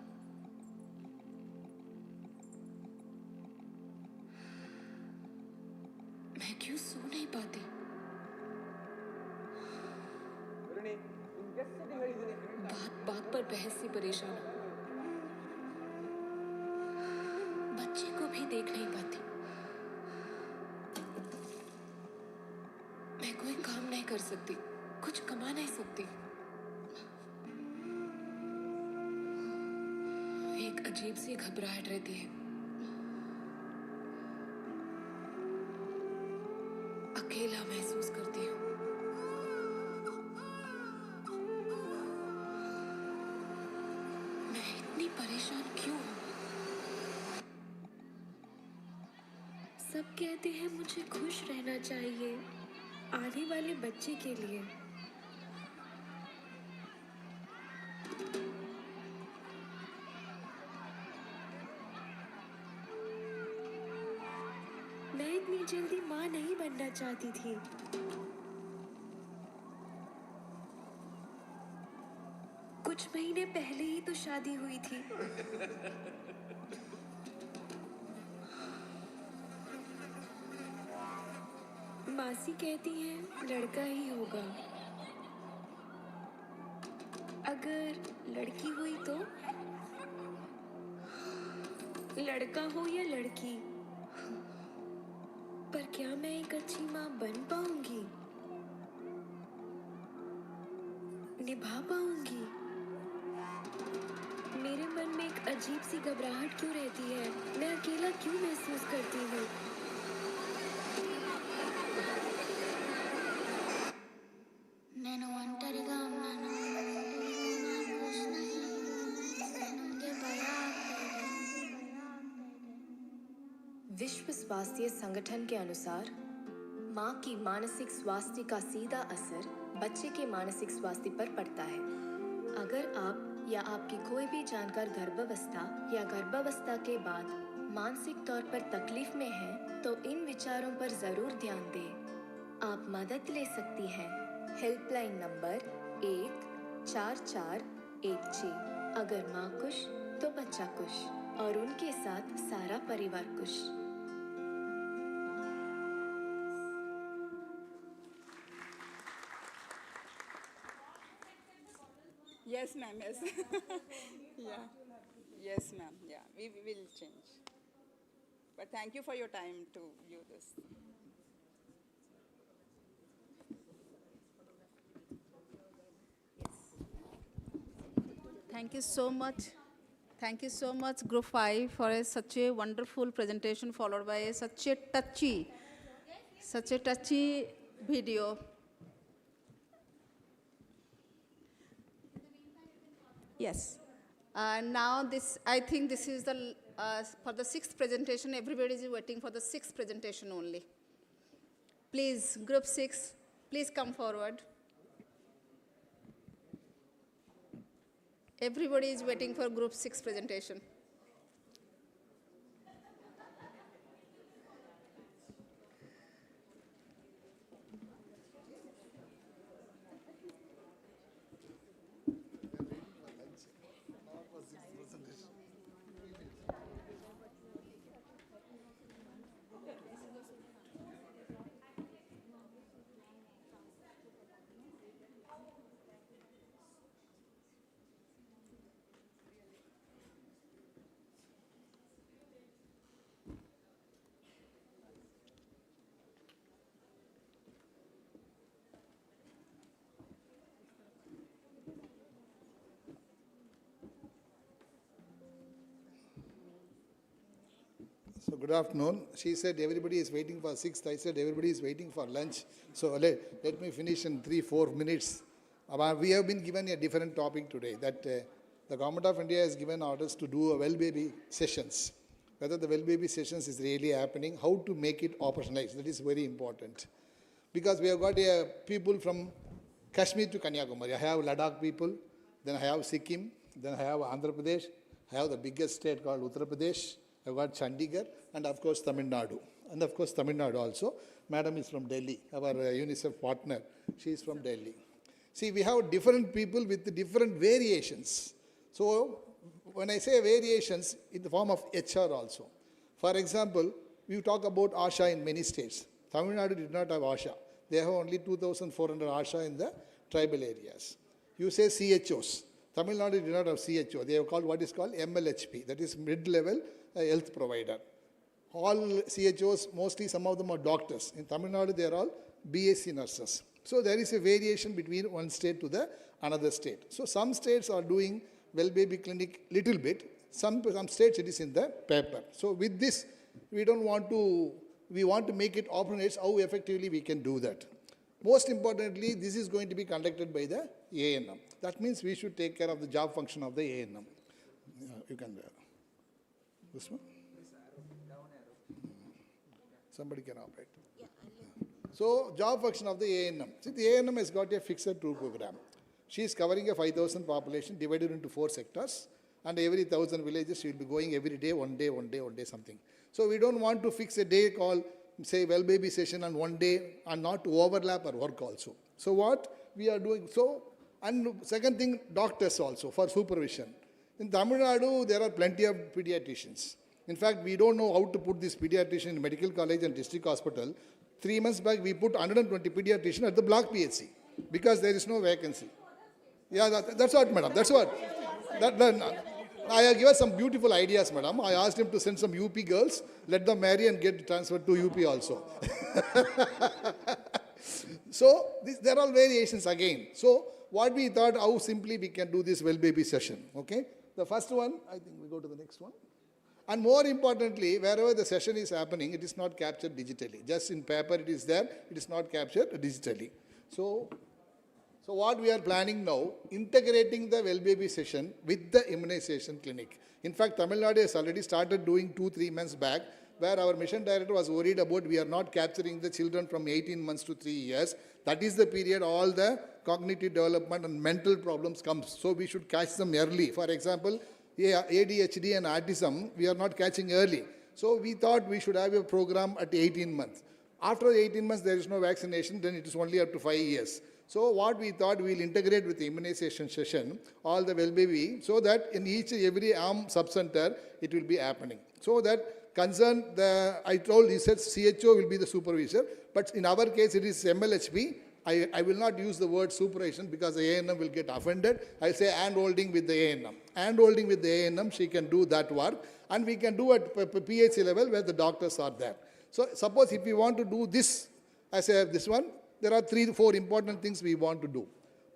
मैं क्यों सो नहीं पाती? बात बात पर बहस से परेशान हूँ। बच्चे को भी देख नहीं पाती। मैं कोई काम नहीं कर सकती, कुछ कमा नहीं सकती। एक अजीब सी घबराहट रहती है। अकेला महसूस करती हूँ। मैं इतनी परेशान क्यों हूँ? सब कहते हैं मुझे खुश रहना चाहिए, आने वाले बच्चे के लिए। मैं इतनी जल्दी माँ नहीं बनना चाहती थी। कुछ महीने पहले ही तो शादी हुई थी। मासी कहती हैं लड़का ही होगा। अगर लड़की हुई तो? लड़का हो या लड़की, पर क्या मैं एक अच्छी माँ बन पाऊंगी? निभा पाऊंगी? मेरे मन में एक अजीब सी घबराहट क्यों रहती है? मैं अकेला क्यों महसूस करती हूँ? నేను ఒంటరిగా ఉన్నాను, నాకు స్నేహితులు विश्व स्वास्थ्य संगठन के अनुसार माँ की मानसिक स्वास्थ्य का सीधा असर बच्चे के मानसिक स्वास्थ्य पर पड़ता है। अगर आप या आपकी कोई भी जानकार गर्भावस्था या गर्भावस्था के बाद मानसिक तौर पर तकलीफ में हैं, तो इन विचारों पर जरूर ध्यान दें। आप मदद ले सकती हैं। Helpline number 14416। अगर माँ खुश तो बच्चा खुश और उनके साथ सारा परिवार खुश। Yes, ma'am, yes. Yeah. Yes, ma'am, yeah, we will change. But thank you for your time to view this. Thank you so much. Thank you so much, Group 5, for such a wonderful presentation followed by such a touchy video. Yes. Now this, I think this is the, for the 6th presentation, everybody is waiting for the 6th presentation only. Please, Group 6, please come forward. Everybody is waiting for Group 6 presentation. So good afternoon. She said everybody is waiting for 6th. I said everybody is waiting for lunch. So let me finish in 3-4 minutes. We have been given a different topic today, that the Government of India has given orders to do a well baby sessions. Whether the well baby sessions is really happening, how to make it operationalized, that is very important. Because we have got people from Kashmir to Kanyakumari. I have Ladakh people, then I have Sikkim, then I have Andhra Pradesh, I have the biggest state called Uttar Pradesh, I've got Chandigarh, and of course Tamil Nadu. And of course Tamil Nadu also. Madam is from Delhi, our UNICEF partner. She is from Delhi. See, we have different people with different variations. So when I say variations, in the form of HR also. For example, we talk about ASHA in many states. Tamil Nadu did not have ASHA. They have only 2,400 ASHA in the tribal areas. You say CHOs. Tamil Nadu did not have CHO. They have called what is called MLHP, that is mid-level health provider. all CHOs, mostly some of them are doctors. In Tamil Nadu, they are all BSc nurses. So there is a variation between one state to the another state. So some states are doing well baby clinic little bit. Some states it is in the paper. So with this, we want to make it operates how effectively we can do that. Most importantly, this is going to be conducted by the ANM. That means we should take care of the job function of the ANM. You can, this one? Somebody can operate. So, job function of the ANM. See, the ANM has got a fixed tour program. She is covering a 5,000 population divided into 4 sectors, and every 1,000 villages she will be going every day, one day, something. So, we don't want to fix a day called, say, well baby session on one day and not to overlap our work also. So, what we are doing, so, and second thing, doctors also for supervision. In Tamil Nadu, there are plenty of pediatricians. In fact, we don't know how to put this pediatrician in medical college and district hospital. 3 months back, we put 120 pediatricians at the block PHC because there is no vacancy. Yeah, that's what, madam. That's what. I have given some beautiful ideas, madam. I asked him to send some UP girls, let them marry and get transferred to UP also. So, there are all variations again. So, what we thought, how simply we can do this well baby session. Okay? The first one, I think we go to the next one. And more importantly, wherever the session is happening, it is not captured digitally. Just in paper it is there, it is not captured digitally. So what we are planning now, integrating the well baby session with the immunization clinic. In fact, Tamil Nadu has already started doing 2-3 months back, where our mission director was worried about we are not capturing the children from 18 months to 3 years. That is the period all the cognitive development and mental problems comes. So we should catch them early. For example, ADHD and autism, we are not catching early. So we thought we should have a program at 18 months. After 18 months, there is no vaccination, then it is only up to 5 years. So what we thought, we will integrate with the immunization session, all the well baby, so that in every arm sub-center, it will be happening. So that concern, I told, he said CHO will be the supervisor, but in our case, it is MLHP. I will not use the word supervision because the ANM will get offended. I say hand-holding with the ANM. Hand-holding with the ANM, she can do that work. And we can do at PHC level where the doctors are there. So suppose if we want to do this, as this one, there are 3-4 important things we want to do.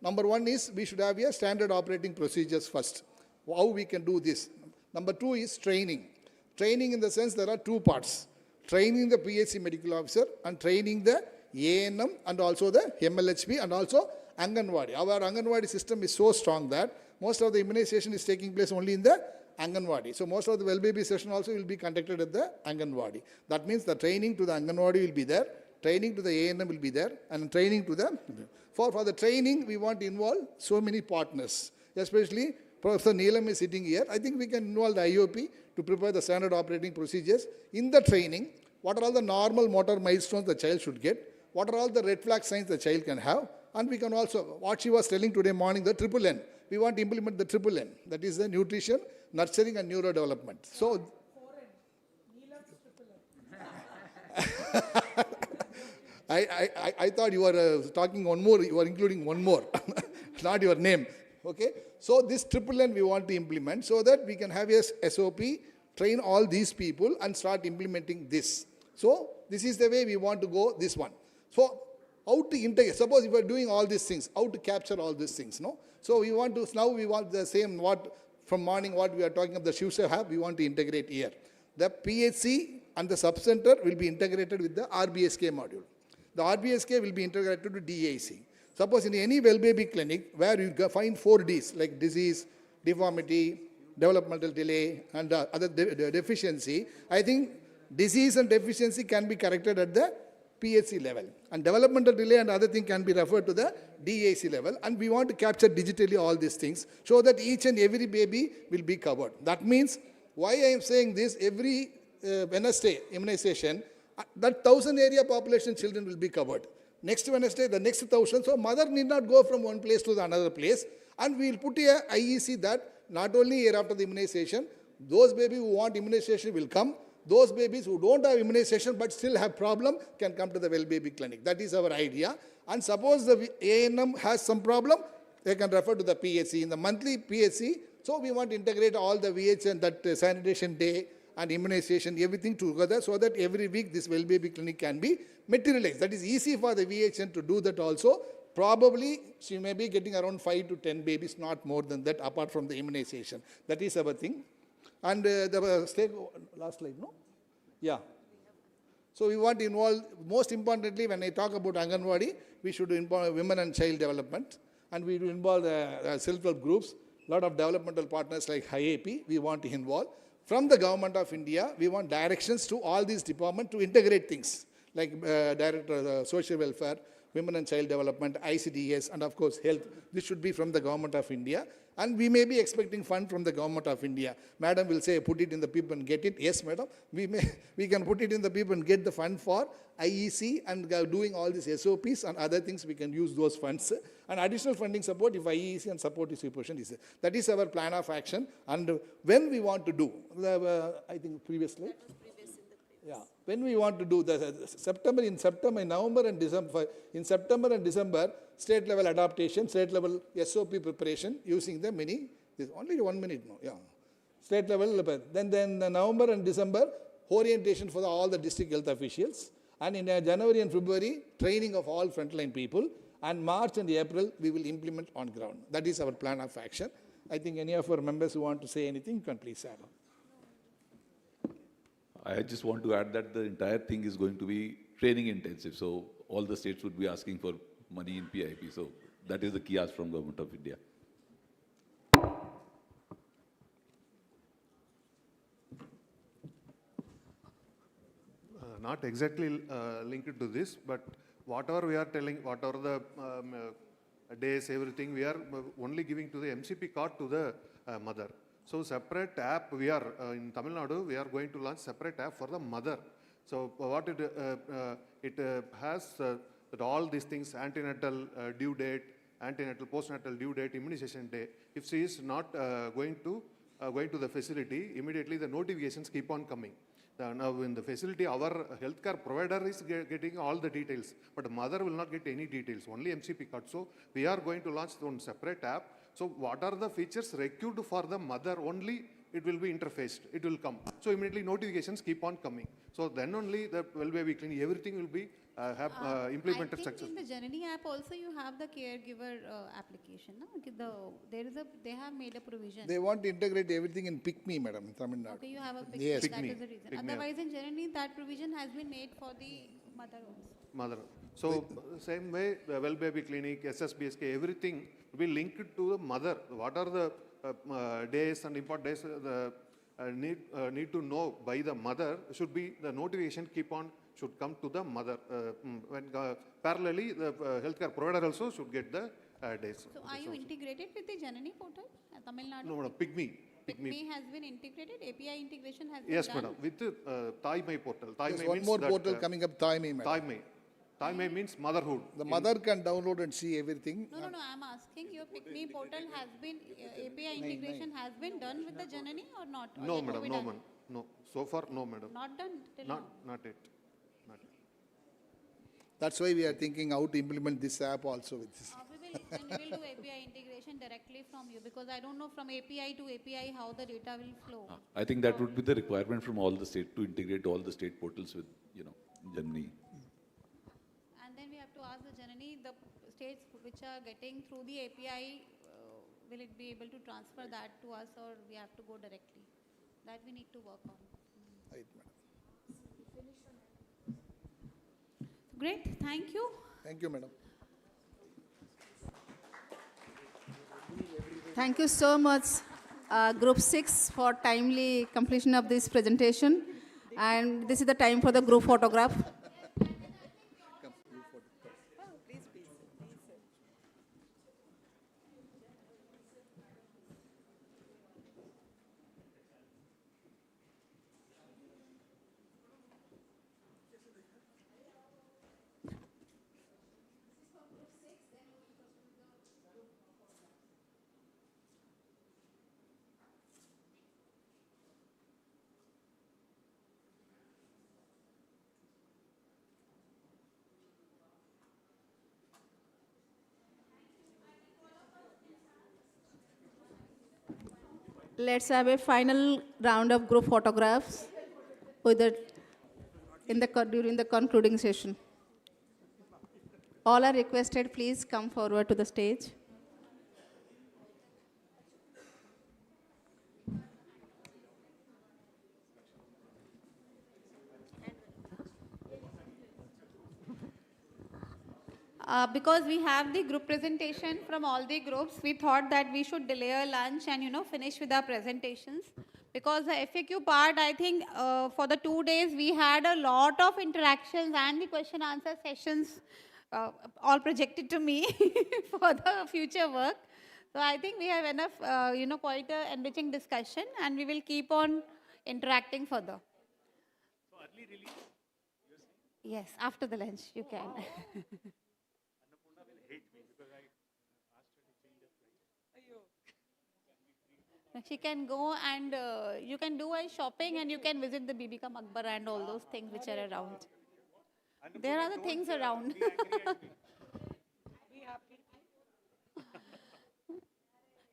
Number one is we should have a standard operating procedures first. How we can do this. Number 2 is training. Training in the sense there are 2 parts. Training the PHC medical officer and training the ANM and also the MLHP and also Anganwadi. Our Anganwadi system is so strong that most of the immunization is taking place only in the Anganwadi. So most of the well baby session also will be conducted at the Anganwadi. That means the training to the Anganwadi will be there, training to the ANM will be there, and training to the... For the training, we want to involve so many partners, especially Professor Neelam is sitting here. I think we can involve the IOP to prepare the standard operating procedures. In the training, what are all the normal motor milestones the child should get? What are all the red flag signs the child can have? And we can also, what she was telling today morning, the triple N. We want to implement the triple N. That is the nutrition, nurturing and neurodevelopment. So, I thought you were talking one more, you were including one more, not your name. Okay? So this triple N we want to implement so that we can have a SOP, train all these people and start implementing this. So this is the way we want to go, this one. So how to integrate, suppose if we are doing all these things, how to capture all these things, no? So we want to, now we want the same, what from morning what we are talking of the Shishu Bal, we want to integrate here. The PHC and the subcenter will be integrated with the RBSK module. The RBSK will be integrated to DAC. Suppose in any well baby clinic where you find 4 Ds like disease, deformity, developmental delay and other deficiency, I think disease and deficiency can be corrected at the PHC level. And developmental delay and other thing can be referred to the DAC level. And we want to capture digitally all these things so that each and every baby will be covered. That means, why I am saying this, every Wednesday immunization, that 1,000 area population children will be covered. Next Wednesday, the next 1,000. So mother need not go from one place to the another place. And we will put a IEC that not only year after the immunization, those babies who want immunization will come. Those babies who don't have immunization but still have problem can come to the well baby clinic. That is our idea. And suppose the ANM has some problem, they can refer to the PHC. In the monthly PHC, so we want to integrate all the VH and that sanitation day and immunization, everything together, so that every week this well baby clinic can be materialized. That is easy for the VHN to do that also. Probably she may be getting around 5 to 10 babies, not more than that, apart from the immunization. That is our thing. And last slide, no? Yeah. So we want to involve, most importantly, when I talk about Anganwadi, we should involve women and child development, and we will involve self-help groups, a lot of developmental partners like HIAP, we want to involve. From the government of India, we want directions to all these departments to integrate things, like Director of Social Welfare, Women and Child Development, ICDS, and of course health. This should be from the government of India. And we may be expecting fund from the government of India. Madam will say, put it in the PIP and get it. Yes, madam. We can put it in the PIP and get the fund for IEC and doing all these SOPs and other things. We can use those funds. And additional funding support if IEC and support is position is. That is our plan of action. And when we want to do, I think previous slide. Yeah. When we want to do in November and December, in September and December, state level adaptation, state level SOP preparation using the mini, only 1 minute now, yeah. State level, then November and December, orientation for all the district health officials, and in January and February, training of all frontline people, and March and April, we will implement on ground. That is our plan of action. I think any of our members who want to say anything, you can please add on. I just want to add that the entire thing is going to be training intensive. So all the states would be asking for money in PIP. So that is the key ask from Government of India. Not exactly linked to this, but whatever we are telling, whatever the days, everything, we are only giving to the MCP card to the mother. So separate app, we are in Tamil Nadu, we are going to launch separate app for the mother. So what it has that all these things, antenatal due date, antenatal, postnatal due date, immunization day. If she is not going to the facility, immediately the notifications keep on coming. Now in the facility, our healthcare provider is getting all the details, but the mother will not get any details, only MCP card. So we are going to launch one separate app. So what are the features required for the mother only, it will be interfaced, it will come. So immediately notifications keep on coming. So then only the well baby clinic, everything will be implemented successfully. In the Janani app also you have the caregiver application. No? They have made a provision. They want to integrate everything in PICME, madam, in Tamil Nadu. Okay, you have a PICME, yes. that is the reason. Otherwise in Janani that provision has been made for the mother also. Mother. So same way, the well baby clinic, SSBSK, everything will be linked to the mother. What are the days and important days need to know by the mother should be the notification should come to the mother. Parallelly, the healthcare provider also should get the days. So are you integrated with the Janani portal, Tamil Nadu? No, madam, PICME. PICME has been integrated, API integration has been yes, done? madam, with Thai My portal. There's one more portal coming up, Thai My. Thai My. Thai My means motherhood. The mother can download and see everything. No, I'm asking your PICME portal has been, API integration has been done with the Janani or not? Or No, madam, no, madam. No, so far, no, madam. Not done till now? Not yet. That's why we are thinking how to implement this app also with this. We will do API integration directly from you because I don't know from API to API how the data will flow. I think that would be the requirement from all the states to integrate all the state portals with, Germany. And then we have to ask the Janani, the states which are getting through the API, will it be able to transfer that to us or we have to go directly? That we need to work on. Right, madam. Great, thank you. Thank you, madam. Thank you so much, Group 6, for timely completion of this presentation. And this is the time for the group photograph. Let's have a final round of group photographs with during the concluding session. All are requested, please come forward to the stage. Because we have the group presentation from all the groups, we thought that we should delay our lunch and, finish with our presentations. Because the FAQ part, I think for the 2 days, we had a lot of interactions and the question answer sessions all projected to me for the future work. So I think we have enough, quite an enriching discussion, and we will keep on interacting further. So early release? Yes, after the lunch, you can. Annapurna will hate me because I asked her to change the flight. She can go and you can do a shopping and you can visit the Bibi Ka Maqbara and all those things which are around. There are the things around.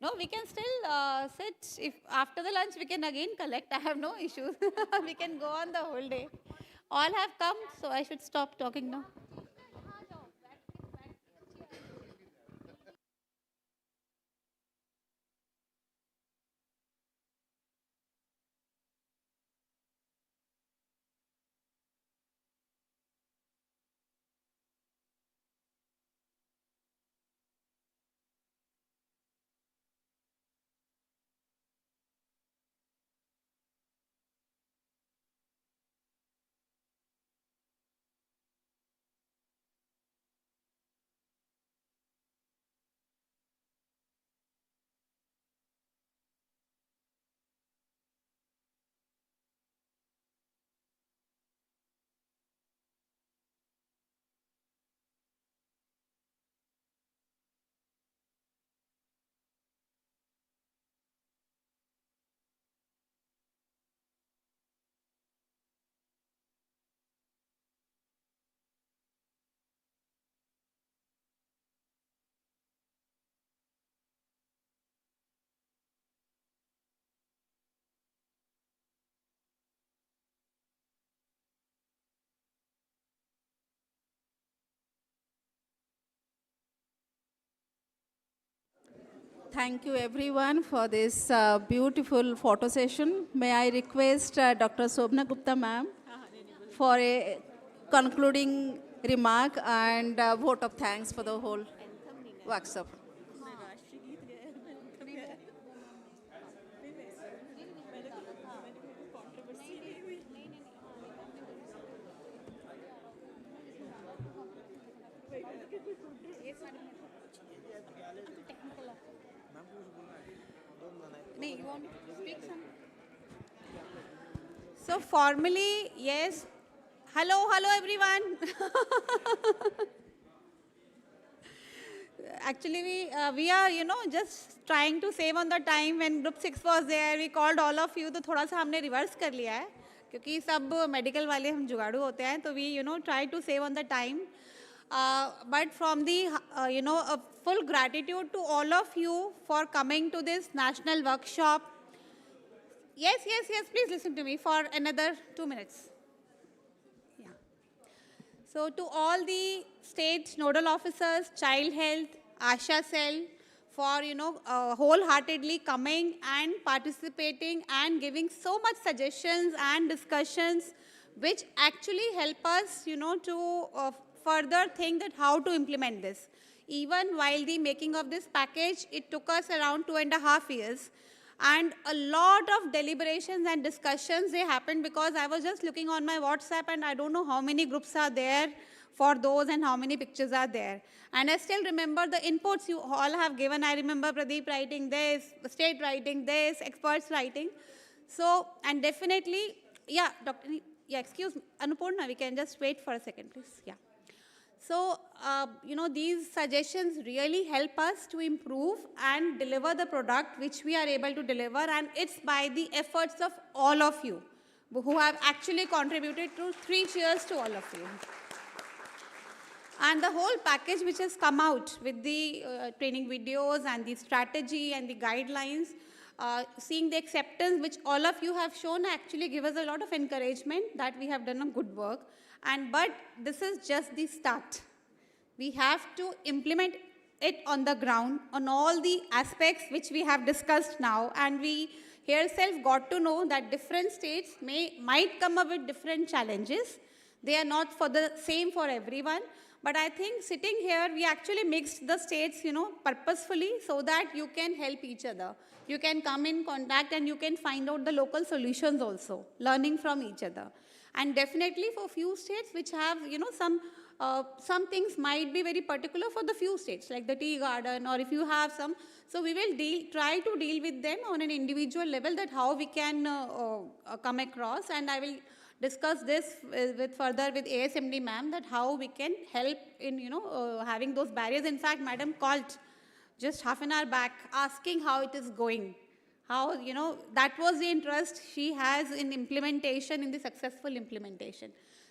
No, we can still sit. If after the lunch we can again collect. I have no issues. We can go on the whole day. All have come, so I should stop talking now. Thank you everyone for this beautiful photo session. May I request Dr. Sobhna Gupta ma'am for a concluding remark and vote of thanks for the whole workshop. You want to speak some? So formally, yes. Hello everyone. Actually, we are, just trying to save on the time. When group 6 was there, we called all of you. तो थोड़ा सा हमने reverse कर लिया है, क्योंकि सब medical वाले हम जुगाड़ू होते हैं. तो we, try to save on the time. But from the, a full gratitude to all of you for coming to this national workshop. Yes, please listen to me for another 2 minutes. Yeah. So to all the state nodal officers, child health, ASHA cell, for, wholeheartedly coming and participating and giving so much suggestions and discussions, which actually help us, to further think that how to implement this. Even while the making of this package, it took us around 2.5 years. And a lot of deliberations and discussions, they happened because I was just looking on my WhatsApp and I don't know how many groups are there for those and how many pictures are there. And I still remember the inputs you all have given. I remember Pradeep writing this, the state writing this, experts writing. So, and definitely, yeah, excuse me, Annapurna, we can just wait for a second, please. Yeah. So, these suggestions really help us to improve and deliver the product which we are able to deliver, and it's by the efforts of all of you who have actually contributed to 3 cheers to all of you. And the whole package which has come out with the training videos and the strategy and the guidelines, seeing the acceptance which all of you have shown actually give us a lot of encouragement that we have done a good work. But this is just the start. We have to implement it on the ground on all the aspects which we have discussed now, and we herself got to know that different states might come up with different challenges. They are not for the same for everyone. But I think sitting here, we actually mixed the states, purposefully so that you can help each other. You can come in contact and you can find out the local solutions also, learning from each other. And definitely for few states which have, some things might be very particular for the few states, like the tea garden, or if you have some. So we will try to deal with them on an individual level, that how we can come across. And I will discuss this further with ASMD ma'am, that how we can help in, having those barriers. In fact, madam called just half an hour back asking how it is going. How, that was the interest she has in implementation, in the successful implementation.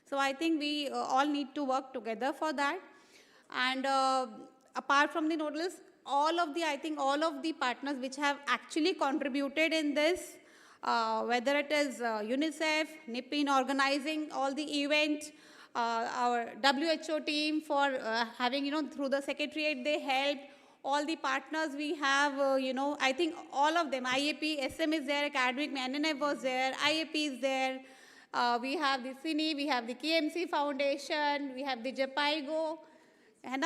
So I think we all need to work together for that. And apart from the nodals, all of the partners which have actually contributed in this, whether it is UNICEF, NIP in organizing all the event, our WHO team for having, through the secretariat they helped, all the partners we have, I think all of them, IAP, SM is there, academic, NNF was there, IAP is there, we have the CINI, we have the KMC Foundation, we have the JAPIGO, and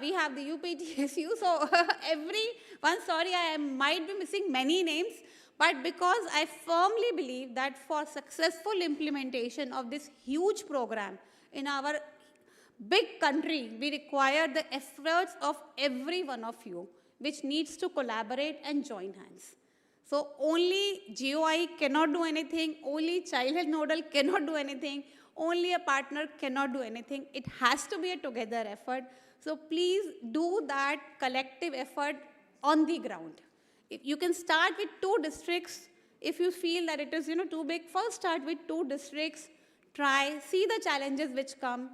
we have the UPTSU. So everyone, sorry, I might be missing many names, but because I firmly believe that for successful implementation of this huge program in our big country, we require the efforts of every one of you, which needs to collaborate and join hands. So only GOI cannot do anything, only child health nodal cannot do anything, only a partner cannot do anything. It has to be a together effort. So please do that collective effort on the ground. If you can start with 2 districts. If you feel that it is too big, first start with 2 districts, try, see the challenges which come,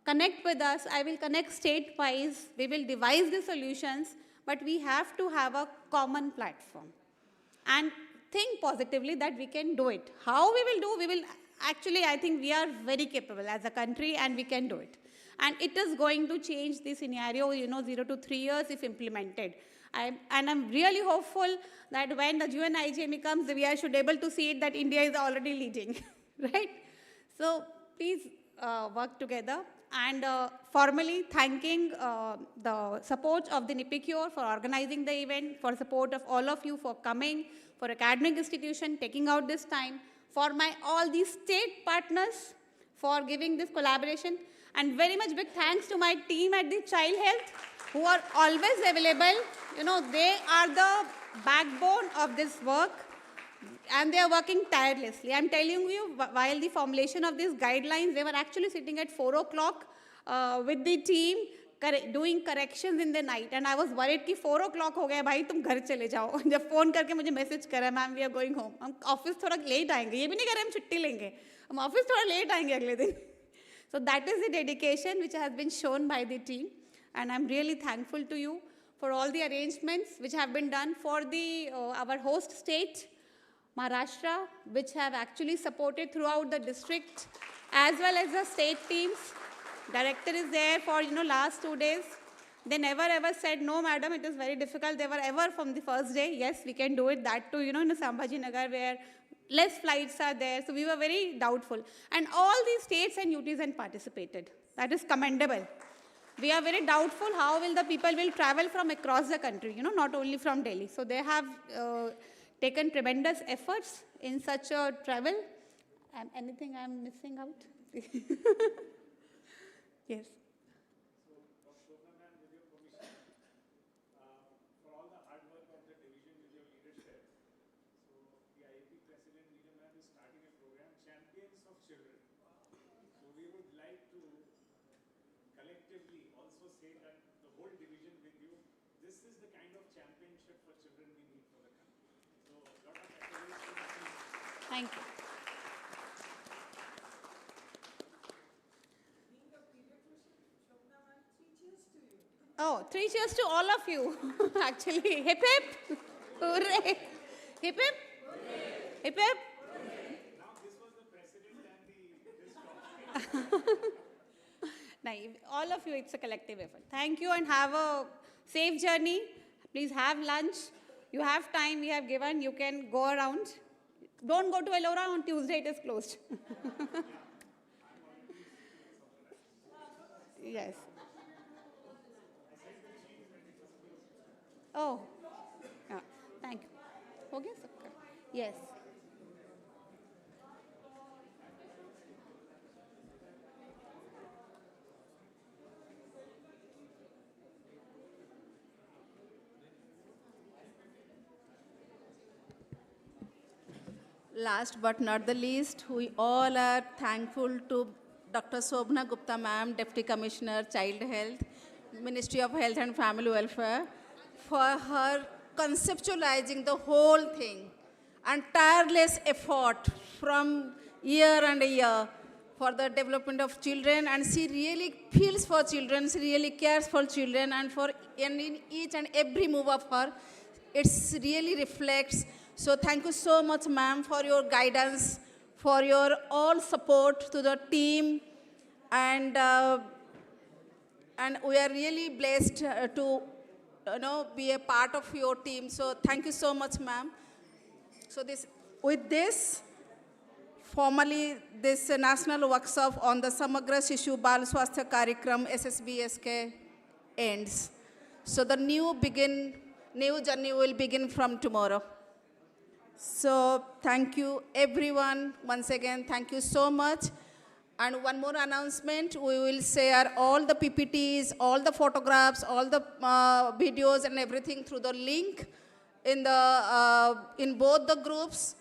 connect with us. I will connect state-wise. We will devise the solutions, but we have to have a common platform. And think positively that we can do it. How we will actually, I think we are very capable as a country and we can do it. And it is going to change the scenario, 0 to 3 years if implemented. And I'm really hopeful that when the UNIGME comes, we should be able to see it that India is already leading, right? So please work together. And formally thanking the support of the NIPICURE for organizing the event, for support of all of you for coming, for academic institution taking out this time, for all these state partners for giving this collaboration, and very much big thanks to my team at the Child Health who are always available. They are the backbone of this work. And they are working tirelessly. I'm telling you, while the formulation of these guidelines, they were actually sitting at 4 o'clock with the team, doing corrections in the night. And I was worried कि 4 o'clock हो गया भाई तुम घर चले जाओ. जब phone करके मुझे मैसेज करा ma'am we are going home. हम ऑफिस थोड़ा लेट आएंगे. ये भी नहीं कह रहे हम छुट्टी लेंगे. हम ऑफिस थोड़ा लेट आएंगे अगले दिन. So that is the dedication which has been shown by the team. And I'm really thankful to you for all the arrangements which have been done for our host state, Maharashtra, which have actually supported throughout the district, as well as the state teams. Director is there for, last 2 days. They never ever said, no, madam, it is very difficult. They were ever from the first day, yes, we can do it. That too, in Sambhaji Nagar, where less flights are there. So we were very doubtful. And all these states and UTs had participated. That is commendable. We are very doubtful how the people will travel from across the country, not only from Delhi. So they have taken tremendous efforts in such a travel. Anything I'm missing out? Yes. Thank you. Oh, 3 cheers to all of you, actually. Hip hip. Hooray! Hip hip. Hip hip. No, all of you, it's a collective effort. Thank you and have a safe journey. Please have lunch. You have time we have given. You can go around. Don't go to Ellora on Tuesday, it is closed. Yes. Oh, yeah. Thank you. हो गया सबका? Yes. Last but not the least, we all are thankful to Dr. Sobhna Gupta ma'am, Deputy Commissioner, Child Health, Ministry of Health and Family Welfare, for her conceptualizing the whole thing and tireless effort from year and year for the development of children. And she really feels for children, she really cares for children, and in each and every move of her, it really reflects. So thank you so much, ma'am, for your guidance, for your all support to the team, and we are really blessed to be a part of your team. So thank you so much, ma'am. So with this, formally, this national workshop on the Samagra Shishu Bal Swasthya Karyakram SSBSK ends. So the new journey will begin from tomorrow. So thank you everyone. Once again, thank you so much. And one more announcement, we will share all the PPTs, all the photographs, all the videos and everything through the link in both the groups,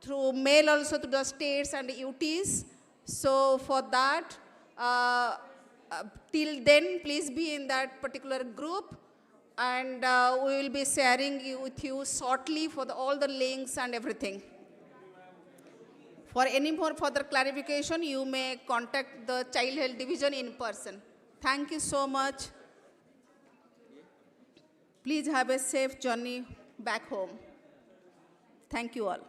through mail also to the states and UTs. So for that, till then, please be in that particular group. And we will be sharing with you shortly for all the links and everything. For any more further clarification, you may contact the Child Health Division in person. Thank you so much. Please have a safe journey back home. Thank you all.